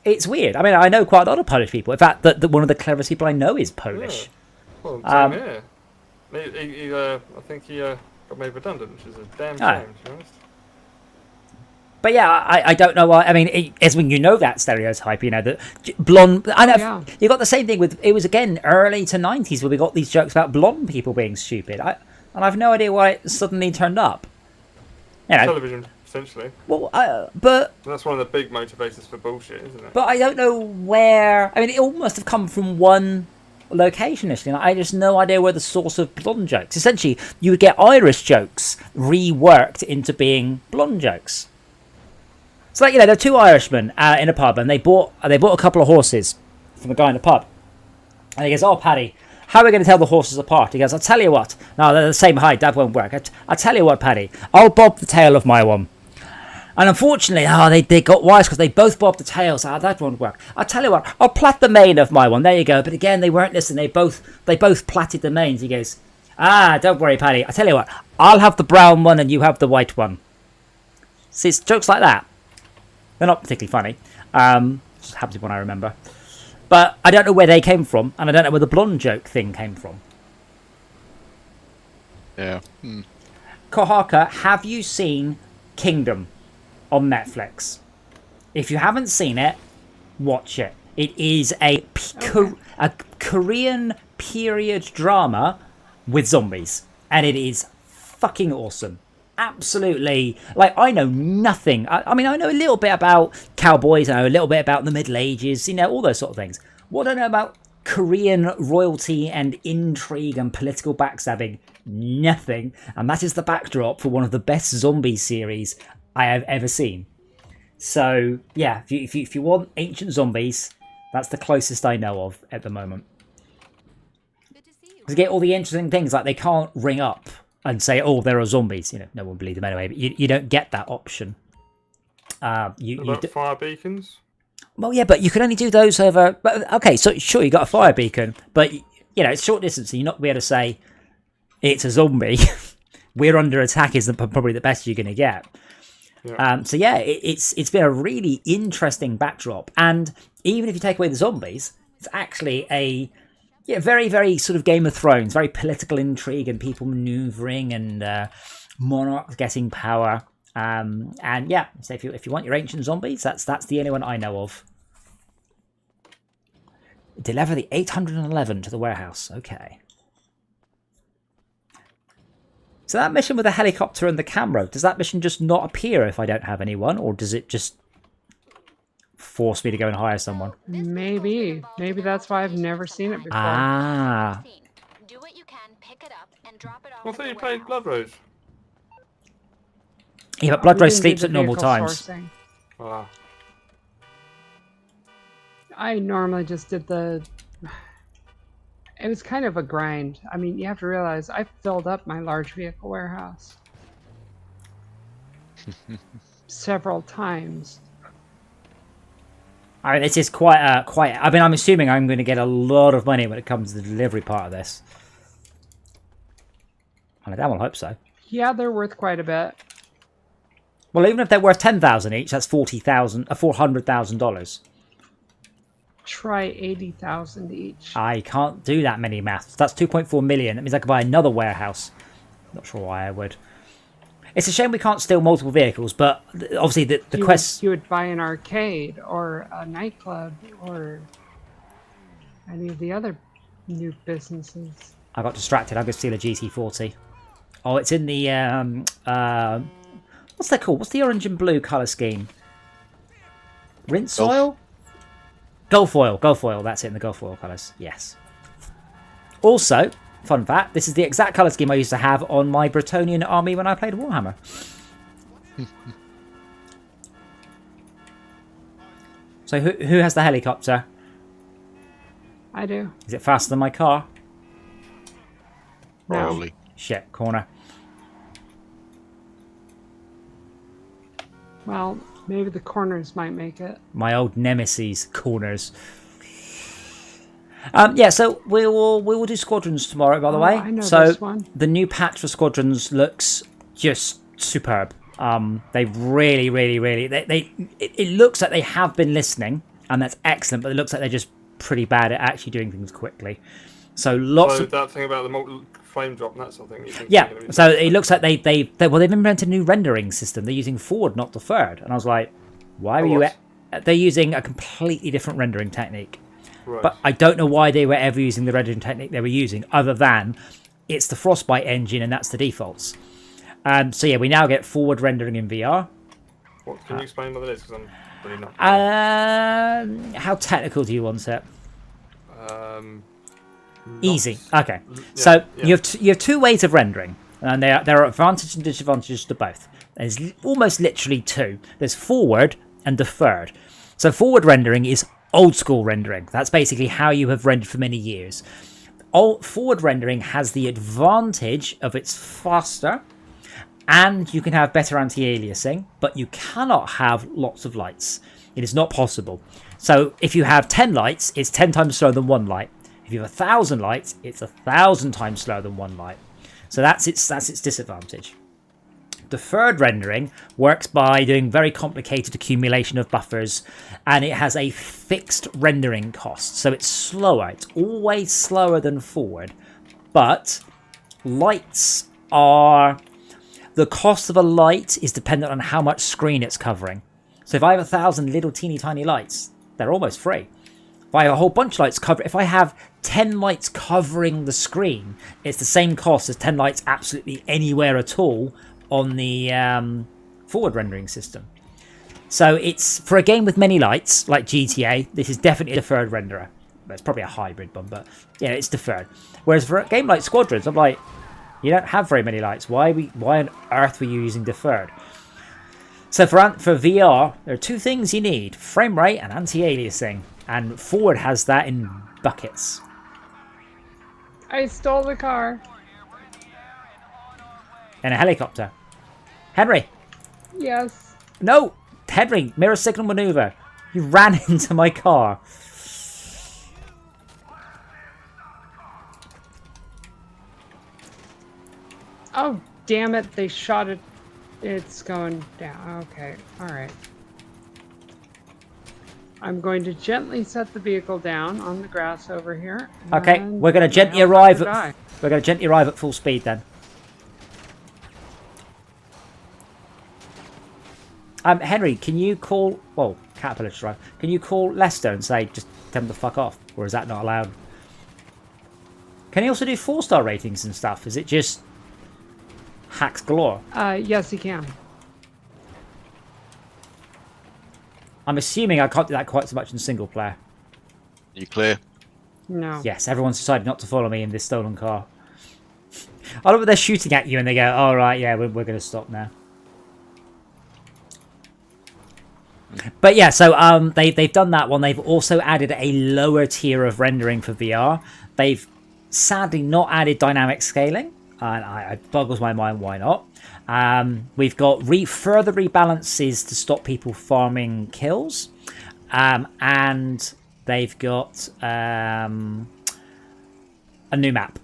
Speaker 1: it's weird. I mean, I know quite a lot of Polish people. In fact, one of the cleverest people I know is Polish.
Speaker 5: Yeah. Well, same here. I think he got made redundant, which is a damn shame, to be honest.
Speaker 1: But yeah, I don't know why. I mean, Eswin, you know that stereotype, you know, that blonde. I know you got the same thing with. It was again early to 90s where we got these jokes about blonde people being stupid. I and I've no idea why it suddenly turned up. You know,
Speaker 5: television, essentially.
Speaker 1: Well, but
Speaker 5: that's one of the big motivators for bullshit, isn't it?
Speaker 1: But I don't know where. I mean, it all must have come from one location initially. I just no idea where the source of blonde jokes. Essentially, you would get Irish jokes reworked into being blonde jokes. So, like, you know, there are two Irishmen in a pub, and they bought a couple of horses from the guy in the pub, and he goes, "Oh, Paddy, how are we going to tell the horses apart?" He goes, "I'll tell you what. No, they're the same height. That won't work. I'll tell you what, Paddy. I'll bob the tail of my one." And unfortunately, they got wise because they both bobbed the tails. That won't work. I'll tell you what. I'll plait the mane of my one. There you go. But again, they weren't listening. They both plaited the manes. He goes, "Don't worry, Paddy. I tell you what. I'll have the brown one and you have the white one." See, it's jokes like that. They're not particularly funny. Just happens to be one I remember. But I don't know where they came from, and I don't know where the blonde joke thing came from.
Speaker 2: Yeah.
Speaker 1: Kohaka, have you seen Kingdom on Netflix? If you haven't seen it, watch it. It is a Korean period drama with zombies, and it is fucking awesome. Absolutely. Like, I know nothing. I mean, I know a little bit about cowboys, I know a little bit about the Middle Ages, you know, all those sort of things. What I know about Korean royalty and intrigue and political backstabbing, nothing. And that is the backdrop for one of the best zombie series I have ever seen. So, yeah, if you want ancient zombies, that's the closest I know of at the moment. To get all the interesting things, like they can't ring up and say, "Oh, there are zombies." You know, no one believes them anyway. But you don't get that option.
Speaker 5: Fire beacons.
Speaker 1: Well, yeah, but you can only do those over. But okay, so sure, you got a fire beacon, but you know it's short distance, so you're not gonna be able to say it's a zombie. We're under attack is probably the best you're gonna get. Yeah. So yeah, it's been a really interesting backdrop, and even if you take away the zombies, it's actually a very, very sort of Game of Thrones, very political intrigue and people manoeuvring and monarchs getting power. And yeah, so if you want your ancient zombies, that's the only one I know of. Deliver the 811 to the warehouse. Okay. So that mission with the helicopter and the camera, does that mission just not appear if I don't have anyone, or does it just force me to go and hire someone?
Speaker 3: Maybe that's why I've never seen it before.
Speaker 11: Do what you can, pick it up, and drop it off.
Speaker 5: I thought you played Blood Rose.
Speaker 1: Yeah, but Blood Rose sleeps at normal times.
Speaker 5: Wow.
Speaker 3: I normally just did the... It was kind of a grind. I mean, you have to realize I filled up my large vehicle warehouse several times.
Speaker 1: I mean, this is quite. I mean, I'm assuming I'm going to get a lot of money when it comes to the delivery part of this. I damn well hope so.
Speaker 3: Yeah, they're worth quite a bit.
Speaker 1: Well, even if they're worth 10,000 each, that's $400,000.
Speaker 3: Try 80,000 each.
Speaker 1: I can't do that many maths. That's 2.4 million. That means I could buy another warehouse. Not sure why I would. It's a shame we can't steal multiple vehicles, but obviously the quest...
Speaker 3: You would buy an arcade or a nightclub or any of the other new businesses.
Speaker 1: I got distracted. I'm going to steal a GT40. Oh, it's in the... what's that called? What's the orange and blue colour scheme? Rinse oil? Gulf oil. Gulf oil. That's it, in the Gulf oil colours. Yes. Also, fun fact, this is the exact colour scheme I used to have on my Bretonnian army when I played Warhammer. So who has the helicopter?
Speaker 3: I do.
Speaker 1: Is it faster than my car?
Speaker 2: Probably.
Speaker 1: Shit, corner.
Speaker 3: Well, maybe the corners might make it.
Speaker 1: My old nemesis, corners. Yeah, so we will do squadrons tomorrow, by the way.
Speaker 3: I know
Speaker 1: so
Speaker 3: this one.
Speaker 1: The new patch for squadrons looks just superb. They really, it looks like they have been listening, and that's excellent. But it looks like they're just pretty bad at actually doing things quickly. So lots of
Speaker 5: that thing about the flame drop and that sort of thing. You think
Speaker 1: yeah. So it looks like they've implemented a new rendering system. They're using forward, not deferred. And I was like, why are you? They're using a completely different rendering technique. Right. But I don't know why they were ever using the rendering technique they were using, other than it's the Frostbite engine, and that's the defaults. So yeah, we now get forward rendering in VR.
Speaker 5: What, can you explain what it is? Because I'm really not.
Speaker 1: How technical do you want it?
Speaker 5: Not...
Speaker 1: Easy. Okay.
Speaker 5: Yeah,
Speaker 1: So
Speaker 5: yeah.
Speaker 1: you have two ways of rendering, and there are advantages and disadvantages to both. There's almost literally two. There's forward and deferred. So forward rendering is old school rendering. That's basically how you have rendered for many years. Forward rendering has the advantage of it's faster, and you can have better anti-aliasing, but you cannot have lots of lights. It is not possible. So if you have 10 lights, it's 10 times slower than one light. If you have 1,000 lights, it's 1,000 times slower than one light. So that's its disadvantage. Deferred rendering works by doing very complicated accumulation of buffers, and it has a fixed rendering cost. So it's slower. It's always slower than forward. But lights are... The cost of a light is dependent on how much screen it's covering. So if I have 1,000 little teeny tiny lights, they're almost free. If I have a whole bunch of lights if I have 10 lights covering the screen, it's the same cost as 10 lights absolutely anywhere at all on the forward rendering system. So it's, for a game with many lights, like GTA, this is definitely a deferred renderer. It's probably a hybrid one, but yeah, it's deferred. Whereas for a game like Squadrons, I'm like, you don't have very many lights. Why on earth were you using deferred? So for VR, there are two things you need: frame rate and anti-aliasing. And forward has that in buckets.
Speaker 3: I stole the car.
Speaker 1: And a helicopter. Henry!
Speaker 3: Yes.
Speaker 1: No! Henry, mirror signal maneuver. You ran into my car.
Speaker 3: Oh, damn it. They shot it. It's going down. Okay. All right. I'm going to gently set the vehicle down on the grass over here.
Speaker 1: Okay, we're going to gently arrive at... We're going to gently arrive at full speed then. Henry, can you call... Well, Caterpillar drive. Can you call Lester and say, just tell him to fuck off? Or is that not allowed? Can he also do 4-star ratings and stuff? Is it just hacks galore?
Speaker 3: Yes, he can.
Speaker 1: I'm assuming I can't do that quite so much in single player.
Speaker 10: You clear?
Speaker 3: No.
Speaker 1: Yes, everyone's decided not to follow me in this stolen car. I love what they're shooting at you and they go, all right, yeah, we're going to stop now. But yeah, so they've done that one. They've also added a lower tier of rendering for VR. They've sadly not added dynamic scaling. And it boggles my mind why not. We've got further rebalances to stop people farming kills. And they've got a new map.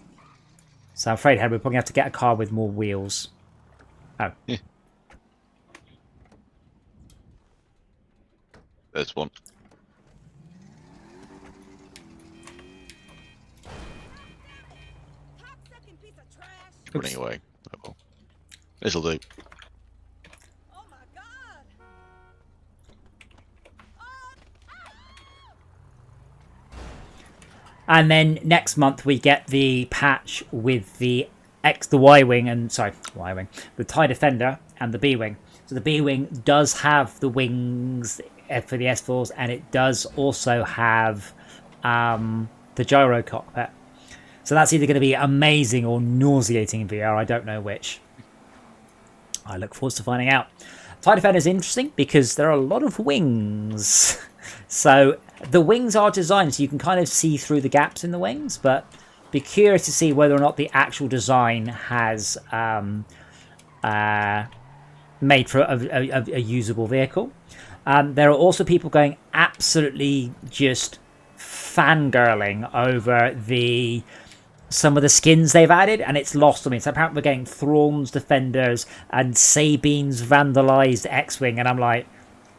Speaker 1: So I'm afraid, we're probably going to have to get a car with more wheels. Oh.
Speaker 10: Yeah. There's one. Running away. Oh, well. This'll do.
Speaker 1: And then next month we get the patch with the Y-wing and Y-wing, the TIE Defender and the B-wing. So the B-wing does have the wings for the S4s, and it does also have the gyro cockpit. So that's either going to be amazing or nauseating in VR. I don't know which. I look forward to finding out. TIE Defender is interesting because there are a lot of wings. So the wings are designed so you can kind of see through the gaps in the wings, but be curious to see whether or not the actual design has made for a usable vehicle. There are also people going absolutely just fangirling over some of the skins they've added, and it's lost on me. So apparently we're getting Thrawn's Defenders and Sabine's vandalized X-Wing, and I'm like,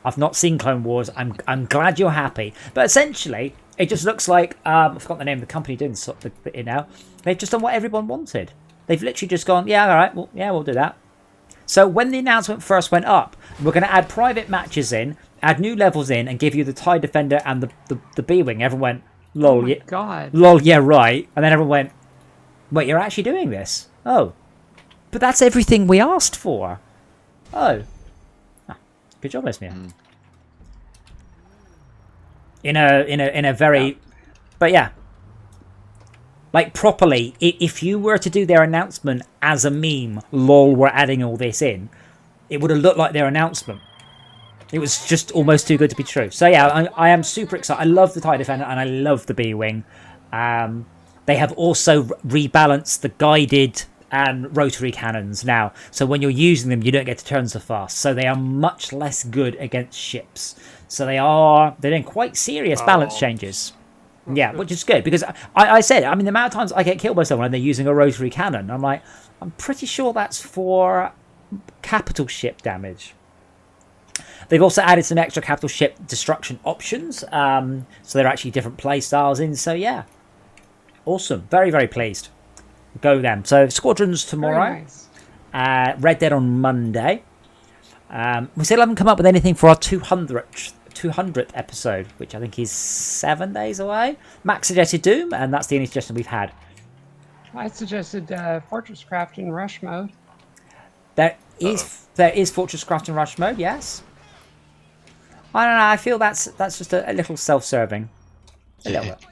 Speaker 1: I've not seen Clone Wars. I'm glad you're happy. But essentially, it just looks like, I forgot the name of the company doing it now. They've just done what everyone wanted. They've literally just gone, yeah, all right, well, yeah, we'll do that. So when the announcement first went up, we're going to add private matches in, add new levels in, and give you the TIE Defender and the B-Wing. Everyone went, lol,
Speaker 3: oh my God.
Speaker 1: Lol, yeah, right. And then everyone went, Wait, you're actually doing this? Oh. But that's everything we asked for. Oh. Ah, good job, Esmia. In a very... But yeah. Like, properly, if you were to do their announcement as a meme, lol, we're adding all this in, it would have looked like their announcement. It was just almost too good to be true. So yeah, I am super excited. I love the TIE Defender and I love the B-Wing. They have also rebalanced the guided and rotary cannons now. So when you're using them, you don't get to turn so fast. So they are much less good against ships. So they're doing quite serious balance changes. Yeah, which is good, because I said, I mean, the amount of times I get killed by someone and they're using a rotary cannon, I'm like, I'm pretty sure that's for capital ship damage. They've also added some extra capital ship destruction options, so they're actually different play styles in, so yeah. Awesome. Very, very pleased. Go them. So, Squadrons tomorrow. Nice. Red Dead on Monday. We still haven't come up with anything for our 200th episode, which I think is 7 days away. Max suggested Doom, and that's the only suggestion we've had.
Speaker 3: I suggested Fortress Craft in Rush mode.
Speaker 1: There is Fortress Craft in Rush mode, yes. I don't know, I feel that's just a little self-serving. A little bit.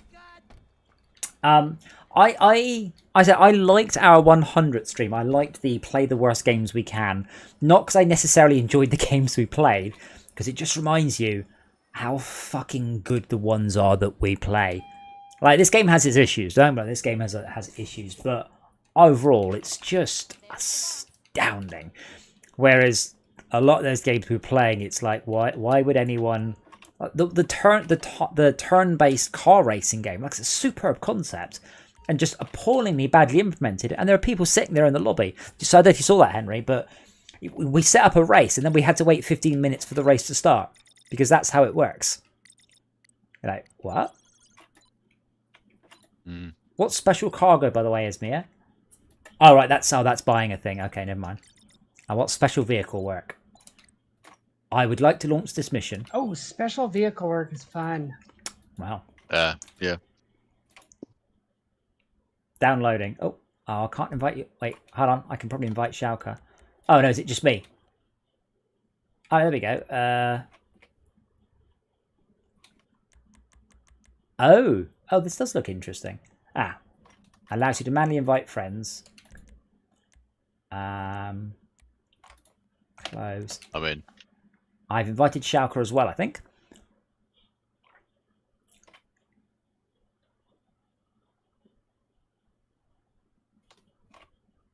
Speaker 1: I said I liked our 100th stream. I liked the play the worst games we can. Not because I necessarily enjoyed the games we played, because it just reminds you how fucking good the ones are that we play. Like, this game has its issues, don't worry. This game has issues, but overall, it's just astounding. Whereas a lot of those games we're playing, it's like, why would anyone... The turn-based car racing game, like, it's a superb concept, and just appallingly badly implemented. And there are people sitting there in the lobby. So I don't know if you saw that, Henry, but we set up a race, and then we had to wait 15 minutes for the race to start, because that's how it works. You're like, what? What special cargo, by the way, is Mia? Oh, right, that's buying a thing. Okay, never mind. And what special vehicle work? I would like to launch this mission.
Speaker 3: Oh, special vehicle work is fun.
Speaker 1: Wow.
Speaker 10: Yeah.
Speaker 1: Downloading. Oh, I can't invite you. Wait, hold on. I can probably invite Shauka. Oh, no, is it just me? Oh, there we go. Oh, this does look interesting. Allows you to manually invite friends. Close.
Speaker 10: I'm in.
Speaker 1: I've invited Shauka as well, I think.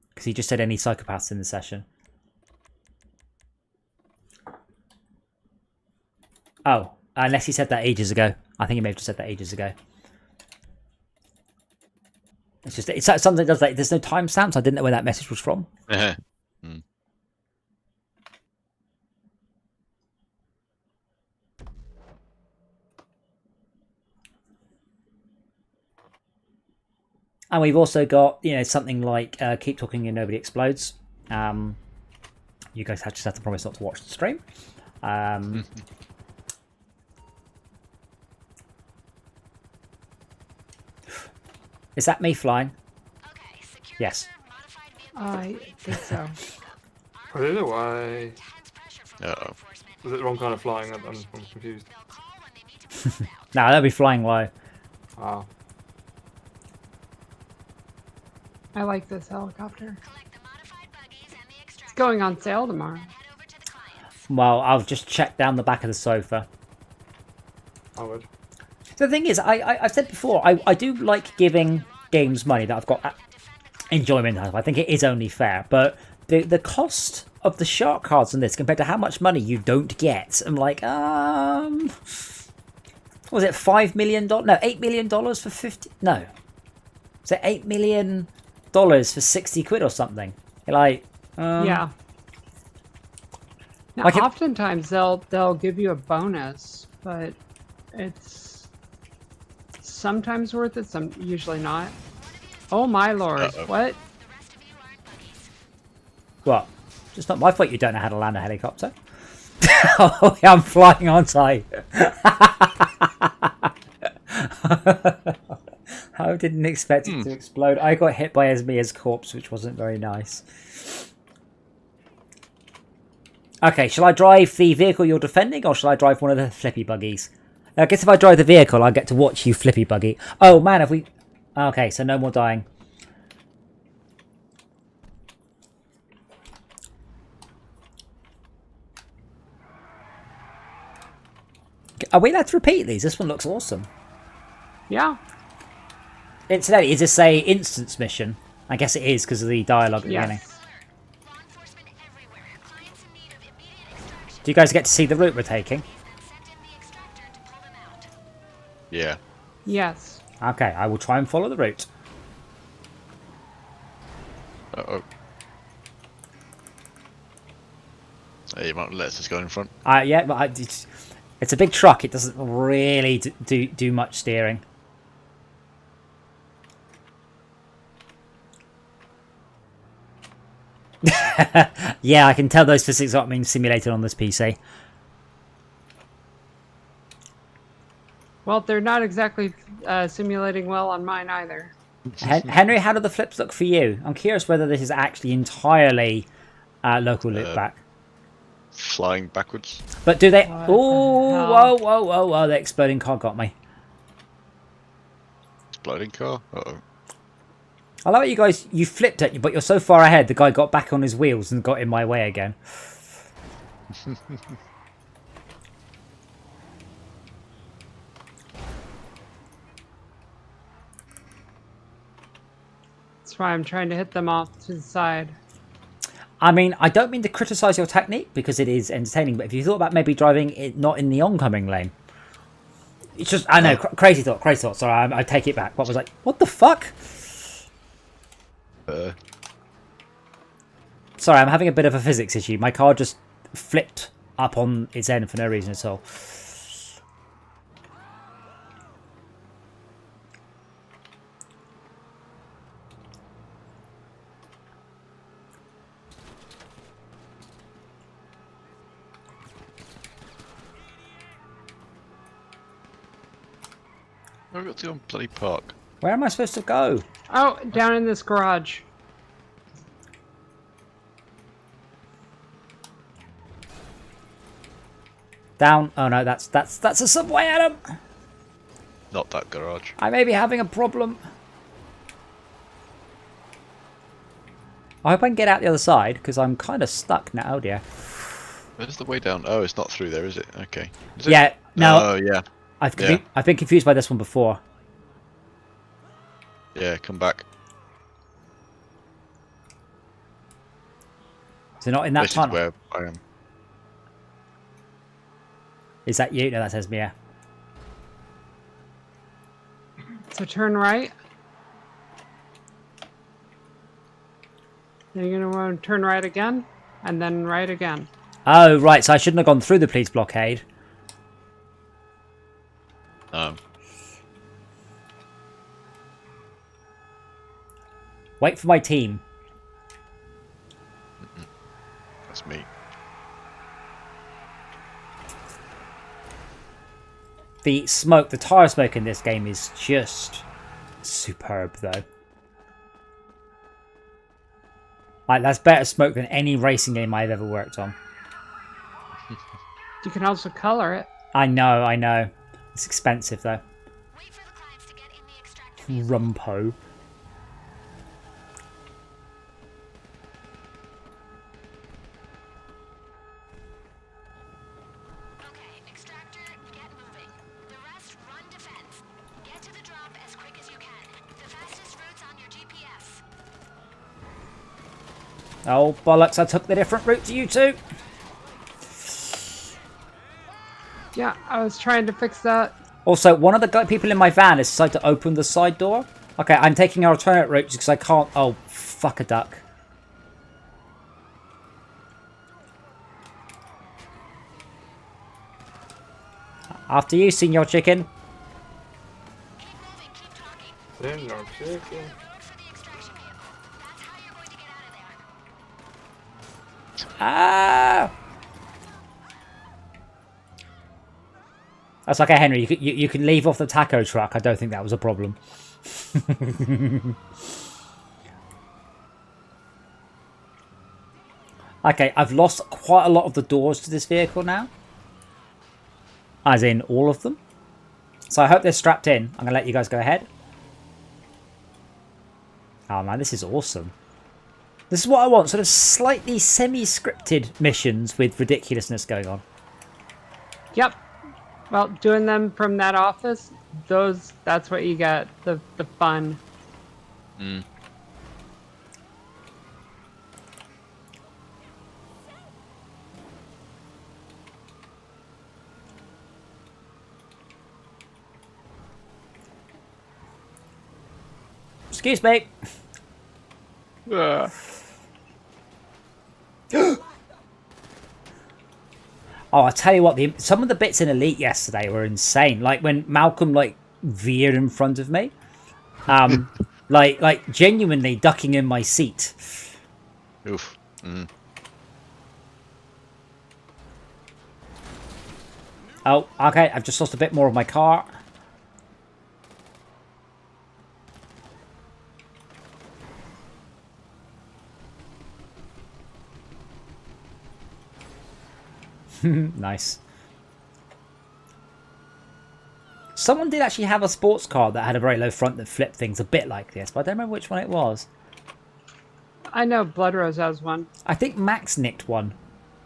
Speaker 1: Because he just said any psychopaths in the session. Oh, unless he said that ages ago. I think he may have just said that ages ago. It's something that does that. There's no timestamps. I didn't know where that message was from. And we've also got, something like Keep Talking and Nobody Explodes. You guys just have to promise not to watch the stream. Is that me flying? Yes.
Speaker 3: I think so.
Speaker 5: I don't know why.
Speaker 10: Uh-oh.
Speaker 5: Is it the wrong kind of flying? I'm confused.
Speaker 1: No, they'll be flying low.
Speaker 5: Wow.
Speaker 3: I like this helicopter. It's going on sale tomorrow.
Speaker 1: Well, I've just checked down the back of the sofa.
Speaker 5: I would.
Speaker 1: So the thing is, I've said before, I do like giving games money that I've got enjoyment out of. I think it is only fair, but the cost of the shark cards on this compared to how much money you don't get, I'm like, what was it, $5 million? No, $8 million for 50? No. Is it $8 million for 60 quid or something? You're like,
Speaker 3: yeah. Now, oftentimes they'll give you a bonus, but it's sometimes worth it, usually not. Oh my lord, what?
Speaker 1: What? It's not my fault you don't know how to land a helicopter. Oh, I'm flying, aren't I? How didn't expect it to explode. I got hit by Esmia's corpse, which wasn't very nice. Okay, shall I drive the vehicle you're defending, or shall I drive one of the flippy buggies? I guess if I drive the vehicle, I get to watch you flippy buggy. Oh man, have we... Okay, so no more dying. Are we allowed to repeat these? This one looks awesome.
Speaker 3: Yeah.
Speaker 1: Incidentally, is this a instance mission? I guess it is because of the dialogue at the beginning. Do you guys get to see the route we're taking?
Speaker 10: Yeah.
Speaker 3: Yes.
Speaker 1: Okay, I will try and follow the route.
Speaker 10: Uh-oh. Hey, you might let us just go in front.
Speaker 1: Yeah, but it's a big truck. It doesn't really do much steering. Yeah, I can tell those physics aren't being simulated on this PC.
Speaker 3: Well, they're not exactly simulating well on mine either.
Speaker 1: Henry, how do the flips look for you? I'm curious whether this is actually entirely local loop back.
Speaker 10: Flying backwards.
Speaker 1: But do they... Oh, whoa, the exploding car got me.
Speaker 10: Exploding car? Uh-oh.
Speaker 1: I like you guys, you flipped it, but you're so far ahead, the guy got back on his wheels and got in my way again.
Speaker 3: That's why I'm trying to hit them off to the side.
Speaker 1: I mean, I don't mean to criticise your technique because it is entertaining, but if you thought about maybe driving it not in the oncoming lane. It's just, I know, crazy thought. Sorry, I take it back. What was like, what the fuck? Sorry, I'm having a bit of a physics issue. My car just flipped up on its end for no reason at all.
Speaker 10: I've got to go on bloody park.
Speaker 1: Where am I supposed to go?
Speaker 3: Oh, down in this garage.
Speaker 1: Down. Oh no, that's a subway, Adam.
Speaker 10: Not that garage.
Speaker 1: I may be having a problem. I hope I can get out the other side because I'm kind of stuck now. Oh dear.
Speaker 10: Where's the way down? Oh, it's not through there, is it? Okay. Is it?
Speaker 1: Yeah. No.
Speaker 10: Oh yeah.
Speaker 1: I've been confused by this one before.
Speaker 10: Yeah, come back.
Speaker 1: So not in that tunnel.
Speaker 10: This is where I am.
Speaker 1: Is that you? No, that says me. Yeah.
Speaker 3: So turn right. Then you're going to want to turn right again, and then right again.
Speaker 1: Oh, right. So I shouldn't have gone through the police blockade. Wait for my team.
Speaker 10: That's me.
Speaker 1: The smoke, the tire smoke in this game is just superb, though. Like, that's better smoke than any racing game I've ever worked on.
Speaker 3: You can also color it.
Speaker 1: I know. It's expensive, though. Rumpo. Oh, bollocks, I took the different route to you two.
Speaker 3: Yeah, I was trying to fix that.
Speaker 1: Also, one of the people in my van has decided to open the side door. Okay, I'm taking an alternate route because I can't... Oh, fuck a duck. After you, Senor Chicken.
Speaker 5: Senor Chicken.
Speaker 1: Ah! That's okay, Henry. You can leave off the taco truck. I don't think that was a problem. Okay, I've lost quite a lot of the doors to this vehicle now. As in all of them. So I hope they're strapped in. I'm going to let you guys go ahead. Oh man, this is awesome. This is what I want. Sort of slightly semi-scripted missions with ridiculousness going on.
Speaker 3: Yep. Well, doing them from that office, that's what you get. The fun.
Speaker 10: Mm.
Speaker 1: Excuse me. Oh, I tell you what, some of the bits in Elite yesterday were insane. Like when Malcolm veered in front of me, like genuinely ducking in my seat.
Speaker 10: Oof. Mm.
Speaker 1: Oh, okay. I've just lost a bit more of my car. Nice. Someone did actually have a sports car that had a very low front that flipped things a bit like this, but I don't remember which one it was.
Speaker 3: I know Blood Rose has one.
Speaker 1: I think Max nicked one,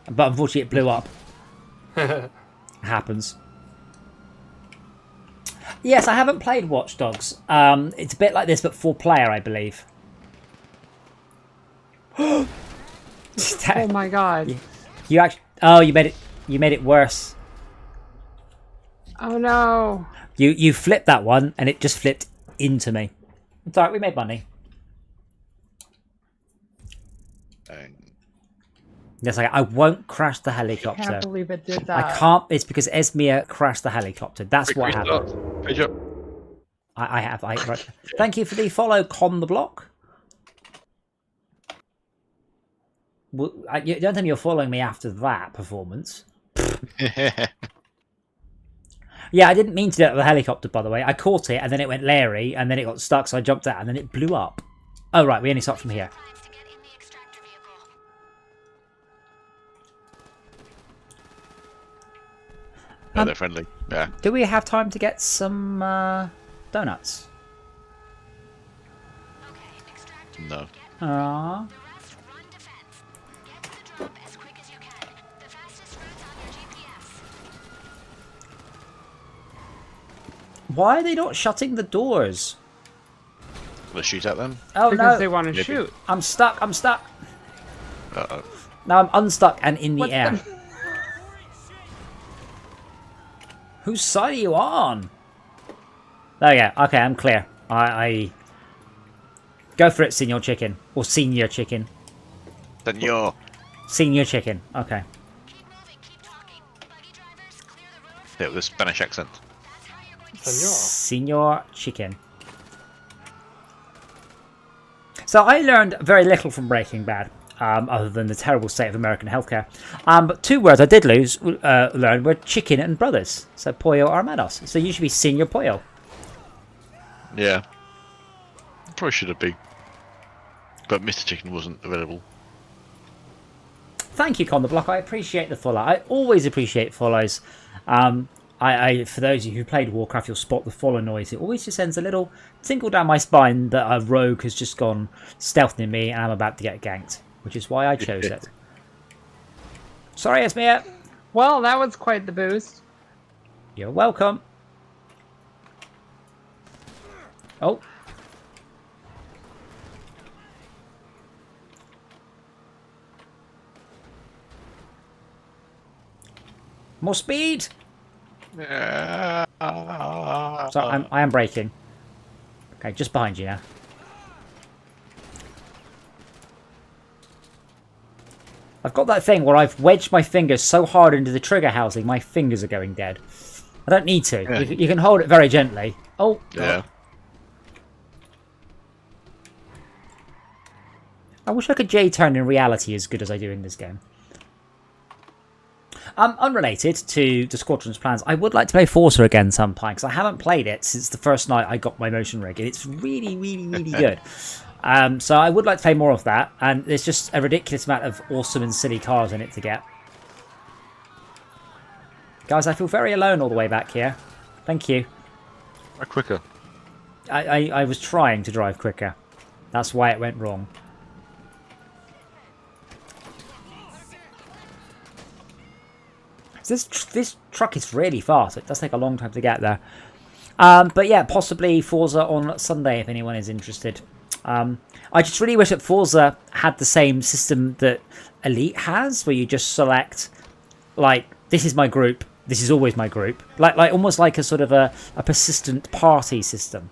Speaker 1: but unfortunately it blew up. Happens. Yes, I haven't played Watch Dogs. It's a bit like this, but 4-player, I believe.
Speaker 3: Oh my god!
Speaker 1: You actually. Oh, you made it worse.
Speaker 3: Oh no!
Speaker 1: You flipped that one, and it just flipped into me. It's alright, we made money. Yes, I won't crash the helicopter.
Speaker 3: I can't believe it did that.
Speaker 1: I can't. It's because Esmir crashed the helicopter. That's what happened.
Speaker 2: Page up.
Speaker 1: I have. Right. Thank you for the follow, Con the Block. Well, you don't tell me you're following me after that performance. Yeah, I didn't mean to do it with the helicopter, by the way. I caught it, and then it went Larry, and then it got stuck, so I jumped out, and then it blew up. Oh, right, we only start from here.
Speaker 10: Oh, they're friendly. Yeah.
Speaker 1: Do we have time to get some donuts?
Speaker 10: No.
Speaker 1: Aww. Why are they not shutting the doors?
Speaker 10: Will they shoot at them?
Speaker 1: Oh
Speaker 3: because
Speaker 1: no!
Speaker 3: they want to shoot.
Speaker 1: I'm stuck. I'm stuck.
Speaker 10: Uh-oh.
Speaker 1: Now I'm unstuck and in the air. Whose side are you on? There we go. Okay, I'm clear. I go for it, Senior Chicken or Senior Chicken.
Speaker 10: Senor.
Speaker 1: Senior Chicken. Okay.
Speaker 10: Yeah, with a Spanish accent.
Speaker 1: Senior Chicken. So I learned very little from Breaking Bad, other than the terrible state of American healthcare. But 2 words I did learn were chicken and brothers. So Pollo Armados. So you should be Senior Pollo.
Speaker 10: Yeah. Probably should have been. But Mr. Chicken wasn't available.
Speaker 1: Thank you, Con the Block. I appreciate the follow. I always appreciate follows. For those of you who played Warcraft, you'll spot the follow noise. It always just sends a little tingle down my spine that a rogue has just gone stealthing me and I'm about to get ganked, which is why I chose it. Sorry, Esmir.
Speaker 3: Well, that was quite the boost.
Speaker 1: You're welcome. Oh. More speed. So I am braking. Okay, just behind you now. I've got that thing where I've wedged my fingers so hard into the trigger housing, my fingers are going dead. I don't need to.
Speaker 10: Yeah.
Speaker 1: You can hold it very gently. Oh, God.
Speaker 10: Yeah.
Speaker 1: I wish I could J-turn in reality as good as I do in this game. Unrelated to the Squadron's plans, I would like to play Forza again sometime, because I haven't played it since the first night I got my motion rig, and it's really, really, really good. So I would like to play more of that, and there's just a ridiculous amount of awesome and silly cars in it to get. Guys, I feel very alone all the way back here. Thank you.
Speaker 10: Quicker.
Speaker 1: I was trying to drive quicker. That's why it went wrong. This truck is really fast. It does take a long time to get there. But yeah, possibly Forza on Sunday if anyone is interested. I just really wish that Forza had the same system that Elite has, where you just select, like, this is my group, this is always my group. Like almost like a sort of a persistent party system.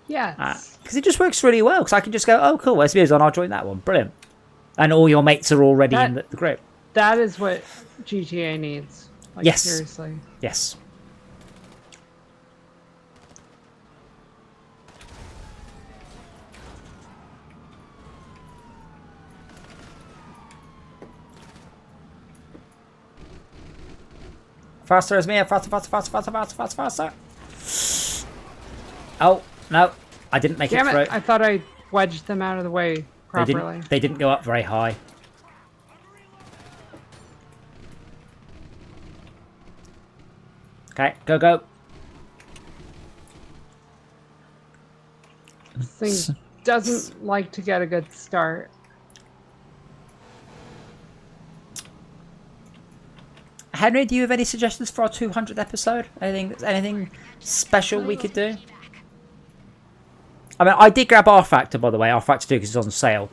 Speaker 3: Yes.
Speaker 1: Because it just works really well. Because I can just go, oh, cool, SBO's on, I'll join that one. Brilliant. And all your mates are already in the group.
Speaker 3: That is what GTA needs. Like,
Speaker 1: yes.
Speaker 3: Seriously.
Speaker 1: Yes. Faster as me, faster. Oh, no. I didn't make it through.
Speaker 3: I thought I wedged them out of the way properly.
Speaker 1: They didn't go up very high. Okay, go.
Speaker 3: This thing doesn't like to get a good start.
Speaker 1: Henry, do you have any suggestions for our 200th episode? Anything special we could do? I mean, I did grab R-Factor, by the way, R-Factor 2, because it's on sale.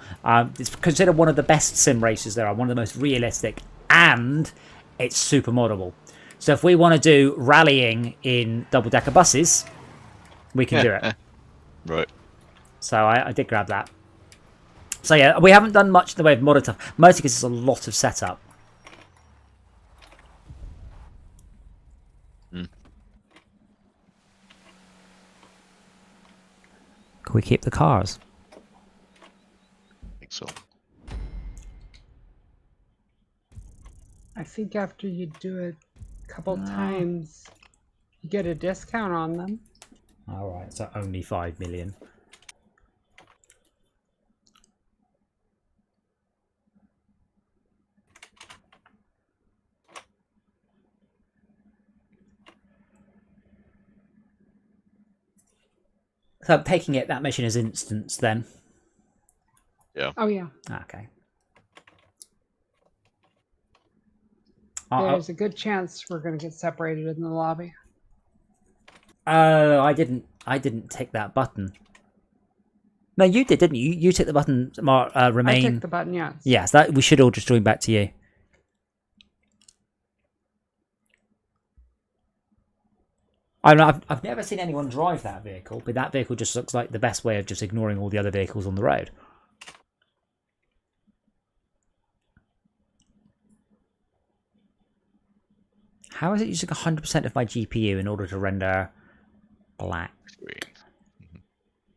Speaker 1: It's considered one of the best sim races there are, one of the most realistic, and it's super moddable. So if we want to do rallying in double-decker buses, we can do it.
Speaker 10: Right.
Speaker 1: So I did grab that. So yeah, we haven't done much in the way of modded stuff, mostly because it's a lot of setup. Can we keep the cars?
Speaker 10: I think so.
Speaker 3: I think after you do it a couple times, you get a discount on them.
Speaker 1: Alright, so only 5 million. So I'm taking it that mission is instance then.
Speaker 10: Yeah.
Speaker 3: Oh yeah.
Speaker 1: Okay.
Speaker 3: There's a good chance we're going to get separated in the lobby.
Speaker 1: Oh, I didn't tick that button. No, you did, didn't you? You ticked the button. Remain.
Speaker 3: I ticked the button. Yes.
Speaker 1: Yes. That we should all just join back to you. I mean, I've never seen anyone drive that vehicle, but that vehicle just looks like the best way of just ignoring all the other vehicles on the road. How is it using 100% of my GPU in order to render black?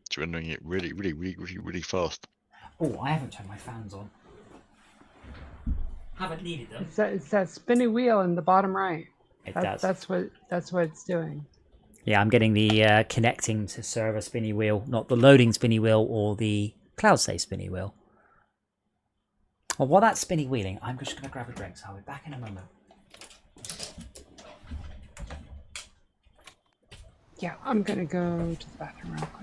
Speaker 10: It's rendering it really fast.
Speaker 1: Oh, I haven't turned my fans on. Haven't needed them.
Speaker 3: It's that spinny wheel in the bottom right.
Speaker 1: It does.
Speaker 3: That's what it's doing.
Speaker 1: Yeah, I'm getting the connecting to server spinny wheel, not the loading spinny wheel or the cloud save spinny wheel. Well, while that's spinny wheeling, I'm just going to grab a drink, so I'll be back in a moment.
Speaker 3: Yeah, I'm going to go to the bathroom real quick.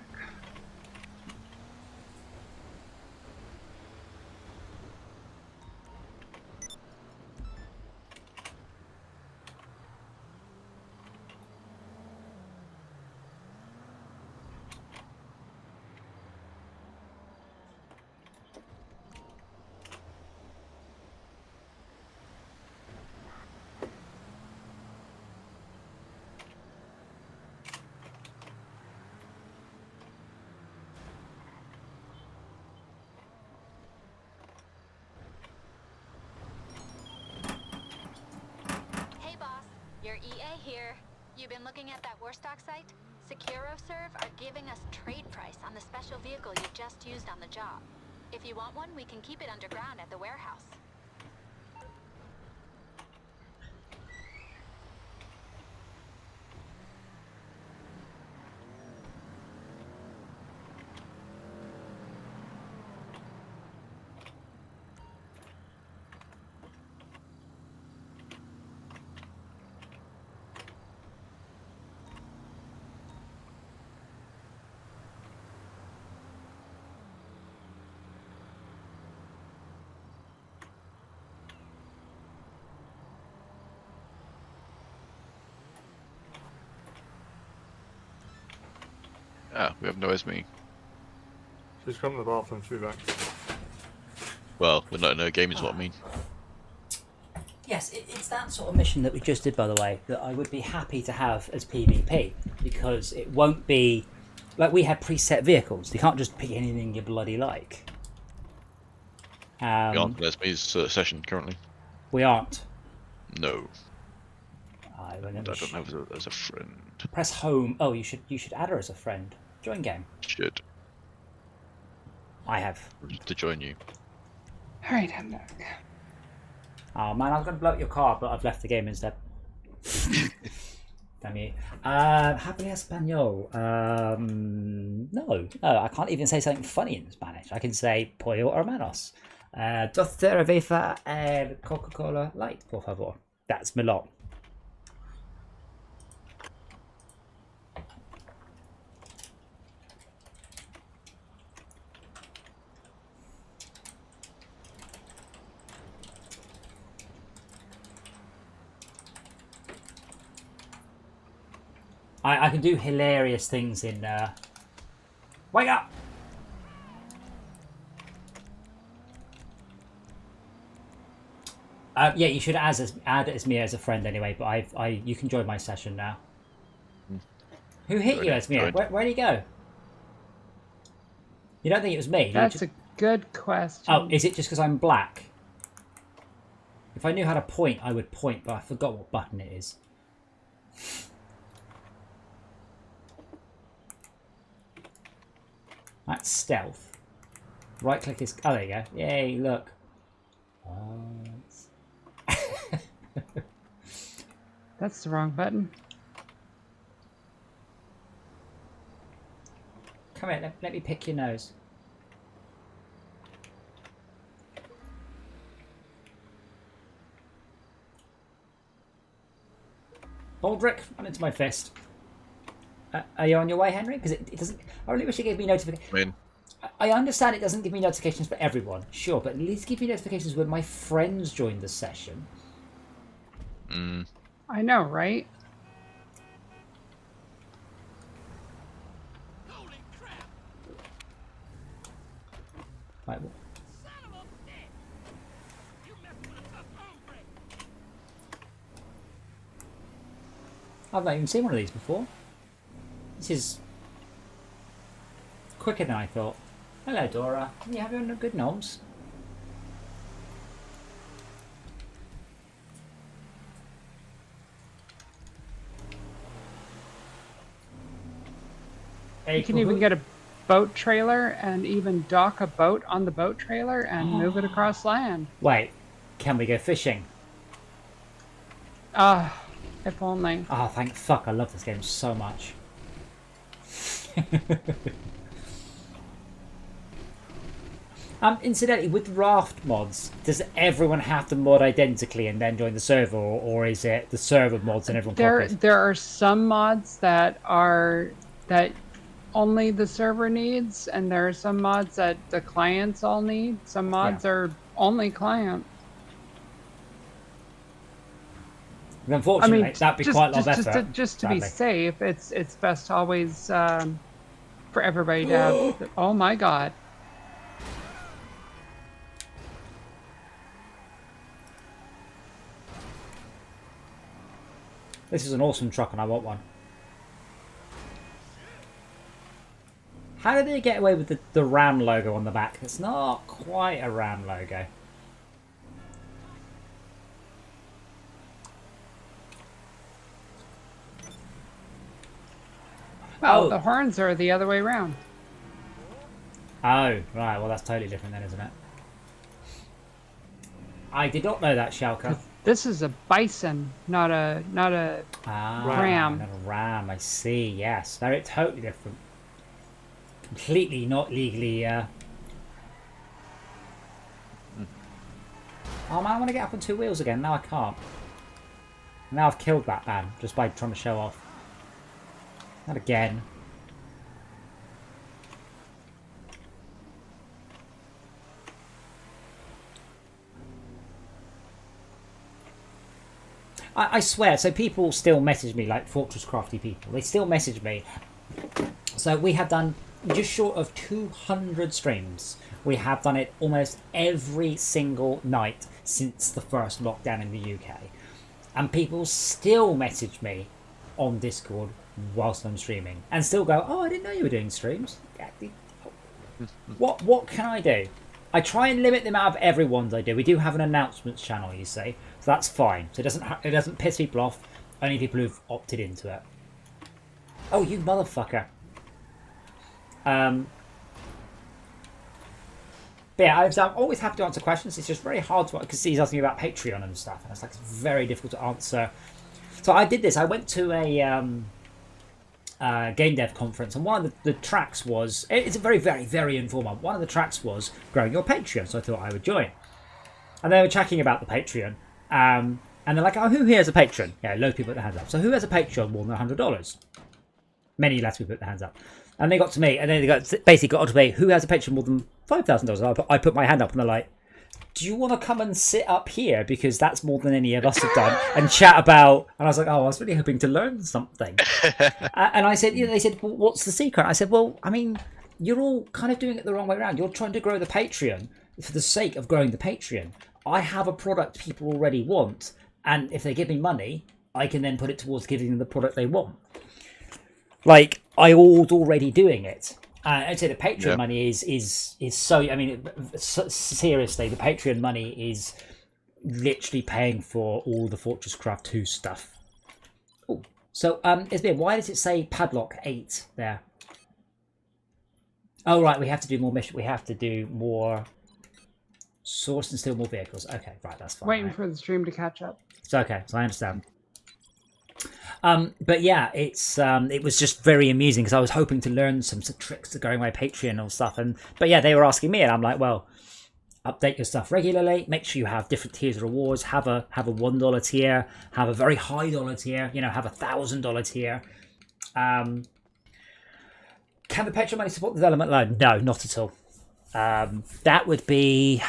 Speaker 11: Looking at that Warstock site, SecuroSec are giving us trade price on the special vehicle you just used on the job. If you want one, we can keep it underground at the warehouse.
Speaker 10: Ah, we have no Esme.
Speaker 5: She's come to the bathroom, she'll be back.
Speaker 10: Well, we're not in a game is what I mean.
Speaker 1: Yes, it's that sort of mission that we just did, by the way, that I would be happy to have as PvP, because it won't be... Like, we had preset vehicles. You can't just pick anything you bloody like.
Speaker 10: We aren't in Esme's session currently.
Speaker 1: We aren't?
Speaker 10: No.
Speaker 1: I
Speaker 10: don't have her as a friend.
Speaker 1: Press home. Oh, you should add her as a friend. Join game.
Speaker 10: Should.
Speaker 1: I have.
Speaker 10: To join you.
Speaker 3: Alright, I'm back.
Speaker 1: Oh man, I was going to blow up your car, but I've left the game instead. Damn you. Happily Espanol. No, I can't even say something funny in Spanish. I can say pollo hermanos. Dos cerveza el Coca-Cola Light, por favor. That's my lot. I can do hilarious things in... Wake up! Yeah, you should add Esmir as a friend anyway, but you can join my session now. Who hit you, Esmir? Where'd he go? You don't think it was me?
Speaker 3: That's a good question.
Speaker 1: Oh, is it just because I'm black? If I knew how to point, I would point, but I forgot what button it is. That's stealth. Right click is... Oh, there you go. Yay, look.
Speaker 3: That's the wrong button.
Speaker 1: Come here, let me pick your nose. Baldrick, run into my fist. Are you on your way, Henry? Because it doesn't... I really wish it gave me notifications. I understand it doesn't give me notifications for everyone, sure, but at least give me notifications when my friends join the session.
Speaker 3: I know, right?
Speaker 1: Right. I've not even seen one of these before. This is quicker than I thought. Hello, Dora. You having a good noms?
Speaker 3: You can even get a boat trailer and even dock a boat on the boat trailer and move it across land.
Speaker 1: Wait, can we go fishing?
Speaker 3: If only.
Speaker 1: Oh, thank fuck, I love this game so much. Incidentally, with raft mods, does everyone have to mod identically and then join the server, or is it the server mods and everyone copies?
Speaker 3: There are some mods that only the server needs, and there are some mods that the clients all need. Some mods are only client.
Speaker 1: Unfortunately, that'd be quite a lot of effort.
Speaker 3: Just to be safe, it's best to always for everybody to have. Oh my god!
Speaker 1: This is an awesome truck, and I want one. How did they get away with the Ram logo on the back? It's not quite a Ram logo.
Speaker 3: Well, the horns are the other way around.
Speaker 1: Oh, right. Well, that's totally different then, isn't it? I did not know that, Shalka.
Speaker 3: This is a bison, not a ram.
Speaker 1: Not a ram. I see. Yes, they're totally different. Completely not legally. Oh man, I want to get up on two wheels again. Now I can't. Now I've killed that man just by trying to show off. Not again. I swear, so people still message me, like Fortress Crafty people. They still message me So we have done just short of 200 streams. We have done it almost every single night since the first lockdown in the UK. And people still message me on Discord whilst I'm streaming and still go, oh, I didn't know you were doing streams. What can I do? I try and limit the amount of everyone's I do. We do have an announcements channel, you see, so that's fine. So it doesn't piss people off. Only people who've opted into it. Oh, you motherfucker. But yeah, I'm always happy to answer questions. It's just very hard to, because he's asking me about Patreon and stuff, and it's like very difficult to answer. So I did this. I went to a game dev conference, and one of the tracks was, it's a very, very, very informal. One of the tracks was growing your Patreon, so I thought I would join. And they were chatting about the Patreon, and they're like, oh, who here has a Patreon? Yeah, loads of people put their hands up. So who has a Patreon more than $100? Many less people put their hands up. And they got to me, and then they basically got to me, who has a Patreon more than $5,000? I put my hand up, and they're like, do you want to come and sit up here? Because that's more than any of us have done. And chat about... And I was like, oh, I was really hoping to learn something. And I said, they said, well, what's the secret? I said, well, I mean, you're all kind of doing it the wrong way around. You're trying to grow the Patreon for the sake of growing the Patreon. I have a product people already want. And if they give me money, I can then put it towards giving them the product they want. Like, I was already doing it. I'd say the Patreon money is so... I mean, seriously, the Patreon money is literally paying for all the Fortress Craft 2 stuff. Ooh. So, Isbir, why does it say padlock 8 there? Oh, right, we have to do more mission. We have to do more source and steal more vehicles. Okay, right, that's fine.
Speaker 3: Waiting for the stream to catch up.
Speaker 1: It's okay, so I understand. But yeah, it was just very amusing because I was hoping to learn some tricks to growing my Patreon and stuff. But yeah, they were asking me, and I'm like, well, update your stuff regularly. Make sure you have different tiers of rewards. Have a $1 tier. Have a very high dollar tier. You know, have a $1,000 tier. Can the Patreon money support the development loan? No, not at all. That would be.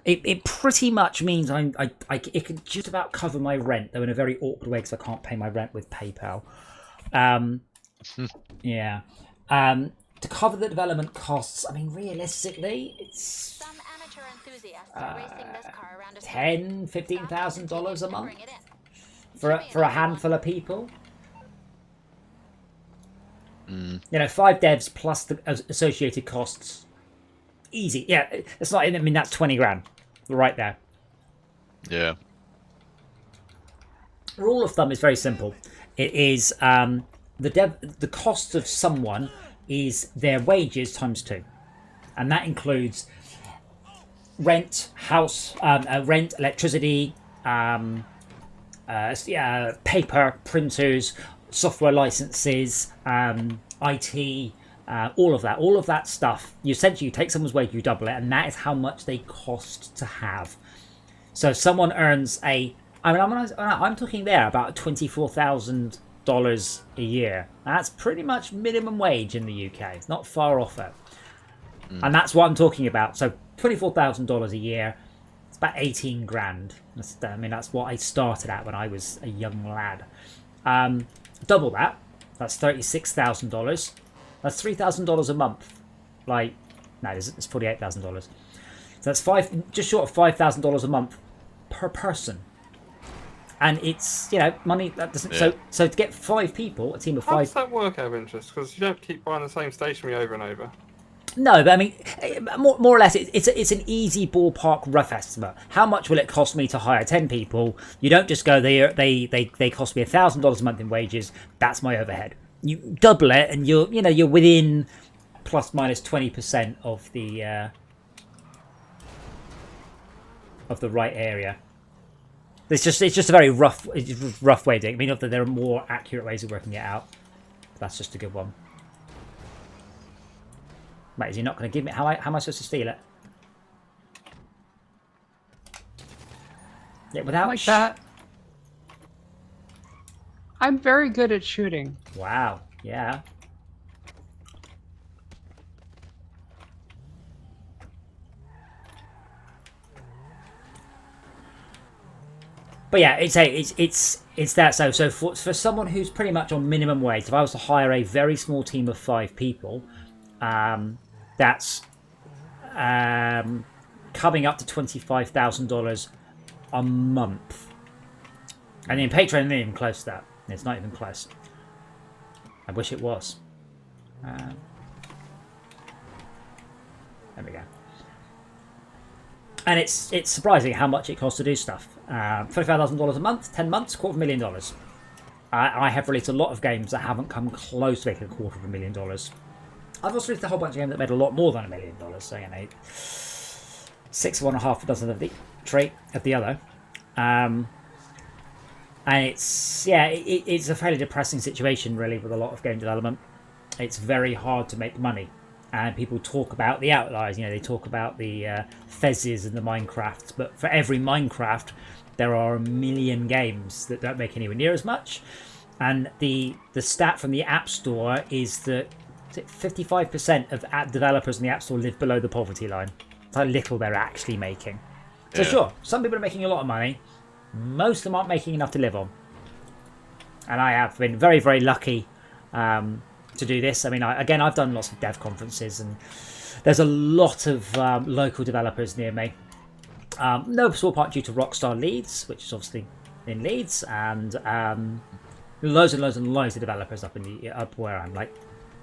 Speaker 1: It pretty much means it could just about cover my rent, though in a very awkward way because I can't pay my rent with PayPal. Yeah. To cover the development costs, I mean, realistically, it's
Speaker 11: some amateur enthusiasts are racing this car around
Speaker 1: $10,000-$15,000 a month for a handful of people. You know, 5 devs plus the associated costs. Easy. Yeah, it's not. I mean, that's 20 grand right there.
Speaker 10: Yeah.
Speaker 1: Rule of thumb is very simple. It is the cost of someone is their wages times 2, and that includes rent, house, rent, electricity, paper, printers, software licenses, IT. All of that stuff. You essentially take someone's wage, you double it, and that is how much they cost to have. So if someone earns I'm talking there about $24,000 a year. That's pretty much minimum wage in the UK. It's not far off it. And that's what I'm talking about. So $24,000 a year. It's about 18 grand. That's what I started at when I was a young lad. Double that. That's $36,000. That's $3,000 a month. Like, no, it's $48,000. So that's just short of $5,000 a month per person. And it's, you know, money that doesn't. Yeah. So to get 5 people, a team of 5.
Speaker 5: How does that work out of interest? Because you don't keep buying the same stationery over and over.
Speaker 1: No, but I mean, more or less, it's an easy ballpark rough estimate. How much will it cost me to hire 10 people? You don't just go there. They cost me $1,000 a month in wages. That's my overhead. You double it, and you're within plus minus 20% of the right area. It's just a very rough way of doing it. I mean, not that there are more accurate ways of working it out. That's just a good one. Right, is he not going to give me? How am I supposed to steal it? Yeah, without
Speaker 3: like that. I'm very good at shooting.
Speaker 1: Wow. Yeah. But yeah, it's It's that so for someone who's pretty much on minimum wage, if I was to hire a very small team of 5 people, that's coming up to $25,000 a month. And in Patreon, not even close to that. It's not even close. I wish it was. There we go. And it's surprising how much it costs to do stuff. $25,000 a month, 10 months, $250,000. I have released a lot of games that haven't come close to making $250,000. I've also released a whole bunch of games that made a lot more than $1 million. So, 6 of one, half a dozen of the trait of the other. And it's it's a fairly depressing situation, really, with a lot of game development. It's very hard to make money. And people talk about the outliers, they talk about the Fezzes and the Minecrafts, but for every Minecraft, there are a million games that don't make anywhere near as much. And the stat from the App Store is that 55% of app developers in the App Store live below the poverty line. That's how little they're actually making. So sure, some people are making a lot of money. Most of them aren't making enough to live on. And I have been very, very lucky to do this. I mean, I've done lots of dev conferences, and there's a lot of local developers near me. No small part due to Rockstar Leeds, which is obviously in Leeds, and loads and loads and loads of developers up where I'm, like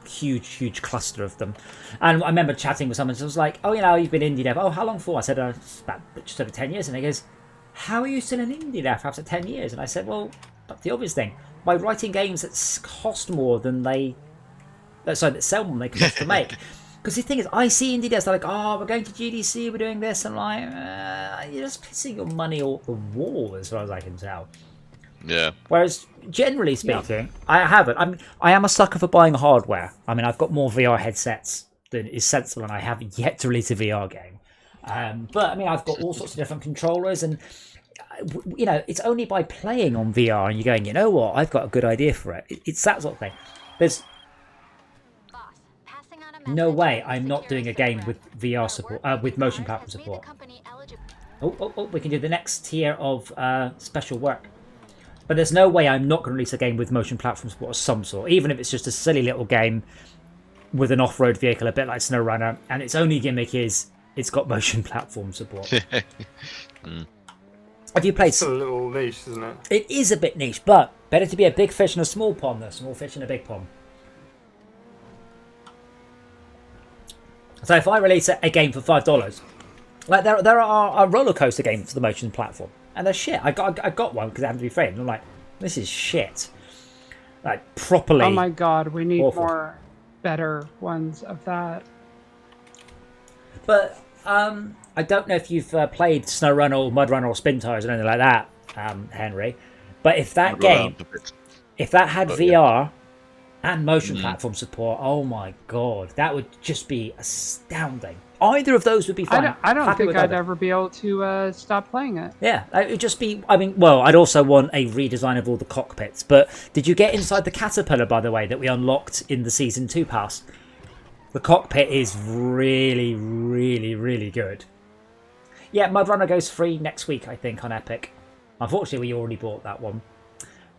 Speaker 1: huge cluster of them. And I remember chatting with someone, so I was like, "Oh, you've been indie dev. Oh, how long for?" I said, "It's about just over 10 years." And he goes, "How are you still an indie dev after 10 years?" And I said, "Well, that's the obvious thing. By writing games that cost more than that sell more than they cost to make." Because the thing is, I see indie devs, they're like, "Oh, we're going to GDC, we're doing this." I'm like, you're just pissing your money off the wall, as far as I can tell.
Speaker 10: Yeah.
Speaker 1: Whereas, generally speaking, I haven't. I am a sucker for buying hardware. I mean, I've got more VR headsets than is sensible, and I haven't yet to release a VR game. But, I mean, I've got all sorts of different controllers, and, it's only by playing on VR and you're going, "You know what, I've got a good idea for it." It's that sort of thing. There's no way I'm not doing a game with VR support, with motion platform support. Oh, we can do the next tier of special work. But there's no way I'm not going to release a game with motion platform support of some sort, even if it's just a silly little game with an off-road vehicle, a bit like SnowRunner, and its only gimmick is it's got motion platform support. Have you played?
Speaker 5: It's a little niche, isn't it?
Speaker 1: It is a bit niche, but better to be a big fish in a small pond than a small fish in a big pond. So if I release a game for $5, like there are roller coaster games for the motion platform, and they're shit. I got one because it happened to be free, and I'm like, this is shit. Like properly.
Speaker 3: Oh my god, we need
Speaker 1: awful.
Speaker 3: more better ones of that.
Speaker 1: But I don't know if you've played SnowRunner or MudRunner or Spin Tires or anything like that, Henry. But if that game, if that had VR and motion platform support, oh my god, that would just be astounding. Either of those would be fine.
Speaker 3: I don't think I'd ever be able to stop playing it.
Speaker 1: Yeah, it would just be, I'd also want a redesign of all the cockpits. But did you get inside the Caterpillar, by the way, that we unlocked in the Season 2 pass? The cockpit is really, really, really good. Yeah, MudRunner goes free next week, I think, on Epic. Unfortunately, we already bought that one.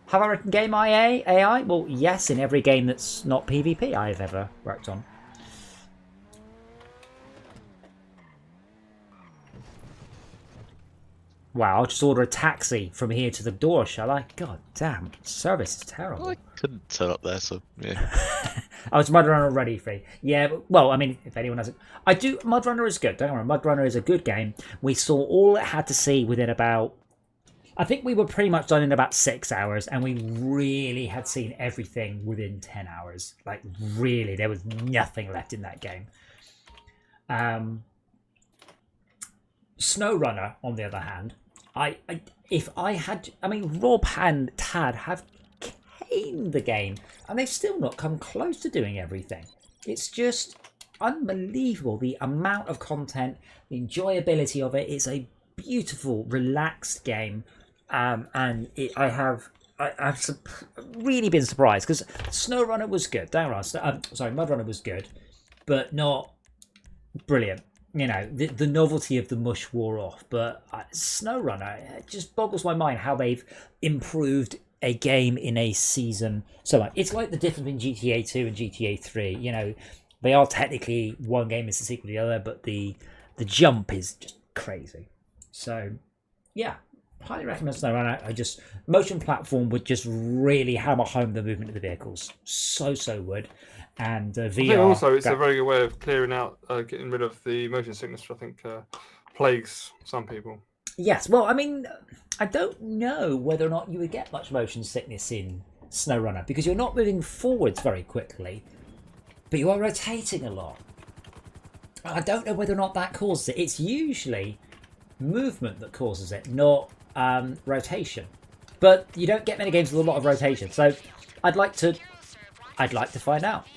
Speaker 1: Have I written game AI? Well, yes, in every game that's not PvP I've ever worked on. Wow, I'll just order a taxi from here to the door, shall I? God damn, service is terrible.
Speaker 10: I couldn't turn up there, so yeah.
Speaker 1: Oh, it's MudRunner already free. Yeah, well, I mean, if anyone has it. MudRunner is good, don't worry, MudRunner is a good game. We saw all it had to see within about, I think we were pretty much done in about 6 hours, and we really had seen everything within 10 hours. Like, really, there was nothing left in that game. SnowRunner, on the other hand, Rob and Tad have caned the game, and they've still not come close to doing everything. It's just unbelievable, the amount of content, the enjoyability of it. It's a beautiful, relaxed game, and I've really been surprised, because SnowRunner was good. MudRunner was good, but not brilliant. you know, the novelty of the mush wore off. But SnowRunner, it just boggles my mind how they've improved a game in a season so much. It's like the difference between GTA 2 and GTA 3. You know, they are technically one game is the sequel to the other, but the jump is just crazy. So, yeah, highly recommend SnowRunner. Motion platform would just really hammer home the movement of the vehicles. So would. And VR.
Speaker 5: I think also it's a very good way of clearing out, getting rid of the motion sickness, which I think plagues some people.
Speaker 1: Yes, well, I mean, I don't know whether or not you would get much motion sickness in SnowRunner because you're not moving forwards very quickly, but you are rotating a lot. I don't know whether or not that causes it. It's usually movement that causes it, not rotation. But you don't get many games with a lot of rotation, so I'd like to find out.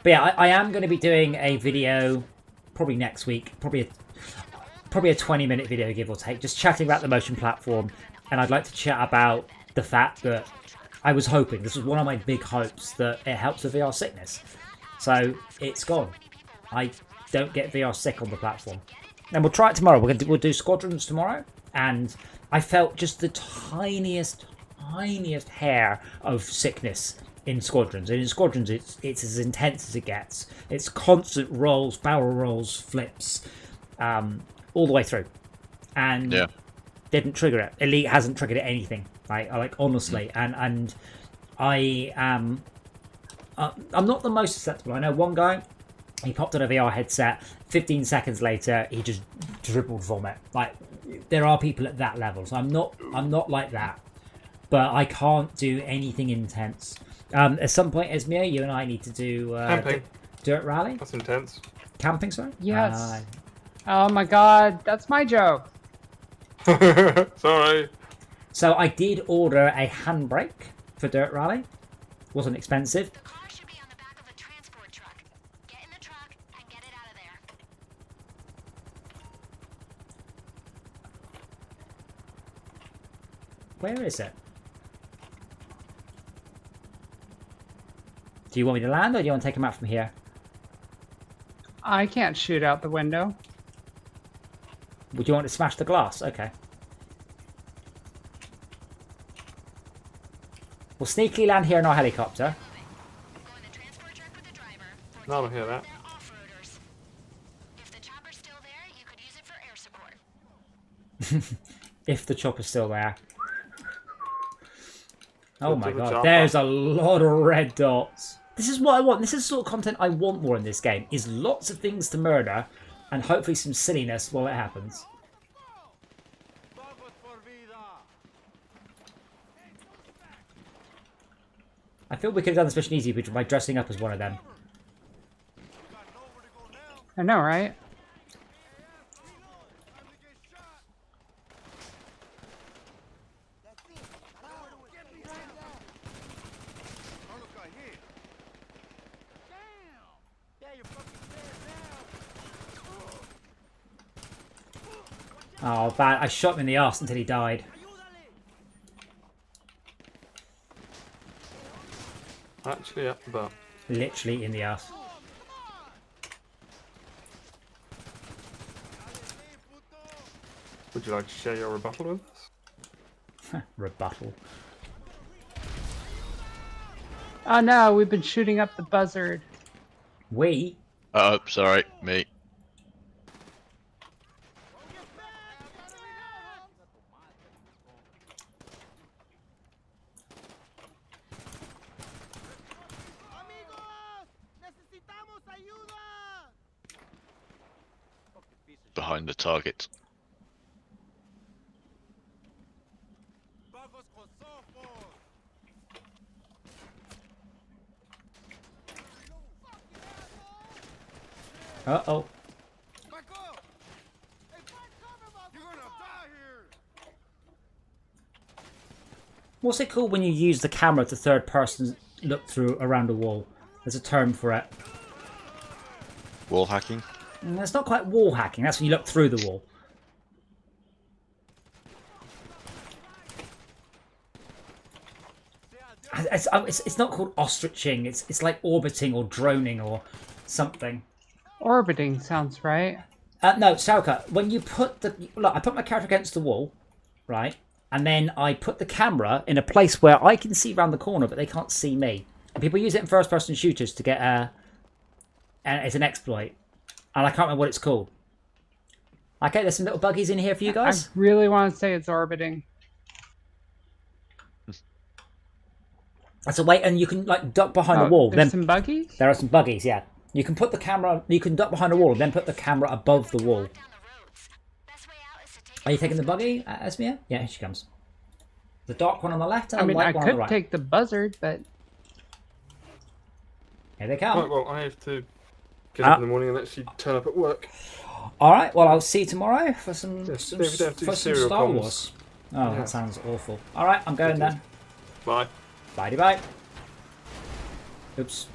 Speaker 1: But yeah, I am going to be doing a video probably next week, probably a 20-minute video, give or take, just chatting about the motion platform. And I'd like to chat about the fact that I was hoping, this was one of my big hopes, that it helps with VR sickness. So it's gone. I don't get VR sick on the platform. And we'll try it tomorrow. We'll do Squadrons tomorrow. And I felt just the tiniest hair of sickness in Squadrons. And in Squadrons, it's as intense as it gets. It's constant rolls, barrel rolls, flips, all the way through. And didn't trigger it. Elite hasn't triggered anything. Like honestly. And I am... I'm not the most susceptible. I know one guy, he popped on a VR headset. 15 seconds later, he just dribbled vomit. Like, there are people at that level. So I'm not like that. But I can't do anything intense. At some point, Esmir, you and I need to do Dirt Rally.
Speaker 5: That's intense.
Speaker 1: Camping, sorry?
Speaker 3: Yes. Oh my god, that's my joke.
Speaker 5: Sorry.
Speaker 1: So I did order a handbrake for Dirt Rally. Wasn't expensive.
Speaker 11: The car should be on the back of a transport truck. Get in the truck and get it out of there.
Speaker 1: Where is it? Do you want me to land or do you want to take him out from here?
Speaker 3: I can't shoot out the window.
Speaker 1: Would you want to smash the glass? Okay. We'll sneakily land here in our helicopter.
Speaker 5: No, I don't hear that.
Speaker 11: If the chopper's still there, you could use it for air support.
Speaker 1: If the chopper's still there. Oh my god, there's a lot of red dots. This is what I want. This is the sort of content I want more in this game. Is lots of things to murder and hopefully some silliness while it happens. I feel we could have done this mission easy by dressing up as one of them.
Speaker 3: I know, right?
Speaker 1: Oh, bad. I shot him in the arse until he died.
Speaker 5: Actually, up the butt.
Speaker 1: Literally in the arse.
Speaker 5: Would you like to share your rebuttal with us?
Speaker 1: Rebuttal.
Speaker 3: Oh no, we've been shooting up the buzzard.
Speaker 1: We?
Speaker 10: Oh, sorry, me. Behind the target.
Speaker 1: Uh-oh. What's it called when you use the camera to third person look through around a wall? There's a term for it.
Speaker 10: Wall hacking?
Speaker 1: It's not quite wall hacking. That's when you look through the wall. It's not called ostriching. It's like orbiting or droning or something.
Speaker 3: Orbiting sounds right.
Speaker 1: No, Sauka, when you put the... Look, I put my character against the wall, right? And then I put the camera in a place where I can see around the corner, but they can't see me. And people use it in first-person shooters to get a... And it's an exploit. And I can't remember what it's called. Okay, there's some little buggies in here for you guys.
Speaker 3: I really want to say it's orbiting.
Speaker 1: That's a way, and you can like duck behind the wall.
Speaker 3: There's some buggies?
Speaker 1: There are some buggies, yeah. You can put the camera, you can duck behind the wall and then put the camera above the wall. Are you taking the buggy, Esmia? Yeah, here she comes. The dark one on the left and the light one on the right.
Speaker 3: I could take the buzzard, but...
Speaker 1: Here they come.
Speaker 5: Right, well, I have to get up in the morning and actually turn up at work.
Speaker 1: Alright, well, I'll see you tomorrow for some,
Speaker 5: for
Speaker 1: some
Speaker 5: serial
Speaker 1: Star
Speaker 5: comms.
Speaker 1: Wars. Oh, yeah. That sounds awful. Alright, I'm going then.
Speaker 5: Bye.
Speaker 1: Bye-bye. Oops.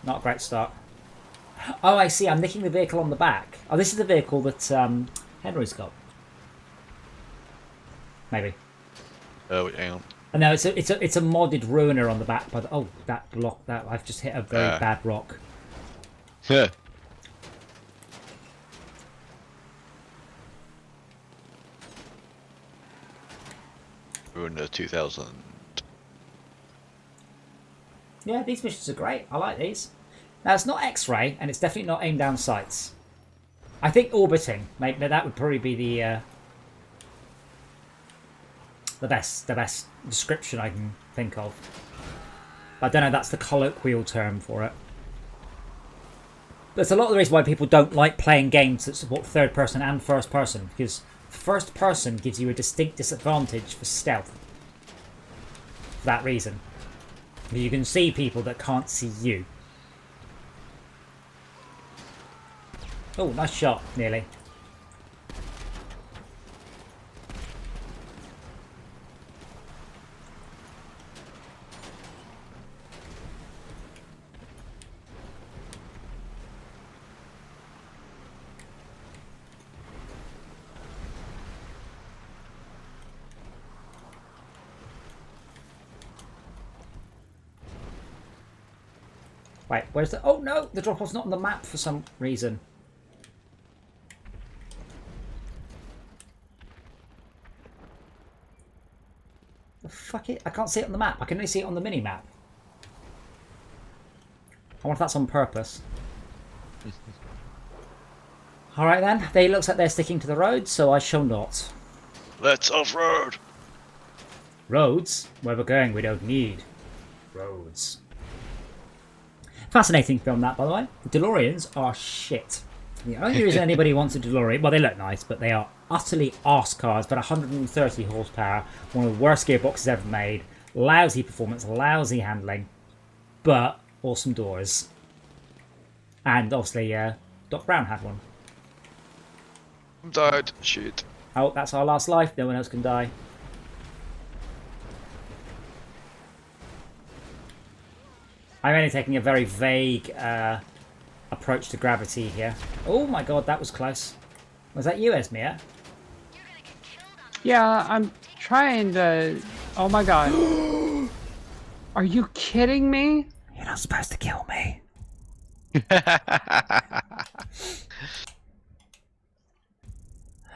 Speaker 1: Not a great start. Oh, I see. I'm nicking the vehicle on the back. Oh, this is the vehicle that Henry's got. Maybe.
Speaker 10: Oh, hang on.
Speaker 1: No, it's a modded ruiner on the back. But oh, that block! That I've just hit a very bad rock.
Speaker 10: Yeah. Ruiner 2000.
Speaker 1: Yeah, these missions are great. I like these. Now, it's not X-ray, and it's definitely not aim down sights. I think orbiting. Maybe that would probably be the best description I can think of. I don't know. That's the colloquial term for it. That's a lot of the reason why people don't like playing games that support third person and first person, because first person gives you a distinct disadvantage for stealth. For that reason. You can see people that can't see you. Oh, nice shot, nearly. Wait, where's the... Oh no! The drop-off's not on the map for some reason. Fuck it, I can't see it on the map. I can only see it on the mini-map. I wonder if that's on purpose. Alright then, it looks like they're sticking to the road, so I shall not.
Speaker 10: Let's off-road!
Speaker 1: Roads? Where we're going, we don't need roads. Fascinating film that, by the way. The DeLoreans are shit. The only reason anybody wants a DeLorean, well, they look nice, but they are utterly arse cars, but 130 horsepower, one of the worst gearboxes ever made, lousy performance, lousy handling, but awesome doors. And obviously, Doc Brown had one.
Speaker 10: Died. Shoot.
Speaker 1: Oh, that's our last life. No one else can die. I'm only taking a very vague approach to gravity here. Oh my god, that was close. Was that you, Esmia?
Speaker 3: Yeah, I'm trying to... Oh my god. Are you kidding me?
Speaker 1: You're not supposed to kill me.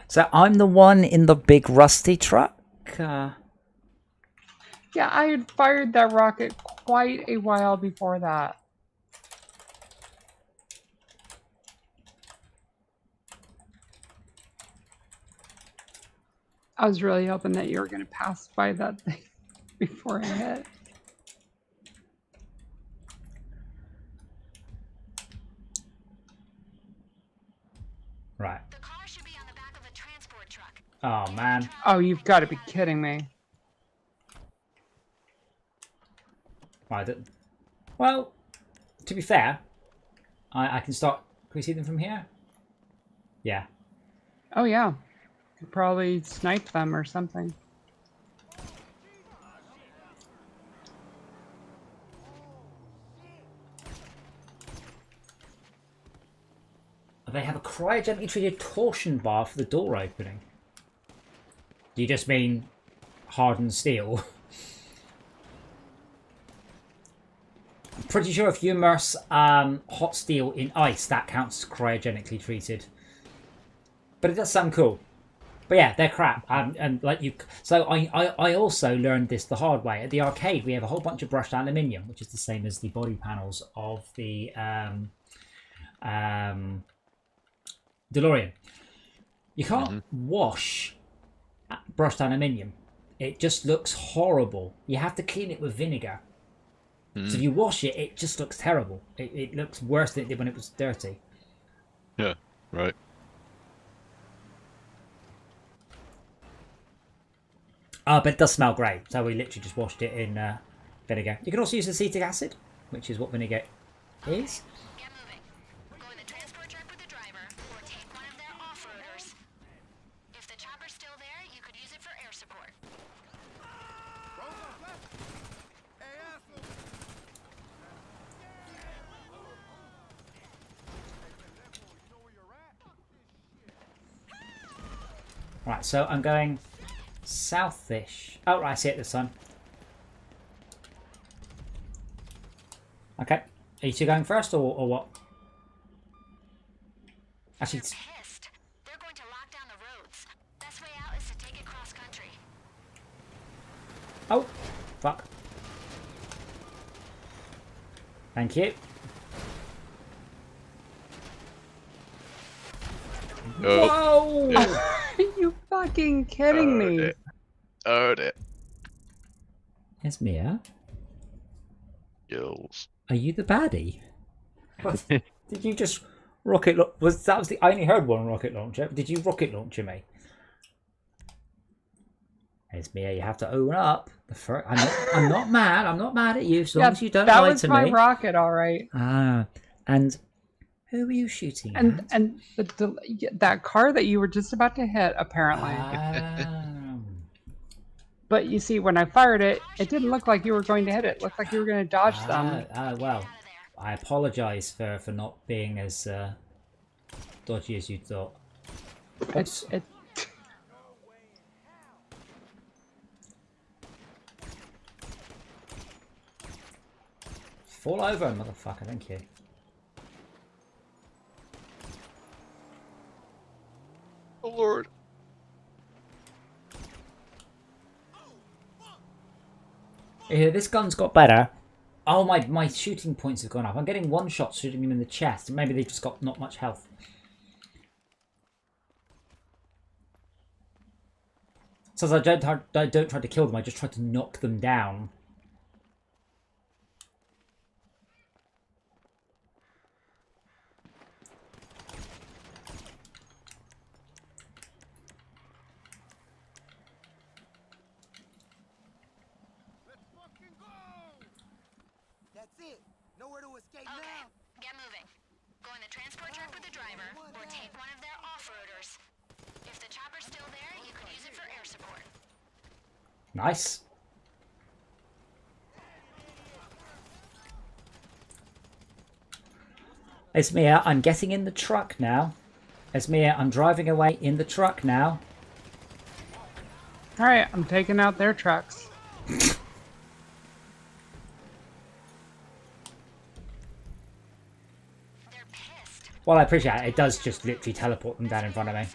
Speaker 1: So I'm the one in the big rusty truck?
Speaker 3: Yeah, I had fired that rocket quite a while before that. I was really hoping that you were going to pass by that thing before I hit.
Speaker 1: Right.
Speaker 11: The car should be on the back of a transport truck.
Speaker 1: Oh, man.
Speaker 3: Oh, you've got to be kidding me.
Speaker 1: Well, to be fair, I can start... Can we see them from here? Yeah.
Speaker 3: Oh, yeah. Could probably snipe them or something.
Speaker 1: They have a cryogenically treated torsion bar for the door opening. Do you just mean hardened steel? pretty sure if you immerse hot steel in ice, that counts as cryogenically treated. But it does sound cool. But yeah, they're crap. And like you, so I also learned this the hard way. At the arcade, we have a whole bunch of brushed aluminium, which is the same as the body panels of the DeLorean. You can't wash brushed aluminium. It just looks horrible. You have to clean it with vinegar. So if you wash it, it just looks terrible. It looks worse than it did when it was dirty.
Speaker 10: Yeah, right.
Speaker 1: But it does smell great. So we literally just washed it in vinegar. You can also use acetic acid, which is what vinegar is.
Speaker 11: Get moving. Go in the transport truck with the driver, or take one of their off-roaders. If the chopper's still there, you could use it for air support.
Speaker 1: Right, so I'm going southish. Oh, right, I see it this time. Okay. Are you two going first or what? Actually,
Speaker 11: They're pissed. They're going to lock down the roads. Best way out is to take it cross country.
Speaker 1: oh, fuck. Thank you.
Speaker 10: Oh.
Speaker 1: Whoa!
Speaker 3: Are you fucking kidding me?
Speaker 10: Oh, dear.
Speaker 1: It's Mia.
Speaker 10: Yells.
Speaker 1: Are you the baddie? Did you just rocket launch? I only heard one rocket launcher. Did you rocket launcher me? It's Mia. You have to own up. I'm not mad. I'm not mad at you. So long as you don't lie to me.
Speaker 3: That was my rocket, all right.
Speaker 1: And who were you shooting at?
Speaker 3: And that car that you were just about to hit, apparently. But you see, when I fired it, it didn't look like you were going to hit it. It looked like you were going to dodge them.
Speaker 1: Well, I apologise for not being as dodgy as you thought. Fall over, motherfucker, thank you.
Speaker 10: Oh, Lord.
Speaker 1: Yeah, this gun's got better. Oh, my shooting points have gone up. I'm getting one shot shooting them in the chest. Maybe they've just got not much health. So I don't try to kill them. I just try to knock them down.
Speaker 11: Get moving. Go in the transport truck with the driver, or take one of their off-roaders. If the chopper's still there, you could use it for air support.
Speaker 1: Nice. Esmea, I'm getting in the truck now. Esmea, I'm driving away in the truck now.
Speaker 3: Alright, I'm taking out their trucks.
Speaker 1: Well, I appreciate it. It does just literally teleport them down in front of me.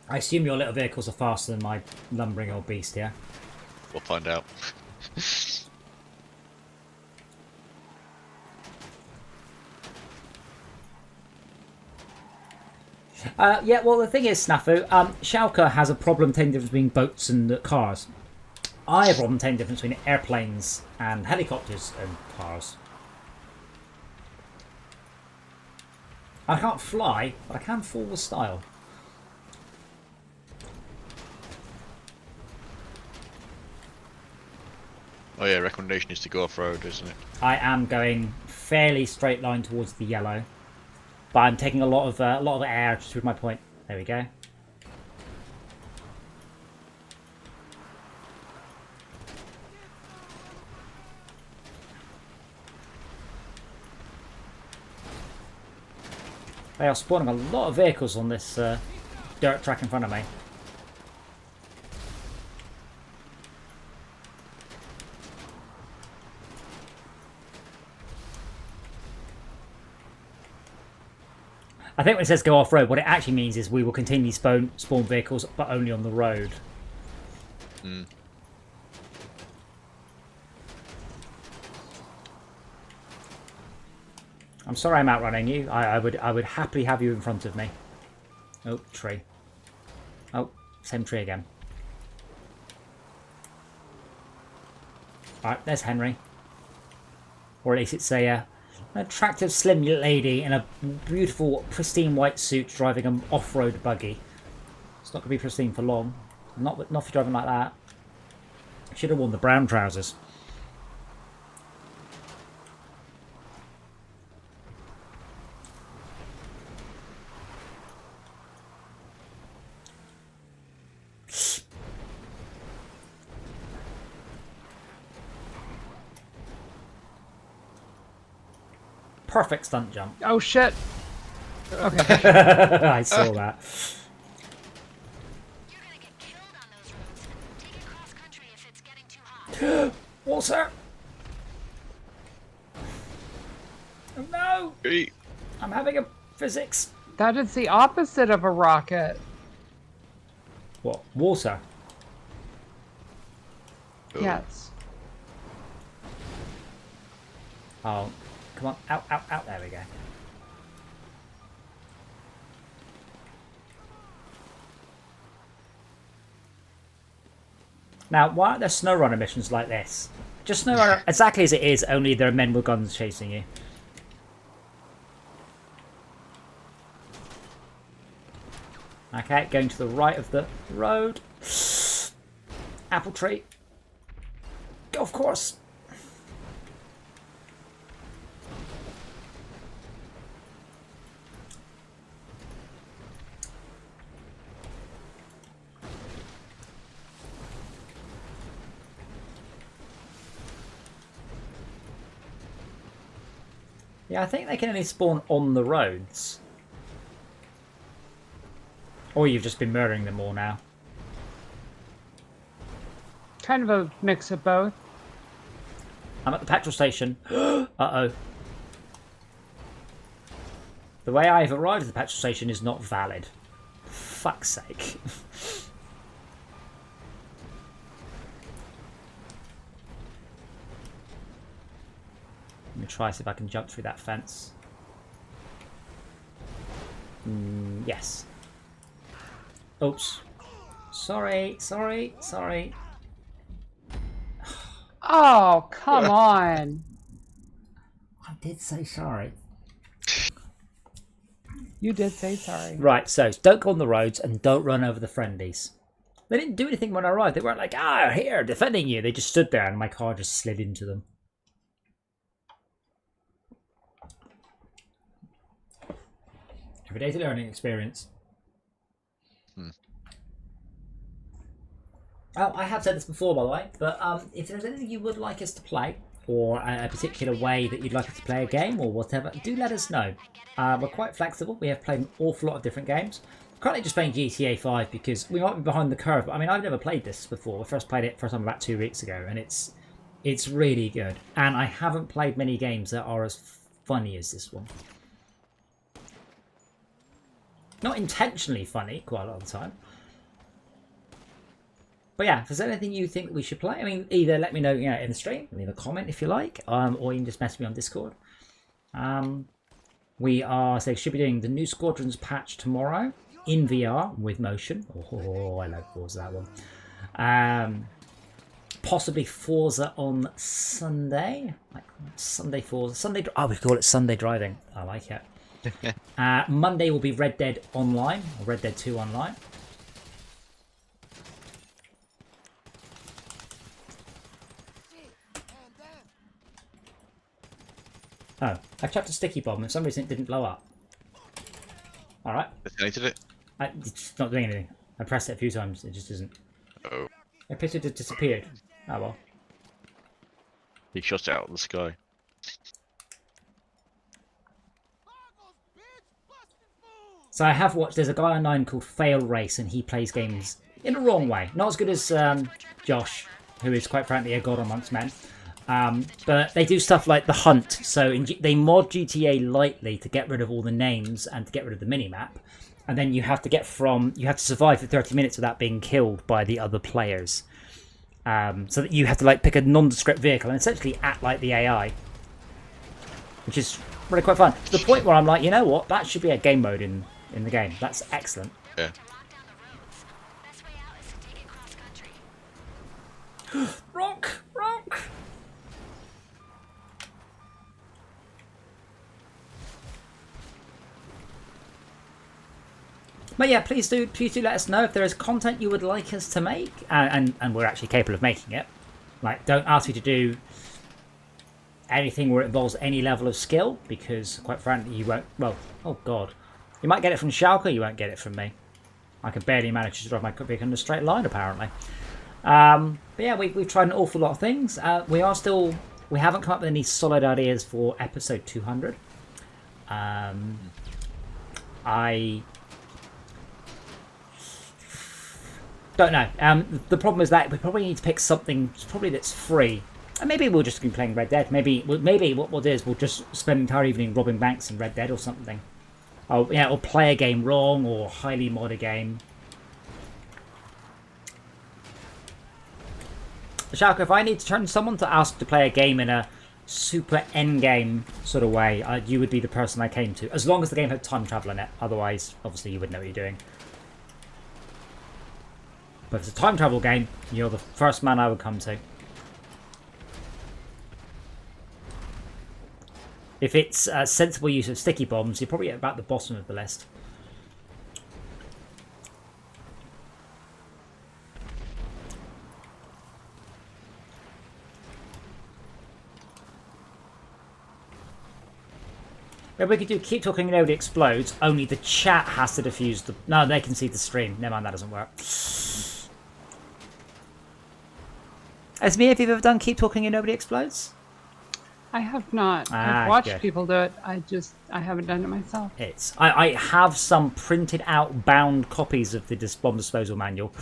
Speaker 1: I assume your little vehicles are faster than my lumbering old beast here.
Speaker 10: We'll find out.
Speaker 1: Yeah, well, the thing is, Snafu, Schalke has a problem telling the difference between boats and cars. I have a problem telling the difference between airplanes and helicopters and cars. I can't fly, but I can fall with style.
Speaker 10: Oh yeah, recommendation is to go off-road, isn't it?
Speaker 1: I am going fairly straight line towards the yellow, but I'm taking a lot of air to prove my point. There we go. They are spawning a lot of vehicles on this dirt track in front of me. I think when it says go off-road, what it actually means is we will continue spawn vehicles, but only on the road.
Speaker 10: Hmm.
Speaker 1: I'm sorry I'm outrunning you. I would happily have you in front of me. Oh, tree. Oh, same tree again. Alright, there's Henry. Or at least it's an attractive, slim lady in a beautiful, pristine white suit driving an off-road buggy. It's not going to be pristine for long. Not for driving like that. Should have worn the brown trousers. Perfect stunt jump.
Speaker 3: Oh shit! Okay.
Speaker 1: I saw that.
Speaker 11: You're gonna get killed on those roads. Take it cross country if it's getting too hot.
Speaker 1: Walter! Oh no!
Speaker 10: Hey.
Speaker 1: I'm having a physics.
Speaker 3: That is the opposite of a rocket.
Speaker 1: What? Water?
Speaker 10: Oh.
Speaker 3: Yes.
Speaker 1: Oh, come on. Out, out, out. There we go. Now, why aren't there SnowRunner missions like this? Just SnowRunner, exactly as it is, only there are men with guns chasing you. Okay, going to the right of the road. Apple tree. Golf course. Yeah, I think they can only spawn on the roads. Or you've just been murdering them all now.
Speaker 3: Kind of a mix of both.
Speaker 1: I'm at the petrol station. Uh-oh. The way I've arrived at the petrol station is not valid. Fuck's sake. Let me try see if I can jump through that fence. Yes. Oops. Sorry, sorry, sorry.
Speaker 3: Oh, come on.
Speaker 1: I did say sorry.
Speaker 3: You did say sorry.
Speaker 1: Right, so don't go on the roads and don't run over the friendlies. They didn't do anything when I arrived. They weren't like, here, defending you. They just stood there and my car just slid into them. Every day's a learning experience. Oh, I have said this before, by the way, but if there's anything you would like us to play, or a particular way that you'd like us to play a game, or whatever, do let us know. We're quite flexible. We have played an awful lot of different games. Currently just playing GTA 5 because we might be behind the curve, but I mean, I've never played this before. We first played it first time about 2 weeks ago, and it's really good. And I haven't played many games that are as funny as this one. Not intentionally funny, quite a lot of the time. But yeah, if there's anything you think that we should play, I mean, either let me know, in the stream, leave a comment if you like, or you can just message me on Discord. We should be doing the new Squadrons patch tomorrow in VR with motion. Oh, I love Forza, that one. Possibly Forza on Sunday, like Sunday Forza, we call it Sunday driving. I like it. Monday will be Red Dead Online, or Red Dead 2 Online. Oh, I've chucked a sticky bomb and for some reason it didn't blow up. Alright.
Speaker 10: Detonated it?
Speaker 1: It's not doing anything. I pressed it a few times, it just isn't.
Speaker 10: Oh.
Speaker 1: It appears to have disappeared. Oh well.
Speaker 10: He shot it out of the sky.
Speaker 1: So I have watched, there's a guy online called Fail Race and he plays games in a wrong way. Not as good as Josh, who is quite frankly a god amongst men. But they do stuff like the hunt. So they mod GTA lightly to get rid of all the names and to get rid of the minimap. And then you have to survive for 30 minutes without being killed by the other players. So that you have to like pick a nondescript vehicle and essentially act like the AI. Which is really quite fun. To the point where I'm like, you know what? That should be a game mode in the game. That's excellent.
Speaker 10: Yeah.
Speaker 1: Rock! But yeah, please do let us know if there is content you would like us to make, and we're actually capable of making it. Like, don't ask me to do anything where it involves any level of skill, because quite frankly you won't. Well, oh god, you might get it from Schalke, you won't get it from me. I can barely manage to drive my vehicle in a straight line apparently. But yeah, we've tried an awful lot of things. We haven't come up with any solid ideas for episode 200. I don't know. The problem is that we probably need to pick something probably that's free. And maybe we'll just be playing Red Dead. Maybe what we'll do is we'll just spend an entire evening robbing banks in Red Dead or something. Oh yeah, or play a game wrong or highly mod a game. Schalke, if I need to turn someone to ask to play a game in a super endgame sort of way, you would be the person I came to. As long as the game had time travel in it. Otherwise, obviously, you wouldn't know what you're doing. But if it's a time travel game, you're the first man I would come to. If it's a sensible use of sticky bombs, you're probably at about the bottom of the list. Maybe we could do keep talking and nobody explodes, only the chat has to defuse the... No, they can see the stream. Never mind, that doesn't work. As me, have you ever done keep talking and nobody explodes?
Speaker 3: I have not. I've watched people do it. I haven't done it myself.
Speaker 1: I have some printed out bound copies of the bomb disposal manual.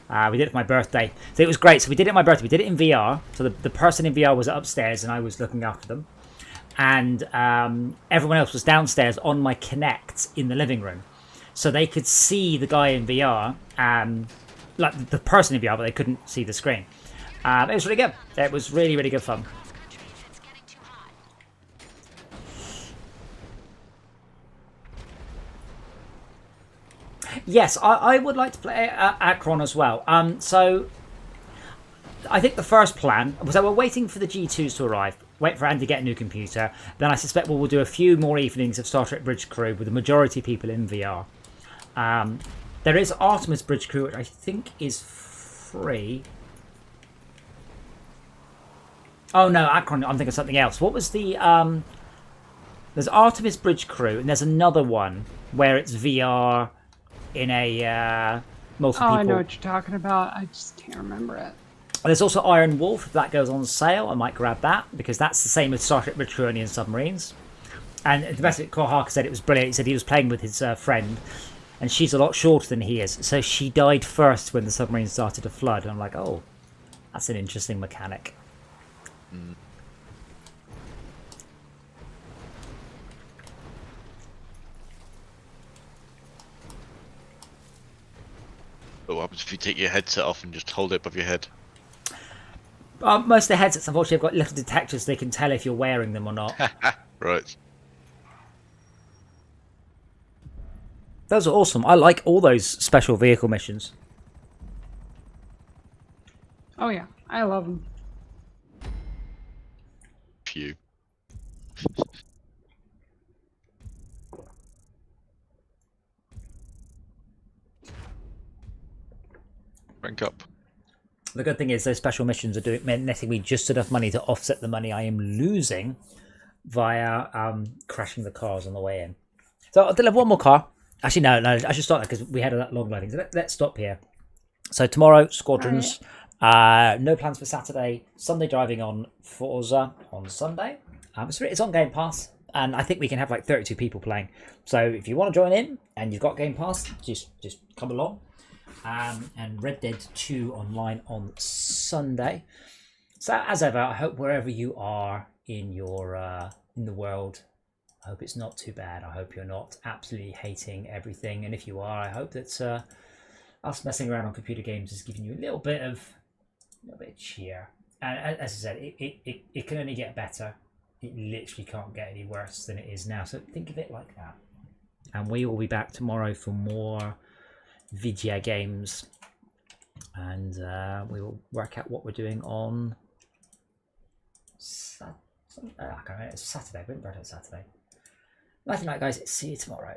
Speaker 1: We did it for my birthday. So it was great. So we did it on my birthday. We did it in VR. So the person in VR was upstairs and I was looking after them. And everyone else was downstairs on my Kinect in the living room. So they could see the guy in VR, like the person in VR, but they couldn't see the screen. It was really good. It was really, really good fun. Yes, I would like to play Akron as well. So I think the first plan was that we're waiting for the G2s to arrive. Wait for Andy to get a new computer. Then I suspect we'll do a few more evenings of Star Trek Bridge Crew with the majority of people in VR. There is Artemis Bridge Crew, which I think is free. Oh no, Akron, I'm thinking of something else. What was the... there's Artemis Bridge Crew, and there's another one where it's VR in a multiple people...
Speaker 3: I know what you're talking about. I just can't remember it.
Speaker 1: There's also Iron Wolf. If that goes on sale, I might grab that, because that's the same as Star Trek Bridge Crew only in submarines. And the best Cole Harker said it was brilliant. He said he was playing with his friend, and she's a lot shorter than he is. So she died first when the submarine started to flood. And I'm like, oh, that's an interesting mechanic.
Speaker 10: Mm. But what happens if you take your headset off and just hold it above your head?
Speaker 1: Most of the headsets, unfortunately, have got little detectors. They can tell if you're wearing them or not.
Speaker 10: Right.
Speaker 1: Those are awesome. I like all those special vehicle missions.
Speaker 3: Oh yeah, I love them.
Speaker 10: Phew. Rank up.
Speaker 1: The good thing is those special missions are netting me just enough money to offset the money I am losing via crashing the cars on the way in. So I'll deliver one more car. Actually, no, I should start that because we had that long loading. So let's stop here. So tomorrow, Squadrons. Right. No plans for Saturday. Sunday driving on Forza on Sunday. It's on Game Pass, and I think we can have like 32 people playing. So if you want to join in and you've got Game Pass, just come along. And Red Dead 2 online on Sunday. So as ever, I hope wherever you are in your in the world, I hope it's not too bad. I hope you're not absolutely hating everything, and if you are, I hope that us messing around on computer games is giving you a little bit of cheer. And as I said, it can only get better. It literally can't get any worse than it is now. So think of it like that. And we will be back tomorrow for more video games, and we will work out what we're doing on I can't remember. It's Saturday. We haven't read it Saturday. Nothing like, guys. See you tomorrow.